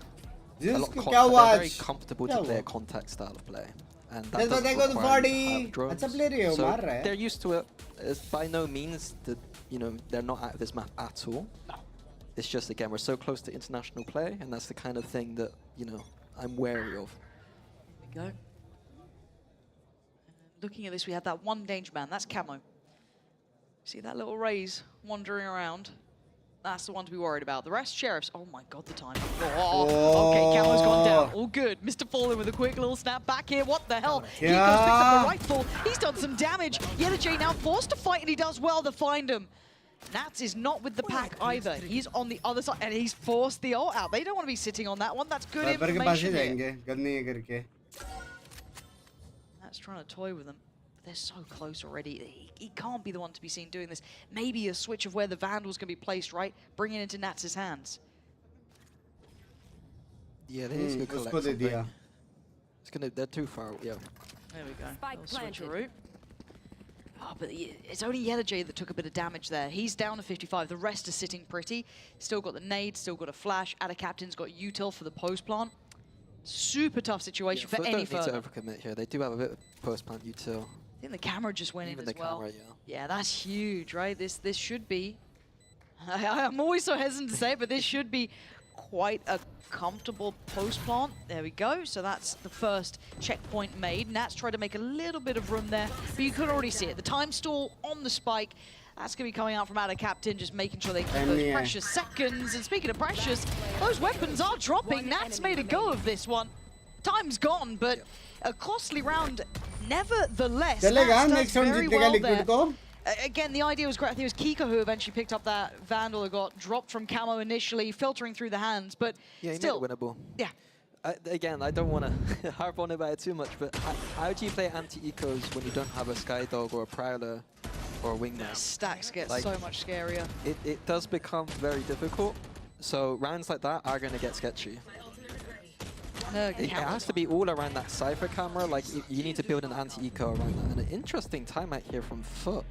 S18: they're very comfortable to play a contact style of play. And that doesn't require drones. So they're used to it. It's by no means that, you know, they're not out of this map at all. It's just, again, we're so close to international play, and that's the kind of thing that, you know, I'm wary of.
S13: There we go. Looking at this, we have that one danger man. That's Camo. See that little raise wandering around? That's the one to be worried about. The rest, Sheriffs. Oh my god, the time. Oh, okay, Camo's gone down. All good. Mr. Fallen with a quick little snap back here. What the hell? He goes picked up the rifle. He's done some damage. Yelajay now forced to fight, and he does well to find him. Nats is not with the pack either. He's on the other side, and he's forced the ult out. They don't want to be sitting on that one. That's good information here. Nats trying to toy with them. They're so close already. He can't be the one to be seen doing this. Maybe a switch of where the Vandal's going to be placed, right? Bring it into Nats' hands.
S18: Yeah, they need to go collect something. It's gonna, they're too far, yeah.
S13: There we go. Switch a route. Oh, but it's only Yelajay that took a bit of damage there. He's down to 55. The rest are sitting pretty. Still got the nade, still got a flash. Ada Captain's got util for the post plant. Super tough situation for any further.
S18: They don't need to overcommit here. They do have a bit of post plant util.
S13: I think the camera just went in as well.
S18: Camera,
S13: yeah, that's huge, right? This should be. I'm always so hesitant to say it, but this should be quite a comfortable post plant. There we go. So that's the first checkpoint made. Nats tried to make a little bit of room there, but you could already see it. The time stall on the spike. That's going to be coming out from Ada Captain, just making sure they keep those precious seconds. And speaking of precious, those weapons are dropping. Nats made a go of this one. Time's gone, but A costly round, nevertheless.
S1: चलेगा
S13: Nats
S1: next
S13: does
S1: round
S13: very
S1: जीतेगा
S13: well
S1: Liquid
S13: there.
S1: को.
S13: Again, the idea was great. I think it was Kika who eventually picked up that Vandal that got dropped from Camo initially, filtering through the hands, but
S10: yeah,
S13: still.
S10: Winnable.
S13: Yeah.
S10: Again, I don't want to harp on about it too much, but how do you play anti-ecos when you don't have a Skydog or a Prowler or a Wingman?
S13: Stacks get
S10: Like,
S13: so much scarier.
S10: It does become very difficult. So rounds like that are going to get sketchy. It has to be all around that Cypher camera. Like, you need to build an anti-eco around that. And an interesting timeout here from FUT.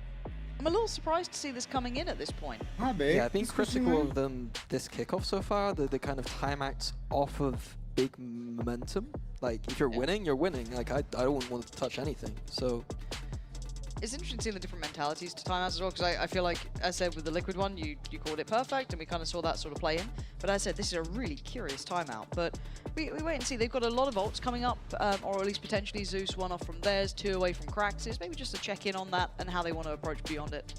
S13: I'm a little surprised to see this coming in at this point.
S10: Yeah, I've been critical of them this kickoff so far. The kind of timeouts off of big momentum. Like, if you're winning, you're winning. Like, I don't want to touch anything. So
S13: it's interesting seeing the different mentalities to timeouts as well, because I feel like, as I said, with the Liquid one, you called it perfect, and we kind of saw that sort of play in. But as I said, this is a really curious timeout. But we wait and see. They've got a lot of ults coming up, or at least potentially Zeus, one off from theirs, 2 away from Crax's. Maybe just to check in on that and how they want to approach beyond it.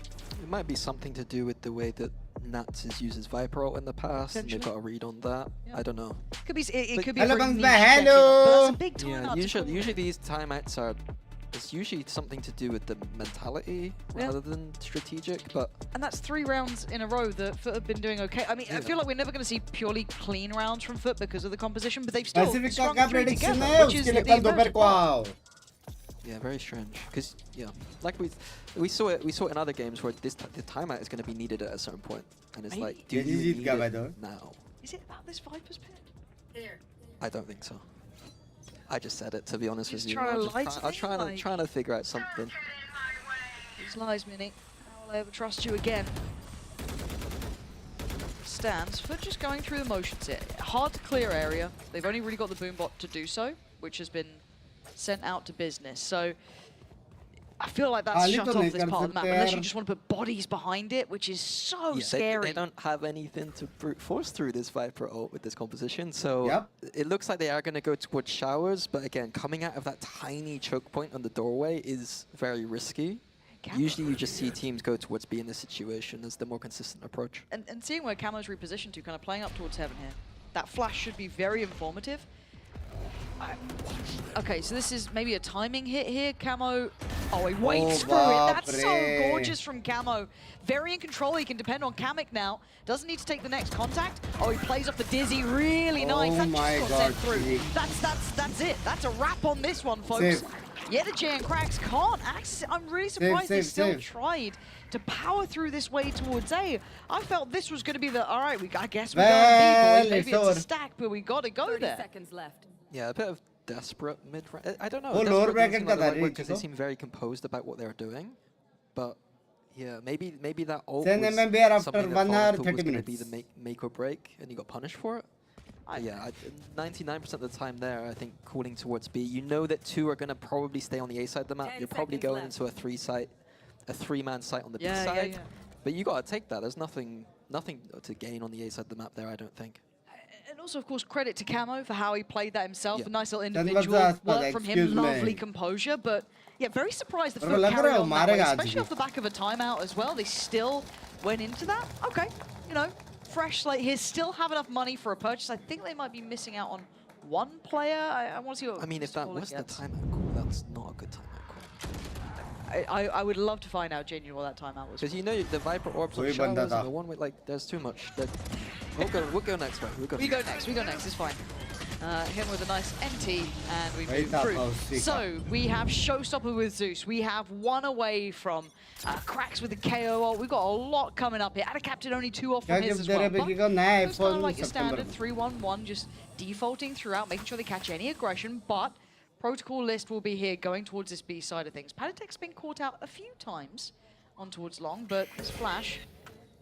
S10: it might be something to do with the way that Nats has used his Viper ult in the past, and they've got a read on that. I don't know.
S13: Could be. It could be.
S1: Hello,
S13: a very
S1: Banks,
S13: niche check-in,
S1: hello.
S13: but that's a big timeout.
S10: Yeah,
S13: to call.
S10: usually these timeouts are. It's usually something to do with the mentality rather than strategic, but...
S13: And that's 3 rounds in a row that FUT have been doing okay. I mean, I feel like we're never going to see purely clean rounds from FUT because of the composition, but they've still strung 3 together, which is the important part.
S10: Yeah, very strange. Because, yeah, like we saw it in other games where the timeout is going to be needed at a certain point, and it's like, do you need it now?
S13: Is it about this Viper's pin?
S10: I don't think so. I just said it, to be honest with you.
S13: I'm
S10: trying to figure out something.
S13: These lies, Mini. How will I ever trust you again? Stands for just going through the motions here. Hard to clear area. They've only really got the Boombot to do so, which has been sent out to business. So I feel like that's shut off this part of the map, unless you just want to put bodies behind it, which is so scary.
S10: They don't have anything to brute force through this Viper ult with this composition, so it looks like they are going to go towards showers, but again, coming out of that tiny choke point on the doorway is very risky. Usually you just see teams go towards B in this situation as the more consistent approach.
S13: And seeing where Camo's repositioned to, kind of playing up towards Heaven here, that flash should be very informative. Okay, so this is maybe a timing hit here. Camo, oh, he waits through it. That's so gorgeous from Camo. Very in control. He can depend on Kamek now. Doesn't need to take the next contact. Oh, he plays off the Dizzy. Really nice. That just got sent through. That's it. That's a wrap on this one, folks. Yeah, the J and Cracks can't access. I'm really surprised they still tried to power through this way towards A. I felt this was going to be the, all right, I guess we're going B, boys. Maybe it's a stack, but we got to go 30
S2: seconds left.
S10: Yeah, a bit of desperate mid-range. I don't know.
S1: Oh, lower bracket
S10: because they seem very composed about what they're doing. But yeah, maybe that ult was something that
S1: after 1 hour 30 minutes.
S10: Be the make or break, and you got punished for it. Yeah, 99% of the time there, I think calling towards B. You know that 2 are going to probably stay on the A side of the map. You're probably going into a 3-man site on the B side. But you got to take that. There's nothing to gain on the A side of the map there, I don't think.
S13: And also, of course, credit to Camo for how he played that himself. A nice little individual work from him, lovely composure. But yeah, very surprised the FUT carried on that way, especially off the back of a timeout as well. They still went into that. Okay, you know, fresh slate here, still have enough money for a purchase. I think they might be missing out on 1 player. I want to see what...
S10: I mean, if that was the timeout call, that's not a good timeout call.
S13: I would love to find out genuinely what that timeout was.
S10: Because you know the Viper orbs on showers and the one with, like, there's too much. We'll go next, right? We go next, it's fine. Him with a nice NT, and we move through. So, we have Showstopper with Zeus. We have 1 away from Cracks with the KO ult. We've got a lot coming up here. And a captain only 2 off from his as well. But it's kind of like your standard 3-1-1, just defaulting throughout, making sure they catch any aggression. But Protocol list will be here, going towards this B side of things. Patatek's been caught out a few times on towards long, but this Flash,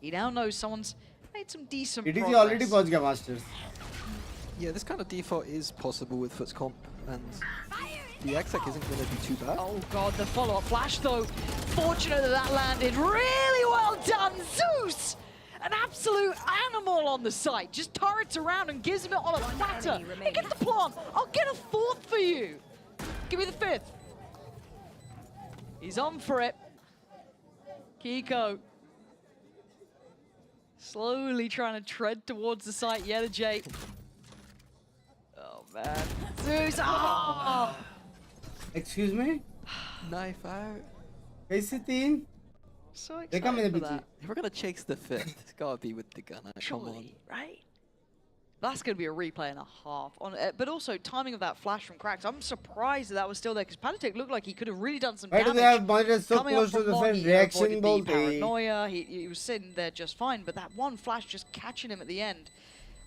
S10: he now knows someone's made some decent progress.
S1: already pahunch gaya Masters.
S10: Yeah, this kind of default is possible with FUT's comp, and the exec isn't going to be too bad.
S13: Oh god, the follow-up flash though. Fortunate that landed. Really well done, Zeus! An absolute animal on the site. Just turrets around and gives him it on a platter. Hey, get the plant. I'll get a 4th for you. Give me the 5th. He's on for it. Kiko. Slowly trying to tread towards the site. Yeah, the J. Oh, man. Zeus. Oh!
S1: Excuse me?
S18: Knife out.
S1: कैसे 3?
S13: So
S1: देखा मैंने
S13: excited for
S1: पीछे.
S13: that.
S18: If we're gonna chase the 5th, it's gotta be with the gunner. Come on.
S13: Surely, right? That's going to be a replay and a half. But also, timing of that flash from Cracks, I'm surprised that was still there, because Panatek looked like he could have really done some
S1: Why
S13: damage.
S1: do they have monitors so
S13: Coming
S1: close
S13: up
S1: to
S13: from
S1: the
S13: Mon,
S1: first
S13: he
S1: reaction
S13: avoided the
S1: bolt?
S13: paranoia. He was sitting there just fine, but that one flash just catching him at the end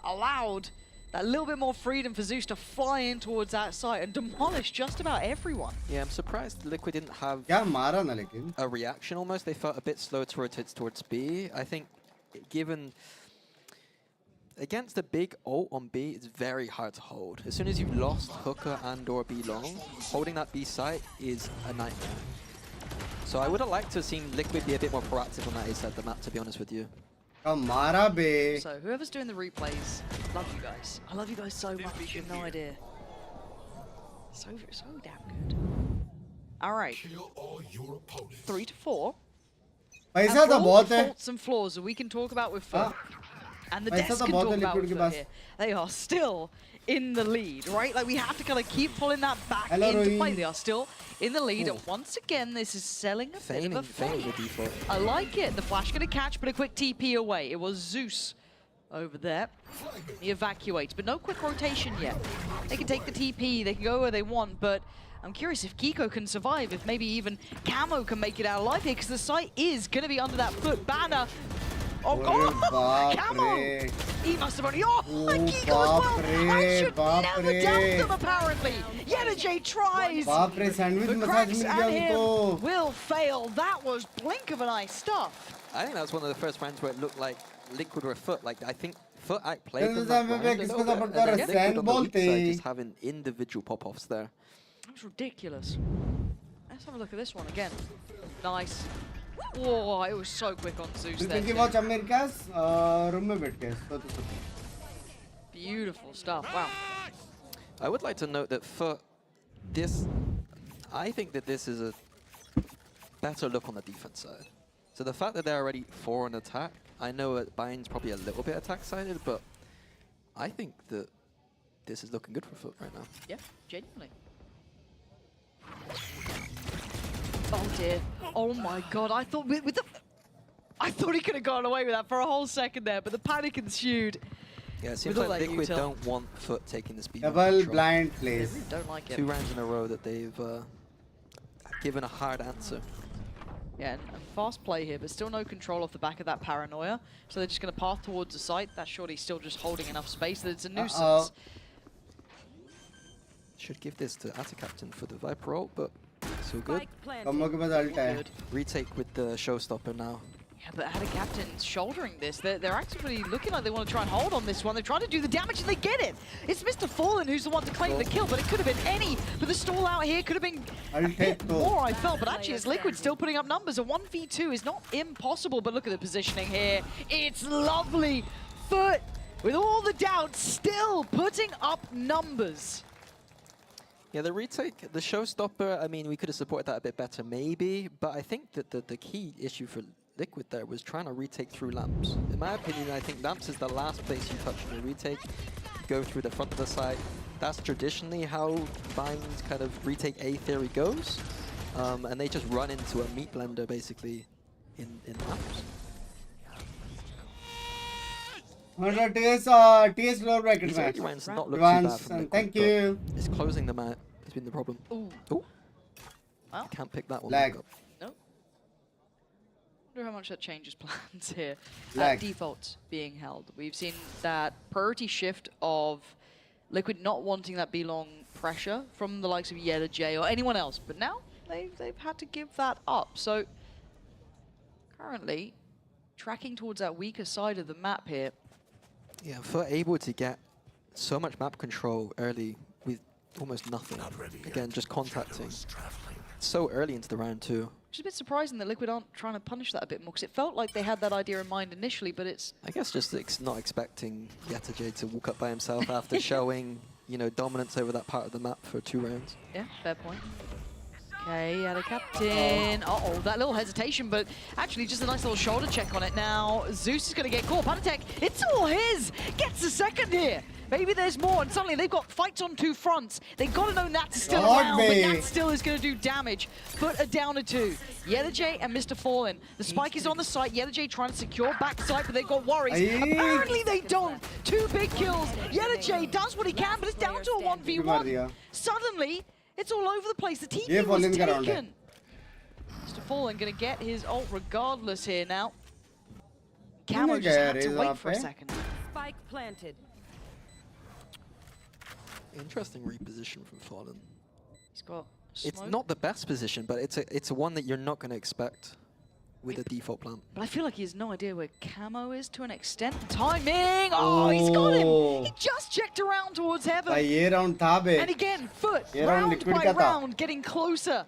S13: allowed that little bit more freedom for Zeus to fly in towards that site and demolish just about everyone.
S18: Yeah, I'm surprised Liquid didn't have a reaction almost. They felt a bit slow to rotate towards B. I think given... Against the big ult on B, it's very hard to hold. As soon as you've lost Hooker and or B long, holding that B site is a nightmare. So I would have liked to have seen Liquid be a bit more proactive on that A side of the map, to be honest with you.
S13: So whoever's doing the replays, love you guys. I love you guys so much, you have no idea. So damn good. All right. 3 to 4. And for all the faults and flaws that we can talk about with FUT, and the desk can talk about with FUT here, they are still in the lead, right? Like, we have to kind of keep pulling that back into play. They are still in the lead, and once again, this is selling a bit of a fake. I like it. The flash going to catch, but a quick TP away. It was Zeus over there. He evacuates, but no quick rotation yet. They can take the TP, they can go where they want, but I'm curious if Kiko can survive, if maybe even Camo can make it out alive here, because the site is going to be under that FUT banner. Oh, God! Camo! He must have only... Oh, and Kiko as well! I should never doubt them, apparently! Yetajay tries! The Cracks and him will fail. That was blink of an eye stuff.
S18: I think that was one of the first rounds where it looked like Liquid were FUT. Like, I think FUT played them that round a little bit, and then Liquid on the weak side just having individual pop-offs there.
S13: That was ridiculous. Let's have a look at this one again. Nice. Whoa, it was so quick on Zeus there. Beautiful stuff, wow.
S18: I would like to note that for this, I think that this is a better look on the defense side. So the fact that they're already 4 on attack, I know that Bind's probably a little bit attack-sided, but I think that this is looking good for FUT right now.
S13: Yeah, genuinely. Oh dear. Oh my God. I thought I thought he could have gone away with that for a whole second there, but the panic ensued.
S18: Yeah, it seems like Liquid don't want FUT taking the speed.
S1: Double blind plays.
S13: They really don't like it.
S18: 2 rounds in a row that they've given a hard answer.
S13: Yeah, and fast play here, but still no control off the back of that paranoia. So they're just going to path towards the site. That shorty's still just holding enough space that it's a nuisance.
S18: Should give this to Atta Captain for the Viper ult, but still good. Retake with the showstopper now.
S13: Yeah, but Atta Captain's shouldering this. They're actually looking like they want to try and hold on this one. They're trying to do the damage and they get it. It's Mr. Fallen who's the one to claim the kill, but it could have been any. But the stall out here could have been a bit more, I felt. But actually, it's Liquid still putting up numbers. A 1v2 is not impossible, but look at the positioning here. It's lovely. FUT, with all the doubts, still putting up numbers.
S18: Yeah, the retake, the showstopper, I mean, we could have supported that a bit better, maybe. But I think that the key issue for Liquid there was trying to retake through lamps. In my opinion, I think lamps is the last place you touch in a retake. Go through the front of the site. That's traditionally how Bind's kind of retake A theory goes. And they just run into a meat blender, basically, in lamps.
S1: TS lower bracket match.
S18: Not look too bad from Liquid,
S1: thank you.
S18: It's closing them out. Has been the problem.
S13: Ooh.
S18: Well, I can't pick that one back up.
S13: No. Wonder how much that changes plans here.
S1: Lag.
S13: Defaults being held. We've seen that priority shift of Liquid not wanting that B-long pressure from the likes of Yetajay or anyone else, but now they've had to give that up. So currently tracking towards that weaker side of the map here.
S18: Yeah, for able to get so much map control early with almost nothing. Again, just contacting. So early into the round too.
S13: Which is a bit surprising that Liquid aren't trying to punish that a bit more, because it felt like they had that idea in mind initially, but it's...
S18: I guess just not expecting Yetajay to walk up by himself after showing, you know, dominance over that part of the map for 2 rounds.
S13: Yeah, fair point. Okay, Atta Captain. Uh-oh, that little hesitation, but actually just a nice little shoulder check on it now. Zeus is going to get caught. Panatek, it's all his! Gets the second here! Maybe there's more, and suddenly they've got fights on two fronts. They've got to know Nats is still around, but Nats still is going to do damage. Foot are down to 2. YellowJ and Mr. Fallen. The spike is on the site. YellowJ trying to secure backside, but they've got worries. Apparently they don't. 2 big kills. YellowJ does what he can, but it's down to a 1v1. Suddenly, it's all over the place. The TP was taken. Mr. Fallen going to get his ult regardless here now. Camo just had to wait for a second.
S2: Spike planted.
S18: Interesting reposition from Fallen.
S13: He's got
S18: It's
S13: smoke.
S18: not the best position, but it's a one that you're not going to expect with a default plant.
S13: But I feel like he has no idea where Camo is to an extent. Timing! Oh, he's got him! He just checked around towards heaven. And again, Foot, round by round, getting closer.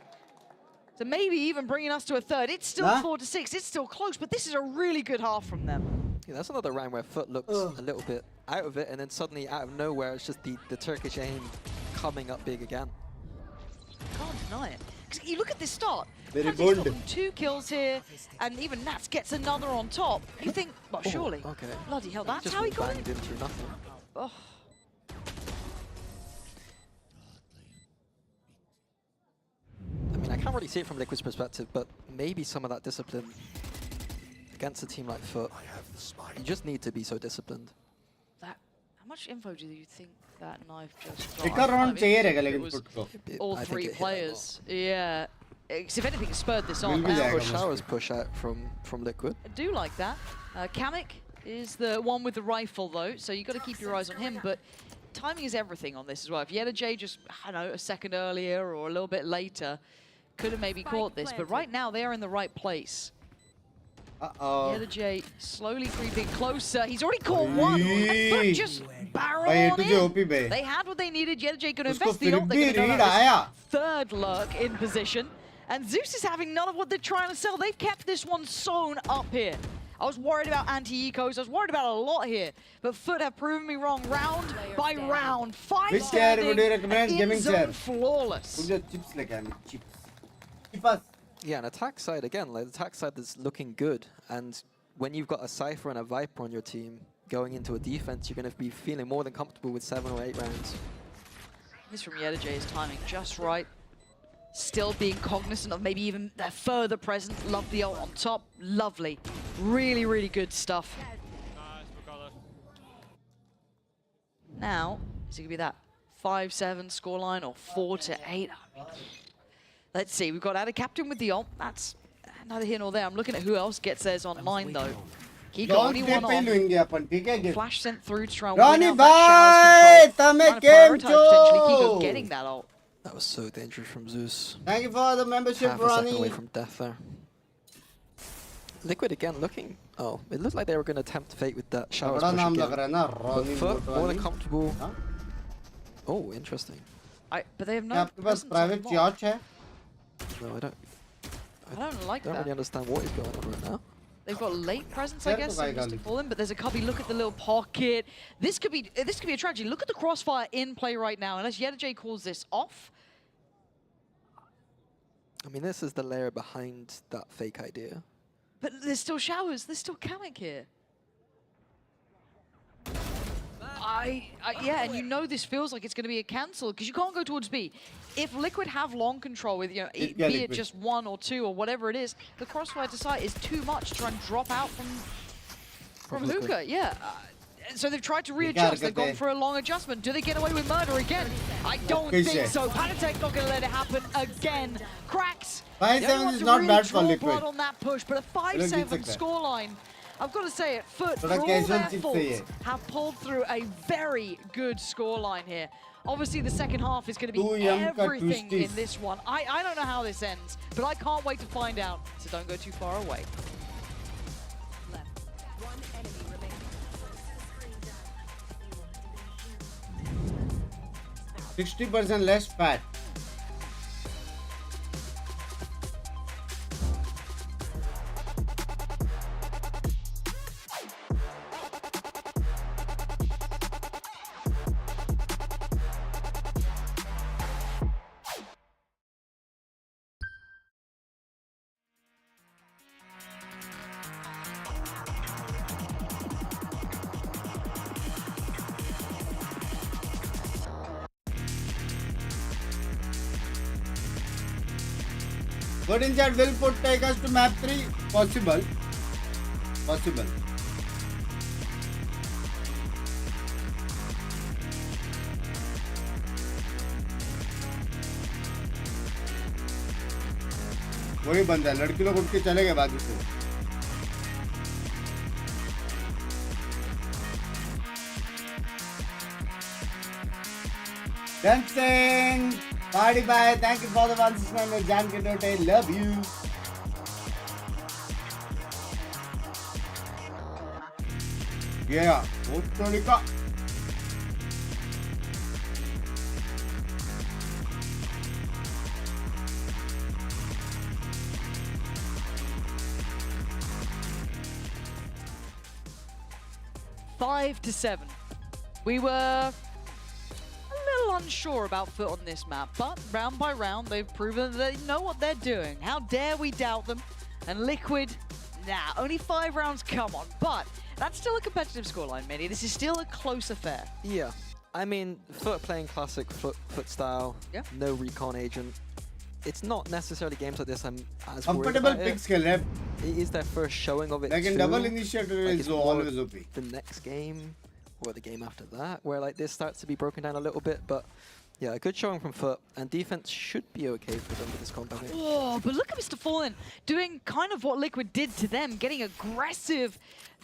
S13: So maybe even bringing us to a third. It's still 4-6. It's still close, but this is a really good half from them.
S18: Yeah, that's another round where Foot looks a little bit out of it, and then suddenly out of nowhere, it's just the Turkish aim coming up big again.
S13: Can't deny it. Because you look at this start.
S1: Very good.
S13: Gotten 2 kills here, and even Nats gets another on top. You think, well, surely.
S18: Okay.
S13: Bloody hell, that's
S18: Just
S13: how he got
S18: banged
S13: it?
S18: in through nothing.
S13: Oh.
S18: I mean, I can't really see it from Liquid's perspective, but maybe some of that discipline against a team like Foot. You just need to be so disciplined.
S13: How much info do you think that knife just
S1: एक
S13: got?
S1: round चाहिए रहेगा
S13: It
S1: लेकिन
S13: was
S1: Foot को.
S13: all
S18: I think
S13: 3
S18: it hit
S13: players. Yeah. If anything, it spurred this on.
S18: Showers push out from Liquid.
S13: I do like that. Kamek is the one with the rifle, though, so you've got to keep your eyes on him. But timing is everything on this as well. If YellowJ just, I don't know, a second earlier or a little bit later, could have maybe caught this. But right now, they are in the right place. YellowJ slowly creeping closer. He's already caught one. But just barrel on in. They had what they needed. YellowJ could invest the ult. They could have third lurk in position. And Zeus is having none of what they're trying to sell. They've kept this one sewn up here. I was worried about anti-ecos. I was worried about a lot here. But Foot have proven me wrong round by round. 5 standing and in zone flawless.
S18: Yeah, and attack side, again, like the attack side is looking good. And when you've got a Cypher and a Viper on your team going into a defense, you're going to be feeling more than comfortable with 7 or 8 rounds.
S13: This from YellowJ's timing just right. Still being cognizant of maybe even their further presence. Love the ult on top. Lovely. Really, really good stuff. Now, is it going to be that 5-7 scoreline or 4-8? Let's see. We've got Ada Captain with the ult. That's neither here nor there. I'm looking at who else gets theirs online, though. Kiko only one off. Flash sent through to try and win out that Showers control. Trying to prioritize potentially Kiko getting that ult.
S18: That was so dangerous from Zeus.
S1: Thank you for the membership,
S18: Half a second away from death there. Liquid again looking. Oh, it looked like they were going to tempt fate with that Showers push again. But Foot, more than comfortable. Oh, interesting.
S13: But they have no
S1: private yacht.
S18: No, I don't
S13: like that.
S18: I don't really understand what is going on right now.
S13: They've got late presence, I guess, in Mr. Fallen, but there's a cubby. Look at the little pocket. This could be a tragedy. Look at the crossfire in play right now. Unless YellowJ calls this off.
S18: I mean, this is the layer behind that fake idea.
S13: But there's still Showers. There's still Kamek here. Yeah, and you know this feels like it's going to be a cancel because you can't go towards B. If Liquid have long control with, you know, be it just 1 or 2 or whatever it is, the crossfire to site is too much to try and drop out from Hookah. Yeah. So they've tried to readjust. They've gone for a long adjustment. Do they get away with murder again? I don't think so. Panatek's not going to let it happen again. Cracks.
S1: 5-7 is not bad for Liquid.
S13: On that push, but a 5-7 scoreline. I've got to say it, Foot, for all their faults, have pulled through a very good scoreline here. Obviously, the second half is going to be everything in this one. I don't know how this ends, but I can't wait to find out, so don't go too far away.
S1: 60% less fat. But in chat, will put take us to map 3? Possible. Possible. वही बंदा है, लड़की लोग उठ के चले गए बाजू से. Dancing! Party bye! Thank you for the 169 Jan Kitote. Love you! Yeah! Uttonika!
S13: Five to 7. We were unsure about FUT on this map, but round by round they've proven that they know what they're doing. How dare we doubt them? And Liquid, nah, only 5 rounds, come on. But that's still a competitive scoreline, Mini. This is still a close affair.
S10: Yeah, I mean, FUT playing classic FUT style, no recon agent. It's not necessarily games like this I'm as worried about it. It is their first showing of it
S1: Like in
S10: too.
S1: double initiator is always OP.
S10: The next game, or the game after that, where like this starts to be broken down a little bit, but yeah, a good showing from FUT, and defense should be okay for them with this combat.
S13: Oh, but look at Mr. Fallen doing kind of what Liquid did to them, getting aggressive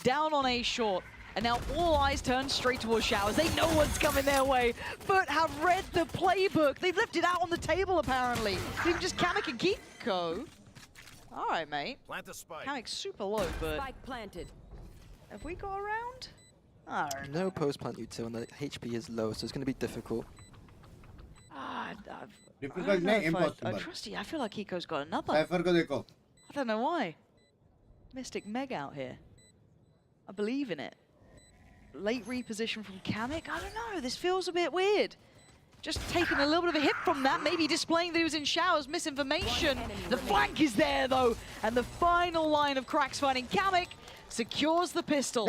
S13: down on A short. And now all eyes turn straight towards Showers. They know what's coming their way, but have read the playbook. They've left it out on the table, apparently. Even just Kamek and Kiko. All right, mate.
S6: Plant the spike.
S13: Kamek's super low, but...
S2: Spike planted.
S13: Have we got around? I don't know.
S10: No post-plant util, and the HP is low, so it's going to be difficult.
S13: I
S1: Difficult
S13: don't know
S1: nahi,
S13: if
S1: impossible.
S13: I trust you. I feel like Kiko's got another.
S1: Cypher ko dekho.
S13: I don't know why. Mystic Meg out here. I believe in it. Late reposition from Kamek. I don't know. This feels a bit weird. Just taking a little bit of a hit from that. Maybe displaying that he was in Showers. Misinformation. The flank is there, though. And the final line of cracks finding Kamek secures the pistol.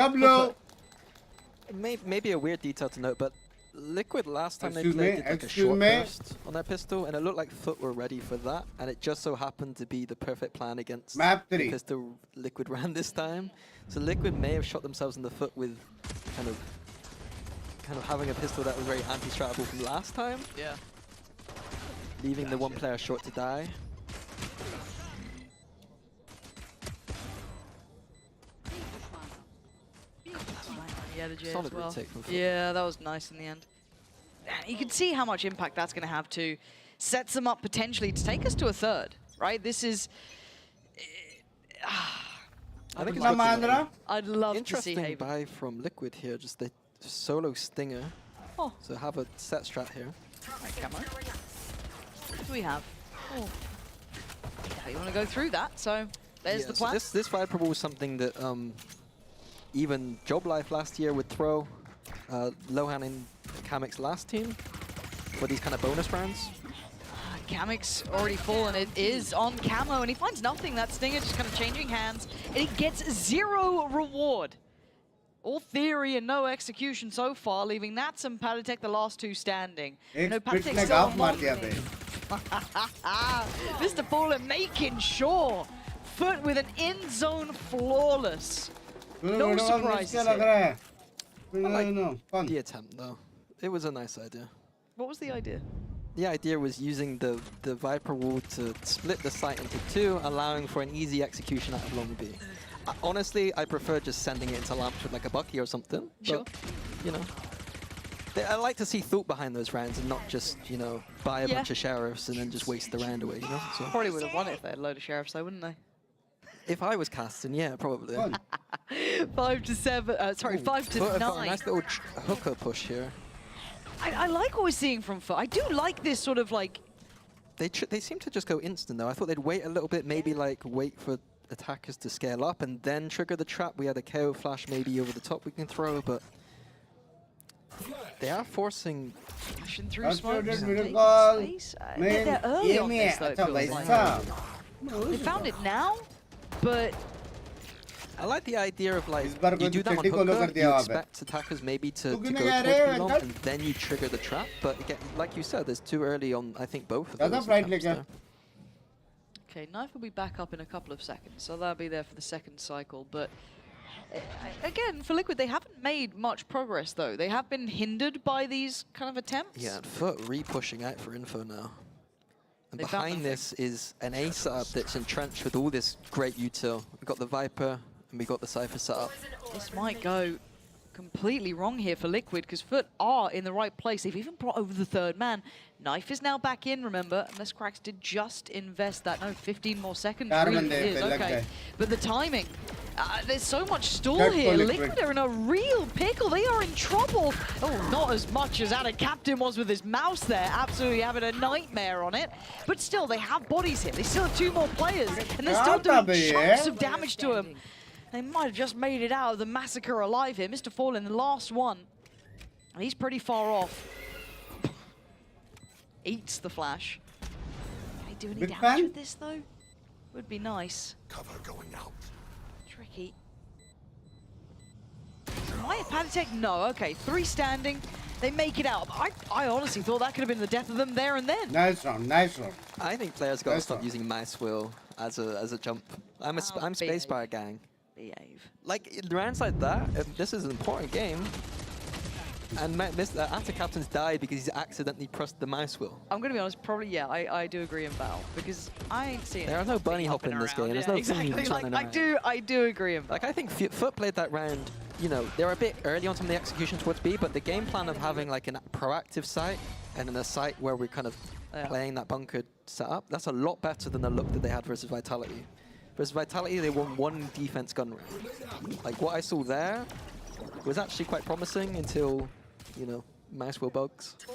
S10: Maybe a weird detail to note, but Liquid last time they played did like a short burst on their pistol, and it looked like FUT were ready for that, and it just so happened to be the perfect plan against
S1: map 3.
S10: The pistol Liquid ran this time. So Liquid may have shot themselves in the foot with kind of having a pistol that was very anti-stratable from last time.
S13: Yeah.
S10: Leaving the one player short to die.
S13: Yeah, the J
S10: Solid
S13: as well.
S10: retake from FUT.
S13: Yeah, that was nice in the end. And you can see how much impact that's going to have to set them up potentially to take us to a third, right? This is...
S10: I think
S13: I'd love to see
S10: interesting
S13: Haven.
S10: buy from Liquid here, just the solo stinger.
S13: Oh.
S10: So have a set strat here.
S13: Right, come on. What do we have? Oh. Yeah, you want to go through that, so there's the plan.
S10: So this Viper was something that even Job Life last year would throw Lohan in Kamek's last team for these kind of bonus rounds.
S13: Kamek's already fallen. It is on Camo, and he finds nothing. That Stinger just kind of changing hands. And he gets 0 reward. All theory and no execution so far, leaving Nats and Patatek the last 2 standing. No, Patatek still on Mr. Fallen making sure. FUT with an in-zone flawless. No surprises here.
S10: The attempt, though. It was a nice idea.
S13: What was the idea?
S10: The idea was using the Viper wall to split the site into 2, allowing for an easy execution out of long B. Honestly, I prefer just sending it into lamps with like a Bucky or something.
S13: Sure.
S10: But, you know, I like to see thought behind those rounds and not just, you know, buy a bunch of sheriffs and then just waste the round away, you know? So.
S13: Probably would have won it if they had a load of sheriffs though, wouldn't they?
S10: If I was casting, yeah, probably.
S13: 5 to 7, sorry, 5 to 9.
S10: A nice little hooker push here.
S13: I like what we're seeing from FUT. I do like this sort of like...
S10: They seem to just go instant though. I thought they'd wait a little bit, maybe like wait for attackers to scale up and then trigger the trap. We had a KO flash maybe over the top we can throw, but they are forcing...
S13: Flashing through smoke. They're
S1: early
S13: on this though, it feels like. They found it now, but...
S10: I like the idea of like, you do that on hooker, you expect attackers maybe to go towards long, and then you trigger the trap, but again, like you said, there's too early on, I think, both of those attempts there.
S13: Okay, Knife will be back up in a couple of seconds, so they'll be there for the second cycle. But again, for Liquid, they haven't made much progress, though. They have been hindered by these kind of attempts.
S18: Yeah, and FUT re-pushing out for info now. And
S13: They found
S18: behind this is an A setup that's entrenched with all this great util. We've got the Viper, and we've got the Cypher setup.
S13: This might go completely wrong here for Liquid, because FUT are in the right place. They've even brought over the third man. Knife is now back in, remember, unless Cracks did just invest that. No, 15 more seconds. Really is, okay. But the timing, there's so much stall here. Liquid are in a real pickle. They are in trouble. Oh, not as much as Ada Captain was with his mouse there. Absolutely having a nightmare on it. But still, they have bodies here. They still have 2 more players, and they're still doing chunks of damage to him. They might have just made it out of the massacre alive here. Mr. Fallen, the last one. And he's pretty far off. Eats the flash. Can he do any damage with this, though? Would be nice.
S7: Cover going out.
S13: Tricky. Might Patek? No. Okay, 3 standing. They make it out. I honestly thought that could have been the death of them there and then.
S1: Nice round, nice round.
S18: I think players got to stop using mouse wheel as a jump. I'm spacebar gang.
S13: Behave.
S18: Like in rounds like that, this is an important game. And after Captain's died because he's accidentally pressed the mouse wheel.
S13: I'm gonna be honest, probably yeah, I do agree in Val because I ain't seeing.
S18: There are no bunny hop in this game. There's no
S13: exactly. Like I do agree in Val.
S18: Like I think FUT played that round. You know, they were a bit early on some of the execution towards B, but the game plan of having like a proactive site and then a site where we're kind of playing that bunker setup, that's a lot better than the look that they had versus Vitality. Versus Vitality, they won 1 defense gun round. Like what I saw there was actually quite promising until, you know, mouse wheel bugs.
S13: Do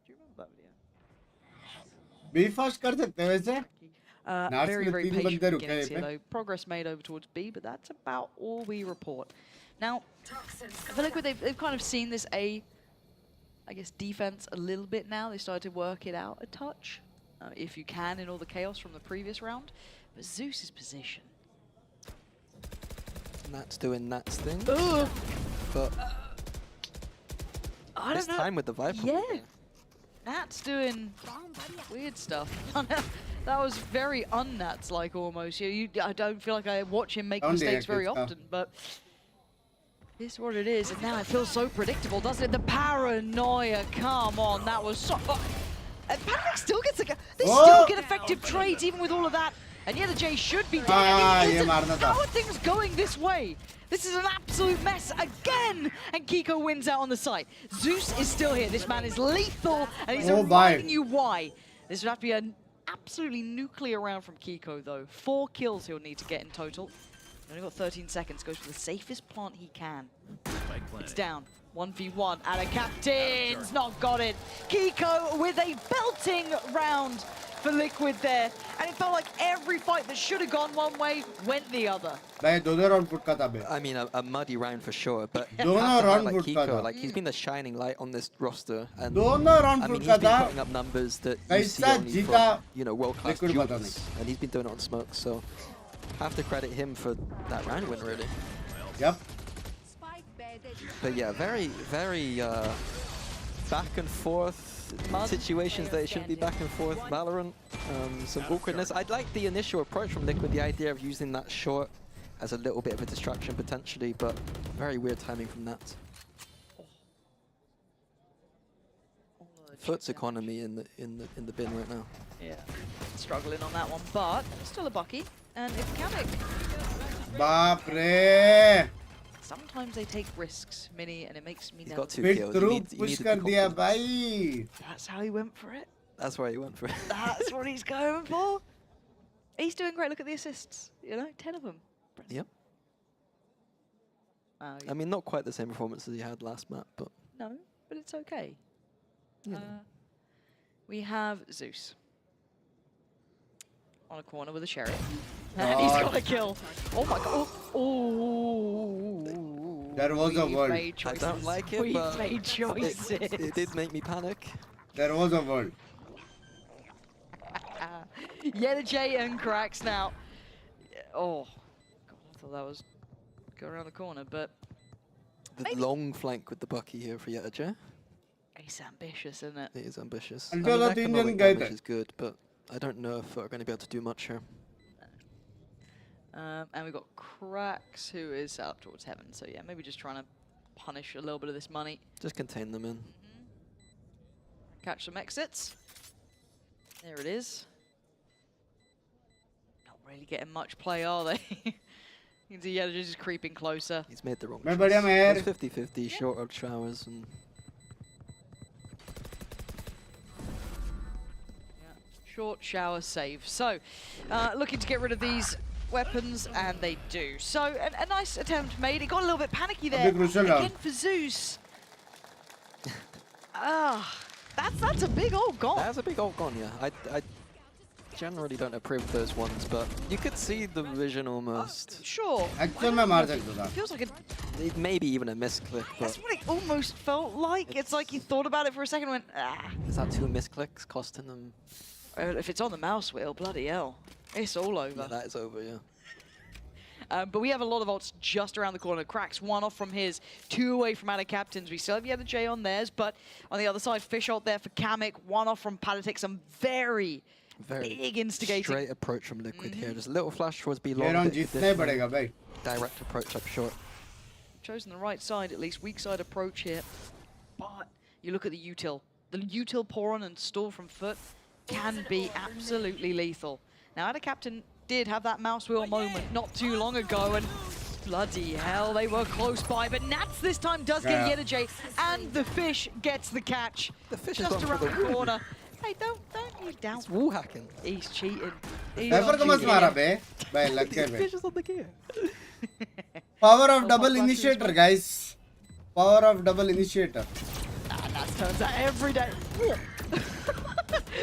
S13: you remember that video?
S1: B fast कर सकते हैं वैसे?
S13: Very, very patient beginnings here, though. Progress made over towards B, but that's about all we report. Now, I feel like they've kind of seen this A, I guess, defense a little bit now. They started to work it out a touch, if you can, in all the chaos from the previous round. But Zeus's position.
S18: Nat's doing Nat's thing.
S13: Ugh.
S18: But
S13: I don't
S18: this
S13: know.
S18: time with the Viper.
S13: Yeah. Nat's doing weird stuff. That was very un-Nats-like almost. I don't feel like I watch him make mistakes very often, but this is what it is. And now it feels so predictable, doesn't it? The paranoia, come on, that was so... Patrick still gets a... They still get effective trades even with all of that. And yeah, the J should be dead. How are things going this way? This is an absolute mess again. And Kiko wins out on the site. Zeus is still here. This man is lethal, and he's reminding you why. This would have to be an absolutely nuclear round from Kiko, though. 4 kills he'll need to get in total. He's only got 13 seconds. Goes for the safest plant he can. It's down. 1v1. Ada Captain's not got it. Kiko with a belting round for Liquid there. And it felt like every fight that should have gone one way went the other.
S18: I mean, a muddy round for sure, but Kiko, like he's been the shining light on this roster, and I mean, he's been putting up numbers that you see only from, you know, world-class duels, and he's been doing it on smoke, so have to credit him for that round win, really.
S1: Yep.
S18: But yeah, very, very back and forth situations that it shouldn't be back and forth. Valorant, some awkwardness. I'd like the initial approach from Liquid, the idea of using that short as a little bit of a distraction potentially, but very weird timing from that. FUT's economy in the bin right now.
S13: Yeah, struggling on that one, but still a Bucky, and it's Kamek.
S1: Bapre!
S13: Sometimes they take risks, Mini, and it makes me
S18: He's got 2 kills.
S1: Push kar diya, bhai.
S13: That's how he went for it.
S18: That's why he went for it.
S13: That's what he's going for. He's doing great. Look at the assists. You know, 10 of them.
S18: Yep. I mean, not quite the same performance as he had last map, but...
S13: No, but it's okay.
S18: Yeah.
S13: We have Zeus on a corner with a Sheriff. And he's got a kill. Oh my god. Oh.
S1: There was a word.
S18: I don't like it, but
S13: made choices.
S18: It did make me panic.
S1: There was a word.
S13: Yeah, the J and Cracks now. Oh. God, I thought that was going around the corner, but...
S18: The long flank with the Bucky here for Yeta J.
S13: It's ambitious, isn't it?
S10: It is ambitious.
S1: And
S10: I mean,
S1: the
S10: economic
S1: guy
S10: damage is good, but I don't know if we're going to be able to do much here.
S13: And we've got Cracks, who is up towards heaven. So yeah, maybe just trying to punish a little bit of this money.
S10: Just contain them in.
S13: Catch some exits. There it is. Not really getting much play, are they? You can see Yeda's just creeping closer.
S10: He's made the wrong
S1: choice.
S10: It's 50-50, short of showers. And
S13: Short shower save. So, looking to get rid of these weapons, and they do. So, a nice attempt made. It got a little bit panicky there. Again for Zeus. That's a big old gon.
S10: That's a big old gon, yeah. I generally don't approve of those ones, but you could see the vision almost.
S13: Sure.
S10: Feels like it may be even a misclick, but
S13: That's what it almost felt like. It's like you thought about it for a second and went, ah.
S10: Is that 2 misclicks costing them?
S13: If it's on the mouse wheel, bloody hell. It's all over.
S10: Yeah, that is over, yeah.
S13: But we have a lot of ults just around the corner. Cracks 1 off from his, 2 away from our captains. We still have the J on theirs, but on the other side, Fish ult there for Kamek, 1 off from Palatic. Some very big instigating.
S10: Straight approach from Liquid here. Just a little flash towards below. Direct approach up short.
S13: Chosen the right side, at least. Weak side approach here. But you look at the util. The util pour on and stall from Foot can be absolutely lethal. Now, our captain did have that mouse wheel moment not too long ago, and bloody hell, they were close by. But Nats this time does get Yeda J, and the Fish gets the catch.
S10: The Fish
S13: just
S10: is
S13: around
S10: the
S13: corner. Hey, don't you doubt.
S10: He's wall hacking.
S13: He's cheating.
S1: Fish is on
S10: the gear.
S1: Power of double initiator, guys. Power of double initiator.
S13: Nats turns out every day.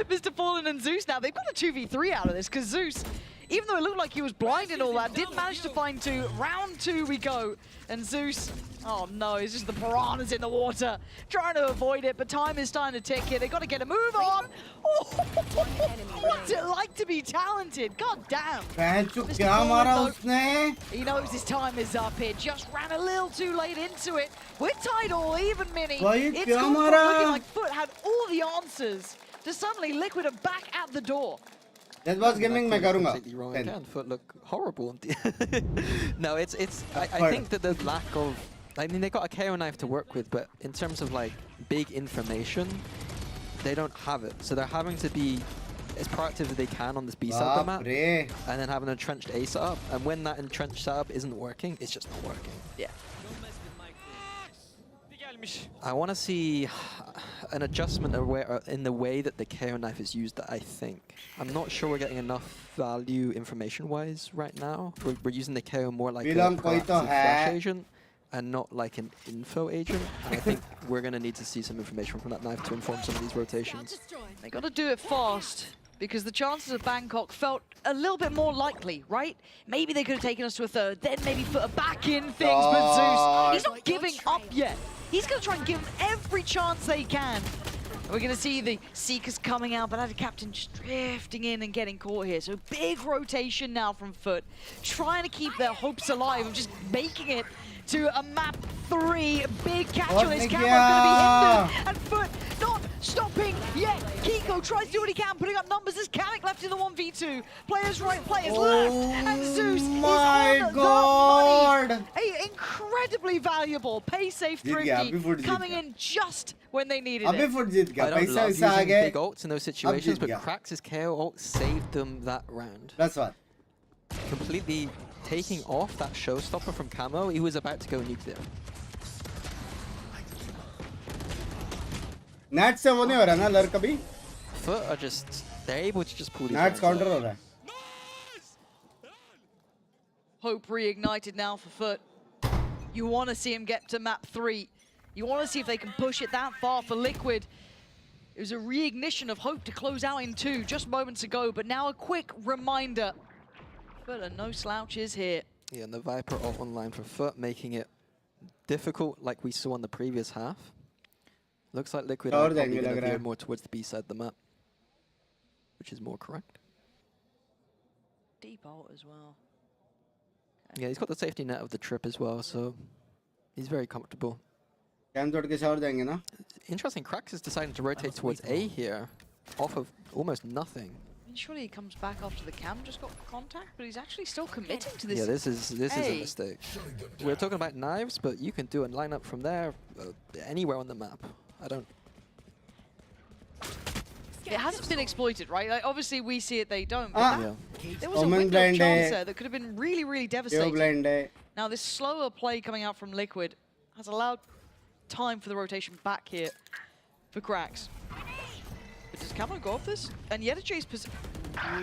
S13: Mr. Fallen and Zeus now, they've got a 2v3 out of this, because Zeus, even though it looked like he was blind and all that, did manage to find 2. Round 2 we go. And Zeus, oh no, it's just the piranhas in the water, trying to avoid it, but time is starting to tick here. They got to get a move on. Oh, what's it like to be talented? God damn. He knows his time is up here. Just ran a little too late into it. We're tied all even, Mini. It's gone from looking like Foot had all the answers to suddenly Liquid are back at the door.
S1: That was gaming मैं करूँगा.
S10: Completely wrong again. Foot look horrible. No, I think that the lack of, I mean, they got a KO knife to work with, but in terms of like big information, they don't have it. So they're having to be as proactive as they can on this B side of the map, and then have an entrenched A setup. And when that entrenched setup isn't working, it's just not working.
S13: Yeah.
S10: I want to see an adjustment in the way that the KO knife is used, I think. I'm not sure we're getting enough value information-wise right now. We're using the KO more like a proactive flash agent and not like an info agent. And I think we're going to need to see some information from that knife to inform some of these rotations.
S13: They got to do it fast, because the chances of Bangkok felt a little bit more likely, right? Maybe they could have taken us to a 3rd, then maybe put a back in things, but Zeus, he's not giving up yet. He's going to try and give them every chance they can. We're going to see the Seekers coming out, but our captain just drifting in and getting caught here. So big rotation now from Foot, trying to keep their hopes alive of just making it to a map 3. Big catch on his camera, going to be hindered, and Foot not stopping yet. Kiko tries to do what he can, putting up numbers. There's Kamek left in the 1v2. Players right, players left, and Zeus is on the money. A incredibly valuable pay-safe thrifty coming in just when they needed it.
S10: I don't love using big ults in those situations, but Cracks' KO ult saved them that round.
S1: That's what.
S10: Completely taking off that showstopper from Camo, he was about to go nuclear.
S1: Nats से वो नहीं हो रहा ना लड़ कभी.
S10: Foot are just, they're able to just pull these.
S1: Nats counter हो रहा है.
S13: Hope reignited now for Foot. You want to see him get to map 3. You want to see if they can push it that far for Liquid. It was a reignition of hope to close out in 2 just moments ago, but now a quick reminder. Foot are no slouches here.
S10: Yeah, and the Viper ult online for Foot, making it difficult like we saw in the previous half. Looks like Liquid are probably going to veer more towards the B side of the map, which is more correct.
S13: Deep ult as well.
S10: Yeah, he's got the safety net of the trip as well, so he's very comfortable.
S1: Cam तोड़ के shower जाएंगे ना?
S18: Interesting, Krax is deciding to rotate towards A here, off of almost nothing.
S13: I mean, surely he comes back after the cam just got contact, but he's actually still committing to this.
S18: Yeah, this is a mistake. We're talking about knives, but you can do a lineup from there, anywhere on the map. I don't.
S13: It hasn't been exploited, right? Like, obviously, we see it, they don't. But there was a
S1: Omen
S13: window of
S1: blind
S13: chance
S1: hai.
S13: there that could have been really, really
S1: Yo
S13: devastating.
S1: blind hai.
S13: Now, this slower play coming out from Liquid has allowed time for the rotation back here for Krax. But does Camo go off this? And Yedajay's position.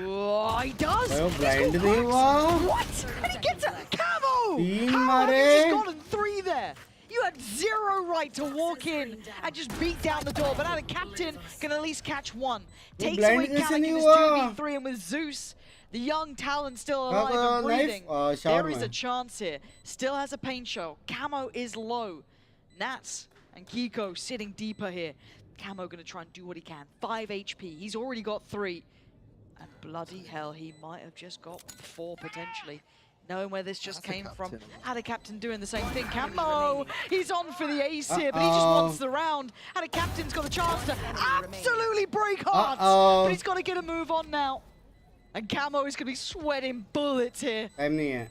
S13: Oh, he does!
S1: Yo blind
S13: He's
S1: nahi
S13: got
S1: hua.
S13: What? And he gets a Camo!
S1: Teen
S13: How have you
S1: mare.
S13: just gotten 3 there? You had 0 right to walk in and just beat down the door, but now the captain can at least catch 1. Takes
S1: blind
S13: away
S1: kaise
S13: Calic in
S1: nahi
S13: his
S1: hua?
S13: 2v3, and with Zeus, the young talent still alive and
S1: knife?
S13: breathing,
S1: shower
S13: there is a
S1: mein.
S13: chance here. Still has a paint show. Camo is low. Nats and Kiko sitting deeper here. Camo gonna try and do what he can. 5 HP, he's already got 3. And bloody hell, he might have just got 4 potentially. Knowing where this just came from. Had a captain doing the same thing. Camo, he's on for the ace here, but he just wants the round. And a captain's got a chance to absolutely break hearts. But he's got to get a move on now. And Camo is going to be sweating bullets here.
S1: Time nahi hai.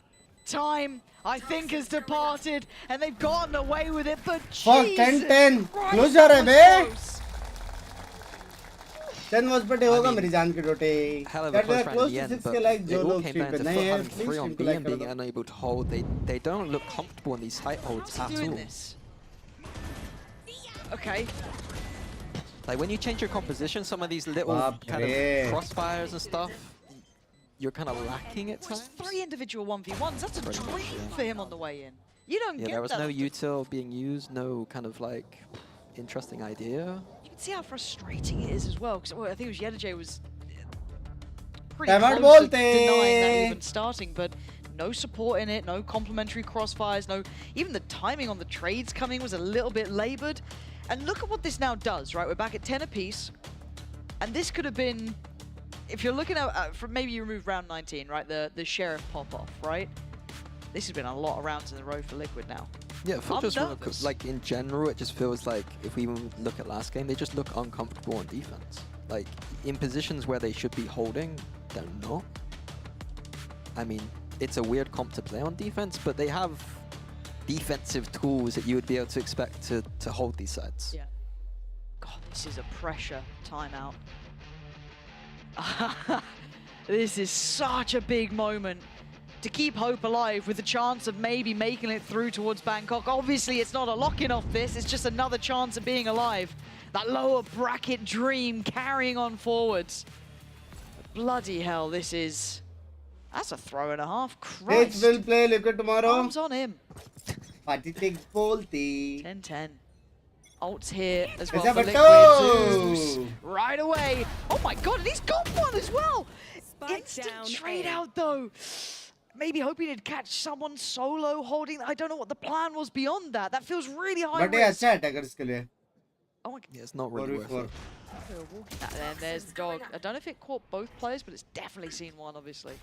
S13: Time, I think, has departed, and they've gotten away with it, but
S1: Fuck,
S13: Jesus
S1: 10-10.
S13: Christ,
S1: Close
S13: that
S1: hai
S13: was
S1: be.
S13: close.
S1: 10 was per day होगा मेरी जान के टोटे.
S18: Hell of a
S1: That
S18: close
S1: was
S18: round
S1: close
S18: in the
S1: to
S18: end,
S1: 6
S18: but
S1: के like
S18: it
S1: जो
S18: all
S1: लोग
S18: came
S1: stream
S18: down
S1: पे
S18: to
S1: नहीं
S18: Foot
S1: है.
S18: having
S1: Please
S18: 3 on
S1: stream
S18: B
S1: को like
S18: and
S1: कर
S18: being
S1: दो.
S18: unable to hold. They don't look comfortable in these tight holds
S13: How's he
S18: at
S13: doing
S18: all.
S13: this? Okay.
S18: Like when you change your composition, some of these little kind of crossfires and stuff, you're kind of lacking at times.
S13: 3 individual 1v1s, that's a dream for him on the way in. You don't get
S18: There was
S13: that.
S18: no util being used, no kind of like interesting idea.
S13: You can see how frustrating it is as well, because I think it was Yedajay was pretty
S1: Time out
S13: close to
S1: bolte.
S13: denying that even starting, but no support in it, no complementary crossfires, no, even the timing on the trades coming was a little bit labored. And look at what this now does, right? We're back at 10 apiece, and this could have been, if you're looking at, from maybe you remove round 19, right? The Sheriff pop-off, right? This has been a lot of rounds in a row for Liquid now.
S18: Yeah, for
S13: I'm
S18: just
S13: nervous.
S18: like in general, it just feels like if we even look at last game, they just look uncomfortable on defense. Like in positions where they should be holding, they're not. I mean, it's a weird comp to play on defense, but they have defensive tools that you would be able to expect to hold these sides.
S13: Yeah. God, this is a pressure timeout. This is such a big moment to keep hope alive with the chance of maybe making it through towards Bangkok. Obviously, it's not a lock-in off this, it's just another chance of being alive. That lower bracket dream carrying on forwards. Bloody hell, this is... That's a throw and a half. Christ.
S1: Will play Liquid tomorrow.
S13: Arms on him.
S1: Party takes bolte.
S13: 10-10. Ults here as well
S1: Aisa
S13: for
S1: batto.
S13: Liquid. Zeus right away. Oh my god, and he's got one as well. Instant trade out though. Maybe hoping to catch someone solo holding. I don't know what the plan was beyond that. That feels really high
S1: But ये
S13: risk.
S1: अच्छा है tagger इसके लिए.
S13: Oh my god.
S18: Yeah, it's not really worth it.
S13: And then there's the dog. I don't know if it caught both players, but it's definitely seen one, obviously.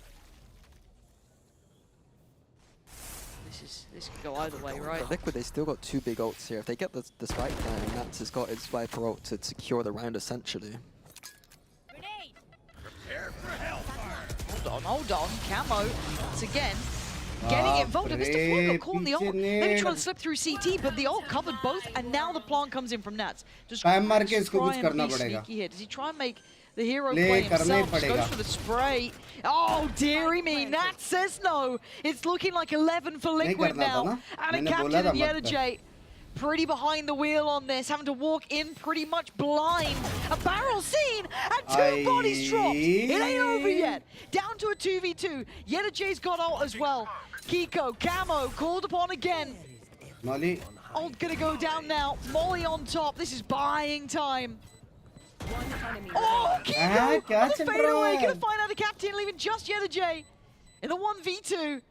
S13: This could go either way, right?
S18: Liquid, they still got 2 big ults here. If they get the spike down, Nats has got his Viper ult to secure the round essentially.
S13: Hold on. Camo, once again, getting involved. And Mr. Floyd got caught in the ult. Maybe trying to slip through CT, but the ult covered both, and now the plant comes in from Nats. Does
S1: Time मार के
S13: Krax
S1: इसको कुछ
S13: try and
S1: करना
S13: be
S1: पड़ेगा.
S13: sneaky here? Does he try and make the hero
S1: ले
S13: play
S1: करना ही
S13: himself? Just
S1: पड़ेगा.
S13: goes for the spray. Oh, dearie me. Nats says no. It's looking like 11 for Liquid
S1: करना था
S13: now.
S1: ना.
S13: And a
S1: मैंने बोला
S13: captain
S1: था
S13: in
S1: मत कर.
S13: Yedajay. Pretty behind the wheel on this, having to walk in pretty much blind. A barrel seen and 2 bodies dropped. It ain't over yet. Down to a 2v2. Yedajay's got ult as well. Kiko, Camo, called upon again.
S1: Molly.
S13: Ult gonna go down now. Molly on top. This is buying time. Oh, Kiko!
S1: क्या
S13: On the
S1: चल रहा
S13: fadeaway,
S1: है?
S13: gonna find out the captain, leaving just Yedajay in the 1v2.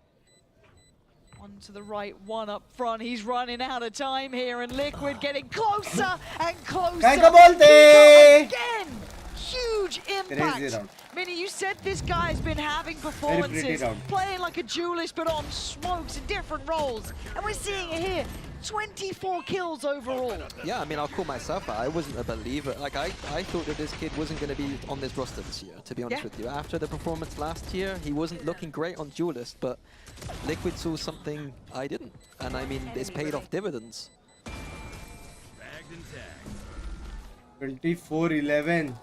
S13: One to the right, one up front. He's running out of time here, and Liquid getting closer and closer.
S1: Kiko bolte.
S13: Again! Huge impact.
S1: round.
S13: Minnie, you said this guy's been having
S1: pretty
S13: performances,
S1: round.
S13: playing like a duelist, but on smokes in different roles. And we're seeing it here. 24 kills overall.
S10: Yeah, I mean, I'll call myself out. I wasn't a believer. Like, I thought that this kid wasn't going to be on this roster this year, to be honest with you. After the performance last year, he wasn't looking great on Duelist, but Liquid saw something I didn't. And I mean, it's paid off dividends.
S1: 24-11.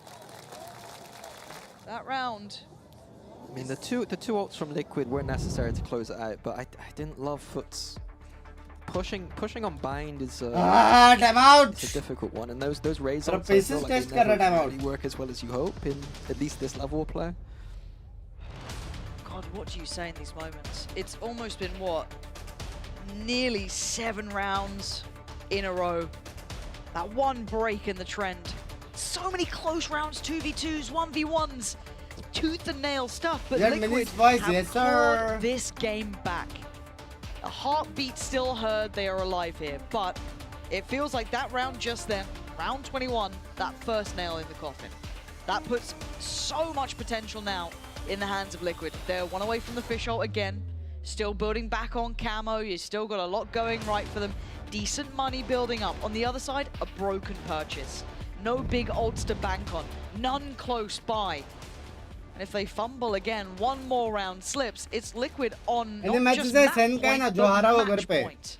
S13: That round.
S10: I mean, the two ults from Liquid weren't necessary to close it out, but I didn't love FUT's pushing on bind is
S1: time out.
S10: It's a difficult one, and those raise ults
S1: faces
S10: like
S1: test
S10: they never
S1: time out.
S10: really work as well as you hope in at least this level of play.
S13: God, what do you say in these moments? It's almost been what, nearly 7 rounds in a row. That one break in the trend. So many close rounds, 2v2s, 1v1s. Tooth and nail stuff, but Liquid have clawed this game back. A heartbeat still heard, they are alive here, but it feels like that round just then, round 21, that first nail in the coffin. That puts so much potential now in the hands of Liquid. They're one away from the fish ult again, still building back on camo, you still got a lot going right for them. Decent money building up. On the other side, a broken purchase. No big ults to bank on, none close by. And if they fumble again, one more round slips, it's Liquid on not just match point, but match point.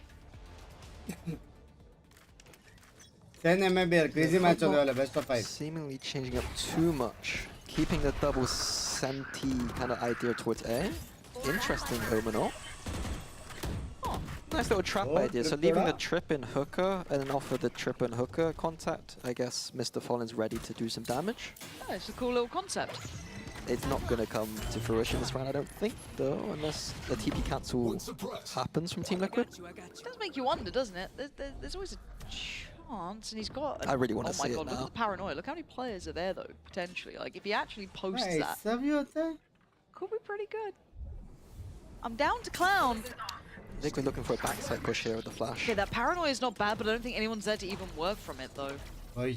S1: Crazy match best of 5.
S10: Seemingly changing up too much, keeping the double senti kind of idea towards A. Interesting Omen. Nice little trap idea. So leaving the trip in hooker and then offer the trip and hooker contact. I guess Mr. Fallen's ready to do some damage.
S13: Oh, it's a cool little concept.
S10: It's not going to come to fruition this round, I don't think, though, unless the TP cancel happens from Team Liquid.
S13: It does make you wonder, doesn't it? There's always a chance, and he's got...
S10: I really want to see it
S13: Oh my god, look at the paranoia. Look how many players are there, though, potentially. Like, if he actually posts that, could be pretty good. I'm down to Clown.
S10: Liquid looking for a backside push here with the flash.
S13: Okay, that paranoia is not bad, but I don't think anyone's there to even work from it, though.
S1: That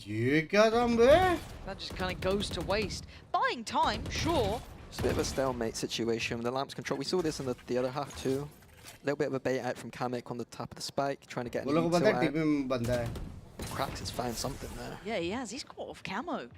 S13: just kind of goes to waste. Buying time, sure.
S10: It's a bit of a stalemate situation with the lamps control. We saw this in the other half too. A little bit of a bait out from Kamek on the top of the spike, trying to get an out. Cracks has found something there.
S13: Yeah, he has. He's got off camo.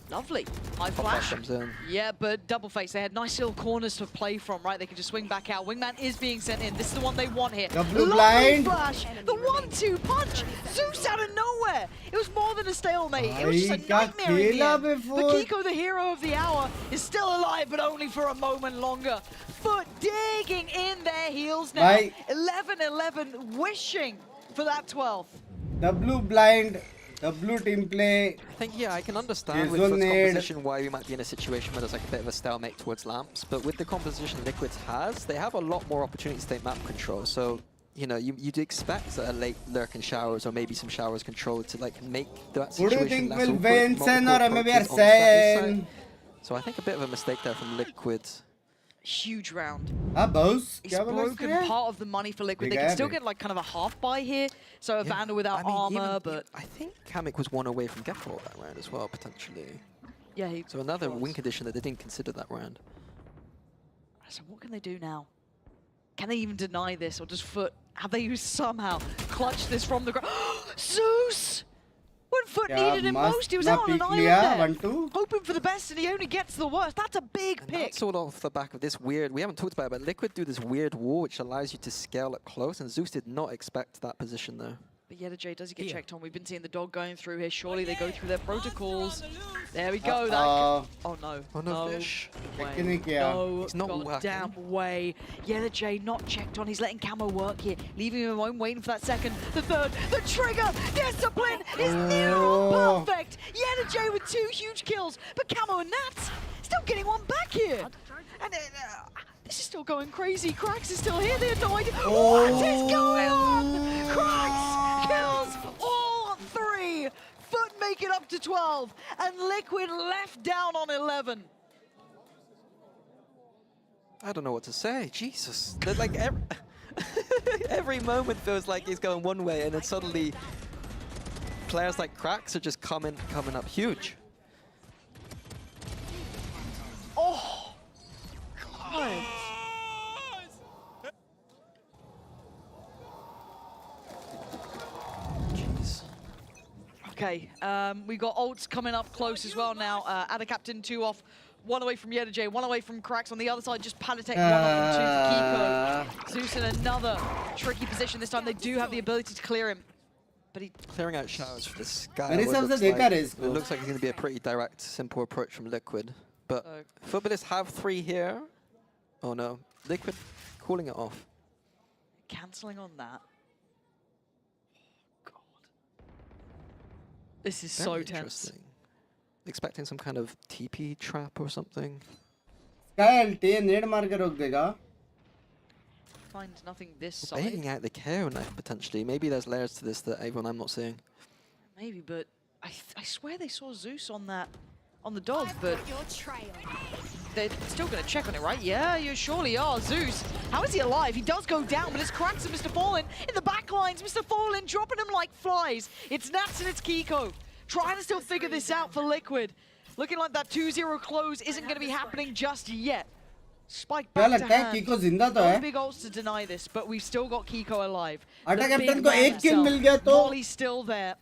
S13: Lovely. High flash.
S10: Comes in.
S13: Yeah, but double face. They had nice little corners to play from, right? They could just swing back out. Wingman is being sent in. This is the one they want here.
S1: Blue blind.
S13: Flash. The 1-2 punch. Zeus out of nowhere. It was more than a stalemate. It was just a nightmare in the end. But Kiko, the hero of the hour, is still alive, but only for a moment longer. FUT digging in their heels now. 11-11, wishing for that 12th.
S1: The blue blind. The blue team play.
S10: I think, yeah, I can understand with FUT's composition why we might be in a situation where there's like a bit of a stalemate towards lamps, but with the composition Liquid has, they have a lot more opportunities to take map control. So, you know, you'd expect a late lurk in showers or maybe some showers control to like make that situation less awkward. So I think a bit of a mistake there from Liquid.
S13: Huge round.
S1: He's
S13: broken part of the money for Liquid. They can still get like kind of a half buy here. So a Vandal without armor, but
S10: I think Kamek was one away from Gecko that round as well, potentially.
S13: Yeah.
S10: So another win condition that they didn't consider that round.
S13: So what can they do now? Can they even deny this, or does FUT have they somehow clutched this from the ground? Zeus! When FUT needed him most, he was out on an island there, hoping for the best, and he only gets the worst. That's a big pick.
S10: That's all off the back of this weird, we haven't talked about it, but Liquid do this weird wall which allows you to scale up close, and Zeus did not expect that position there.
S13: But Yedajay, does he get checked on? We've been seeing the dog going through here. Surely they go through their protocols. There we go. Oh no.
S10: Oh no, fish.
S13: No, he's not goddamn way. Yedajay not checked on. He's letting camo work here. Leaving him alone, waiting for that second. The third. The trigger. Discipline is near on perfect. Yedajay with 2 huge kills. But camo and Nats still getting one back here. And this is still going crazy. Krax is still here. They had no idea. What is going on? Krax kills all 3. FUT make it up to 12. And Liquid left down on 11.
S10: I don't know what to say. Jesus. They're like every moment feels like it's going one way, and then suddenly players like Krax are just coming up huge.
S13: Oh, God. Okay, we got ults coming up close as well now. Ada Captain 2 off, 1 away from Yedajay, 1 away from Cracks on the other side, just Palitech 1 up and 2 for Kiko. Zeus in another tricky position this time. They do have the ability to clear him. But he
S18: clearing out showers for this guy.
S1: It looks
S18: like it's going to be a pretty direct, simple approach from Liquid. But Footballists have 3 here. Oh no, Liquid calling it off.
S13: Cancelling on that. God. This is so tense.
S18: Expecting some kind of TP trap or something.
S1: Sky LT नेड मार के रोक देगा.
S13: Finds nothing this side.
S18: Baiting out the KO knife potentially. Maybe there's layers to this that everyone I'm not seeing.
S13: Maybe, but I swear they saw Zeus on that, on the dog, but they're still going to check on it, right? Yeah, you surely are. Zeus, how is he alive? He does go down, but it's Cracks and Mr. Fallen in the back lines. Mr. Fallen dropping him like flies. It's Nats and it's Kiko. Trying to still figure this out for Liquid. Looking like that 2-0 close isn't going to be happening just yet. Spike back to hand. No big ults to deny this, but we've still got Kiko alive.
S1: Ada Captain को 1 kill मिल गया तो.
S13: Molly's still there.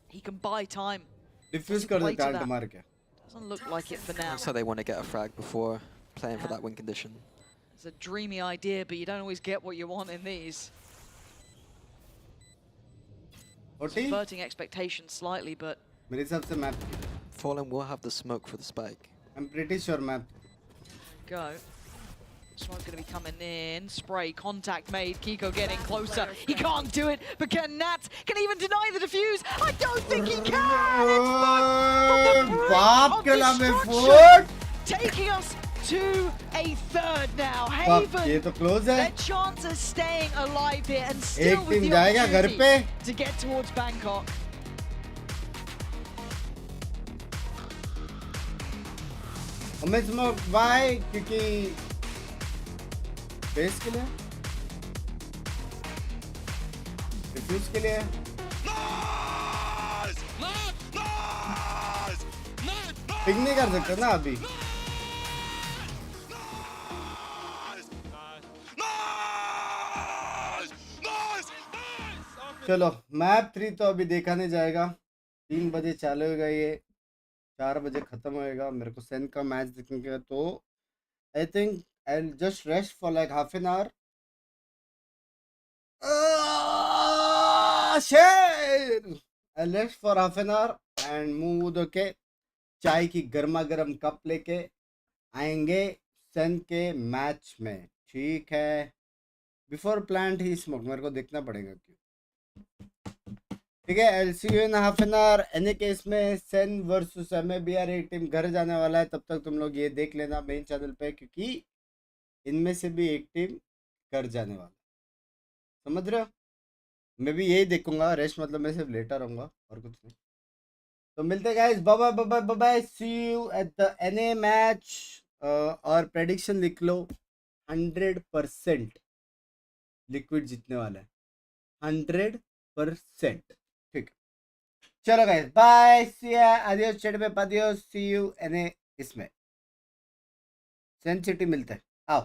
S13: He can buy time.
S1: Diffuse कर देता है मार के.
S13: Doesn't look like it for now.
S18: So they want to get a frag before playing for that win condition.
S13: It's a dreamy idea, but you don't always get what you want in these. Subverting expectations slightly, but
S1: मेरे हिसाब से map.
S18: Fallen will have the smoke for the spike.
S1: I'm pretty sure map.
S13: Go. Smoke's going to be coming in. Spray, contact made. Kiko getting closer. He can't do it, but can Nat can even deny the defuse? I don't think he can! It's from the brink of destruction, taking us to a third now. Haven, their chance of staying alive here and still with the opportunity to get towards Bangkok.
S1: हमें smoke bye क्योंकि base के लिए diffuse के लिए pick नहीं कर सकते ना अभी चलो मैप 3 तो अभी देखा नहीं जाएगा 3 बजे चालू होगा ये 4 बजे खत्म होएगा मेरे को सेन का मैच देखने का तो I think I will just rest for like half an hour I rest for half an hour and move धो के चाय की गर्मा गर्म कप लेके आएंगे सेन के मैच में ठीक है बिफोर प्लांट ही स्मोक मेरे को देखना पड़ेगा क्यों ठीक है I'll see you in half an hour any case में सेन वर्सेस एमएबीआर एक टीम घर जाने वाला है तब तक तुम लोग ये देख लेना मेन चैनल पे क्योंकि इनमें से भी एक टीम घर जाने वाला है समझ रहे हो मैं भी यही देखूंगा रेस्ट मतलब मैं सिर्फ लेटा रहूंगा और कुछ नहीं तो मिलते guys bye bye bye bye bye see you at the NA match और प्रेडिक्शन लिख लो 100% लिक्विड जीतने वाला है 100% ठीक चलो गाइस बाय सी या आदियोस चैट पे पादियोस सी यू एनए इसमें सेंसिटी मिलता है आओ